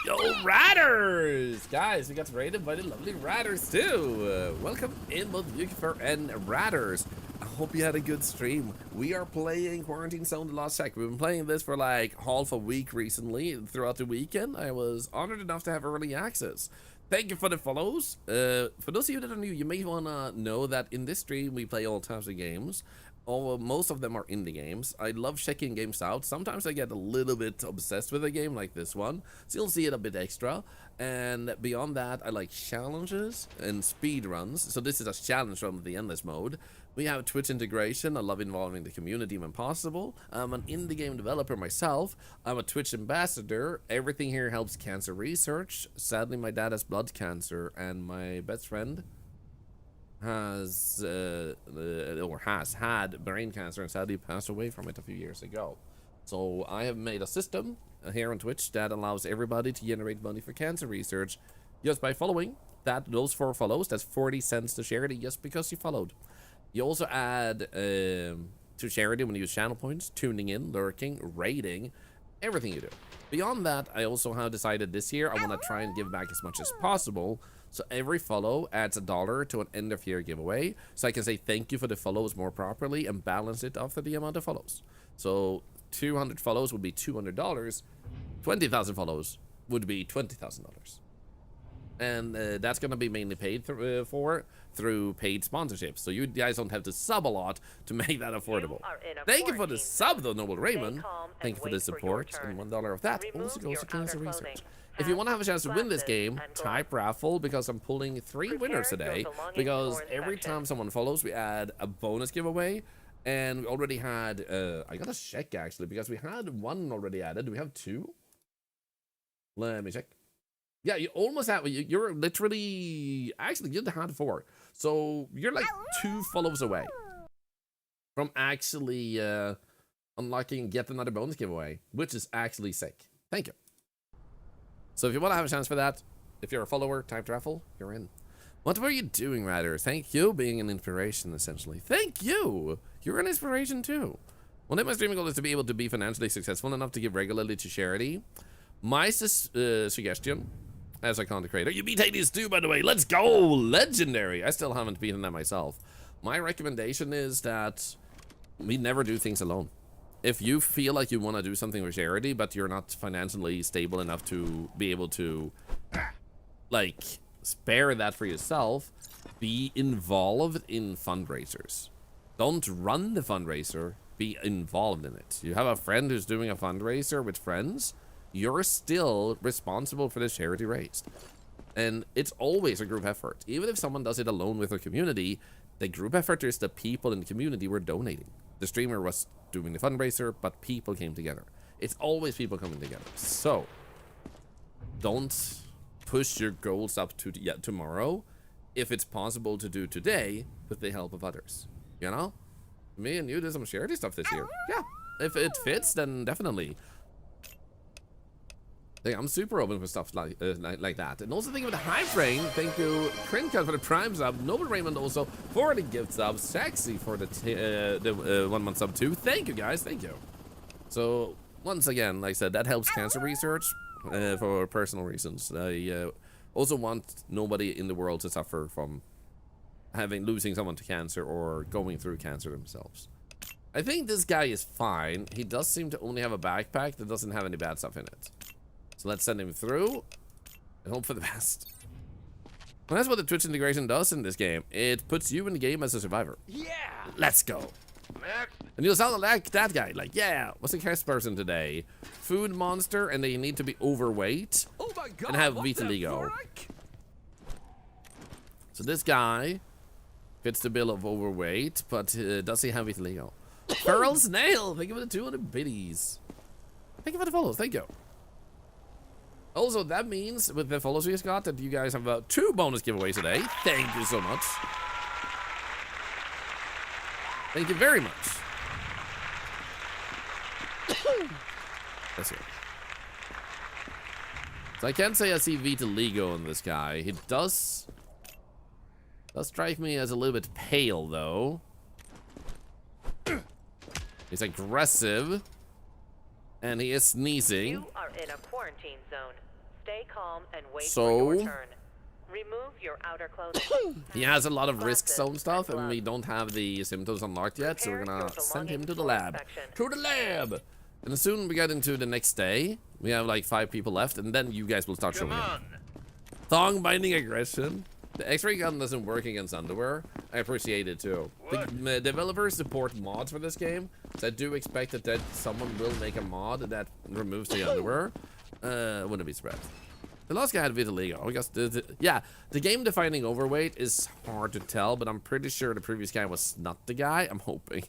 Yo, Ratters! Guys, we got raided by the lovely Ratters too. Welcome in, both Yukifer and Ratters. I hope you had a good stream. We are playing Quarantine Zone The Lost Shack. We've been playing this for like half a week recently. Throughout the weekend, I was honored enough to have early access. Thank you for the follows. For those of you that are new, you may want to know that in this stream, we play all types of games. Most of them are indie games. I love checking games out. Sometimes I get a little bit obsessed with a game like this one, so you'll see it a bit extra. And beyond that, I like challenges and speed runs. So this is a challenge from the endless mode. We have Twitch integration. I love involving the community when possible. I'm an indie game developer myself. I'm a Twitch ambassador. Everything here helps cancer research. Sadly, my dad has blood cancer, and my best friend has had brain cancer and sadly passed away from it a few years ago. So I have made a system here on Twitch that allows everybody to generate money for cancer research just by following those 4 follows. That's 40 cents to charity just because you followed. You also add to charity when you use channel points, tuning in, lurking, rating, everything you do. Beyond that, I also have decided this year I want to try and give back as much as possible. So every follow adds $1 to an end of year giveaway. So I can say thank you for the follows more properly and balance it after the amount of follows. So 200 follows would be $200. 20,000 follows would be $20,000. And that's going to be mainly paid through paid sponsorships. So you guys don't have to sub a lot to make that affordable. Thank you for the sub though, Noble Raymond. Thank you for the support. And $1 of that also goes to cancer research. If you want to have a chance to win this game, type raffle because I'm pulling 3 winners today. Because every time someone follows, we add a bonus giveaway. And we already had, I gotta check actually, because we had 1 already added. Do we have 2? Let me check. Yeah, you almost have, you're literally, actually you had 4. So you're like 2 follows away from actually unlocking Get Another Bonus giveaway, which is actually sick. Thank you. So if you want to have a chance for that, if you're a follower, type raffle, you're in. What were you doing, Ryder? Thank you, being an inspiration, essentially. Thank you! You're an inspiration too. One day my streaming goal is to be able to be financially successful enough to give regularly to charity. My suggestion, as a content creator, you beat Hades too, by the way. Let's go, legendary. I still haven't beaten that myself. My recommendation is that we never do things alone. If you feel like you want to do something with charity, but you're not financially stable enough to be able to, like, spare that for yourself, be involved in fundraisers. Don't run the fundraiser, be involved in it. You have a friend who's doing a fundraiser with friends, you're still responsible for the charity raised. And it's always a group effort. Even if someone does it alone with a community, the group effort is the people in the community were donating. The streamer was doing the fundraiser, but people came together. It's always people coming together. So, don't push your goals up to tomorrow if it's possible to do today with the help of others. You know? Me and you did some charity stuff this year. Yeah. If it fits, then definitely. I'm super open for stuff like that. And also think of the high frame. Thank you, Crincut, for the prime sub. Noble Raymond also for the gift sub. Sexy for the 1 month sub too. Thank you guys. Thank you. So once again, like I said, that helps cancer research for personal reasons. I also want nobody in the world to suffer from losing someone to cancer or going through cancer themselves. I think this guy is fine. He does seem to only have a backpack that doesn't have any bad stuff in it. So let's send him through and hope for the best. Well, that's what the Twitch integration does in this game. It puts you in the game as a survivor. Yeah! Let's go. Next. And you'll sound like that guy. Like, yeah, what's the curse person today? Food monster, and they need to be overweight. Oh my God, and have vitiligo. So this guy fits the bill of overweight, but does he have vitiligo? Pearl Snail, thank you for the 200 biddies. Thank you for the follows, thank you. Also, that means with the follows we just got that you guys have 2 bonus giveaways today. Thank you so much. Thank you very much. That's it. So I can't say I see vitiligo in this guy. He does strike me as a little bit pale, though. He's aggressive. And he is sneezing. You are in a quarantine zone. Stay calm and wait for your turn. Remove your outer clothing. He has a lot of risk zone stuff, and we don't have the symptoms unlocked yet, so we're gonna send him to the lab. To the lab! And as soon as we get into the next day, we have like 5 people left, and then you guys will start showing up. Thong binding aggression. The X-ray gun doesn't work against underwear. I appreciate it too. The developers support mods for this game, so I do expect that someone will make a mod that removes the underwear. Wouldn't be surprised. The last guy had vitiligo. I guess yeah, the game-defining overweight is hard to tell, but I'm pretty sure the previous guy was not the guy. I'm hoping.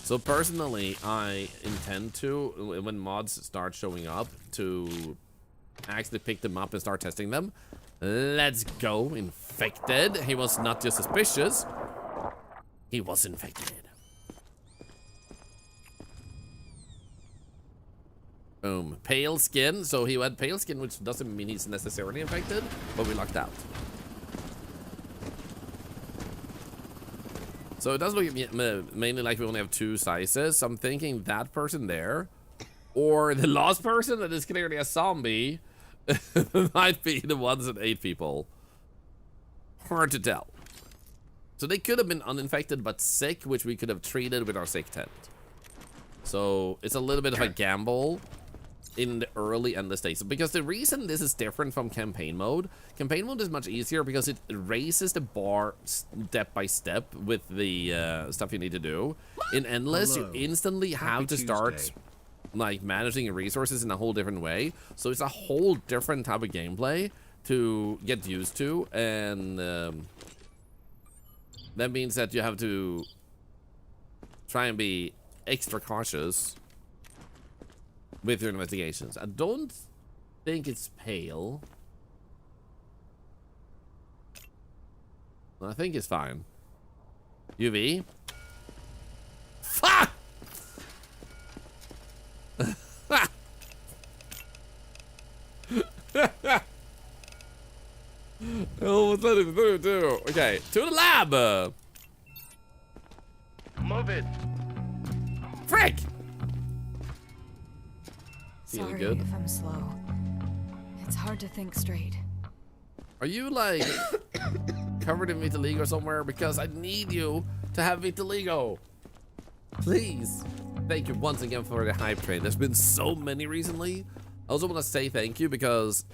So personally, I intend to, when mods start showing up, to actually pick them up and start testing them. Let's go. Infected. He was not just suspicious. He was infected. Boom. Pale skin. So he had pale skin, which doesn't mean he's necessarily infected, but we lucked out. So it does look mainly like we only have 2 sizes. So I'm thinking that person there, or the last person that is clearly a zombie, might be the ones that ate people. Hard to tell. So they could have been uninfected but sick, which we could have treated with our sick tent. So it's a little bit of a gamble in the early and the stages. Because the reason this is different from campaign mode is much easier because it raises the bar step by step with the stuff you need to do. In Endless, you instantly have to start like managing resources in a whole different way. So it's a whole different type of gameplay to get used to, and that means that you have to try and be extra cautious with your investigations. I don't think it's pale. I think it's fine. UV. Fuck! Oh, what's that even do? Okay, to the lab. Move it. Frick! Sorry Feeling good? if I'm slow. It's hard to think straight. Are you like covered in vitiligo somewhere? Because I need you to have vitiligo. Please. Thank you once again for the hype train. There's been so many recently. I also want to say thank you because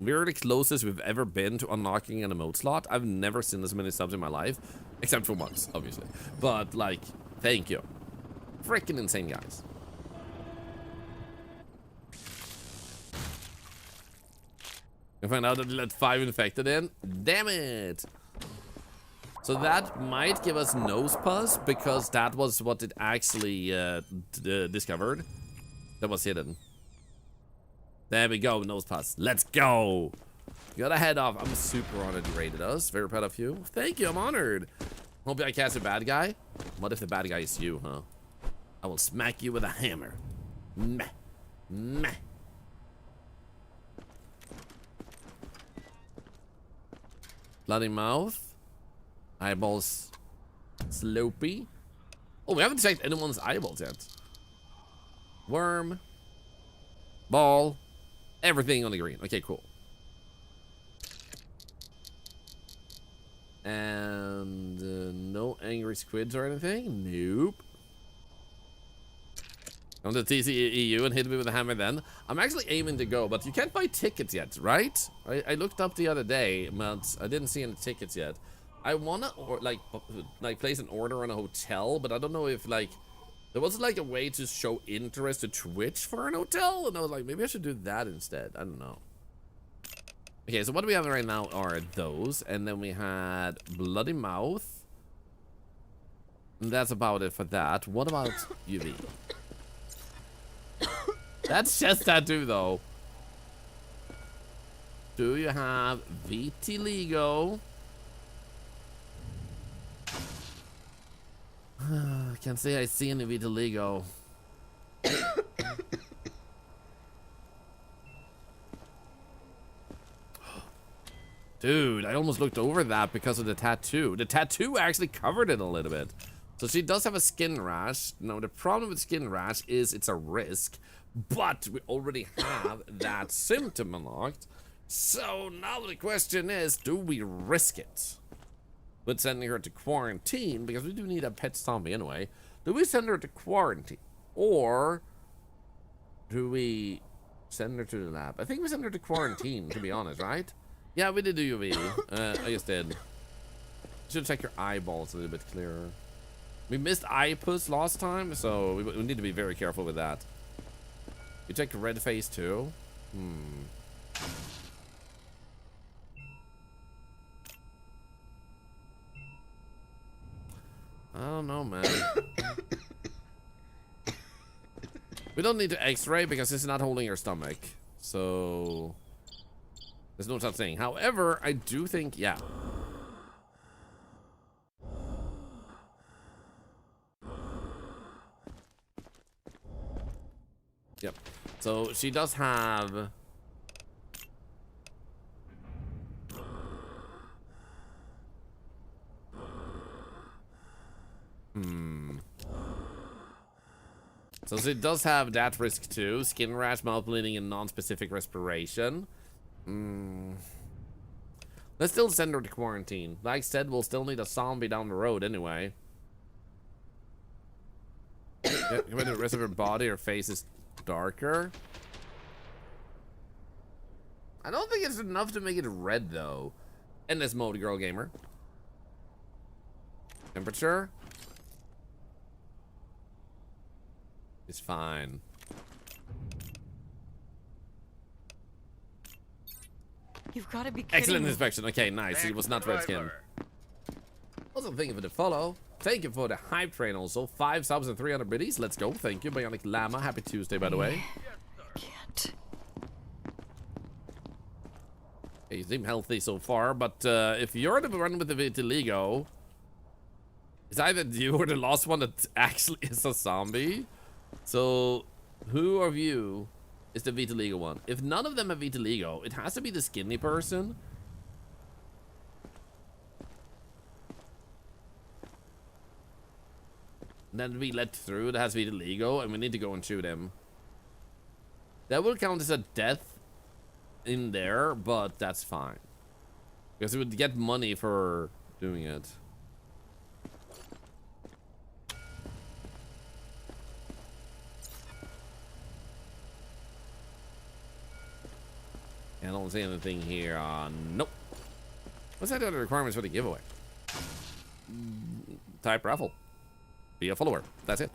we're the closest we've ever been to unlocking an emote slot. I've never seen this many subs in my life, except for once, obviously. But like, thank you. Freaking insane, guys. I find out that they let 5 infected in. Damn it! So that might give us nose pus because that was what it actually discovered. That was hidden. There we go, nose pus. Let's go! Gotta head off. I'm super honored you rated us. Very proud of you. Thank you, I'm honored. Hope I cast a bad guy. What if the bad guy is you, huh? I will smack you with a hammer. Meh. Meh. Bloody mouth. Eyeballs. Slopey. Oh, we haven't checked anyone's eyeballs yet. Worm. Ball. Everything on the green. Okay, cool. And no angry squids or anything. Nope. On the TCEU and hit me with a hammer then. I'm actually aiming to go, but you can't buy tickets yet, right? I looked up the other day, but I didn't see any tickets yet. I wanna like place an order on a hotel, but I don't know if like there was like a way to show interest to Twitch for an hotel, and I was like, maybe I should do that instead. I don't know. Okay, so what do we have right now are those, and then we had Bloody Mouth. And that's about it for that. What about UV? That's chest tattoo though. Do you have vitiligo? I can't say I see any vitiligo. Dude, I almost looked over that because of the tattoo. The tattoo actually covered it a little bit. So she does have a skin rash. Now, the problem with skin rash is it's a risk, but we already have that symptom unlocked. So now the question is, do we risk it with sending her to quarantine? Because we do need a pet zombie anyway. Do we send her to quarantine? Or do we send her to the lab? I think we send her to quarantine, to be honest, right? Yeah, we did do UV. I just did. Should check your eyeballs a little bit clearer. We missed eye puss last time, so we need to be very careful with that. You check red face too? I don't know, man. We don't need to x-ray because it's not holding her stomach. So there's no such thing. However, I do think, yeah. Yep. So she does have so she does have that risk too. Skin rash, mouth bleeding, and non-specific respiration. Let's still send her to quarantine. Like I said, we'll still need a zombie down the road anyway. Yeah, compared to the rest of her body, her face is darker. I don't think it's enough to make it red though. Endless mode, girl gamer. Temperature is fine. You've got to be kidding Excellent me. inspection. Okay, nice. It was not red skin. Also, thank you for the follow. Thank you for the hype train also. 5 subs and 300 biddies. Let's go. Thank you, Bionic Llama. Happy Tuesday, by the way. Can't. Okay, you seem healthy so far, but if you're the one with the vitiligo, it's either you or the last one that actually is a zombie. So, who of you is the vitiligo one? If none of them have vitiligo, it has to be the skinny person. then we let through, that has to be illegal, and we need to go and shoot him. That will count as a death in there, but that's fine. Because we would get money for doing it. I don't see anything here. Nope. What's that other requirements for the giveaway? Type raffle. Be a follower. That's it.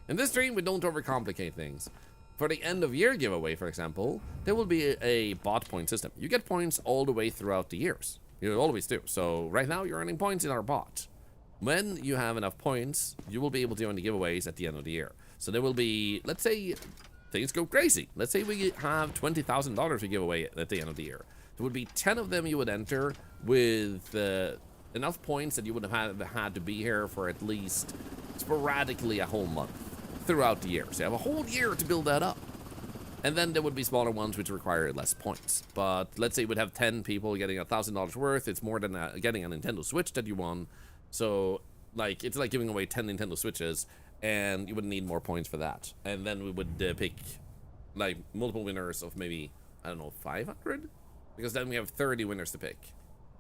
In this stream, we don't overcomplicate things. For the end of year giveaway, for example, there will be a bot point system. You get points all the way throughout the years. You always do. So right now, you're earning points in our bot. When you have enough points, you will be able to earn the giveaways at the end of the year. So there will be, let's say, things go crazy. Let's say we have $20,000 to give away at the end of the year. There would be 10 of them you would enter with enough points that you would have had to be here for at least sporadically a whole month throughout the year. So you have a whole year to build that up. And then there would be smaller ones which require less points. But let's say we'd have 10 people getting $1,000 worth. It's more than getting a Nintendo Switch that you won. So like it's like giving away 10 Nintendo Switches, and you would need more points for that. And then we would pick like multiple winners of maybe, I don't know, 500? Because then we have 30 winners to pick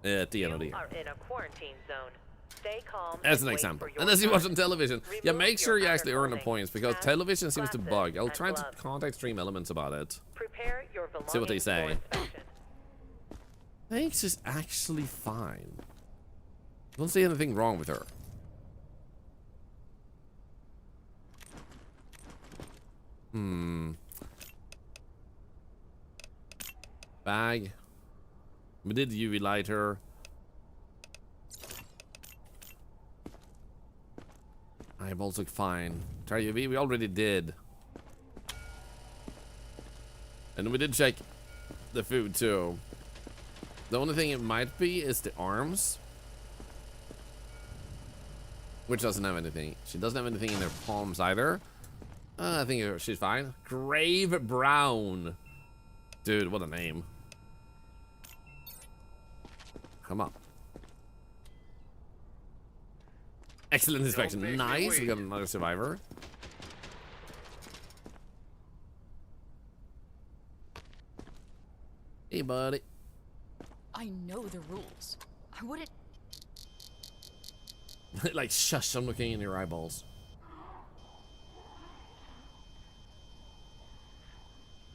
at the end of the year. You are in a quarantine zone. Stay calm. As an example. Unless you watch on television. Yeah, make sure you actually earn the points, because television seems to bug. I'll try to contact Stream Elements about it. Prepare your See what they say. I think she's actually fine. Don't see anything wrong with her. Bag. We did UV light her. Eyeballs look fine. Try UV, we already did. And we did check the food too. The only thing it might be is the arms, which doesn't have anything. She doesn't have anything in her palms either. I think she's fine. Grave Brown. Dude, what a name. Come on. Excellent inspection. Nice. We got another survivor. Hey, buddy. I know the rules. I wouldn't. Like, shush, I'm looking in your eyeballs.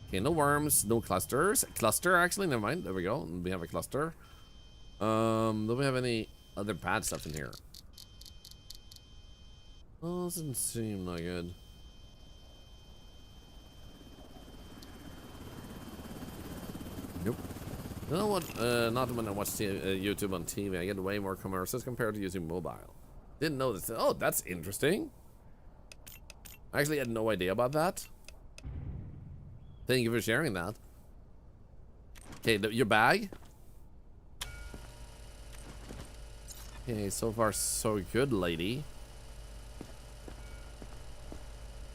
Okay, no worms, no clusters. Cluster, actually, never mind. There we go. We have a cluster. Do we have any other bad stuff in here? Oh, doesn't seem like good. Nope. You know what? Not when I watch YouTube on TV, I get way more commercials compared to using mobile. Didn't know this. Oh, that's interesting. I actually had no idea about that. Thank you for sharing that. Okay, your bag. Okay, so far so good, lady.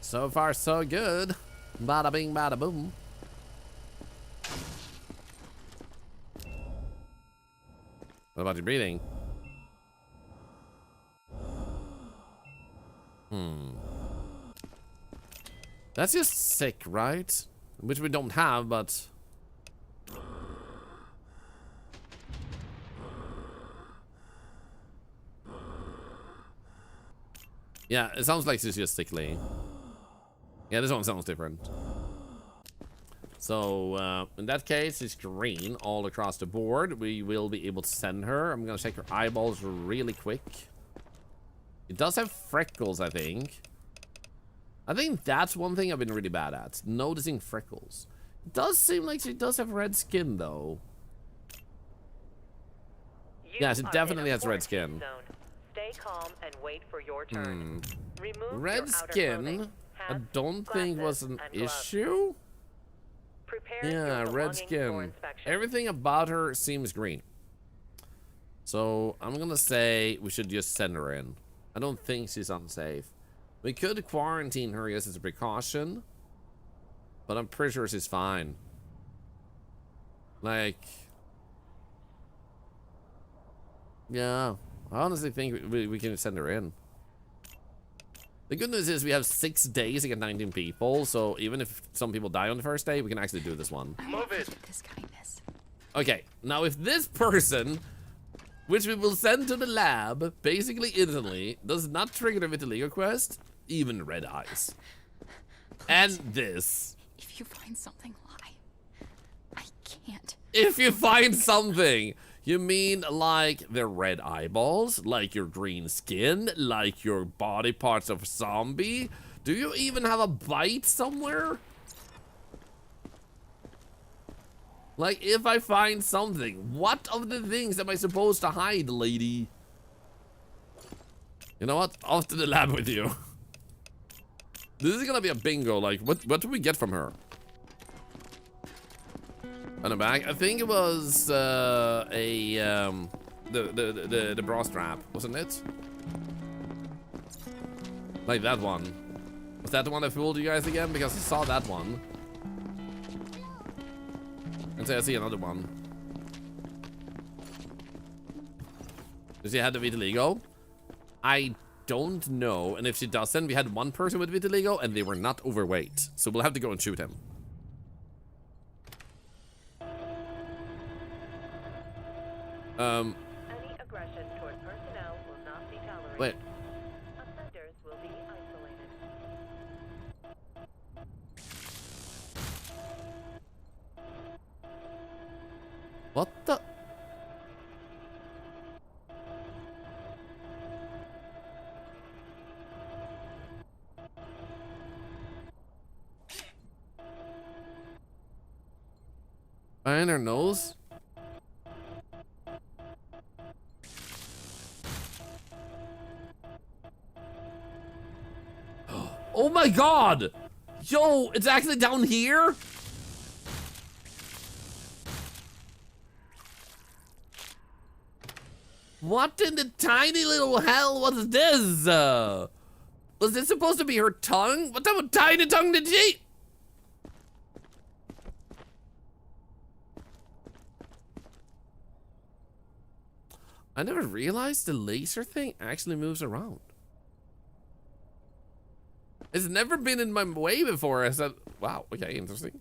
So far so good. Bada bing, bada boom. What about your breathing? That's just sick, right? Which we don't have, but... yeah, it sounds like she's just sickly. Yeah, this one sounds different. So, in that case, it's green all across the board. We will be able to send her. I'm gonna check her eyeballs really quick. It does have freckles, I think. I think that's one thing I've been really bad at, noticing freckles. It does seem like she does have red skin, though. Yeah, she definitely has red skin. Stay calm and wait for your turn. Remove red skin, I don't think was an issue. Yeah, red skin. Everything about her seems green. So I'm gonna say we should just send her in. I don't think she's unsafe. We could quarantine her as a precaution, but I'm pretty sure she's fine. Like, yeah, I honestly think we can send her in. The good news is we have 6 days to get 19 people, so even if some people die on the first day, we can actually do this one. Move it. This kindness. Okay, now if this person, which we will send to the lab, basically instantly, does not trigger the vitiligo quest, even red eyes. Please. And this. If you find something, lie. I can't. If you find something, you mean like the red eyeballs, like your green skin, like your body parts of zombie? Do you even have a bite somewhere? Like, if I find something, what of the things am I supposed to hide, lady? You know what? Off to the lab with you. This is gonna be a bingo. Like, what do we get from her? On the back, I think it was the bra strap, wasn't it? Like that one. Was that the one that fooled you guys again? Because I saw that one. And so I see another one. Does she have the vitiligo? I don't know. And if she doesn't, we had one person with vitiligo and they were not overweight. So we'll have to go and shoot him. Any aggression toward personnel will not be tolerated. Wait. Offenders will be isolated. What the? Behind her nose? Oh my god! Yo, it's actually down here? What in the tiny little hell was this? Was this supposed to be her tongue? What type of tiny tongue did she? I never realized the laser thing actually moves around. It's never been in my way before. I said, wow, okay, interesting.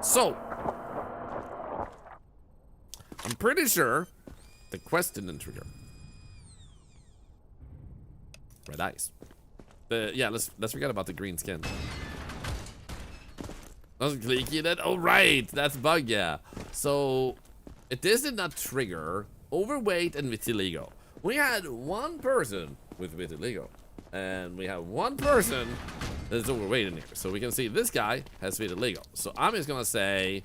So, I'm pretty sure the quest didn't trigger. Red eyes. Yeah, let's forget about the green skin. Wasn't clicky that? Oh right, that's bug, yeah. So this did not trigger overweight and vitiligo. We had one person with vitiligo, and we have one person that's overweight in here. So we can see this guy has vitiligo. So I'm just gonna say,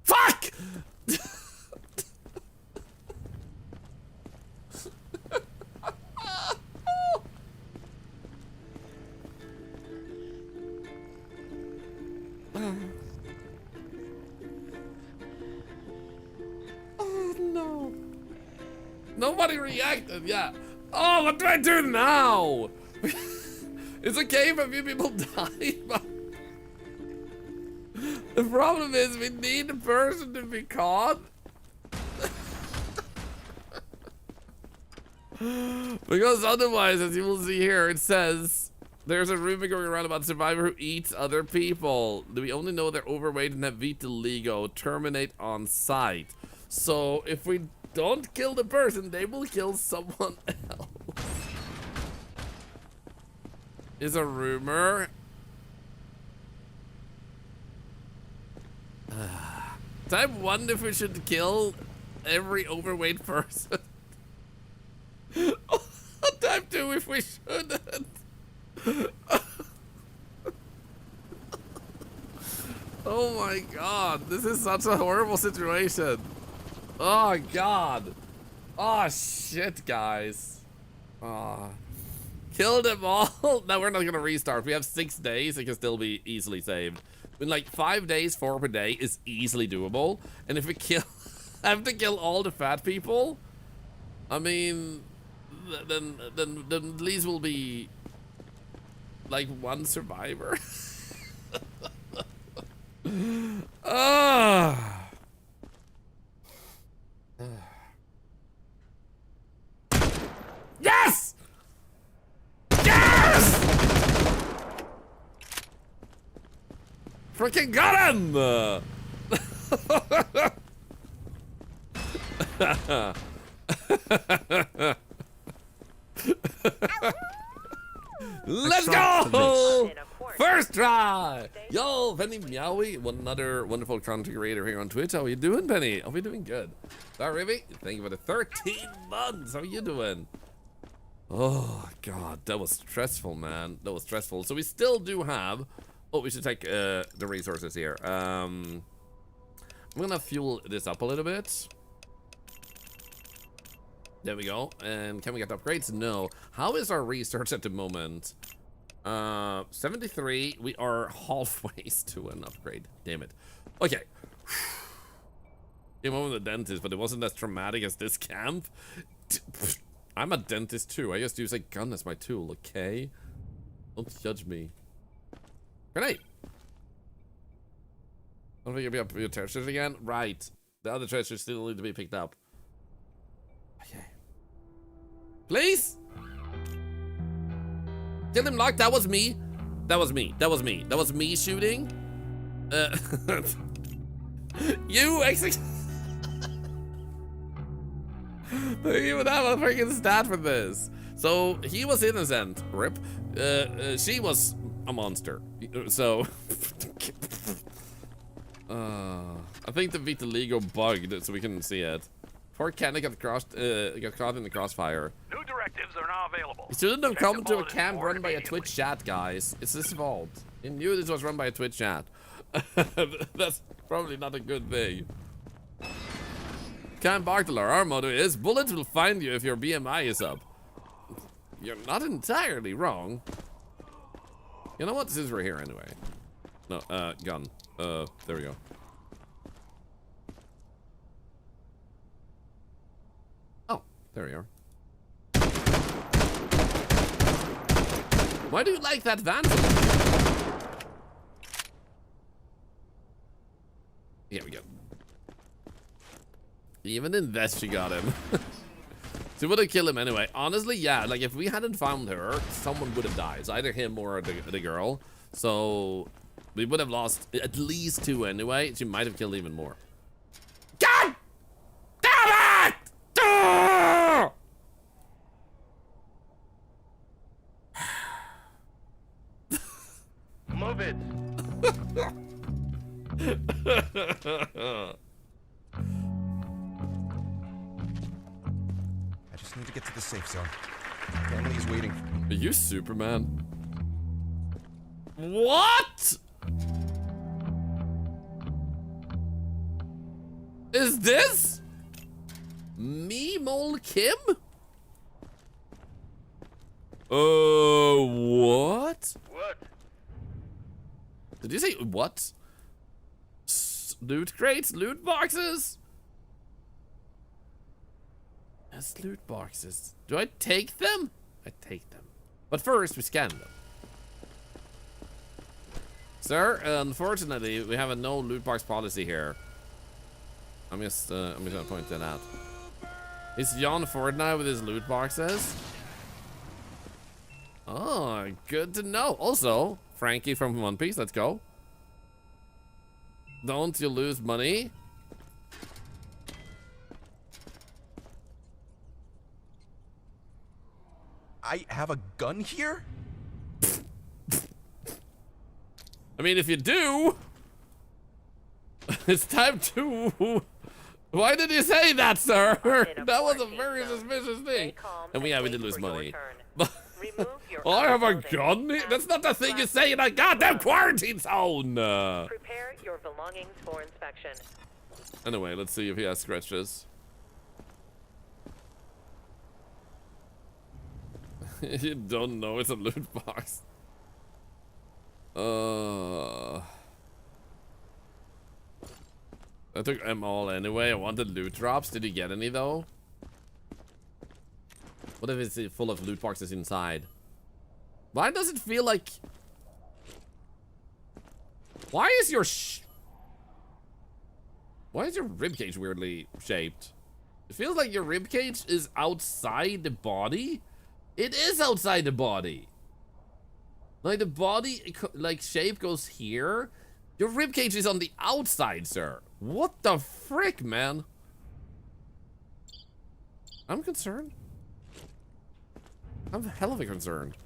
fuck! Oh no. Nobody reacted, yeah. Oh, what do I do now? It's okay if a few people die, but the problem is we need the person to be caught. Because otherwise, as you will see here, it says there's a rumor going around about a survivor who eats other people. Do we only know they're overweight and have vitiligo? Terminate on sight. So if we don't kill the person, they will kill someone else. Is a rumor. Type 1 if we should kill every overweight person. Type 2 if we shouldn't. Oh my god, this is such a horrible situation. Oh god. Oh shit, guys. Oh. Kill them all. No, we're not gonna restart. We have 6 days. It can still be easily saved. In like 5 days, 4 per day is easily doable. And if we have to kill all the fat people, I mean, then at least will be like one survivor. Yes! Yes! Freaking got him! Let's go! First try! Yo, Penny Meowie, one another wonderful content creator here on Twitch. How are you doing, Penny? Are we doing good? Sorry, Rivy, thank you for the 13 months. How are you doing? Oh, God, that was stressful, man. That was stressful. So we still do have... Oh, we should take the resources here. I'm gonna fuel this up a little bit. There we go. And can we get upgrades? No. How is our research at the moment? 73. We are halfway to an upgrade. Damn it. Okay. Came home with the dentist, but it wasn't as traumatic as this camp. I'm a dentist too. I just use a gun as my tool, okay? Don't judge me. Grenade! Don't think you'll be up your treasures again? Right. The other treasures still need to be picked up. Okay. Please? Kill him, Lock. That was me. That was me. That was me. That was me shooting. You execute. Don't even have a freaking stat for this. So he was innocent. Rip. She was a monster. So I think the Vitiligo bugged so we couldn't see it. Poor Kenny got caught in the crossfire. New directives are now available. He shouldn't have come to a camp run by a Twitch chat, guys. It's his fault. He knew this was run by a Twitch chat. That's probably not a good thing. Camp Thorlar, our motto is, bullets will find you if your BMI is up. You're not entirely wrong. You know what? Since we're here anyway. No, gun. There we go. Oh, there we are. Why do you like that vandal? Here we go. Even in this, she got him. So we would have killed him anyway. Honestly, yeah, like if we hadn't found her, someone would have died. So either him or the girl. So we would have lost at least 2 anyway. She might have killed even more. God damn it! Ah! Move it. I just need to get to the safe zone. Family's waiting for me. Are you Superman? What? Is this me, Mole Kim? What? What? Did you say what? Loot crates, loot boxes? Yes, loot boxes. Do I take them? I take them. But first, we scan them. Sir, unfortunately, we have a no loot box policy here. I'm just gonna point that out. Is Jan Fortnite with his loot boxes? Oh, good to know. Also, Frankie from One Piece, let's go. Don't you lose money? I have a gun here? I mean, if you do, it's time to... Why did you say that, sir? That was a very suspicious thing. And we did lose money. Oh, I have a gun? That's not the thing you say in a goddamn quarantine zone! Prepare your belongings for inspection. Anyway, let's see if he has scratches. You don't know it's a loot box. I took them all anyway. I wanted loot drops. Did you get any though? What if it's full of loot boxes inside? Why does it feel like... Why is your Why is your ribcage weirdly shaped? It feels like your ribcage is outside the body. It is outside the body. Like the body, like shape goes here. Your ribcage is on the outside, sir. What the frick, man? I'm concerned. I'm hell of a concerned.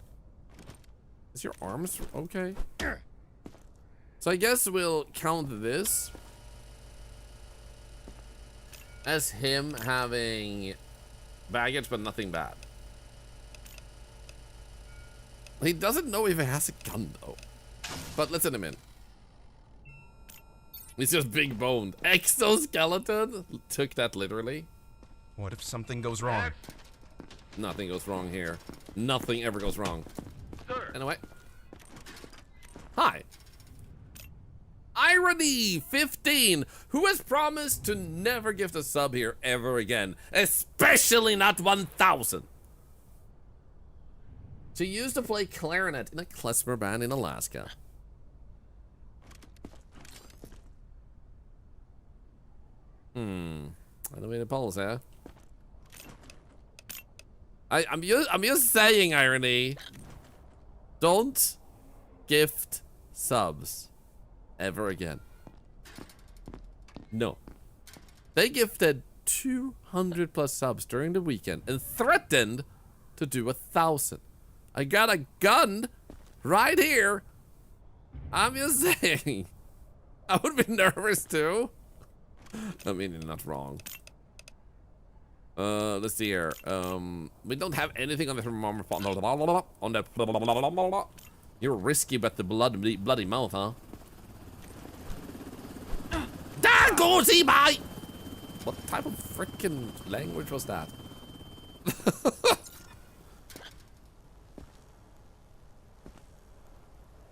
Is your arms okay? So I guess we'll count this as him having baggage, but nothing bad. He doesn't know if he has a gun, though. But let's send him in. He's just big boned. Exoskeleton? Took that literally. What if something goes wrong? Nothing goes wrong here. Nothing ever goes wrong. Anyway. Hi. Irony 15, who has promised to never gift a sub here ever again, especially not 1,000. She used to play clarinet in a klezmer band in Alaska. I don't mean to pulse, huh? I'm just saying, Irony. Don't gift subs ever again. No. They gifted 200 plus subs during the weekend and threatened to do 1,000. I got a gun right here. I'm just saying. I would be nervous too. I mean, you're not wrong. Let's see here. We don't have anything on the thermometer. On the. You're risky, but the bloody mouth, huh? There goes he by. What type of freaking language was that?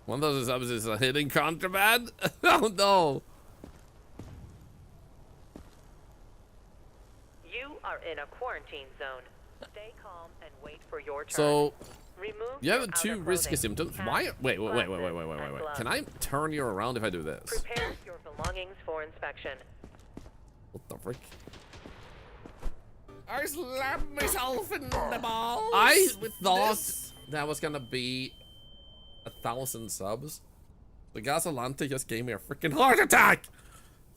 1,000 subs is a hidden contraband? Oh no. You are in a quarantine zone. Stay calm and wait for your turn. So, remove you have your two outer risky clothing, symptoms. hats, Why? Wait. gloves, Can I turn you around if I do this? Prepare your belongings for inspection. What the frick? I slapped myself in the balls. I with thought this. that was gonna be 1,000 subs. The Gasolante just gave me a freaking heart attack.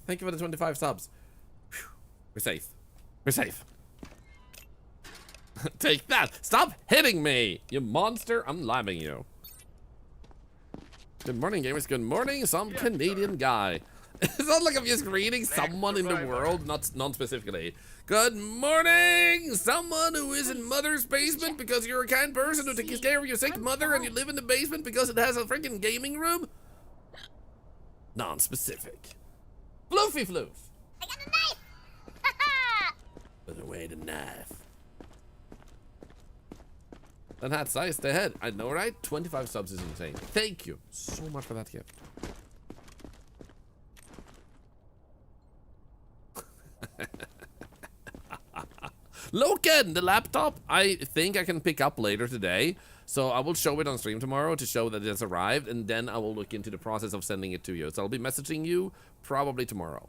Thank you for the 25 subs. Whew. We're safe. We're safe. Take that. Stop hitting me, you monster. I'm lamming you. Good morning, gamers. Good morning, some Canadian guy. It's not like I'm just reading someone in the world, not non-specifically. Good morning, someone who is in mother's basement because you're a kind person who takes care of your sick mother and you live in the basement because it has a freaking gaming room. Non-specific. Floofy floof. I got a knife! Put away the knife. That hat's nice. The head. I know, right? 25 subs is insane. Thank you so much for that gift. Loken, the laptop, I think I can pick up later today. So I will show it on stream tomorrow to show that it has arrived. And then I will look into the process of sending it to you. So I'll be messaging you probably tomorrow.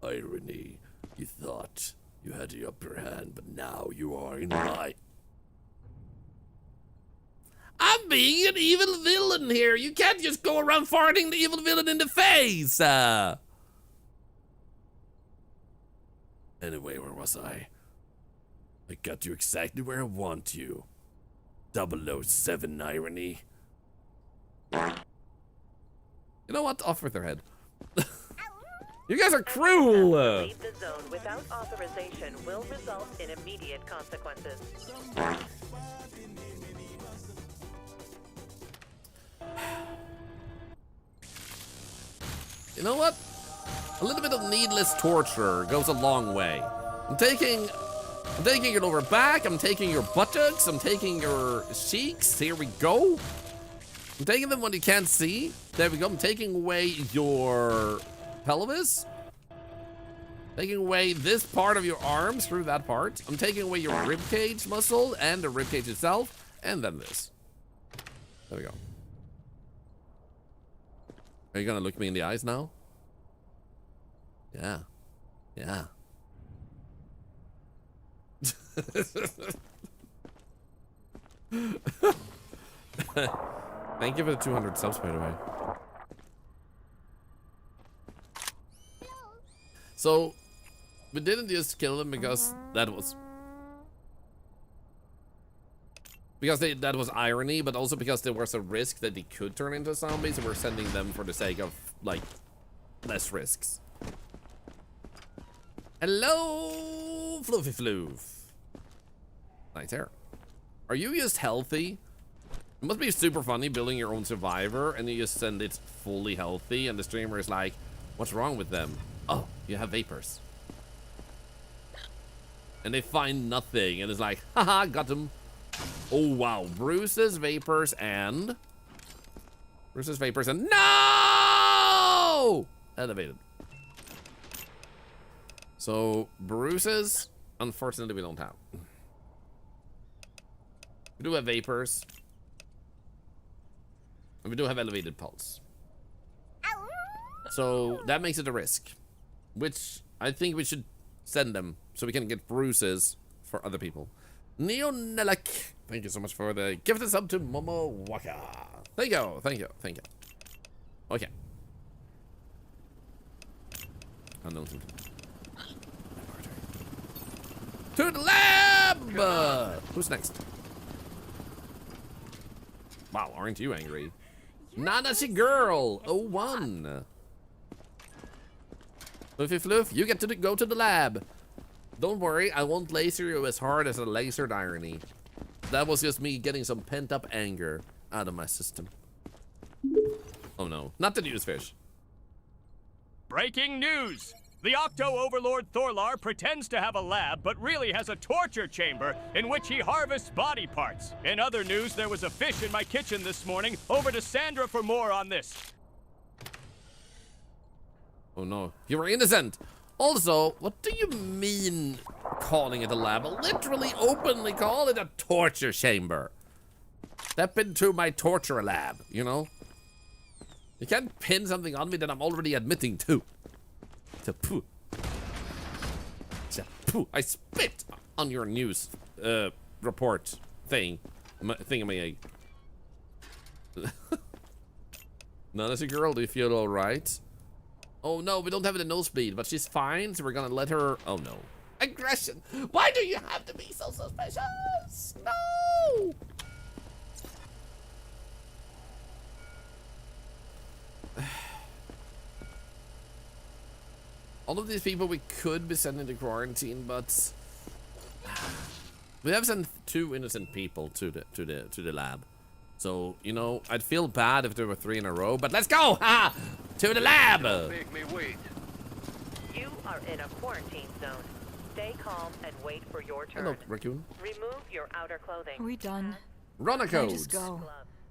Irony. You thought you had the upper hand, but now you are in my... I'm being an evil villain here. You can't just go around farting the evil villain in the face. Anyway, where was I? I got you exactly where I want you. 007 Irony. You know what? Off with their head. You guys are cruel! Leave the zone without authorization will result in immediate consequences. You know what? A little bit of needless torture goes a long way. I'm taking your lower back, I'm taking your buttocks, I'm taking your cheeks. Here we go. I'm taking them when you can't see. There we go. I'm taking away your pelvis. Taking away this part of your arms through that part. I'm taking away your ribcage muscle and the ribcage itself, and then this. There we go. Are you gonna look me in the eyes now? Yeah. Yeah. Thank you for the 200 subs, by the way. So, we didn't just kill them because that was... that was irony, but also because there was a risk that they could turn into zombies, and we're sending them for the sake of, like, less risks. Hello, Floofy Floof. Nice hair. Are you just healthy? It must be super funny building your own survivor, and you just send it fully healthy, and the streamer is like, what's wrong with them? Oh, you have vapors. And they find nothing, and it's like, haha, got them. Oh, wow. Bruises, vapors, and... No! Elevated. So, bruises, unfortunately, we don't have. We do have vapors. And we do have elevated pulse. So, that makes it a risk. Which, I think we should send them so we can get bruises for other people. Neonelak, thank you so much for the gifted sub to Momo Waka. Thank you, thank you, thank you. Okay. Unknown. To the lab! Who's next? Wow, aren't you angry? Nana's girl, 01. Floofy Floof, you get to go to the lab. Don't worry, I won't laser you as hard as a lasered irony. That was just me getting some pent-up anger out of my system. Oh no, not the newsfish. Breaking news! The Octo-Overlord Thorlar pretends to have a lab, but really has a torture chamber in which he harvests body parts. In other news, there was a fish in my kitchen this morning. Over to Sandra for more on this. Oh no, you were innocent! Also, what do you mean calling it a lab? Literally, openly call it a torture chamber. Step into my torture lab, you know? You can't pin something on me that I'm already admitting to. Poo. Poo. I spit on your news report thingamay. Nana's a girl, do you feel alright? Oh no, we don't have the nosebleed, but she's fine, so we're gonna let her... Oh no. Aggression! Why do you have to be so suspicious? No! All of these people we could be sending to quarantine, but... We have sent 2 innocent people to the lab. So, you know, I'd feel bad if there were 3 in a row, but let's go! Ha! To the lab! Make me wait. You are in a quarantine zone. Stay calm and wait for your turn. Hello, raccoon. Remove your outer clothing. Are we done? Run a Can I codes. just go?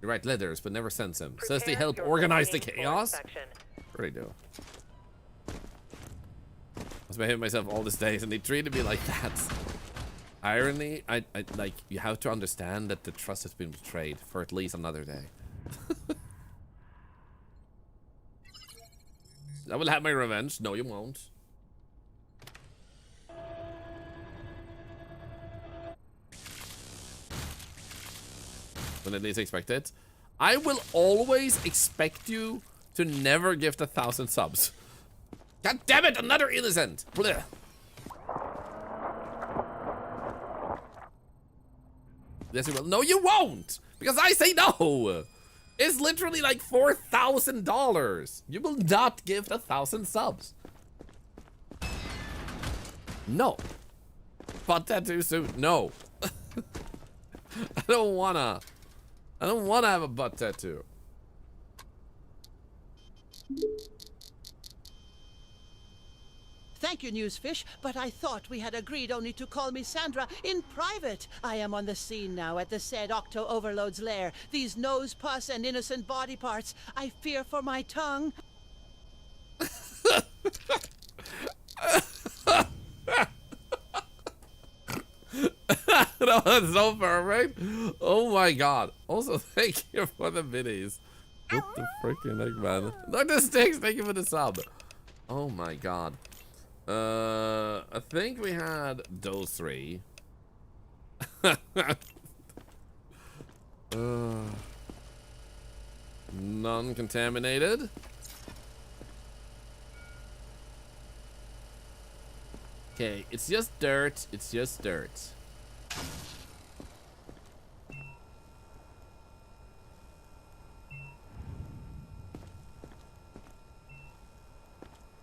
You write letters, but never sends them. Says they help organize the chaos. What do they do? I've been hitting myself all these days, and they treated me like that. Irony, I like, you have to understand that the trust has been betrayed for at least another day. I will have my revenge. No, you won't. When at least expect it. I will always expect you to never gift 1,000 subs. God damn it, another innocent. Blech. Yes, you will. No, you won't! Because I say no! It's literally like $4,000. You will not gift 1,000 subs. No. Butt tattoo suit. No. I don't wanna have a butt tattoo. Thank you, Newsfish, but I thought we had agreed only to call me Sandra in private. I am on the scene now at the said Octo-Overload's lair. These nose, pus, and innocent body parts. I fear for my tongue. That was so perfect. Oh my god. Also, thank you for the minis. What the freaking heck, man? Dr. Sticks, thank you for the sub. Oh my god. I think we had those three. Non-contaminated. Okay, it's just dirt. It's just dirt.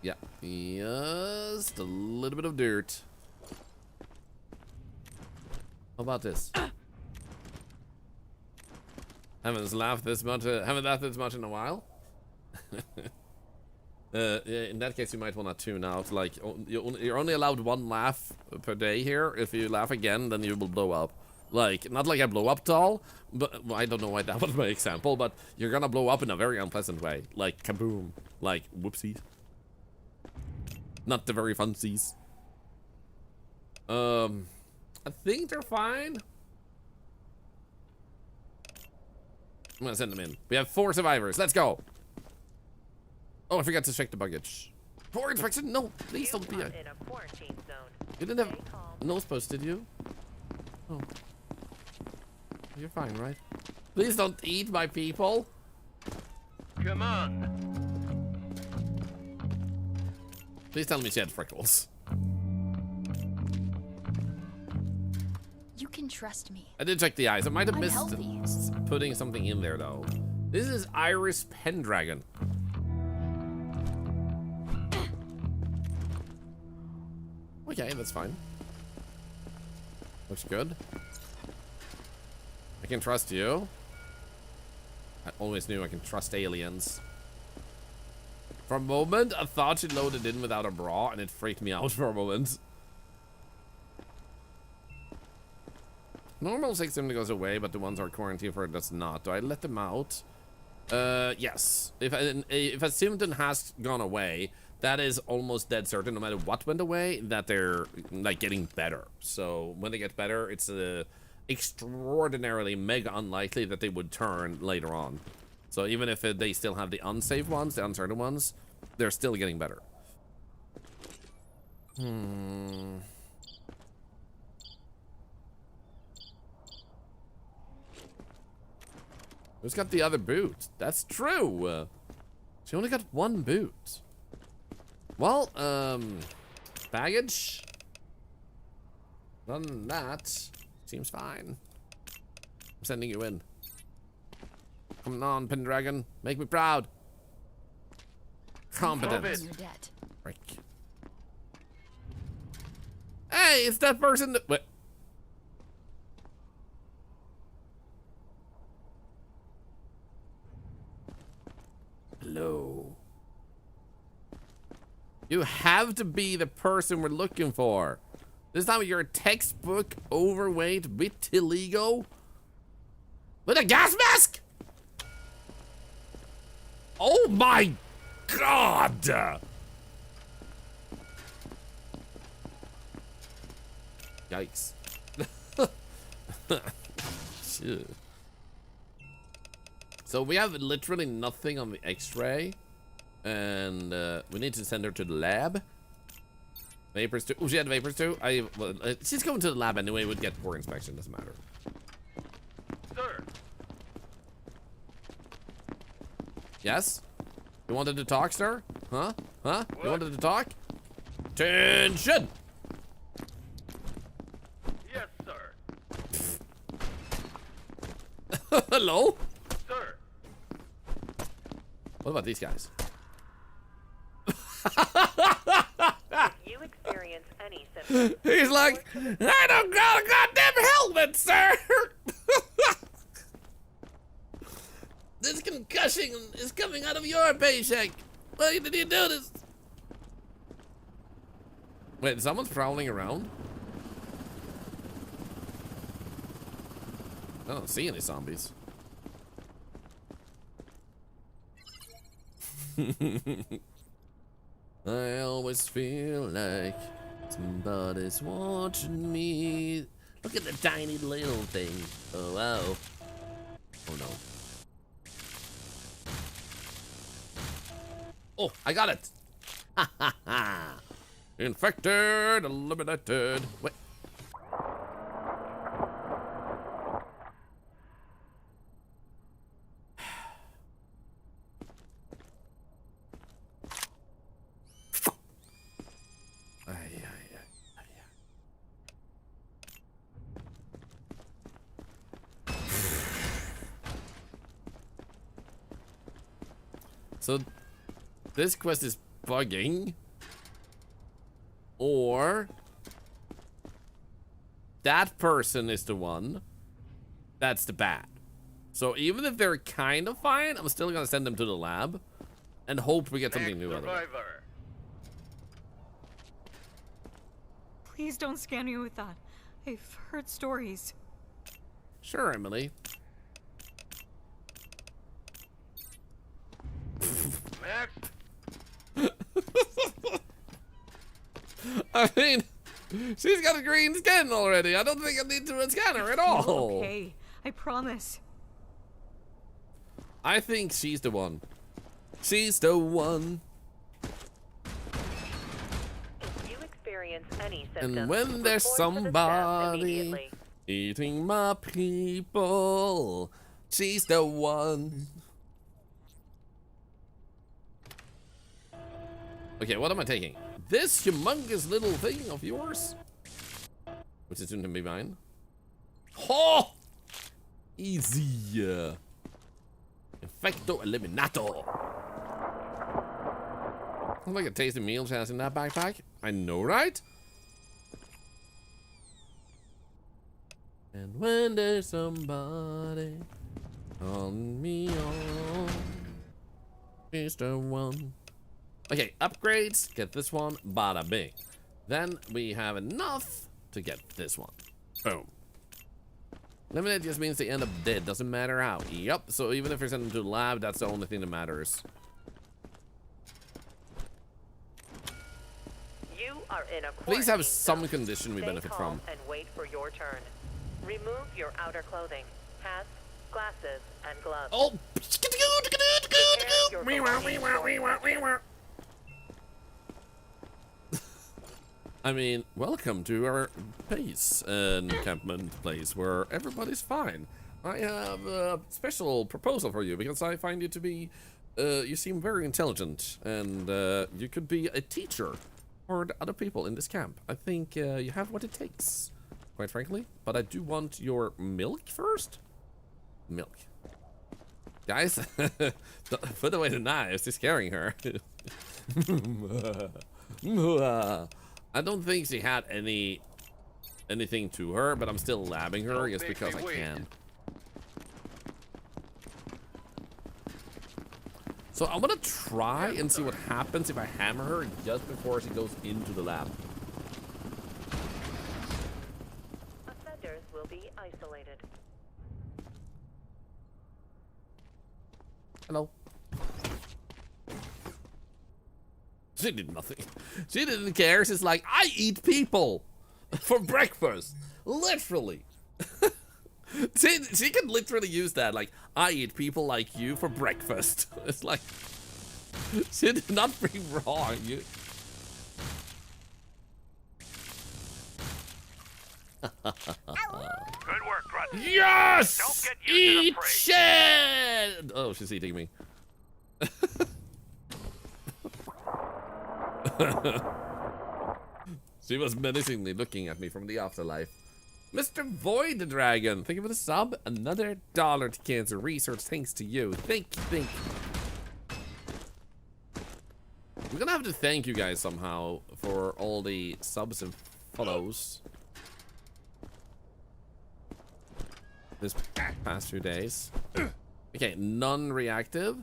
Yeah, just a little bit of dirt. How about this? Haven't laughed this much in a while. In that case, you might want to tune out. Like, you're only allowed one laugh per day here. If you laugh again, then you will blow up. Like, not like I blow up doll, but well, I don't know why that was my example, but you're gonna blow up in a very unpleasant way. Like, kaboom. Like, whoopsies. Not the very funsies. I think they're fine. I'm gonna send them in. We have 4 survivors. Let's go. Oh, I forgot to check the baggage. 4 inspection? No, please don't be. You didn't have nose post, did you? Oh. You're fine, right? Please don't eat my people. Come on. Please tell me she had freckles. You can trust me. I did check the eyes. I might have missed putting something in there, though. This is Iris Pendragon. Okay, that's fine. Looks good. I can trust you. I always knew I can trust aliens. For a moment, I thought she loaded in without a bra, and it freaked me out for a moment. Normal system goes away, but the ones are quarantined for it does not. Do I let them out? Yes. If a symptom has gone away, that is almost dead certain, no matter what went away, that they're like getting better. So when they get better, it's extraordinarily mega unlikely that they would turn later on. So even if they still have the unsafe ones, the uncertain ones, they're still getting better. Who's got the other boot? That's true. She only got 1 boot. Well, baggage. Other than that, seems fine. I'm sending you in. Come on, Pendragon. Make me proud. Competent. Frick. Hey, it's that person that... What? Hello. You have to be the person we're looking for. This time you're a textbook overweight vitiligo with a gas mask. Oh my god! Yikes. Shit. So we have literally nothing on the x-ray. And we need to send her to the lab. Vapors too. Oh, she had vapors too? Well, she's going to the lab anyway. Would get poor inspection. Doesn't matter. Sir. Yes? You wanted to talk, sir? Huh? Huh? What? You wanted to talk? Attention! Yes, sir. Hello? Sir. What about these guys? You experience any symptoms. He's like, I don't got a goddamn helmet, sir! This concussion is coming out of your paycheck. Why did you do this? Wait, someone's prowling around? I don't see any zombies. I always feel like somebody's watching me. Look at the tiny little thing. Oh, wow. Oh, no. Oh, I got it. Ha ha ha. Infected, eliminated. Wait. So this quest is bugging, or that person is the one that's the bad. So even if they're kind of fine, I'm still gonna send them to the lab and hope we get something new out of it. Please don't scan me with that. I've heard stories. Sure, Emily. I mean, she's got a green skin already. I don't think I need to scan her at all. Okay, I promise. I think she's the one. She's the one. If you experience any symptoms, And when there's report to the staff somebody immediately. eating my people, she's the one. Okay, what am I taking? This humongous little thing of yours? Which is soon to be mine. Oh! Easy. Infecto Eliminato. Sounds like a tasty meal chance in that backpack. I know, right? And when there's somebody on me on, she's the one. Okay, upgrades. Get this one. Bada bing. Then we have enough to get this one. Boom. Eliminate just means they end up dead. Doesn't matter how. Yep. So even if we send them to the lab, that's the only thing that matters. You are in a Please have quarantine some zone. condition we Stay benefit calm from. and wait for your turn. Remove your outer clothing, hats, glasses, and gloves. Oh! Prepare your belongings. I mean, welcome to our base encampment place where everybody's fine. I have a special proposal for you because I find you to be, you seem very intelligent and you could be a teacher for the other people in this camp. I think you have what it takes, quite frankly. But I do want your milk first. Milk. Guys, put away the knives. She's carrying her. I don't think she had anything to her, but I'm still labbing her just because I can. So I'm gonna try and see what happens if I hammer her just before she goes into the lab. Offenders will be isolated. Hello. She did nothing. She didn't care. She's like, I eat people for breakfast. Literally. she can literally use that. Like, I eat people like you for breakfast. It's like, she did not be wrong. You... Good work, brother. Yes! Don't get used Eat to the phrase. shit! Oh, she's eating me. She was menacingly looking at me from the afterlife. Mr. Void the Dragon, thank you for the sub. Another $1 to cancer research thanks to you. Thank you. I'm gonna have to thank you guys somehow for all the subs and follows this past few days. Okay, non-reactive.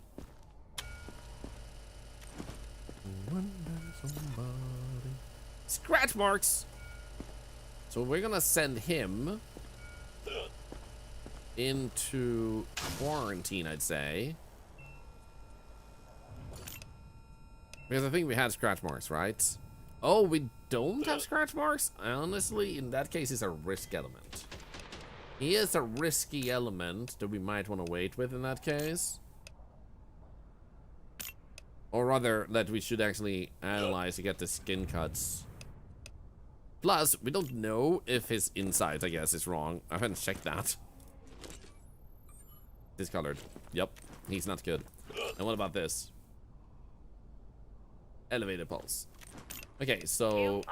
Scratch marks. So we're gonna send him into quarantine, I'd say. Because I think we had scratch marks, right? Oh, we don't have scratch marks? Honestly, in that case, it's a risk element. He is a risky element that we might want to wait with in that case. Or rather, that we should actually analyze to get the skin cuts. Plus, we don't know if his insides, I guess, is wrong. I haven't checked that. Discolored. Yep, he's not good. And what about this? Elevated pulse. Okay, so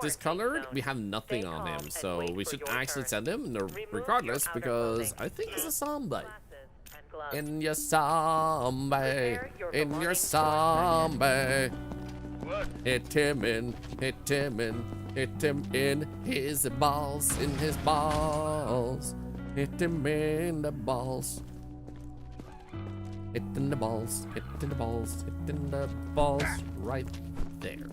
discolored, we have nothing on him, so we should actually send him regardless, because I think he's a zombie. In your zombie, in your zombie. Hit him in, hit him in, hit him in his balls, in his balls. Hit him in the balls. Hit in the balls, hit in the balls, hit in the balls, right there.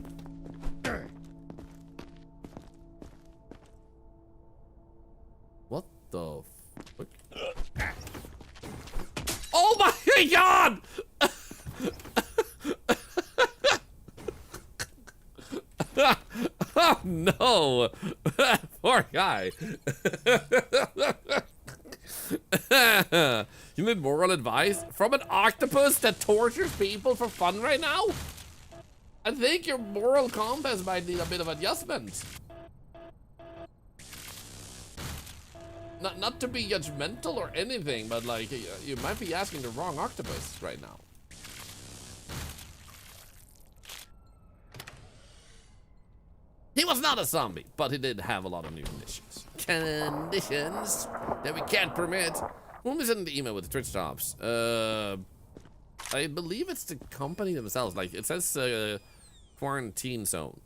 What the fuck? Oh my god! Oh no! Poor guy. You need moral advice from an octopus that tortures people for fun right now? I think your moral compass might need a bit of adjustment. Not to be judgmental or anything, but like, you might be asking the wrong octopus right now. He was not a zombie, but he did have a lot of new conditions. Conditions that we can't permit. When we send the email with the Twitch jobs, I believe it's the company themselves. Like, it says quarantine zone.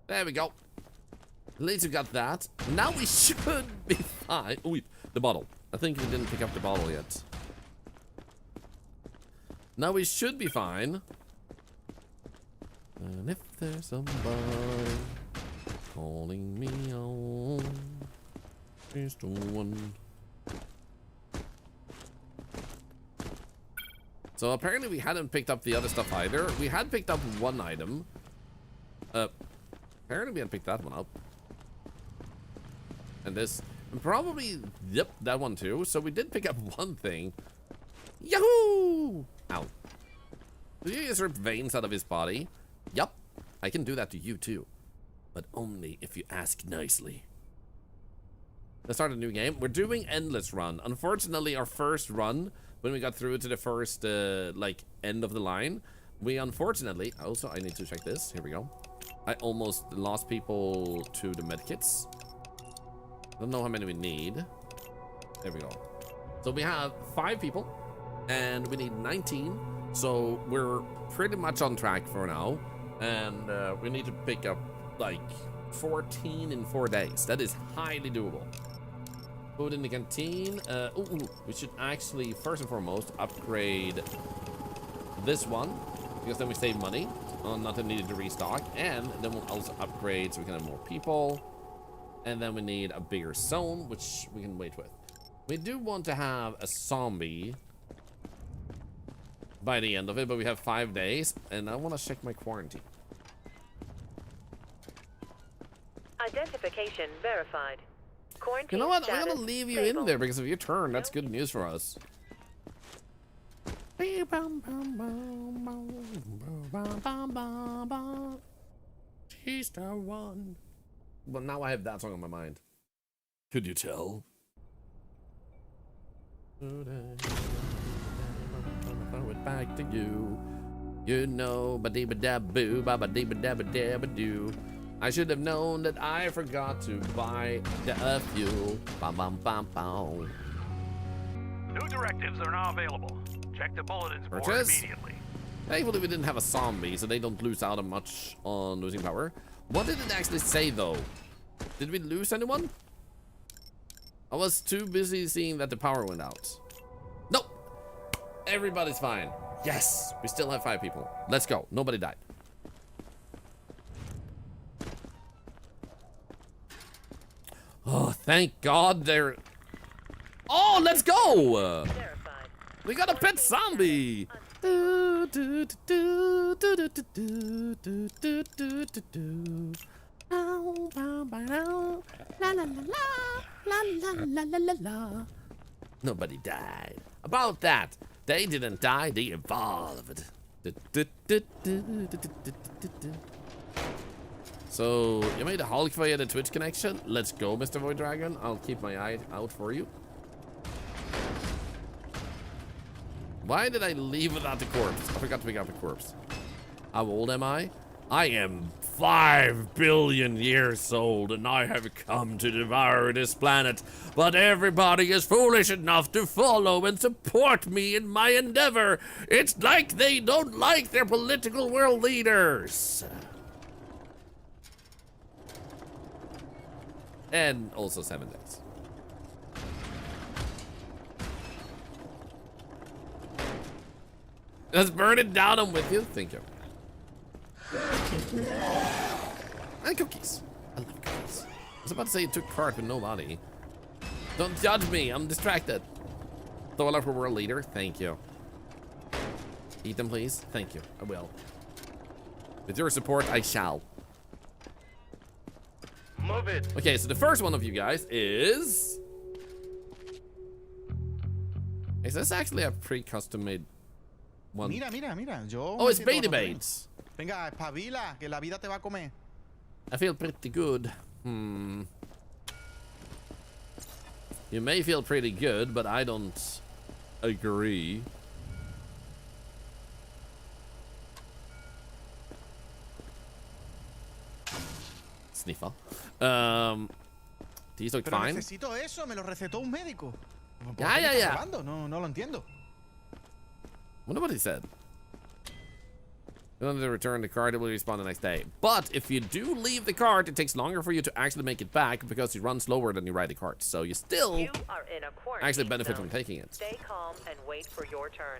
There we go. At least we got that. Now we should be fine. Oh, wait, the bottle. I think we didn't pick up the bottle yet. Now we should be fine. And if there's somebody calling me on, here's the one. So apparently we hadn't picked up the other stuff either. We had picked up one item. Apparently we had picked that one up. And this, and probably, yep, that one too. So we did pick up one thing. Yahoo! Ow. Did you just rip veins out of his body? Yup, I can do that to you too. But only if you ask nicely. Let's start a new game. We're doing Endless Run. Unfortunately, our first run, when we got through to the first, like, end of the line, we unfortunately, also, I need to check this. Here we go. I almost lost people to the medkits. Don't know how many we need. There we go. So we have 5 people, and we need 19. So we're pretty much on track for now. And we need to pick up like 14 in 4 days. That is highly doable. Food in the canteen. We should actually first and foremost upgrade this one, because then we save money on nothing needed to restock. And then we'll also upgrade so we can have more people. And then we need a bigger zone, which we can wait with. We do want to have a zombie by the end of it, but we have 5 days, and I want to check my quarantine. Identification verified. Quarantine. You know what? I'm status gonna leave you stable. in there because of your turn. That's good news for us. She's the one. Well, now I have that song on my mind. Could you tell? Throw it back to you. You know, ba-dee-ba-da-boo, ba-ba-dee-ba-da-ba-da-ba-doo. I should have known that I forgot to buy the fuel. Bam-bam-bam-bam. New directives are now available. Check the bulletins board Purchase. immediately. Thankfully, we didn't have a zombie, so they don't lose out on much on losing power. What did it actually say, though? Did we lose anyone? I was too busy seeing that the power went out. Nope. Everybody's fine. Yes, we still have 5 people. Let's go. Nobody died. Oh, thank God they're... Oh, let's go! We got a pet zombie! Nobody died. About that, they didn't die, they evolved. So, you made a Hulk via the Twitch connection? Let's go, Mr. Void Dragon. I'll keep my eye out for you. Why did I leave without the corpse? I forgot to pick up the corpse. How old am I? I am 5 billion years old, and I have come to devour this planet. But everybody is foolish enough to follow and support me in my endeavor. It's like they don't like their political world leaders. And also 7 days. Let's burn it down. I'm with you. Thank you. And cookies. I love cookies. I was about to say it took part with nobody. Don't judge me. I'm distracted. Thorlar for world leader. Thank you. Eat them, please. Thank you. I will. With your support, I shall. Move it. Okay, so the first one of you guys is... Is this actually a pre-custom made one? Mira, mira, mira. Yo Oh, it's beta baits. Venga, espabila, que la vida te va a comer. I feel pretty good. You may feel pretty good, but I don't agree. Sniffer. These look Pero fine. necesito eso, me lo recetó un médico. ¿Por Yeah, qué me yeah, estás yeah. robando? No lo entiendo. Wonder what he said. You don't have to return the card, it will respawn the next day. But if you do leave the card, it takes longer for you to actually make it back because you run slower than you ride the card. So you still actually benefit from taking it. Stay calm and wait for your turn.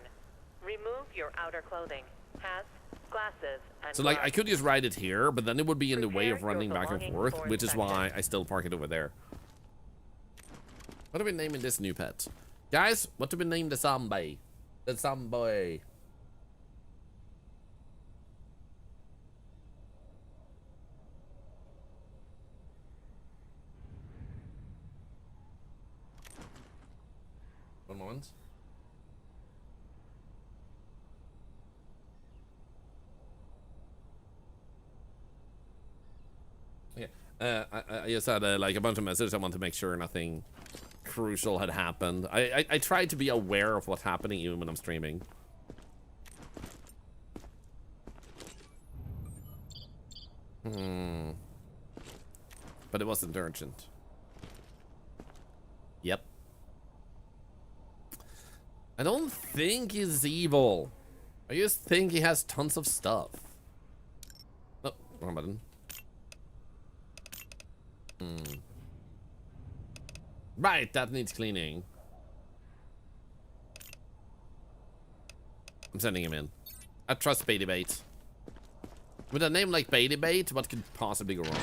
Remove your outer clothing, hats, glasses, and So like I could just ride it here, but then it would be in the way of running back and forth, which is why I still park it over there. What are we naming this new pet? Guys, what do we name the zombie? The zombie. One moment. Okay. I just had like a bunch of messages. I want to make sure nothing crucial had happened. I try to be aware of what's happening even when I'm streaming. But it wasn't urgent. Yep. I don't think he's evil. I just think he has tons of stuff. Oh, wrong button. Right, that needs cleaning. I'm sending him in. I trust Baity Bait. With a name like Baity Bait, what could possibly go wrong?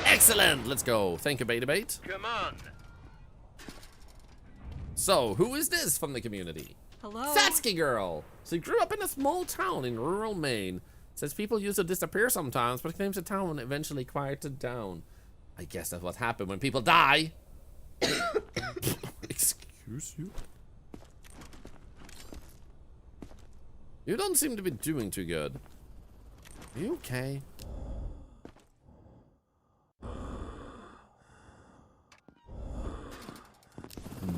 Excellent! Let's go. Thank you, Baity Bait. Come on. So, who is this from the community? Hello? Satsuki Girl! She grew up in a small town in rural Maine. Says people used to disappear sometimes, but claims the town eventually quieted down. I guess that's what happened when people die. Excuse you? You don't seem to be doing too good. Are you okay?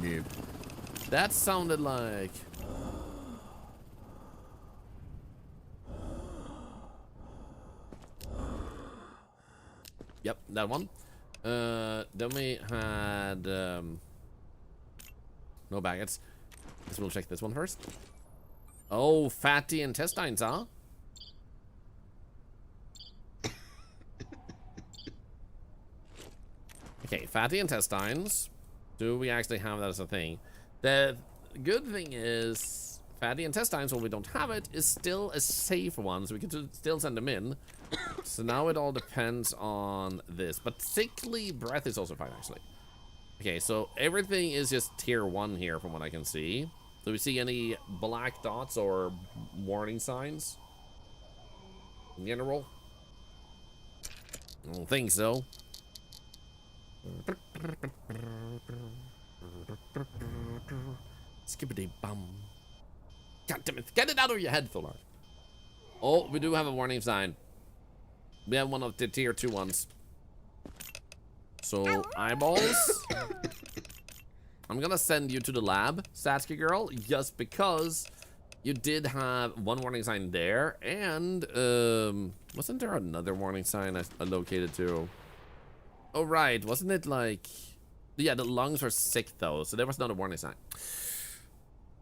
Nope. That sounded like... Yep, that one. Then we had... no baguettes. Guess we'll check this one first. Oh, fatty intestines, huh? Okay, fatty intestines. Do we actually have that as a thing? The good thing is, fatty intestines, when we don't have it, is still a safe one, so we can still send them in. So now it all depends on this. But sickly breath is also fine, actually. Okay, so everything is just tier 1 here from what I can see. Do we see any black dots or warning signs? In general? I don't think so. Skippity bum. God damn it. Get it out of your head, Thorlar. Oh, we do have a warning sign. We have one of the tier 2 ones. So, eyeballs. I'm gonna send you to the lab, Satsuki girl, just because you did have one warning sign there, and wasn't there another warning sign I located too? Oh right, wasn't it like, yeah, the lungs were sick though, so there was not a warning sign.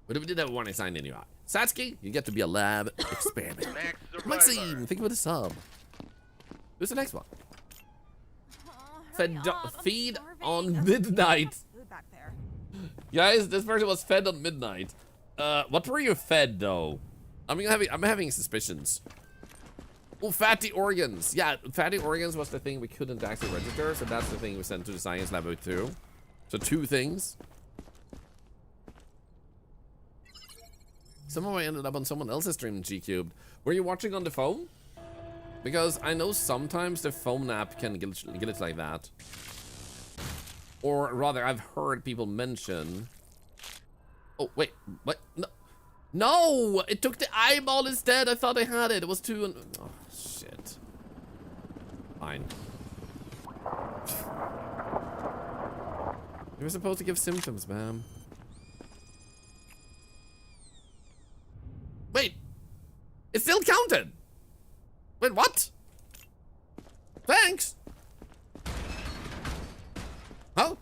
But we did have a warning sign anyway. Satsuki, you get to be a lab experiment. Maxime, think of the sub. Who's the next one? Feed on midnight. Guys, this person was fed on midnight. What were you fed though? I'm having suspicions. Oh, fatty organs. Yeah, fatty organs was the thing we couldn't actually register, so that's the thing we sent to the science lab too. So 2 things. Somehow I ended up on someone else's stream in G-Cubed. Were you watching on the phone? Because I know sometimes the phone app can glitch like that. Or rather, I've heard people mention... Oh, wait, what? No, no! It took the eyeball instead! I thought I had it! It was 2 and... Oh, shit. Fine. You were supposed to give symptoms, ma'am. Wait! It still counted! Wait, what? Thanks! Oh?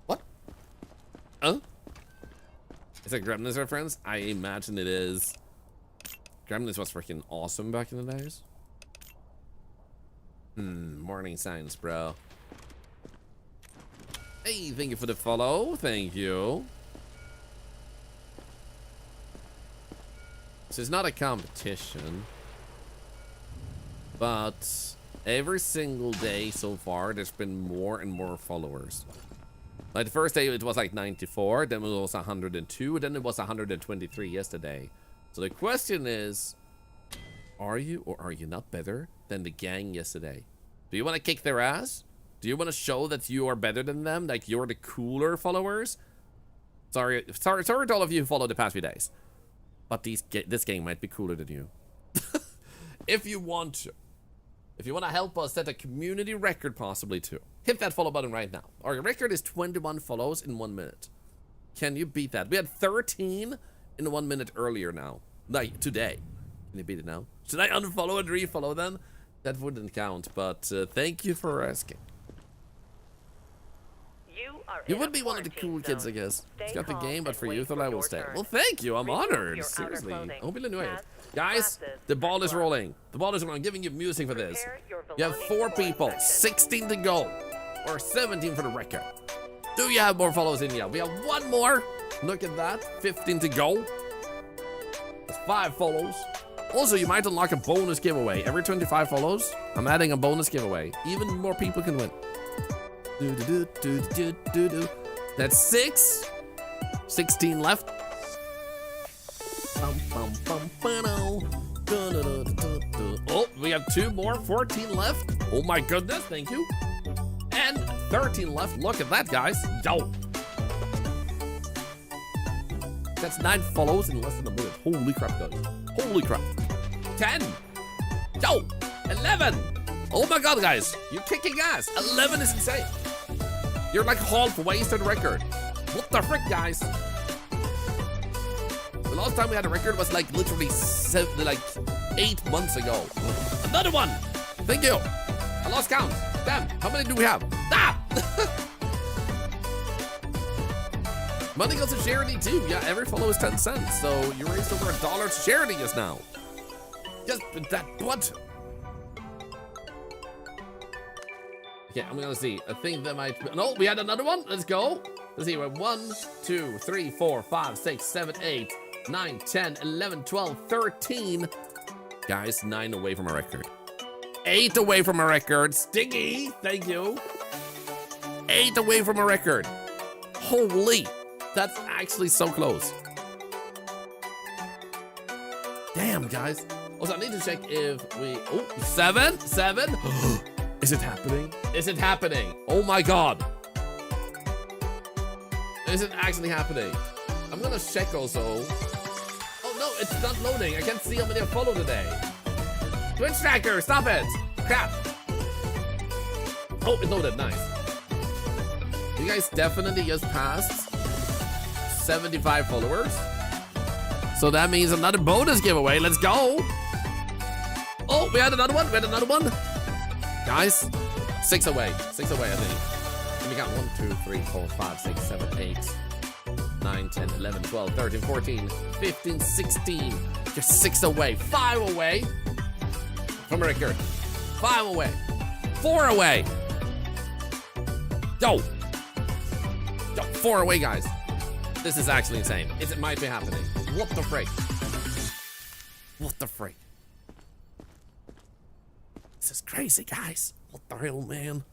What? Huh? Is that Gremlins reference? I imagine it is. Gremlins was freaking awesome back in the days. Morning signs, bro. Hey, thank you for the follow. Thank you. This is not a competition. But every single day so far, there's been more and more followers. Like the first day, it was like 94, then it was 102, then it was 123 yesterday. So the question is, are you or are you not better than the gang yesterday? Do you want to kick their ass? Do you want to show that you are better than them? Like you're the cooler followers? Sorry to all of you who followed the past few days. But this gang might be cooler than you. If you want to. If you want to help us set a community record possibly too, hit that follow button right now. Our record is 21 follows in 1 minute. Can you beat that? We had 13 in 1 minute earlier now. Like today. Can you beat it now? Should I unfollow and refollow then? That wouldn't count, but thank you for asking. You would be one of the cool kids, I guess. It's got the game, but for you, Thorlar will stay. Well, thank you. I'm honored. Seriously. I hope you enjoy it. Guys, the ball is rolling. The ball is rolling. I'm giving you music for this. You have 4 people, 16 to go, or 17 for the record. Do you have more follows in you? We have 1 more. Look at that. 15 to go. That's 5 follows. Also, you might unlock a bonus giveaway. Every 25 follows, I'm adding a bonus giveaway. Even more people can win. That's 6. 16 left. Oh, we have 2 more. 14 left. Oh my goodness, thank you. And 13 left. Look at that, guys. Yo. That's 9 follows in less than a minute. Holy crap, guys. Holy crap. 10. Yo. 11. Oh my god, guys. You're kicking ass. 11 is insane. You're like halfway to the record. What the frick, guys? The last time we had a record was like literally 8 months ago. Another one. Thank you. I lost count. Damn. How many do we have? Ah! Money goes to charity too. Yeah, every follow is 10 cents. So you raised over $1 to charity just now. Just that what? Okay, I'm gonna see. I think that might be... No, we had another one. Let's go. Let's see. We're 1, 2, 3, 4, 5, 6, 7, 8, 9, 10, 11, 12, 13. Guys, 9 away from a record. 8 away from a record. Stiggy, thank you. 8 away from a record. Holy, that's actually so close. Damn, guys. Also, I need to check if we... Oh, 7. Is it happening? Is it happening? Oh my god. Is it actually happening? I'm gonna check also. Oh no, it's not loading. I can't see how many I followed today. Twitch tracker, stop it! Crap! Oh, it loaded, nice. You guys definitely just passed 75 followers. So that means another bonus giveaway. Let's go! Oh, we had another one. Guys, 6 away. 6 away, I think. And we got 1, 2, 3, 4, 5, 6, 7, 8, 9, 10, 11, 12, 13, 14, 15, 16. Just 6 away. 5 away. From a record. 5 away. 4 away. Yo. 4 away, guys. This is actually insane. It might be happening. What the frick? What the frick? This is crazy, guys. What the hell, man?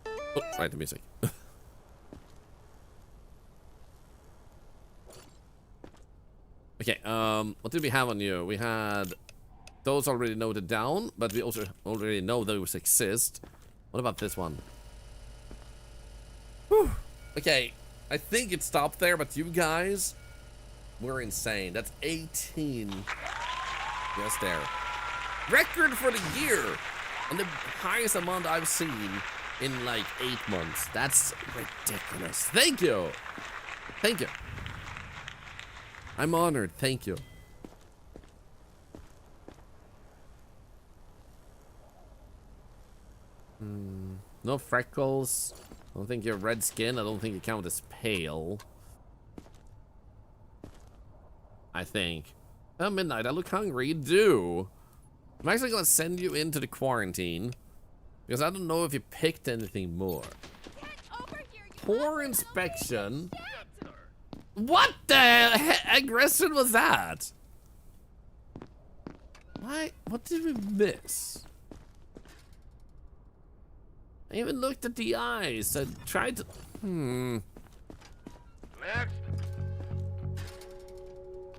Oh, right, the music. Okay, what did we have on you? We had those already noted down, but we also already know those exist. What about this one? Whew. Okay, I think it stopped there, but you guys were insane. That's 18. Yes, there. Record for the year. And the highest amount I've seen in like 8 months. That's ridiculous. Thank you. Thank you. I'm honored. Thank you. No freckles. I don't think you have red skin. I don't think you count as pale. I think. Oh, Midnight, I look hungry. You do. I'm actually gonna send you into the quarantine because I don't know if you picked anything more. Poor inspection. What the aggression was that? Why? What did we miss? I even looked at the eyes. I tried to. Next.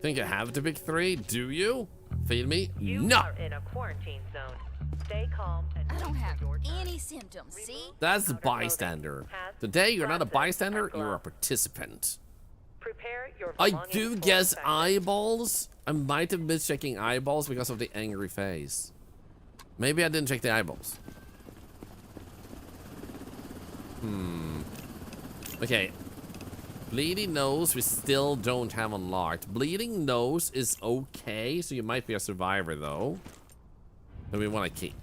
Think I have to pick 3? Do you? Feel me? You no. are in a quarantine zone. Stay calm and I don't have any symptoms, see? That's the bystander. Today you're not a bystander, you're a participant. Prepare your I do guess eyeballs. I might have missed checking eyeballs because of the angry face. Maybe I didn't check the eyeballs. Okay. Bleeding nose we still don't have unlocked. Bleeding nose is okay, so you might be a survivor though. That we want to keep.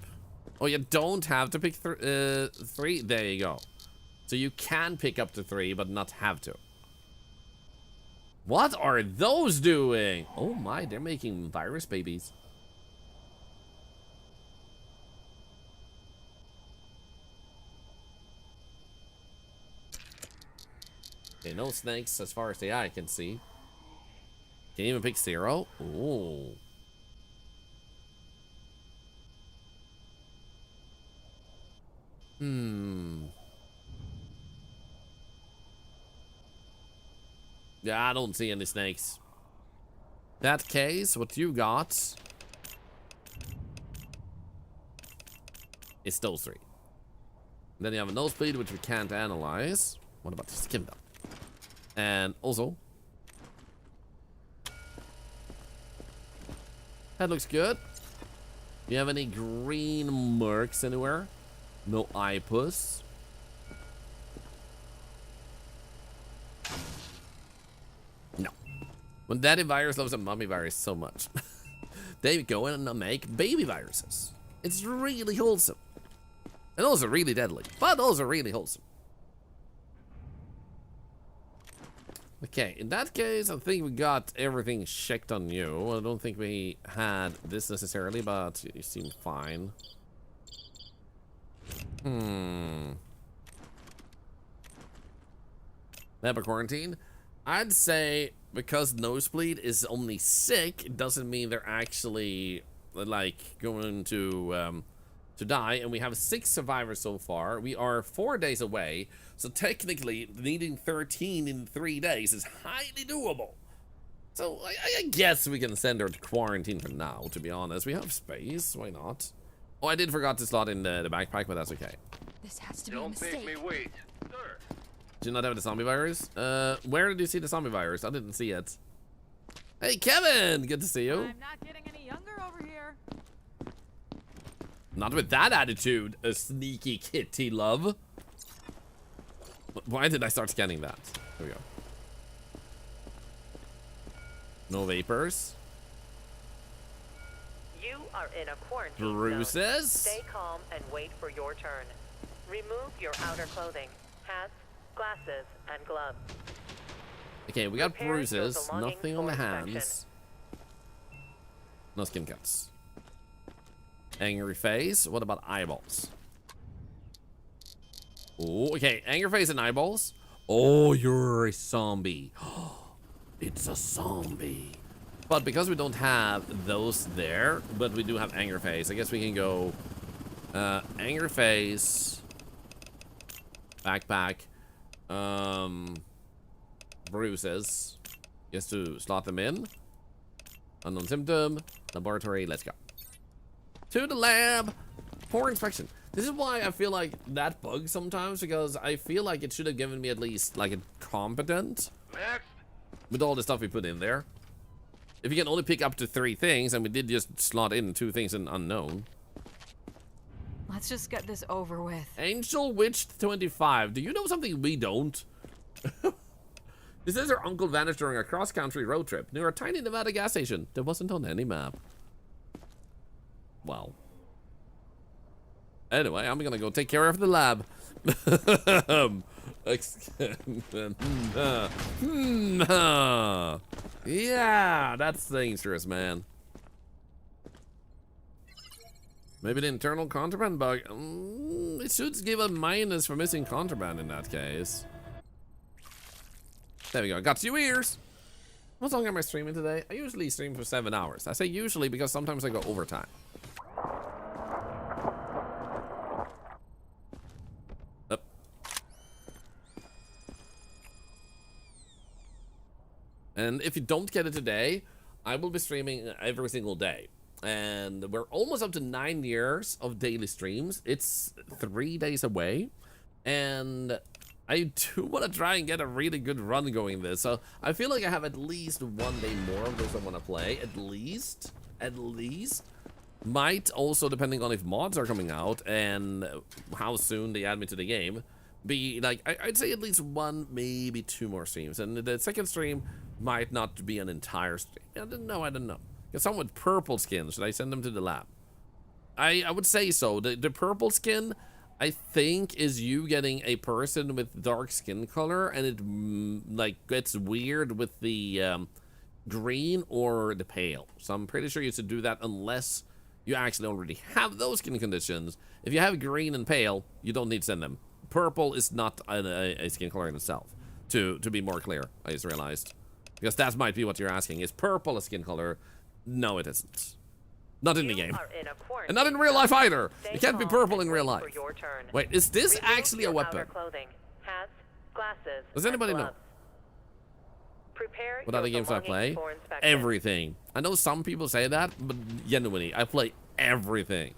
Oh, you don't have to pick 3. There you go. So you can pick up to 3, but not have to. What are those doing? Oh my, they're making virus babies. Okay, no snakes as far as the eye can see. Can you even pick 0? Ooh. Yeah, I don't see any snakes. That case, what you got is those 3. And then you have a nosebleed, which we can't analyze. What about the skin though? And also, that looks good. Do you have any green marks anywhere? No eye puss. No. When Daddy Virus loves a Mummy Virus so much, they go in and make baby viruses. It's really wholesome. And also really deadly, but also really wholesome. Okay, in that case, I think we got everything checked on you. I don't think we had this necessarily, but you seem fine. Lab quarantine? I'd say because Nosebleed is only sick, it doesn't mean they're actually like going to die, and we have 6 survivors so far. We are 4 days away, so technically needing 13 in 3 days is highly doable. So I guess we can send her to quarantine for now, to be honest. We have space, why not? Oh, I did forgot to slot in the backpack, but that's okay. This has to be a mistake. Don't make me wait, sir. Do you not have the zombie virus? Where did you see the zombie virus? I didn't see it. Hey, Kevin! Good to see you. I'm not getting any younger. Not with that attitude, a sneaky kitty love. Why did I start scanning that? Here we go. No vapors. You are in a quarantine Bruises. zone. Stay calm and wait for your turn. Remove your outer clothing, hats, glasses, and gloves. Okay, we got Prepare your bruises. belongings Nothing on for the inspection. hands. No skin cuts. Angry face. What about eyeballs? Oh, okay. Angry face and eyeballs. Oh, you're a zombie. It's a zombie. But because we don't have those there, but we do have angry face, I guess we can go angry face, backpack, bruises, just to slot them in. Unknown symptom, laboratory, let's go. To the lab for inspection. This is why I feel like that bugs sometimes, because I feel like it should have given me at least like a competent with all the stuff we put in there. If you can only pick up to 3 things, and we did just slot in 2 things in unknown. Let's just get this over with. Angel Witch 25. Do you know something we don't? This says her uncle vanished during a cross-country road trip near a tiny Nevada gas station that wasn't on any map. Wow. Anyway, I'm gonna go take care of the lab. Yeah, that's dangerous, man. Maybe the internal contraband bug. It should give a minus for missing contraband in that case. There we go. Got 2 ears. How long am I streaming today? I usually stream for 7 hours. I say usually because sometimes I go overtime. Up. And if you don't get it today, I will be streaming every single day. And we're almost up to 9 years of daily streams. It's 3 days away. And I do want to try and get a really good run going this. So I feel like I have at least 1 day more of those I want to play. At least. Might also, depending on if mods are coming out and how soon they add me to the game, be like, I'd say at least 1, maybe 2 more streams. And the second stream might not be an entire stream. I don't know. Get someone with purple skin. Should I send them to the lab? I would say so. The purple skin, I think, is you getting a person with dark skin color, and it like gets weird with the green or the pale. So I'm pretty sure you should do that unless you actually already have those skin conditions. If you have green and pale, you don't need to send them. Purple is not a skin color in itself. To be more clear, I just realized. Because that might be what you're asking. Is purple a skin color? No, it isn't. Not in the game. And not in real life either. It can't be purple in real life. Wait, is this actually a weapon? Does anybody know? What other games do I play? Everything. I know some people say that, but genuinely, I play everything.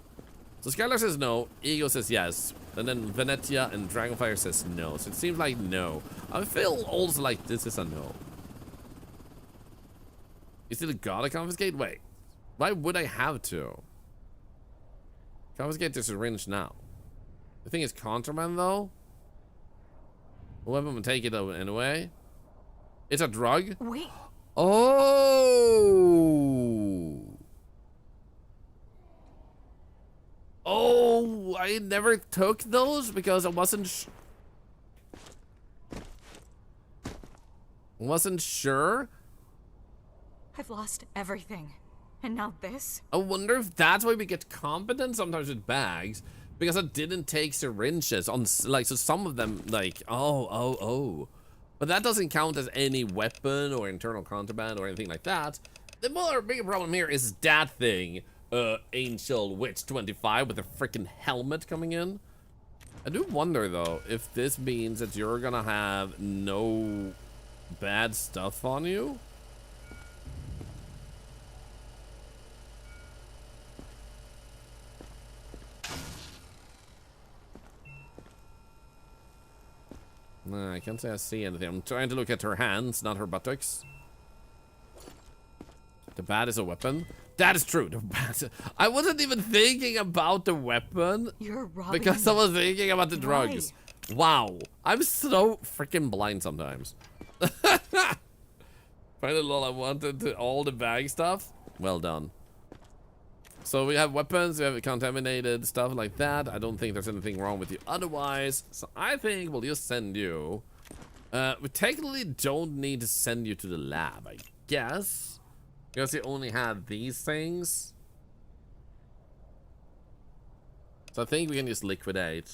So Skylar says no, Ego says yes, and then Venetia and Dragonfire says no. So it seems like no. I feel also like this is a no. You still gotta confiscate? Wait. Why would I have to? Confiscate the syringe now. The thing is contraband though? Whoever will take it anyway. It's a drug? Wait. Oh. Oh, I never took those because I wasn't sure. I've lost everything. And now this? I wonder if that's why we get competent sometimes with bags. Because I didn't take syringes on, like, so some of them, like, oh. But that doesn't count as any weapon or internal contraband or anything like that. The more bigger problem here is that thing, Angel Witch 25 with a freaking helmet coming in. I do wonder, though, if this means that you're gonna have no bad stuff on you. Nah, I can't say I see anything. I'm trying to look at her hands, not her buttocks. The bat is a weapon. That is true. I wasn't even thinking about the weapon. You're robbing because I was thinking about the drugs. Wow. I'm so freaking blind sometimes. Finally, all I wanted to all the bag stuff. Well done. So we have weapons, we have contaminated stuff like that. I don't think there's anything wrong with you otherwise. So I think we'll just send you. We technically don't need to send you to the lab, I guess. Because you only have these things. So I think we can just liquidate.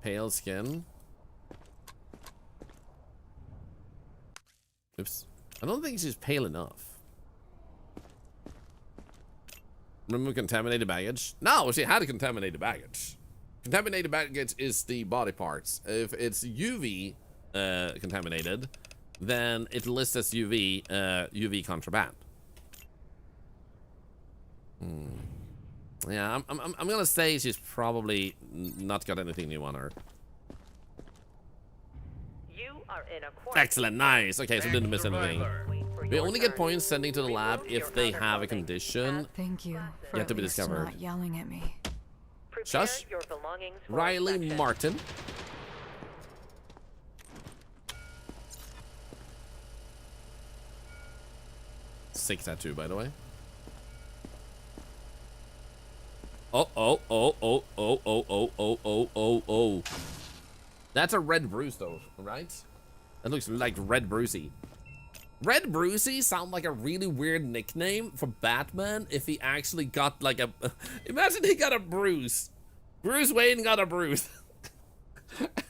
Pale skin. Oops. I don't think she's pale enough. Remove contaminated baggage? No, she had contaminated baggage. Contaminated baggage is the body parts. If it's UV contaminated, then it lists as UV contraband. Yeah, I'm gonna say she's probably not got anything new on her. You are in a quarantine. Excellent, nice. Okay, so didn't miss anything. We only get points sending to the lab if they have a condition. Thank you. Yet to be discovered. Not yelling at me. Shush. Riley Martin. Sick tattoo, by the way. Oh. That's a red bruise, though, right? That looks like Red Brucey. Red Brucey sounds like a really weird nickname for Batman if he actually got like a... Imagine he got a bruise. Bruce Wayne got a bruise.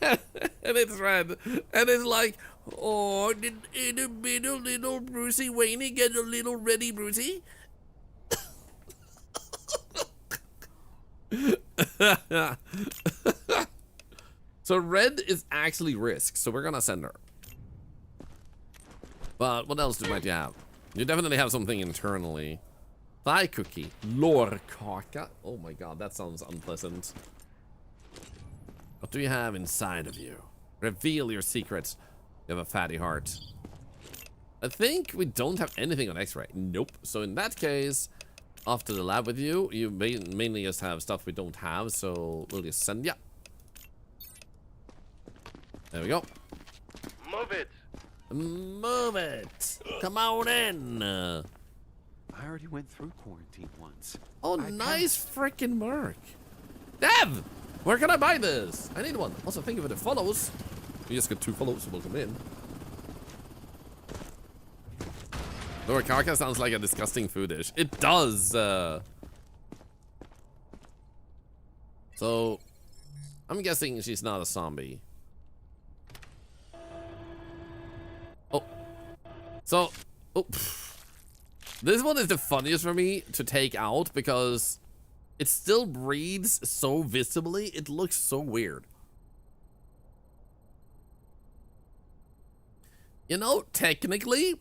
And it's red. And it's like, oh, did a little Brucey Wayne get a little reddy Brucey? So red is actually risk, so we're gonna send her. But what else might you have? You definitely have something internally. Thigh cookie. Lårkaka. Oh my god, that sounds unpleasant. What do you have inside of you? Reveal your secrets. You have a fatty heart. I think we don't have anything on X-ray. Nope. So in that case, off to the lab with you. You mainly just have stuff we don't have, so we'll just send ya. There we go. Move it. Move it. Come on in. I already went through quarantine once. Oh, nice freaking mark. Dev, where can I buy this? I need one. Also, thank you for the follows. We just got 2 follows. Welcome in. Lårkaka sounds like a disgusting food dish. It does. So, I'm guessing she's not a zombie. Oh. So, oh. This one is the funniest for me to take out because it still breathes so visibly. It looks so weird. You know, technically,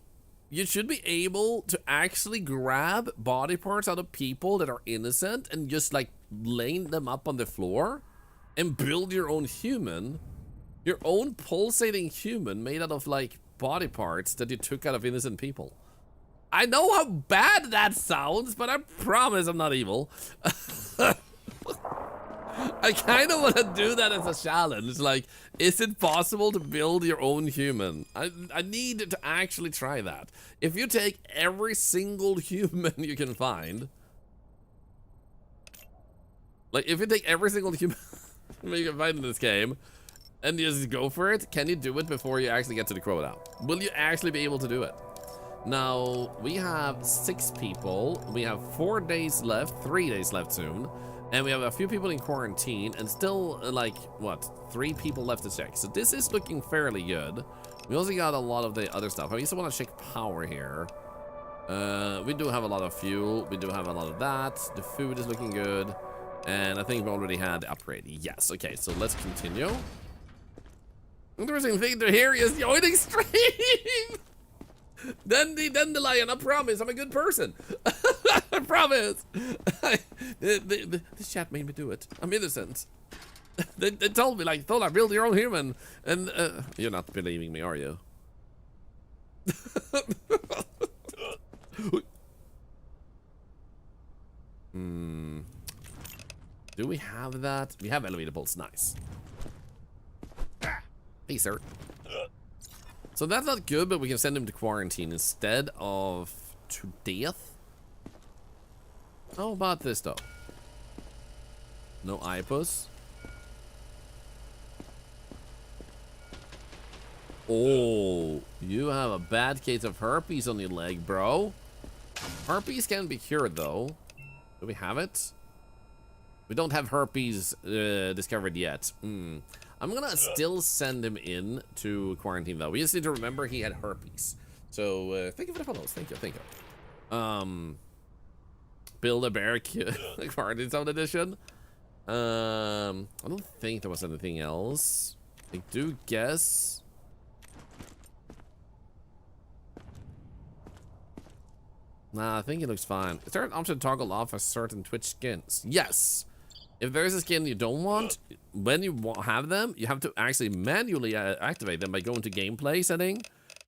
you should be able to actually grab body parts out of people that are innocent and just like laying them up on the floor and build your own human, your own pulsating human made out of like body parts that you took out of innocent people. I know how bad that sounds, but I promise I'm not evil. I kind of want to do that as a challenge. Like, is it possible to build your own human? I need to actually try that. If you take every single human you can find, like if you take every single human you can find in this game and you just go for it, can you do it before you actually get to the quota? Will you actually be able to do it? Now, we have 6 people. We have 4 days left, 3 days left soon. And we have a few people in quarantine and still, like, what, 3 people left to check. So this is looking fairly good. We also got a lot of the other stuff. I also want to check power here. We do have a lot of fuel. We do have a lot of that. The food is looking good. And I think we already had the upgrade. Yes, okay, so let's continue. Interesting thing to hear is joining stream. Then the Dandelion, I promise, I'm a good person. I promise. This chat made me do it. I'm innocent. they told me, like, Thorlar, build your own human. And you're not believing me, are you? Do we have that? We have elevator bolts. Nice. Peace, sir. So that's not good, but we can send him to quarantine instead of to death. How about this, though? No IPUS. Oh, you have a bad case of herpes on your leg, bro. Herpes can be cured, though. Do we have it? We don't have herpes discovered yet. I'm gonna still send him in to quarantine, though. We just need to remember he had herpes. So, thank you for the follows. Thank you. Build a bear quarantine zone edition. I don't think there was anything else. I do guess. Nah, I think it looks fine. Is there an option to toggle off a certain Twitch skins? Yes. If there's a skin you don't want, when you have them, you have to actually manually activate them by going to gameplay setting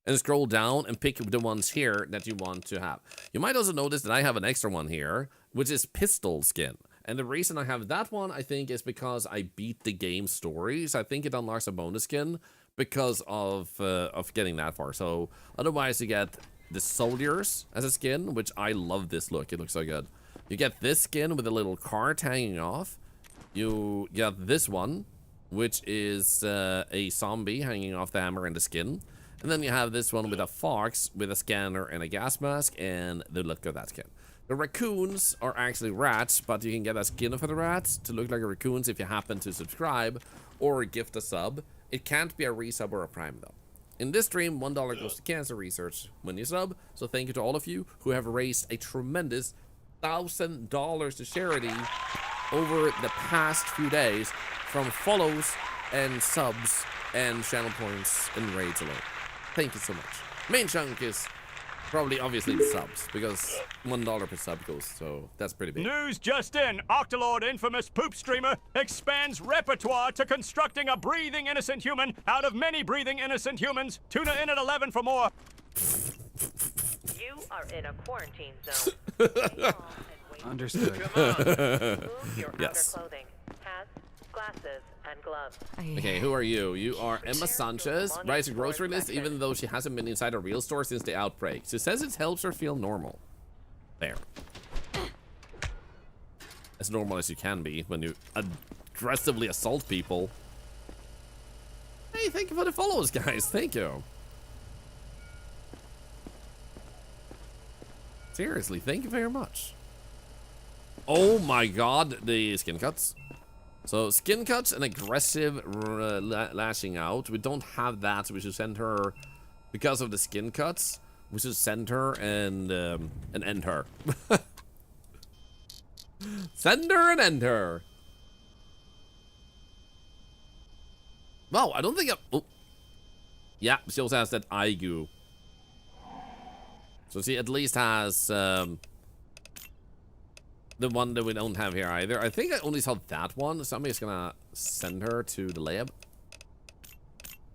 and scroll down and pick the ones here that you want to have. You might also notice that I have an extra one here, which is pistol skin. And the reason I have that one, I think, is because I beat the game story. So I think it unlocks a bonus skin because of getting that far. So otherwise you get the soldiers as a skin, which I love this look. It looks so good. You get this skin with a little cart hanging off. You get this one, which is a zombie hanging off the hammer and the skin. And then you have this one with a fox with a scanner and a gas mask and the look of that skin. The raccoons are actually rats, but you can get a skin for the rats to look like a raccoons if you happen to subscribe or gift a sub. It can't be a resub or a prime, though. In this stream, $1 goes to cancer research when you sub, so thank you to all of you who have raised a tremendous $1,000 to charity over the past few days from follows and subs and channel points and raids alone. Thank you so much. Main chunk is probably obviously the subs, because $1 per sub goes, so that's pretty big. News just in. Octolord infamous poop streamer expands repertoire to constructing a breathing innocent human out of many breathing innocent humans. Tuna in at 11 for more. You are in a quarantine zone. Understood. Remove your Yes. outer clothing, hats, glasses, and gloves. Okay, who are you? You are Emma Sanchez. Writes a grocery list even though she hasn't been inside a real store since the outbreak. She says it helps her feel normal. There. As normal as you can be when you aggressively assault people. Hey, thank you for the follows, guys. Thank you. Seriously, thank you very much. Oh my god, the skin cuts. So skin cuts and aggressive lashing out. We don't have that, so we should send her because of the skin cuts. We should send her and end her. Send her and end her. Wow, I don't think oh. Yeah, she also has that Aigu. So she at least has the one that we don't have here either. I think I only saw that one. Somebody's gonna send her to the lab.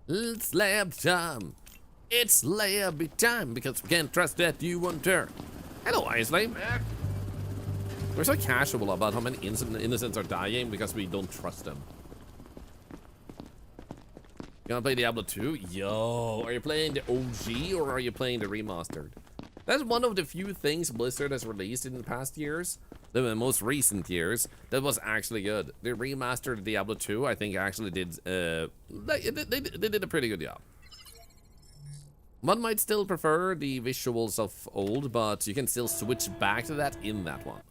It's lab time. It's lab time because we can't trust that you want her. Hello, Isley. We're so casual about how many innocents are dying because we don't trust them. You gonna play Diablo 2? Yo, are you playing the OG or are you playing the remastered? That's one of the few things Blizzard has released in the past years, the most recent years, that was actually good. The remastered Diablo 2, I think, actually did, they did a pretty good job. One might still prefer the visuals of old, but you can still switch back to that in that one.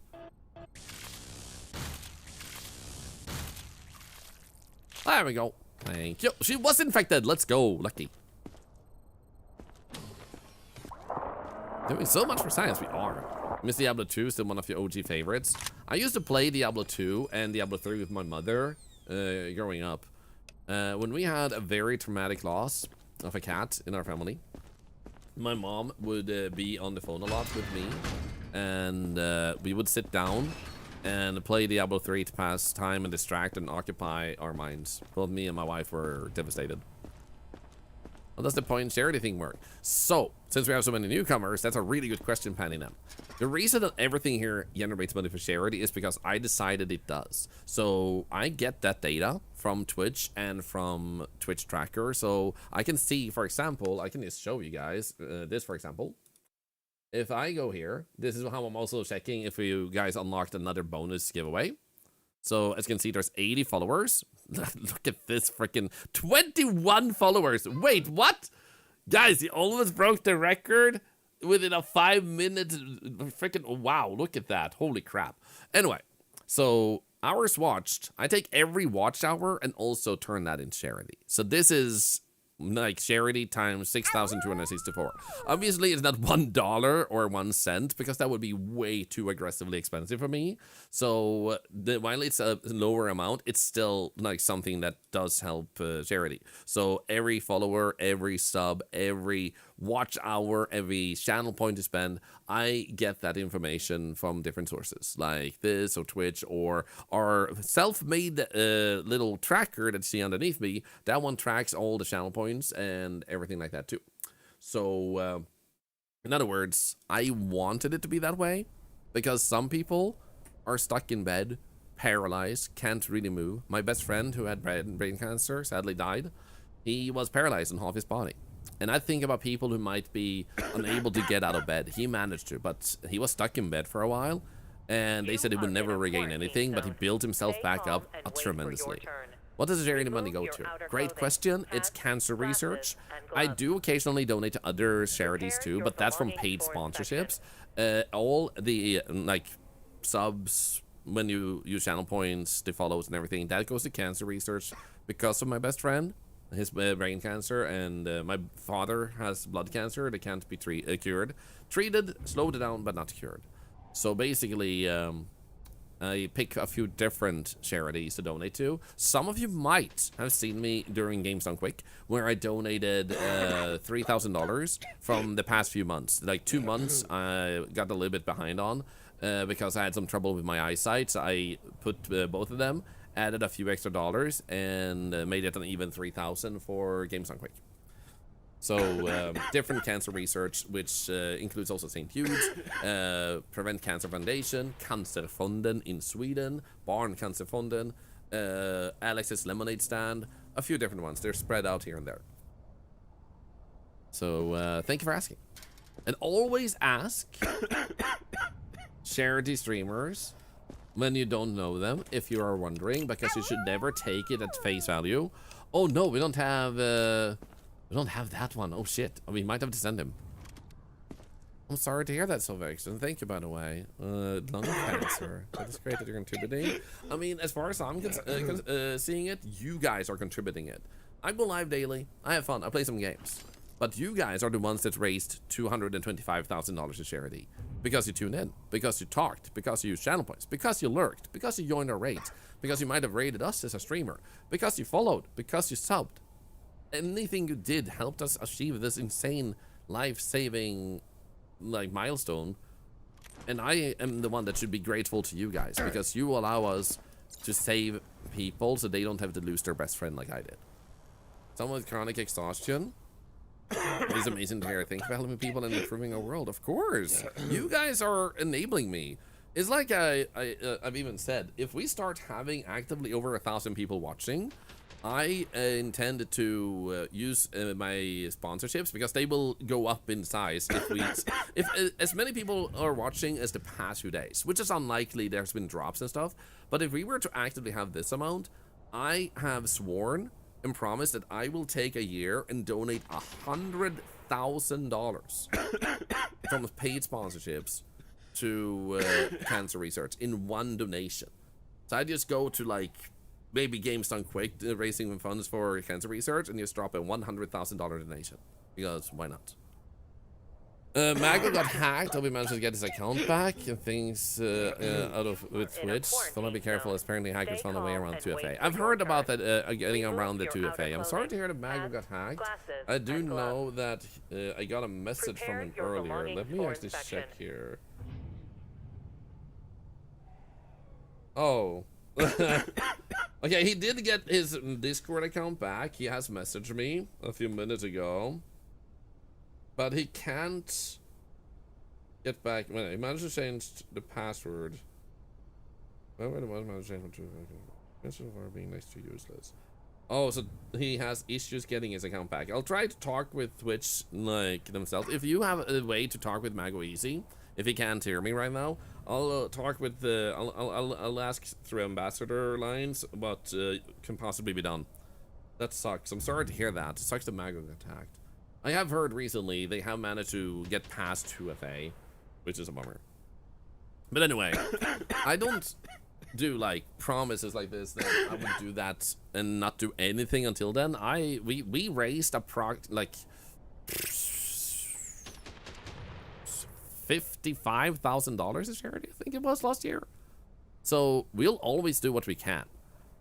There we go. Thank you. She was infected. Let's go. Lucky. Doing so much for science, we are. Miss Diablo 2 is still one of your OG favorites. I used to play Diablo 2 and Diablo 3 with my mother growing up. When we had a very traumatic loss of a cat in our family, my mom would be on the phone a lot with me, and we would sit down and play Diablo 3 to pass time and distract and occupy our minds. Both me and my wife were devastated. Well, does the point charity thing work? So, since we have so many newcomers, that's a really good question, Panny Nam. The reason that everything here generates money for charity is because I decided it does. So, I get that data from Twitch and from Twitch Tracker. So, I can see, for example, I can just show you guys this, for example. If I go here, this is how I'm also checking if you guys unlocked another bonus giveaway. So as you can see, there's 80 followers. Look at this freaking 21 followers. Wait, what? Guys, you almost broke the record within a 5-minute freaking wow. Look at that. Holy crap. Anyway, so hours watched. I take every watch hour and also turn that in charity. So this is like charity times 6,264. Obviously, it's not $1 or 1 cent because that would be way too aggressively expensive for me. So while it's a lower amount, it's still like something that does help charity. So every follower, every sub, every watch hour, every channel point you spend, I get that information from different sources like this or Twitch or our self-made little tracker that you see underneath me. That one tracks all the channel points and everything like that too. So in other words, I wanted it to be that way because some people are stuck in bed, paralyzed, can't really move. My best friend who had brain cancer sadly died. He was paralyzed in half his body. And I think about people who might be unable to get out of bed. He managed to, but he was stuck in bed for a while. And they said he would never regain anything, but he built himself back up tremendously. What does the charity money go to? Great question. It's cancer research. I do occasionally donate to other charities too, but that's from paid sponsorships. All the like subs, when you use channel points, the follows and everything, that goes to cancer research because of my best friend. His brain cancer, and my father has blood cancer that can't be cured. Treated, slowed down, but not cured. So basically, I pick a few different charities to donate to. Some of you might have seen me during Games Done Quick, where I donated $3,000 from the past few months. Like 2 months, I got a little bit behind on because I had some trouble with my eyesight. So I put both of them, added a few extra dollars, and made it an even 3,000 for Games Done Quick. So different cancer research, which includes also St. Jude's, Prevent Cancer Foundation, Cancerfonden in Sweden, Barn Cancerfonden, Alex's Lemonade Stand, a few different ones. They're spread out here and there. So thank you for asking. And always ask charity streamers when you don't know them, if you are wondering, because you should never take it at face value. Oh no, we don't have that one. Oh shit, we might have to send him. I'm sorry to hear that, Sylvex, and thank you, by the way. Lung cancer. That is great that you're contributing. I mean, as far as I'm seeing it, you guys are contributing it. I go live daily. I have fun. I play some games. But you guys are the ones that raised $225,000 to charity. Because you tuned in, because you talked, because you used channel points, because you lurked, because you joined our raids, because you might have rated us as a streamer, because you followed, because you subbed. Anything you did helped us achieve this insane life-saving milestone. And I am the one that should be grateful to you guys, because you allow us to save people so they don't have to lose their best friend like I did. Someone with chronic exhaustion. It's amazing to hear. Thanks for helping people and improving our world. Of course, you guys are enabling me. It's like I've even said, if we start having actively over 1,000 people watching, I intend to use my sponsorships because they will go up in size if as many people are watching as the past few days, which is unlikely. There's been drops and stuff, but if we were to actively have this amount, I have sworn and promised that I will take a year and donate $100,000 from paid sponsorships to cancer research in one donation. So I just go to maybe Games Done Quick, raising funds for cancer research, and just drop a $100,000 donation, because why not? Mago got hacked. Obi managed to get his account back and things with Twitch. So be careful. Apparently hackers found a way around 2FA. I've heard about that getting around the 2FA. I'm sorry to hear that Mago got hacked. I do know that I got a message from him earlier. Let me actually check here. Oh. Okay, he did get his Discord account back. He has messaged me a few minutes ago. But he can't get back. Well, he managed to change the password. Being next to useless. Oh, so he has issues getting his account back. I'll try to talk with Twitch like themselves. If you have a way to talk with Mago Easy, if he can't hear me right now, I'll talk with the. I'll ask through ambassador lines what can possibly be done. That sucks. I'm sorry to hear that. It sucks that Mago got attacked. I have heard recently they have managed to get past 2FA, which is a bummer. But anyway, I don't do like promises like this that I would do that and not do anything until then. We raised like $55,000 a charity, I think it was last year. So we'll always do what we can.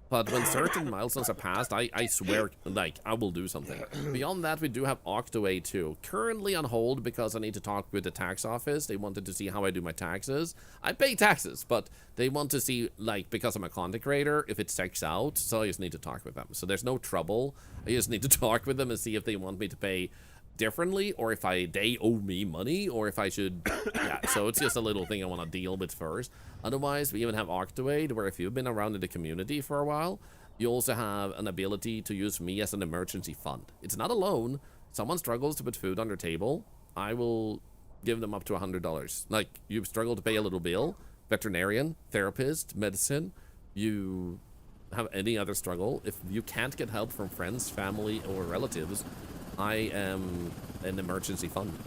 But when certain milestones are passed, I swear, like, I will do something. Beyond that, we do have Octo A2. Currently on hold because I need to talk with the tax office. They wanted to see how I do my taxes. I pay taxes, but they want to see, like, because I'm a content creator, if it checks out. So I just need to talk with them. So there's no trouble. I just need to talk with them and see if they want me to pay differently, or if they owe me money, or if I should, yeah, so it's just a little thing I want to deal with first. Otherwise, we even have Octoade, where if you've been around in the community for a while, you also have an ability to use me as an emergency fund. It's not a loan. Someone struggles to put food on their table, I will give them up to $100. Like, you struggle to pay a little bill, veterinarian, therapist, medicine, you have any other struggle, if you can't get help from friends, family, or relatives, I am an emergency fund,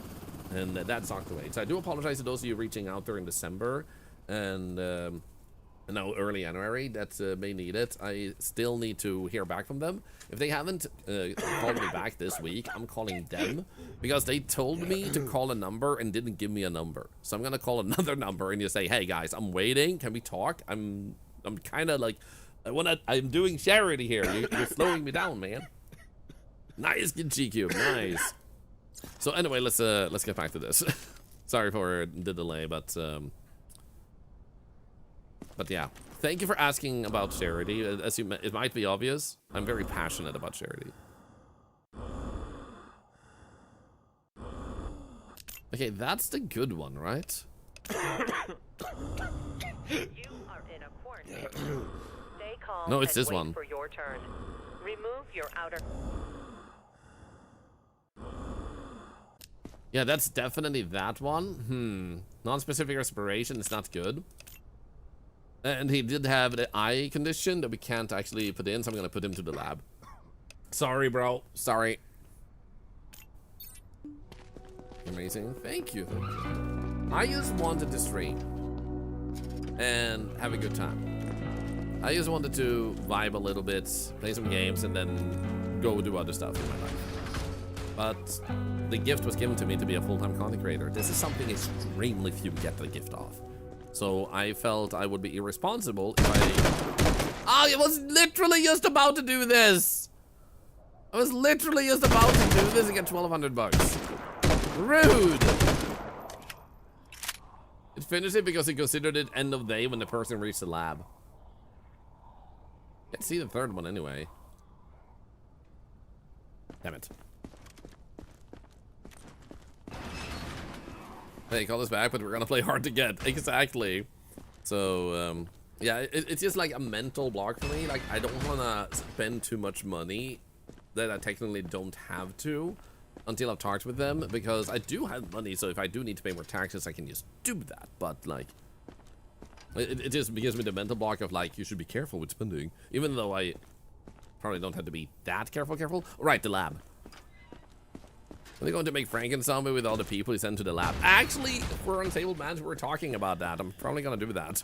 and that's Octoade. So I do apologize to those of you reaching out there in December and now early January that may need it. I still need to hear back from them. If they haven't called me back this week, I'm calling them because they told me to call a number and didn't give me a number. So I'm gonna call another number and just say, hey guys, I'm waiting. Can we talk? I'm kind of like I'm doing charity here. You're slowing me down, man. Nice, good GQ, nice. So anyway, let's get back to this. Sorry for the delay, but yeah. Thank you for asking about charity. As it might be obvious, I'm very passionate about charity. Okay, that's the good one, right? You are in a quarantine. Stay calm. No, it's and this wait one. for your turn. Remove your outer. Yeah, that's definitely that one. Non-specific respiration is not good. And he did have the eye condition that we can't actually put in, so I'm gonna put him to the lab. Sorry, bro. Sorry. Amazing. Thank you. I just wanted to stream and have a good time. I just wanted to vibe a little bit, play some games, and then go do other stuff in my life. But the gift was given to me to be a full-time content creator. This is something extremely few get the gift of. So I felt I would be irresponsible if I was literally just about to do this. I was literally just about to do this and get 1,200 bucks. Rude. It finished it because he considered it end of day when the person reached the lab. Can't see the third one anyway. Damn it. Hey, call us back, but we're gonna play hard to get. Exactly. So, yeah, it's just like a mental block for me. Like, I don't wanna spend too much money that I technically don't have to until I've talked with them, because I do have money, so if I do need to pay more taxes, I can just do that. But, like, it just gives me the mental block of, like, you should be careful with spending. Even though I probably don't have to be that careful. Right, the lab. Are they going to make Frankenstein with all the people he sent to the lab? Actually, if we're on table management, we're talking about that. I'm probably gonna do that.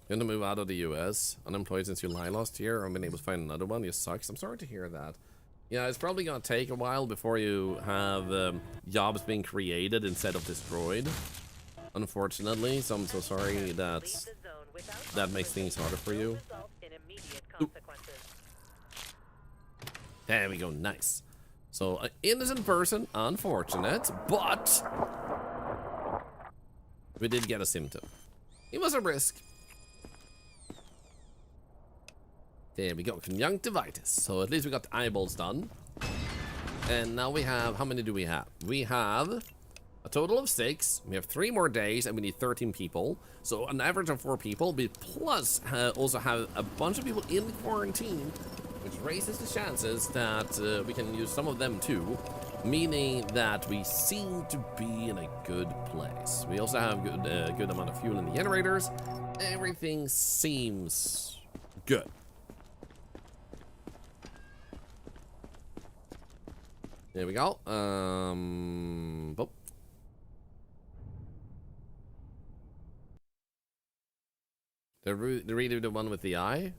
Going to move out of the US. Unemployed since July last year. I've been able to find another one. It sucks. I'm sorry to hear that. Yeah, it's probably gonna take a while before you have jobs being created instead of destroyed. Unfortunately, so I'm so sorry that makes things harder for you. Ooh. There we go. Nice. So, an innocent person, unfortunate, but we did get a symptom. It was a risk. There we go, conjunctivitis. So at least we got the eyeballs done. And now we have, how many do we have? We have a total of 6. We have 3 more days and we need 13 people. So an average of 4 people. We plus also have a bunch of people in quarantine, which raises the chances that we can use some of them too. Meaning that we seem to be in a good place. We also have good amount of fuel in the generators. Everything seems good. There we go. Oh. They're really the one with the eye.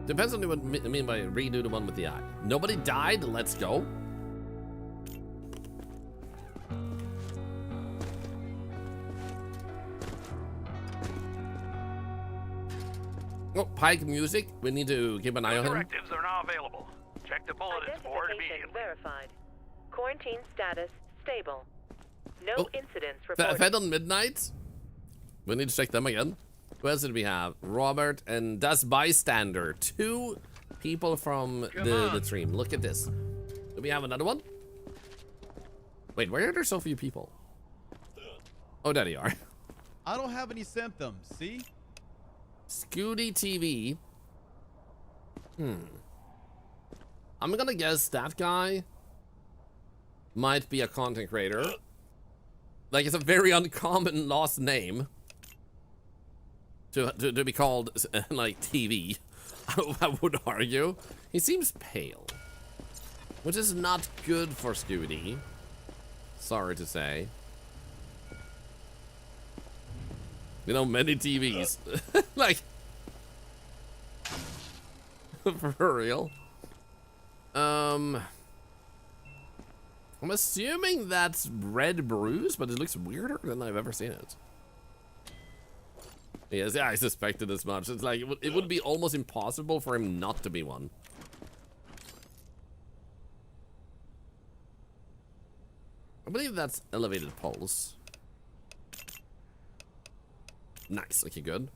Depends on what I mean by redo the one with the eye. Nobody died. Let's go. Oh, Pike music. We need to keep an eye on him. Directives are now available. Check the bulletin board immediately. Verified. Quarantine status stable. No incidents reported. Fed on midnight. We need to check them again. Who else did we have? Robert and Das Bystander. 2 people from the stream. Look at this. Do we have another one? Wait, why are there so few people? Oh, there they are. I don't have any symptoms, see? Scooty TV. I'm gonna guess that guy might be a content creator. Like, it's a very uncommon last name to be called like TV. I would argue. He seems pale, which is not good for Scooty. Sorry to say. You know, many TVs. Like, for real. I'm assuming that's Red Bruise, but it looks weirder than I've ever seen it. Yes, yeah, I suspected as much. It's like, it would be almost impossible for him not to be one. I believe that's Elevated Pulse. Nice, okay, good.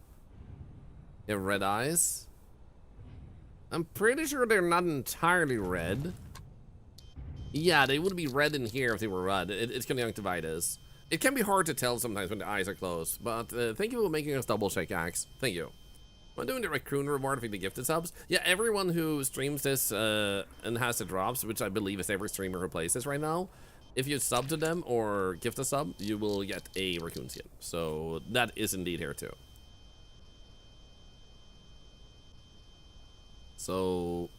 You have red eyes. I'm pretty sure they're not entirely red. Yeah, they would be red in here if they were red. It's conjunctivitis. It can be hard to tell sometimes when the eyes are closed, but thank you for making us double check, Axe. Thank you. I'm doing the raccoon reward for the gifted subs. Yeah, everyone who streams this and has the drops, which I believe is every streamer who plays this right now, if you sub to them or gift a sub, you will get a raccoon skin. So that is indeed here too. So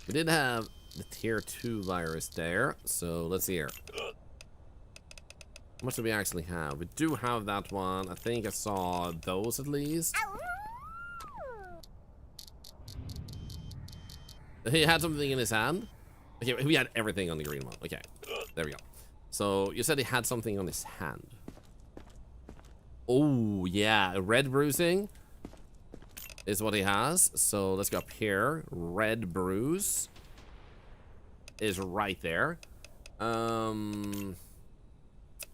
we did have the tier 2 virus there. So let's see here. How much do we actually have? We do have that one. I think I saw those at least. He had something in his hand. Okay, we had everything on the green one. Okay, there we go. So you said he had something on his hand. Oh yeah, red bruising is what he has. So let's go up here. Red bruise is right there.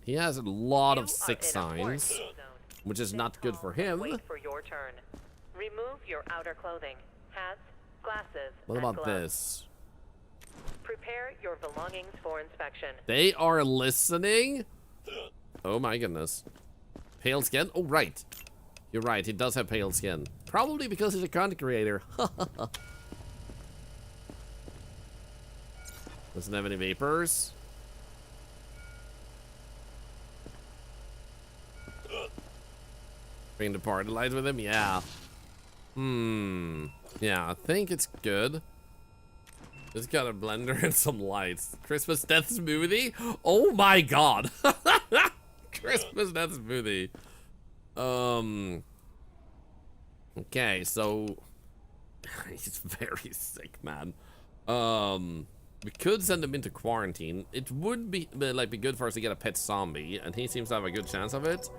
He has a lot of sick signs, which is not good for him. Wait for your turn. Remove your outer clothing. Hats, glasses, what about this? Prepare your belongings for inspection. They are listening? Oh my goodness. Pale skin? Oh, right. You're right, he does have pale skin. Probably because he's a content creator. Doesn't have any vapors. Bring the party lights with him? Yeah. Yeah, I think it's good. Just got a blender and some lights. Christmas death smoothie? Oh my god. Christmas death smoothie. Okay, so he's very sick, man. We could send him into quarantine. It would be good for us to get a pet zombie, and he seems to have a good chance of it.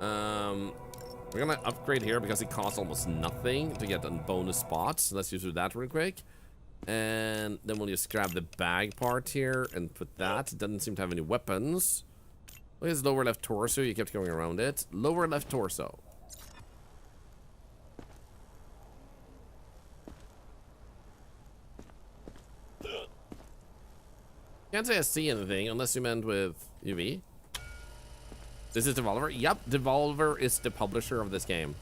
We're gonna upgrade here because it costs almost nothing to get a bonus spot. So let's just do that real quick. And then we'll just grab the bag part here and put that. It doesn't seem to have any weapons. Look at his lower left torso. You kept going around it. Lower left torso. Can't say I see anything unless you meant with UV. This is Devolver? Yep, Devolver is the publisher of this game.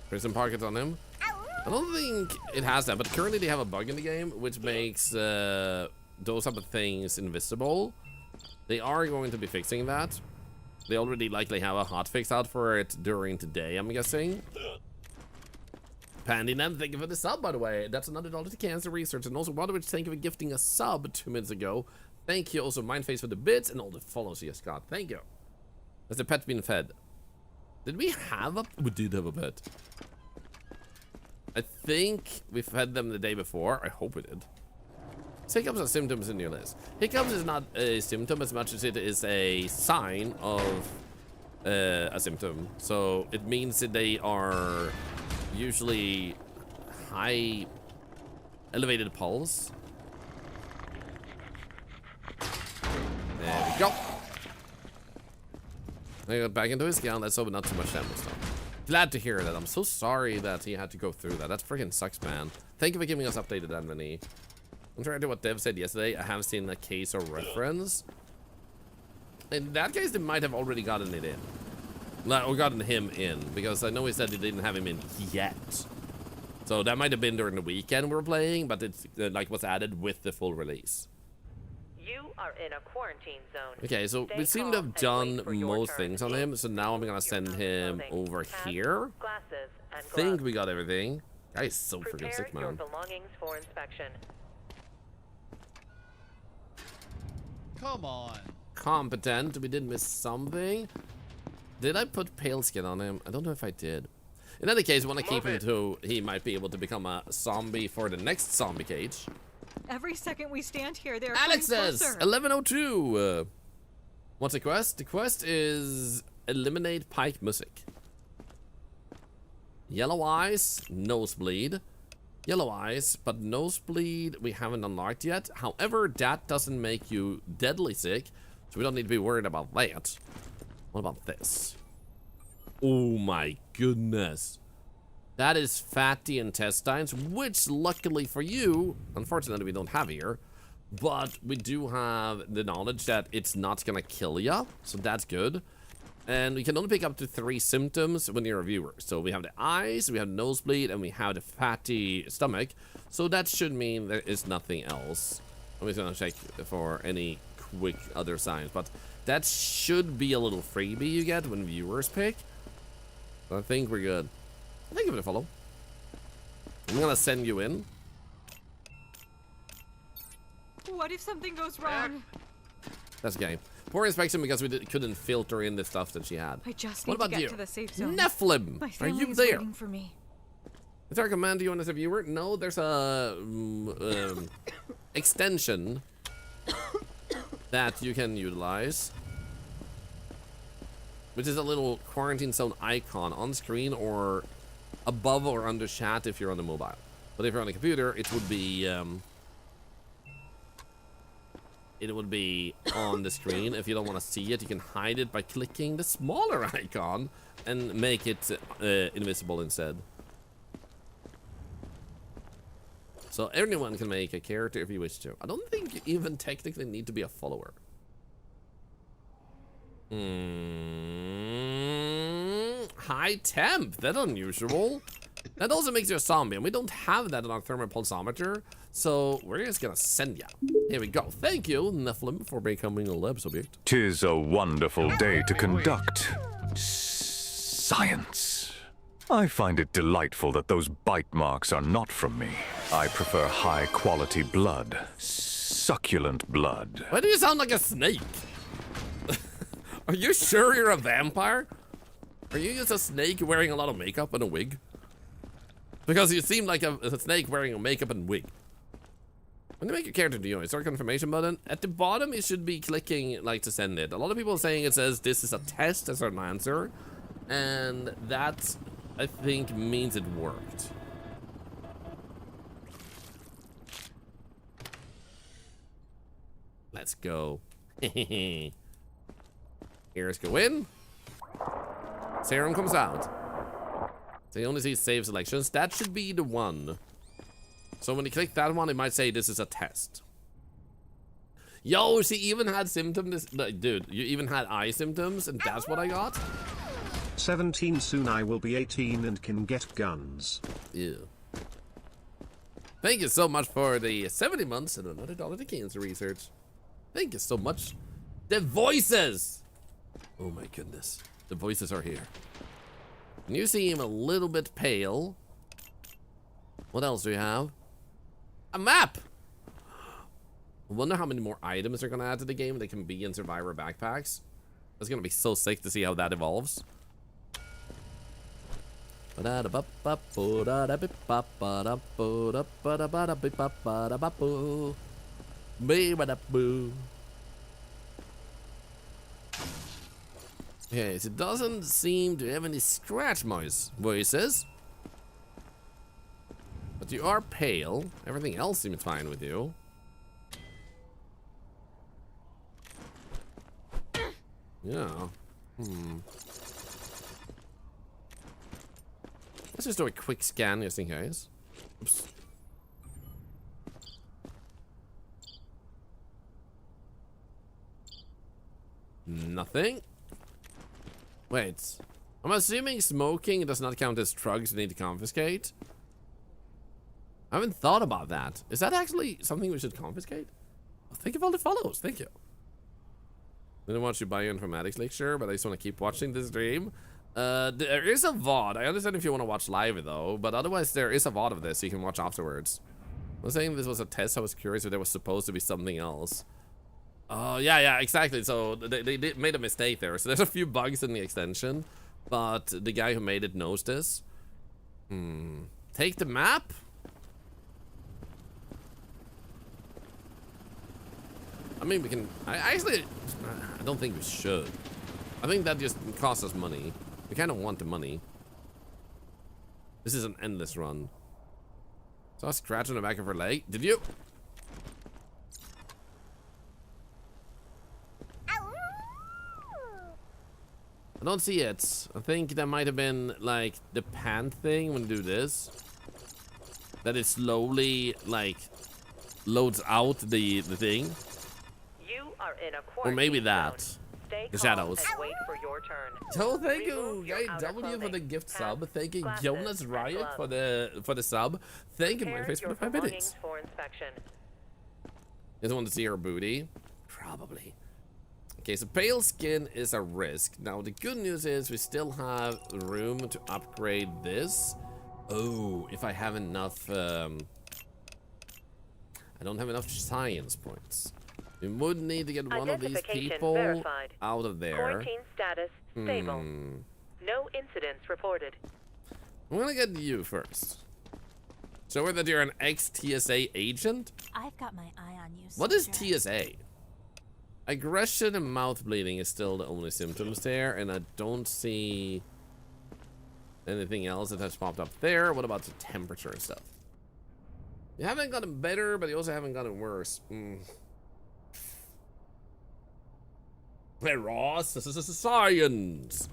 Prison pockets on him. I don't think it has that, but currently they have a bug in the game which makes those type of things invisible. They are going to be fixing that. They already likely have a hotfix out for it during today, I'm guessing. Pandynan, thank you for the sub, by the way. That's another $1 to Cancer Research. And also, Waterwitch, thank you for gifting a sub 2 minutes ago. Thank you. Also, Mindface for the bits and all the follows you got. Thank you. Has the pet been fed? Did we have a... We did have a pet. I think we fed them the day before. I hope we did. Hiccups are symptoms in your list. Hiccups is not a symptom as much as it is a sign of a symptom. So it means that they are usually high elevated pulse. There we go. I got back into his gown. Let's hope not too much damage though. Glad to hear that. I'm so sorry that he had to go through that. That freaking sucks, man. Thank you for giving us updated Anthony. I'm trying to do what Dev said yesterday. I have seen a case or reference. In that case, they might have already gotten it in. Or gotten him in, because I know he said he didn't have him in yet. So that might have been during the weekend we were playing, but it's like was added with the full release. You are in a quarantine zone. Okay, so we seem to have done most things on him, so now I'm gonna send him over here. I think we got everything. Guy is so freaking sick, man. Your belongings for inspection. Come on. Competent. We did miss something. Did I put pale skin on him? I don't know if I did. In any case, I want to keep him to he might be able to become a zombie for the next zombie cage. Every second we stand here, they're Alex says closer. 1102. What's the quest? The quest is eliminate Pike Music. Yellow eyes, nosebleed. Yellow eyes, but nosebleed we haven't unlocked yet. However, that doesn't make you deadly sick, so we don't need to be worried about that. What about this? Oh my goodness. That is fatty intestines, which luckily for you, unfortunately we don't have here, but we do have the knowledge that it's not gonna kill ya, so that's good. And we can only pick up to 3 symptoms when you're a viewer. So we have the eyes, we have nosebleed, and we have the fatty stomach. So that should mean there is nothing else. I'm just gonna check for any quick other signs, but that should be a little freebie you get when viewers pick. So I think we're good. Thank you for the follow. I'm gonna send you in. What if something goes wrong? That's okay. Poor inspection because we couldn't filter in the stuff that she had. I just what need about to get you? to the safe zone. Nephilim, My are family you is there? waiting for me. Is there a command to you as a viewer? No, there's a extension that you can utilize, which is a little quarantine zone icon on screen or above or under chat if you're on the mobile. But if you're on a computer, it would be on the screen. If you don't want to see it, you can hide it by clicking the smaller icon and make it invisible instead. So anyone can make a character if you wish to. I don't think you even technically need to be a follower. High temp, that's unusual. That also makes you a zombie, and we don't have that on our thermal pulsometer, so we're just gonna send ya. Here we go. Thank you, Nephilim, for becoming a lab subject. 'Tis a wonderful day to conduct science. I find it delightful that those bite marks are not from me. I prefer high-quality blood, succulent blood. Why do you sound like a snake? Are you sure you're a vampire? Are you just a snake wearing a lot of makeup and a wig? Because you seem like a snake wearing a makeup and wig. When you make a character, do you know, start confirmation button? At the bottom, you should be clicking like to send it. A lot of people are saying it says this is a test as an answer. And that, I think, means it worked. Let's go. Here's go in. Serum comes out. So you only see save selections. That should be the one. So when you click that one, it might say this is a test. Yo, she even had symptoms. Dude, you even had eye symptoms, and that's what I got? 17 soon I will be 18 and can get guns. Ew. Thank you so much for the 70 months and another $1 to cancer research. Thank you so much. The voices! Oh my goodness. The voices are here. And you seem a little bit pale. What else do we have? A map! I wonder how many more items they're gonna add to the game that can be in Survivor backpacks. It's gonna be so sick to see how that evolves. Okay, so it doesn't seem to have any scratch voices. But you are pale. Everything else seems fine with you. Yeah. Let's just do a quick scan just in case. Oops. Nothing. Wait. I'm assuming smoking does not count as drugs you need to confiscate. I haven't thought about that. Is that actually something we should confiscate? Oh, think of all the follows. Thank you. I didn't want you bioinformatics lecture, but I just want to keep watching this stream. There is a VOD. I understand if you want to watch live though, but otherwise there is a VOD of this you can watch afterwards. I was saying this was a test. I was curious if there was supposed to be something else. Oh, yeah, exactly. So they made a mistake there. So there's a few bugs in the extension, but the guy who made it knows this. Take the map? I mean, we can... I don't think we should. I think that just costs us money. We kind of want the money. This is an endless run. Saw a scratch on the back of her leg. Did you? I don't see it. I think that might have been like the pan thing when you do this. That it slowly like loads out the thing. You are in a or maybe that. Stay the shadows. and wait for your turn. So thank you, Guy W for the gift sub. Thank you, Jonas Riot for the sub. Thank you, my face for the 5 minutes. For inspection. You just want to see her booty? Probably. Okay, so pale skin is a risk. Now, the good news is we still have room to upgrade this. Oh, if I have enough... I don't have enough science points. We would need to get one of these people out of there. Quarantine status stable. No incidents reported. I'm gonna get you first. Show her that you're an ex-TSA agent? I've got my eye on you, What is TSA? Aggression and mouth bleeding is still the only symptoms there, and I don't see anything else that has popped up there. What about the temperature and stuff? You haven't gotten better, but you also haven't gotten worse. Hey, Ross, this is science.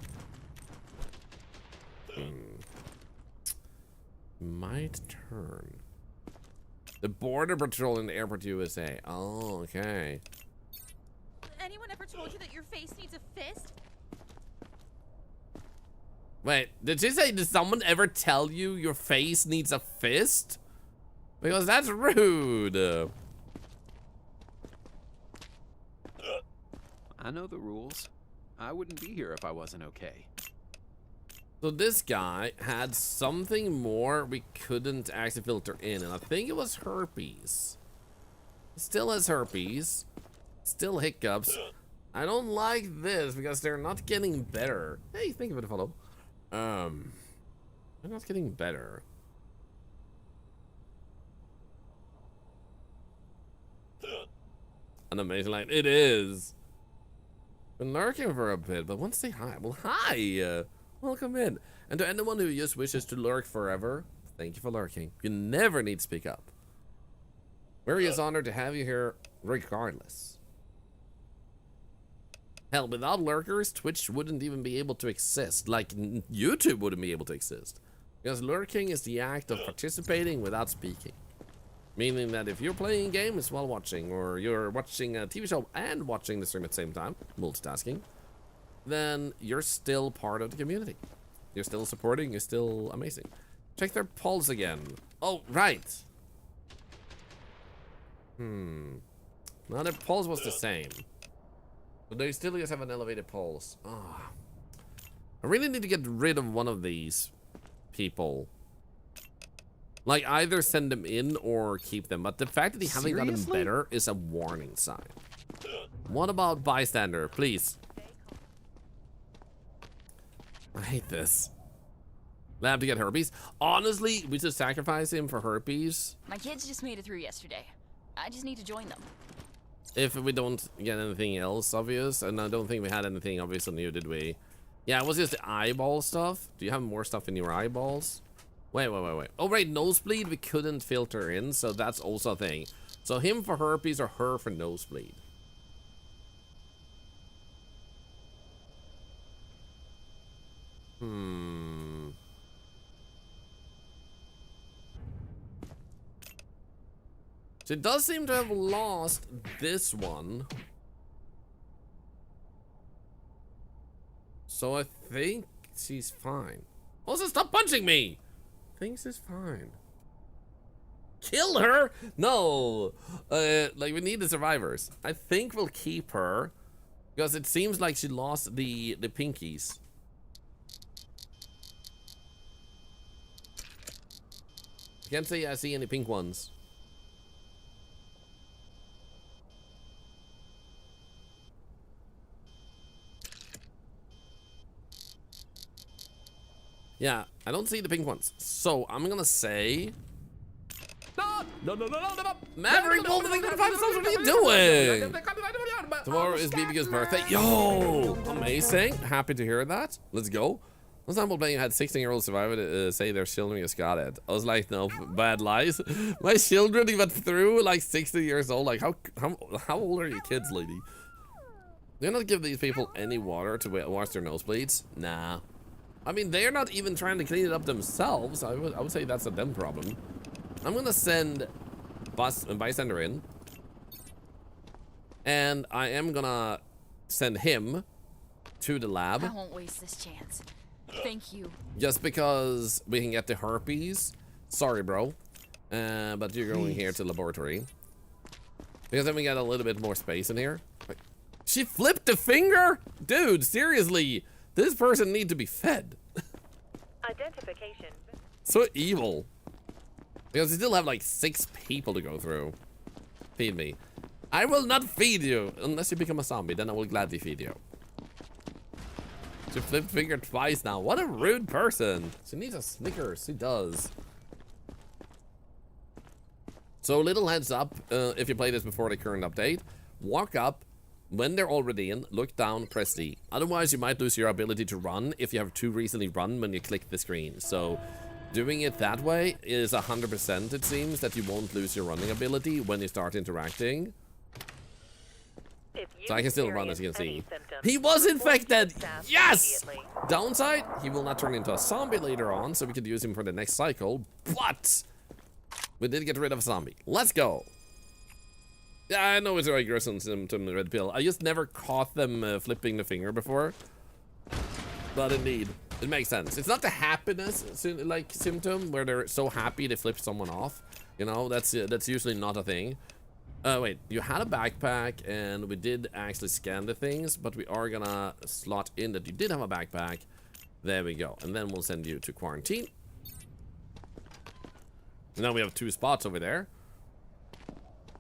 Might turn. The border patrol in the airport USA. Oh, okay. Anyone ever told you that your face needs a fist? Wait, did she say, did someone ever tell you your face needs a fist? Because that's rude. I know the rules. I wouldn't be here if I wasn't okay. So this guy had something more we couldn't actually filter in, and I think it was herpes. Still has herpes. Still hiccups. I don't like this because they're not getting better. Hey, thank you for the follow. They're not getting better. An amazing line. It is. Been lurking for a bit, but want to say hi. Well, hi. Welcome in. And to anyone who just wishes to lurk forever, thank you for lurking. You never need to speak up. We're just honored to have you here regardless. Hell, without lurkers, Twitch wouldn't even be able to exist. Like, YouTube wouldn't be able to exist. Because lurking is the act of participating without speaking. Meaning that if you're playing games while watching, or you're watching a TV show and watching the stream at the same time, multitasking, then you're still part of the community. You're still supporting, you're still amazing. Check their polls again. Oh, right. Now their pulse was the same. But they still just have an elevated pulse. Oh. I really need to get rid of one of these people. Like, either send them in or keep them. But the fact that they haven't gotten better is a warning sign. What about bystander? Please. I hate this. Lab to get herpes. Honestly, we should sacrifice him for herpes. My kids just made it through yesterday. I just need to join them. If we don't get anything else obvious, and I don't think we had anything obvious on you, did we? Yeah, it was just the eyeball stuff. Do you have more stuff in your eyeballs? Wait. Oh, right, nosebleed we couldn't filter in, so that's also a thing. So him for herpes or her for nosebleed. She does seem to have lost this one. So I think she's fine. Also, stop punching me! Thinks she's fine. Kill her? No. Like, we need the survivors. I think we'll keep her because it seems like she lost the pinkies. Can't say I see any pink ones. Yeah, I don't see the pink ones. So I'm gonna say, no. Maverick, what are you doing? Tomorrow is BBQ's birthday. Yo, amazing. Happy to hear that. Let's go. One time while playing, I had 16-year-old survivor say their children just got it. I was like, no, bad lies. My children even through like 60 years old. Like, how old are your kids, lady? They're not give these people any water to wash their nosebleeds. Nah. I mean, they're not even trying to clean it up themselves. I would say that's a them problem. I'm gonna send bystander in, and I am gonna send him to the lab. I won't waste this chance. Thank you. Just because we can get the herpes. Sorry, bro. But you're going here to the laboratory. Because then we got a little bit more space in here. She flipped the finger? Dude, seriously. This person needs to be fed. Identification. So evil. Because we still have like 6 people to go through. Feed me. I will not feed you unless you become a zombie. Then I will gladly feed you. She flipped finger twice now. What a rude person. She needs a Snickers. She does. So little heads up. If you play this before the current update, walk up. When they're already in, look down, press D. Otherwise, you might lose your ability to run if you have too recently run when you click the screen. So, doing it that way is 100%, it seems, that you won't lose your running ability when you start interacting. So I can still run, as you can see. He was infected! Yes! Downside, he will not turn into a zombie later on, so we could use him for the next cycle. But, we did get rid of a zombie. Let's go! Yeah, I know it's a gruesome symptom, the red pill. I just never caught them flipping the finger before. But indeed, it makes sense. It's not the happiness like symptom where they're so happy they flip someone off. You know, that's usually not a thing. Wait, you had a backpack and we did actually scan the things, but we are gonna slot in that you did have a backpack. There we go. And then we'll send you to quarantine. And now we have 2 spots over there.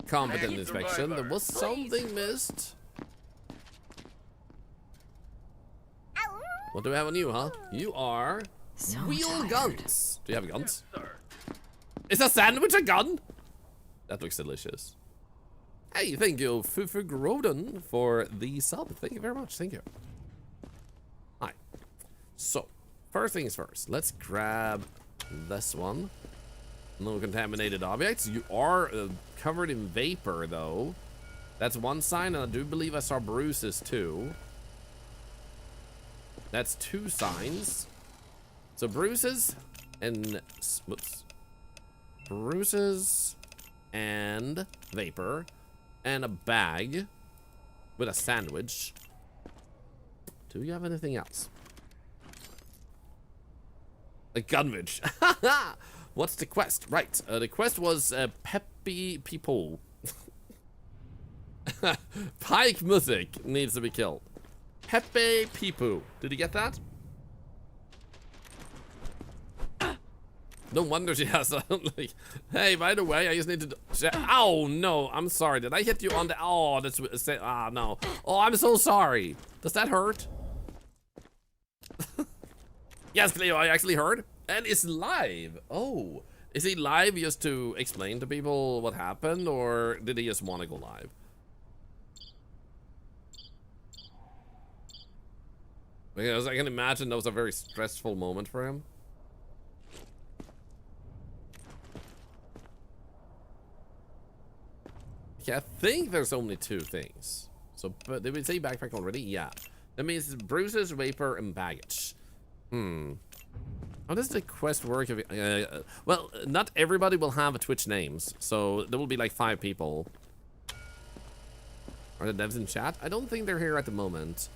Competent inspection. There was something missed. What do we have on you, huh? You are wheel guns. Do you have guns? Yes, is a sandwich a gun? That looks delicious. Hey, thank you, Fufu Groden, for the sub. Thank you very much. Thank you. Hi. So, first things first. Let's grab this one. No contaminated objects. You are covered in vapor, though. That's one sign, and I do believe I saw bruises, too. That's 2 signs. So bruises and whoops. Bruises and vapor and a bag with a sandwich. Do you have anything else? A gunwich. What's the quest? Right. The quest was Peppy People. Pike Music needs to be killed. Pepe Peepoo. Did you get that? No wonder she has a like. Hey, by the way, I just need to. Oh no, I'm sorry. Did I hit you on the? Oh, that's no. Oh, I'm so sorry. Does that hurt? Yes, Cleo, I actually heard, and it's live. Oh, is he live just to explain to people what happened, or did he just want to go live? Because I can imagine that was a very stressful moment for him. Okay, I think there's only 2 things. So, but did we say backpack already? Yeah. That means bruises, vapor, and baggage. How does the quest work? If well, not everybody will have a Twitch names, so there will be like 5 people. Are the devs in chat? I don't think they're here at the moment.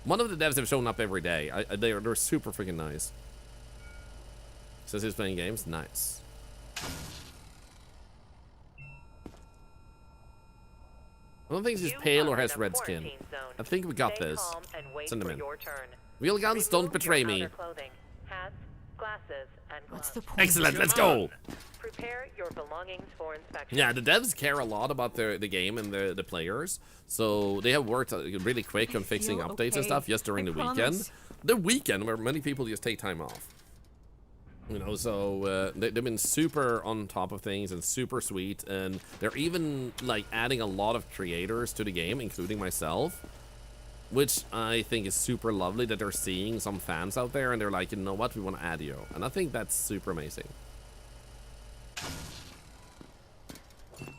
One of the devs have shown up every day. They're super freaking nice. Says he's playing games. Nice. I don't think she's pale or has red skin. I think we got this. Send them in. Real guns don't betray me. What's the point? Excellent, let's go! Prepare your belongings for inspection. Yeah, the devs care a lot about the game and the players. So they have worked really quick on fixing updates and stuff just during the weekend. The weekend where many people just take time off. You know, so they've been super on top of things and super sweet, and they're even like adding a lot of creators to the game, including myself, which I think is super lovely that they're seeing some fans out there and they're like, you know what, we want to add you, and I think that's super amazing.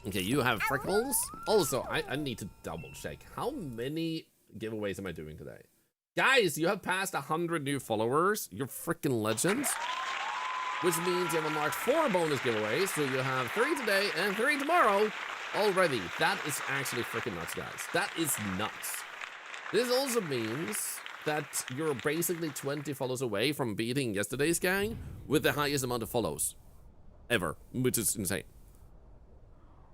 Okay, you have freckles. Also, I need to double check how many giveaways am I doing today, guys. You have passed 100 new followers. You're freaking legends. Which means you have unlocked 4 bonus giveaways, so you have 3 today and 3 tomorrow already. That is actually freaking nuts, guys. That is nuts. This also means that you're basically 20 follows away from beating yesterday's gang with the highest amount of follows ever, which is insane.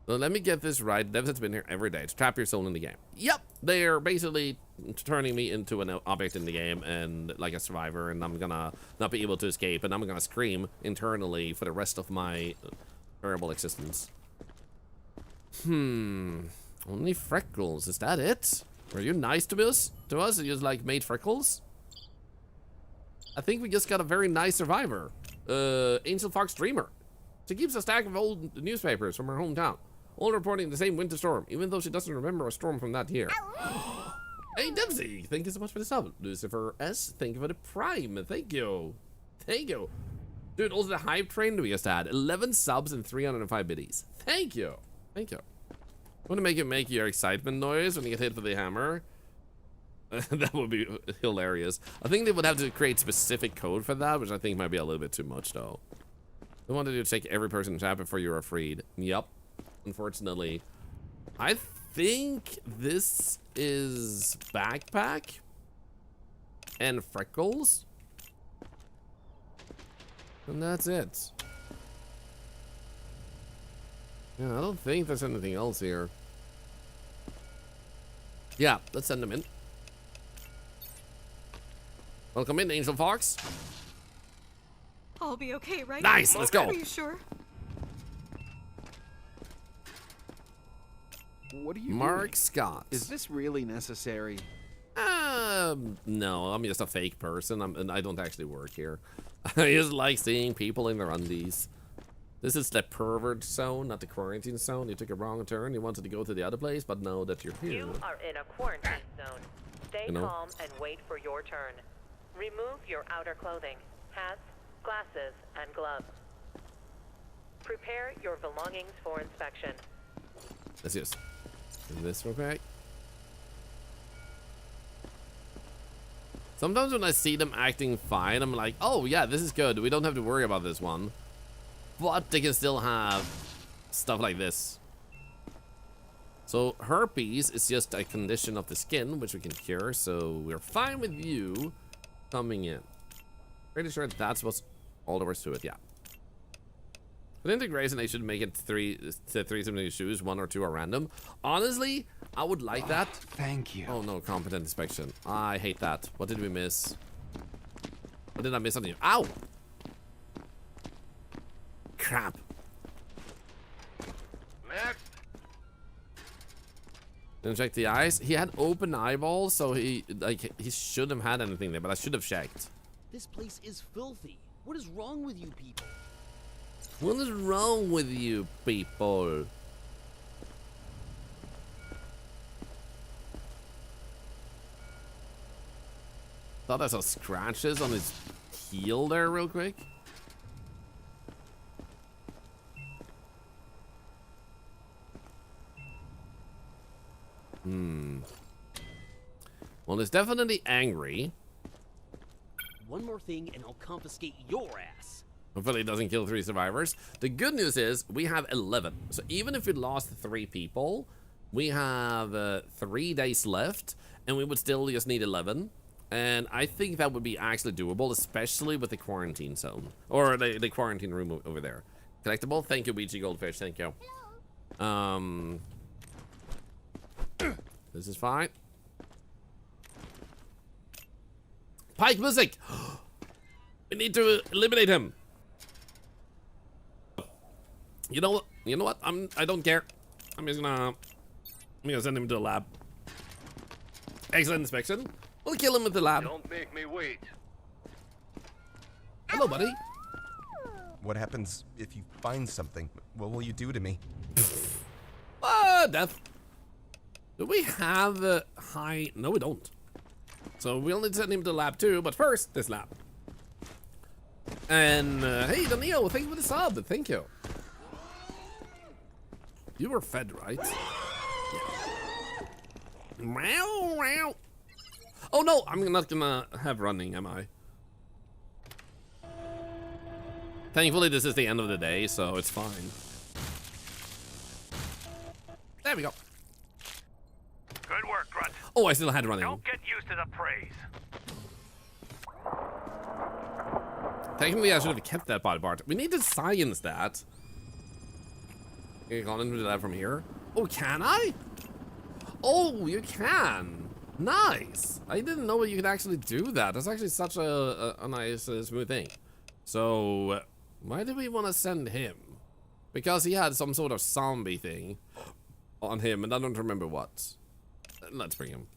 So let me get this right. Devs have been here every day to trap your soul in the game. Yep, they're basically turning me into an object in the game and like a survivor, and I'm gonna not be able to escape, and I'm gonna scream internally for the rest of my terrible existence. Only freckles. Is that it? Were you nice to us? You just like made freckles? I think we just got a very nice survivor. Angel Fox Dreamer. She keeps a stack of old newspapers from her hometown, all reporting the same winter storm, even though she doesn't remember a storm from that year. Hey, Dempsey, thank you so much for the sub. Lucifer S, thank you for the prime. Thank you. Thank you. Dude, also the hype train we just had. 11 subs and 305 biddies. Thank you. Thank you. I want to make your excitement noise when you get hit with the hammer. That would be hilarious. I think they would have to create specific code for that, which I think might be a little bit too much, though. They wanted you to check every person in chat before you are freed. Yep. Unfortunately. I think this is backpack and freckles. And that's it. Yeah, I don't think there's anything else here. Yeah, let's send them in. Welcome in, Angel Fox. I'll be okay, right? Nice, let's go. Are you sure? What are you Mark doing? Scott. Is this really necessary? No, I'm just a fake person. And I don't actually work here. I just like seeing people in their undies. This is the pervert zone, not the quarantine zone. You took a wrong turn. You wanted to go to the other place, but now that you're here. You are in a quarantine zone. Stay calm and wait for your turn. Remove your outer clothing, hats, glasses, and gloves. Prepare your belongings for inspection. Let's just do this real quick. Sometimes when I see them acting fine, I'm like, oh yeah, this is good. We don't have to worry about this one. But they can still have stuff like this. So herpes is just a condition of the skin, which we can cure. So we're fine with you coming in. Pretty sure that's what's all there was to it, yeah. With integration, they should make it three something shoes, 1 or 2 are random. Honestly, I would like that. Thank you. Oh no, competent inspection. I hate that. What did we miss? What did I miss on you? Ow! Crap. Next. Didn't check the eyes. He had open eyeballs, so he shouldn't have had anything there, but I should have checked. This place is filthy. What is wrong with you people? What is wrong with you people? Thought I saw scratches on his heel there real quick. Well, it's definitely angry. One more thing and I'll confiscate your ass. Hopefully it doesn't kill 3 survivors. The good news is we have 11. So even if we lost 3 people, we have 3 days left and we would still just need 11. And I think that would be actually doable, especially with the quarantine zone. Or the quarantine room over there. Collectible? Thank you, Ouija Goldfish. Thank you. This is fine. Pike music! We need to eliminate him. You know what? I don't care. I'm gonna send him to the lab. Excellent inspection. We'll kill him at the lab. Don't make me wait. Hello, buddy. What happens if you find something? What will you do to me? Death. Do we have high? No, we don't. So we'll need to send him to the lab too, but first, this lab. And, hey, Daniel, thank you for the sub. Thank you. You were fed, right? Yeah. Meow, meow. Oh, no, I'm not gonna have running, am I? Thankfully, this is the end of the day, so it's fine. There we go. Good work, Grunt. Oh, I still had running. Don't get used to the praise. Technically, I should have kept that body part. We need to science that. Can you call into that from here? Oh, can I? Oh, you can. Nice. I didn't know you could actually do that. That's actually such a nice, smooth thing. So, why did we want to send him? Because he had some sort of zombie thing on him, and I don't remember what. Let's bring him.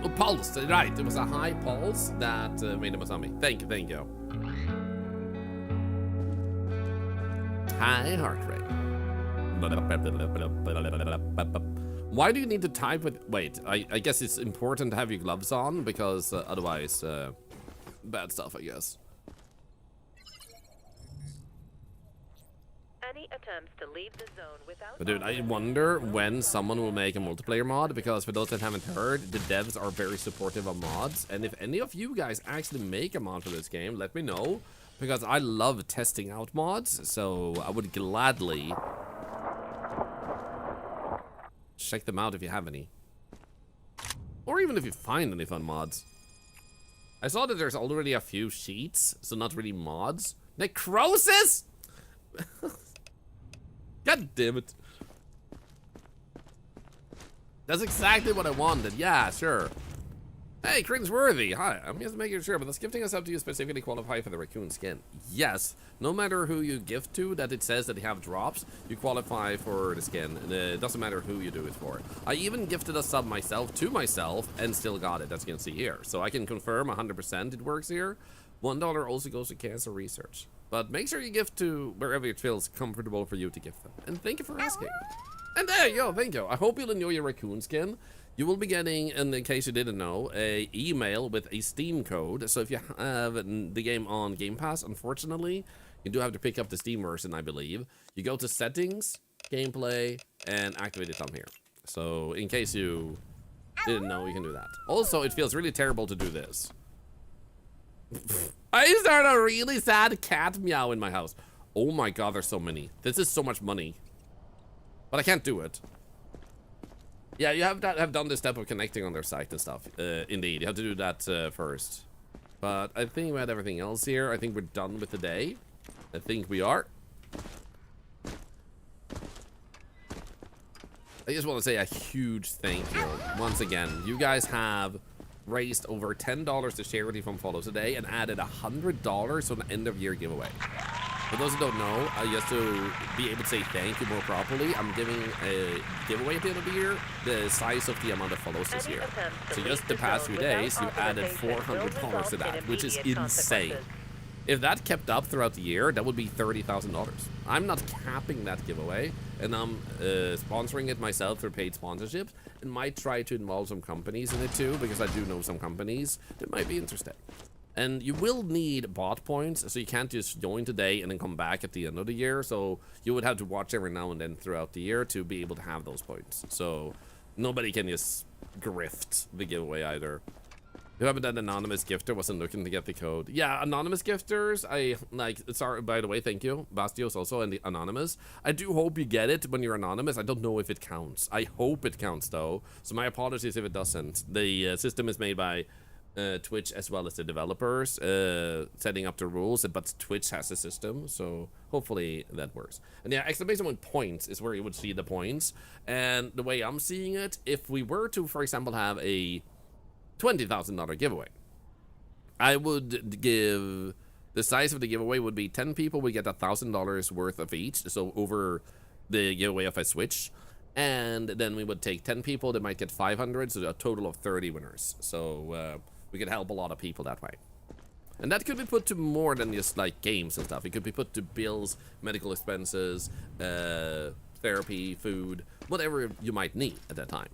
Oh, pulse, right. It was a high pulse that made him a zombie. Thank you. High heart rate. Why do you need to type with... Wait, I guess it's important to have your gloves on, because otherwise, bad stuff, I guess. Any attempts to leave the zone without... But dude, I wonder when someone will make a multiplayer mod, because for those that haven't heard, the devs are very supportive of mods. And if any of you guys actually make a mod for this game, let me know, because I love testing out mods, so I would gladly check them out if you have any. Or even if you find any fun mods. I saw that there's already a few sheets, so not really mods. Necrosis? God damn it. That's exactly what I wanted. Yeah, sure. Hey, cringeworthy. Hi, I'm just making sure, but does gifting us up to you specifically qualify for the raccoon skin? Yes. No matter who you gift to, that it says that they have drops, you qualify for the skin. And it doesn't matter who you do it for. I even gifted a sub myself to myself and still got it, as you can see here. So I can confirm 100% it works here. $1 also goes to cancer research. But make sure you gift to wherever it feels comfortable for you to gift them. And thank you for asking. And there you go, thank you. I hope you'll enjoy your raccoon skin. You will be getting, and in case you didn't know, a email with a Steam code. So if you have the game on Game Pass, unfortunately, you do have to pick up the Steam version, I believe. You go to Settings, Gameplay, and activate it on here. So in case you didn't know, you can do that. Also, it feels really terrible to do this. I started a really sad cat meow in my house. Oh my god, there's so many. This is so much money. But I can't do it. Yeah, you have done this step of connecting on their site and stuff. Indeed, you have to do that first. But I think we had everything else here. I think we're done with the day. I think we are. I just want to say a huge thank you. Once again, you guys have raised over $10 to charity from follows today and added $100 on the end of year giveaway. For those who don't know, just to be able to say thank you more properly, I'm giving a giveaway at the end of the year, the size of the amount of follows this year. So just the past few days, you added $400 to that, which is insane. If that kept up throughout the year, that would be $30,000. I'm not capping that giveaway, and I'm sponsoring it myself through paid sponsorships, and might try to involve some companies in it too, because I do know some companies that might be interested. And you will need bot points, so you can't just join today and then come back at the end of the year. So you would have to watch every now and then throughout the year to be able to have those points. So nobody can just grift the giveaway either. Whoever that anonymous gifter wasn't looking to get the code. Yeah, anonymous gifters, I like, sorry, by the way, thank you. Bastios also, and the anonymous. I do hope you get it when you're anonymous. I don't know if it counts. I hope it counts though. So my apologies if it doesn't. The system is made by Twitch as well as the developers setting up the rules, but Twitch has a system, so hopefully that works. And yeah, exclamation point points is where you would see the points. And the way I'm seeing it, if we were to, for example, have a $20,000 giveaway, I would give, the size of the giveaway would be 10 people would get $1,000 worth of each, so over the giveaway of a Switch. And then we would take 10 people that might get 500, so a total of 30 winners. So we could help a lot of people that way. And that could be put to more than just like games and stuff. It could be put to bills, medical expenses, therapy, food, whatever you might need at that time.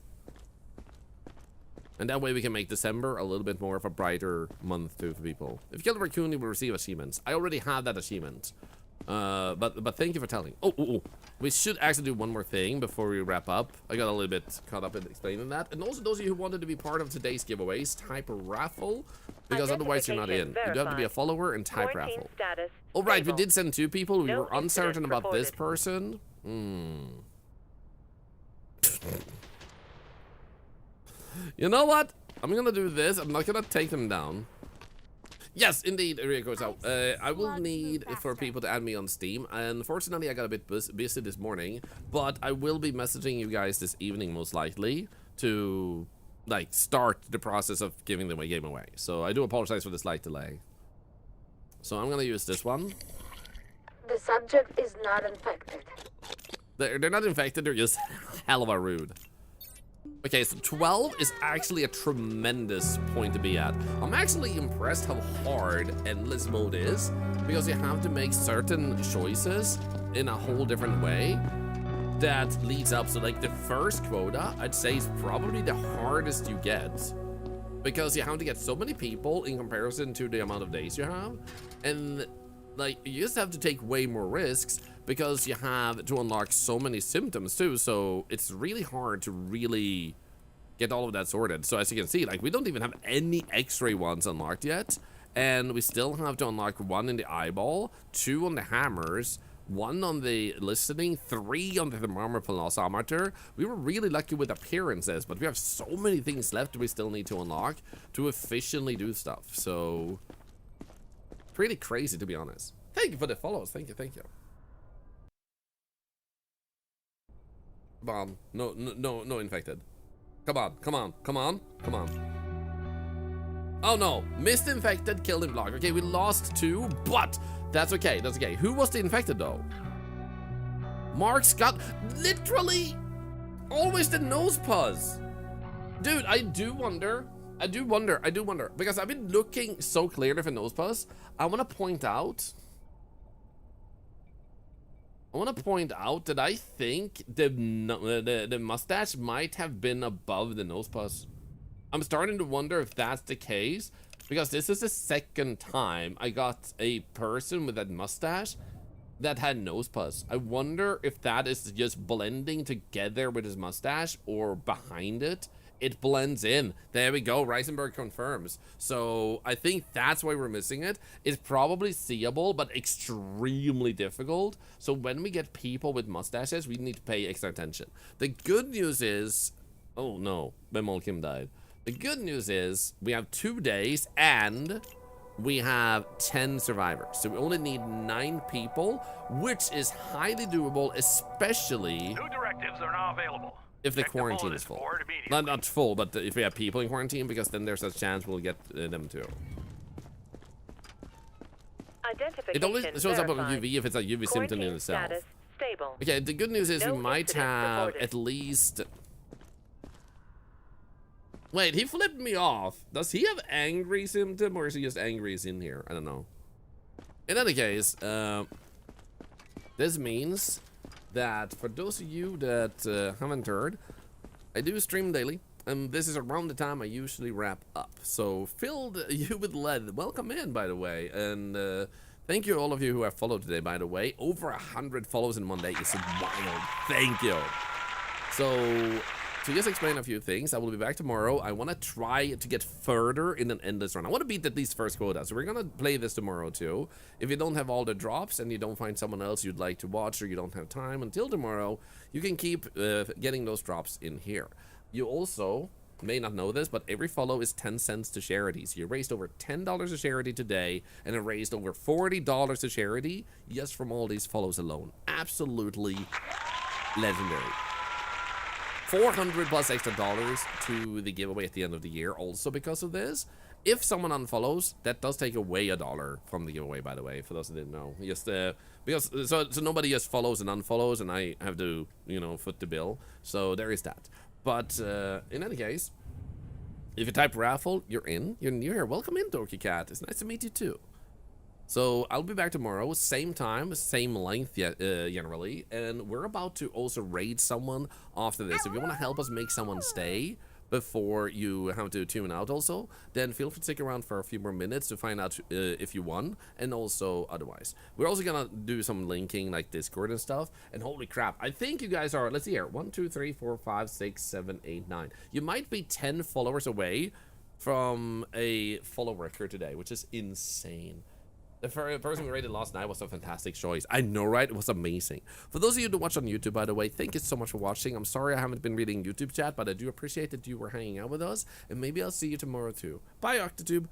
And that way we can make December a little bit more of a brighter month too for people. If you kill a raccoon, you will receive achievements. I already have that achievement. But thank you for telling. We should actually do one more thing before we wrap up. I got a little bit caught up in explaining that. And also those of you who wanted to be part of today's giveaways, type raffle, because otherwise you're not in. You have to be a follower and type raffle. All right, we did send 2 people. We were uncertain about this person. You know what? I'm gonna do this. I'm not gonna take them down. Yes, indeed, Rico. So, I will need for people to add me on Steam. Unfortunately, I got a bit busy this morning, but I will be messaging you guys this evening, most likely, to like start the process of giving the game away. So I do apologize for the slight delay. So I'm gonna use this one. The subject is not infected. They're not infected. They're just hella rude. Okay, so 12 is actually a tremendous point to be at. I'm actually impressed how hard endless mode is, because you have to make certain choices in a whole different way that leads up. So like the first quota, I'd say is probably the hardest you get, because you have to get so many people in comparison to the amount of days you have. And like, you just have to take way more risks because you have to unlock so many symptoms too. So it's really hard to really get all of that sorted. So as you can see, like, we don't even have any x-ray ones unlocked yet. And we still have to unlock 1 in the eyeball, 2 on the hammers, 1 on the listening, 3 on the thermometer. We were really lucky with appearances, but we have so many things left we still need to unlock to efficiently do stuff. So pretty crazy, to be honest. Thank you for the follows. Thank you, thank you. Come on. No infected. Come on, come on, come on, come on. Oh no, missed infected, killed in block. Okay, we lost 2, but that's okay, that's okay. Who was the infected though? Mark Scott, literally always the nose puzz. Dude, I do wonder, because I've been looking so clearly for nose puzz. I want to point out that I think the mustache might have been above the nose puzz. I'm starting to wonder if that's the case, because this is the second time I got a person with that mustache that had nose pus. I wonder if that is just blending together with his mustache, or behind it, it blends in. There we go, Reisenberg confirms. So I think that's why we're missing it. It's probably seeable, but extremely difficult. So when we get people with mustaches, we need to pay extra attention. The good news is, oh no, Bemol Kim died. The good news is we have 2 days and we have 10 survivors. So we only need 9 people, which is highly doable, especially New directives are now available. if the quarantine is full. Not full, but if we have people in quarantine, because then there's a chance we'll get them too. It only shows up on UV if it's a UV symptom in itself. Okay, the good news is we might have at least... Wait, he flipped me off. Does he have angry symptom, or is he just angry is in here? I don't know. In any case, this means that for those of you that haven't heard, I do stream daily, and this is around the time I usually wrap up. So filled you with lead. Welcome in, by the way, and thank you all of you who have followed today. By the way, over 100 follows in one day is wild. Thank you. So to just explain a few things, I will be back tomorrow. I want to try to get further in an endless run. I want to beat at least first quota, so we're gonna play this tomorrow too. If you don't have all the drops and you don't find someone else you'd like to watch, or you don't have time until tomorrow, you can keep getting those drops in here. You also may not know this, but every follow is 10 cents to charity. So you raised over $10 to charity today, and it raised over $40 to charity just from all these follows alone. Absolutely legendary. 400 plus extra dollars to the giveaway at the end of the year also because of this. If someone unfollows, that does take away $1 from the giveaway, by the way, for those that didn't know. Just because so nobody just follows and unfollows, and I have to, you know, foot the bill. So there is that. But in any case, if you type raffle, you're in. You're new here. Welcome in, Dorky Cat. It's nice to meet you too. So I'll be back tomorrow, same time, same length generally, and we're about to also raid someone after this. If you want to help us make someone stay before you have to tune out also, then feel free to stick around for a few more minutes to find out if you won, and also otherwise. We're also gonna do some linking like Discord and stuff, and holy crap, I think you guys are, let's see here, 1, 2, 3, 4, 5, 6, 7, 8, 9. You might be 10 followers away from a follow record today, which is insane. The person we rated last night was a fantastic choice. I know, right? It was amazing. For those of you that watch on YouTube, by the way, thank you so much for watching. I'm sorry I haven't been reading YouTube chat, but I do appreciate that you were hanging out with us. And maybe I'll see you tomorrow too. Bye, Octotube.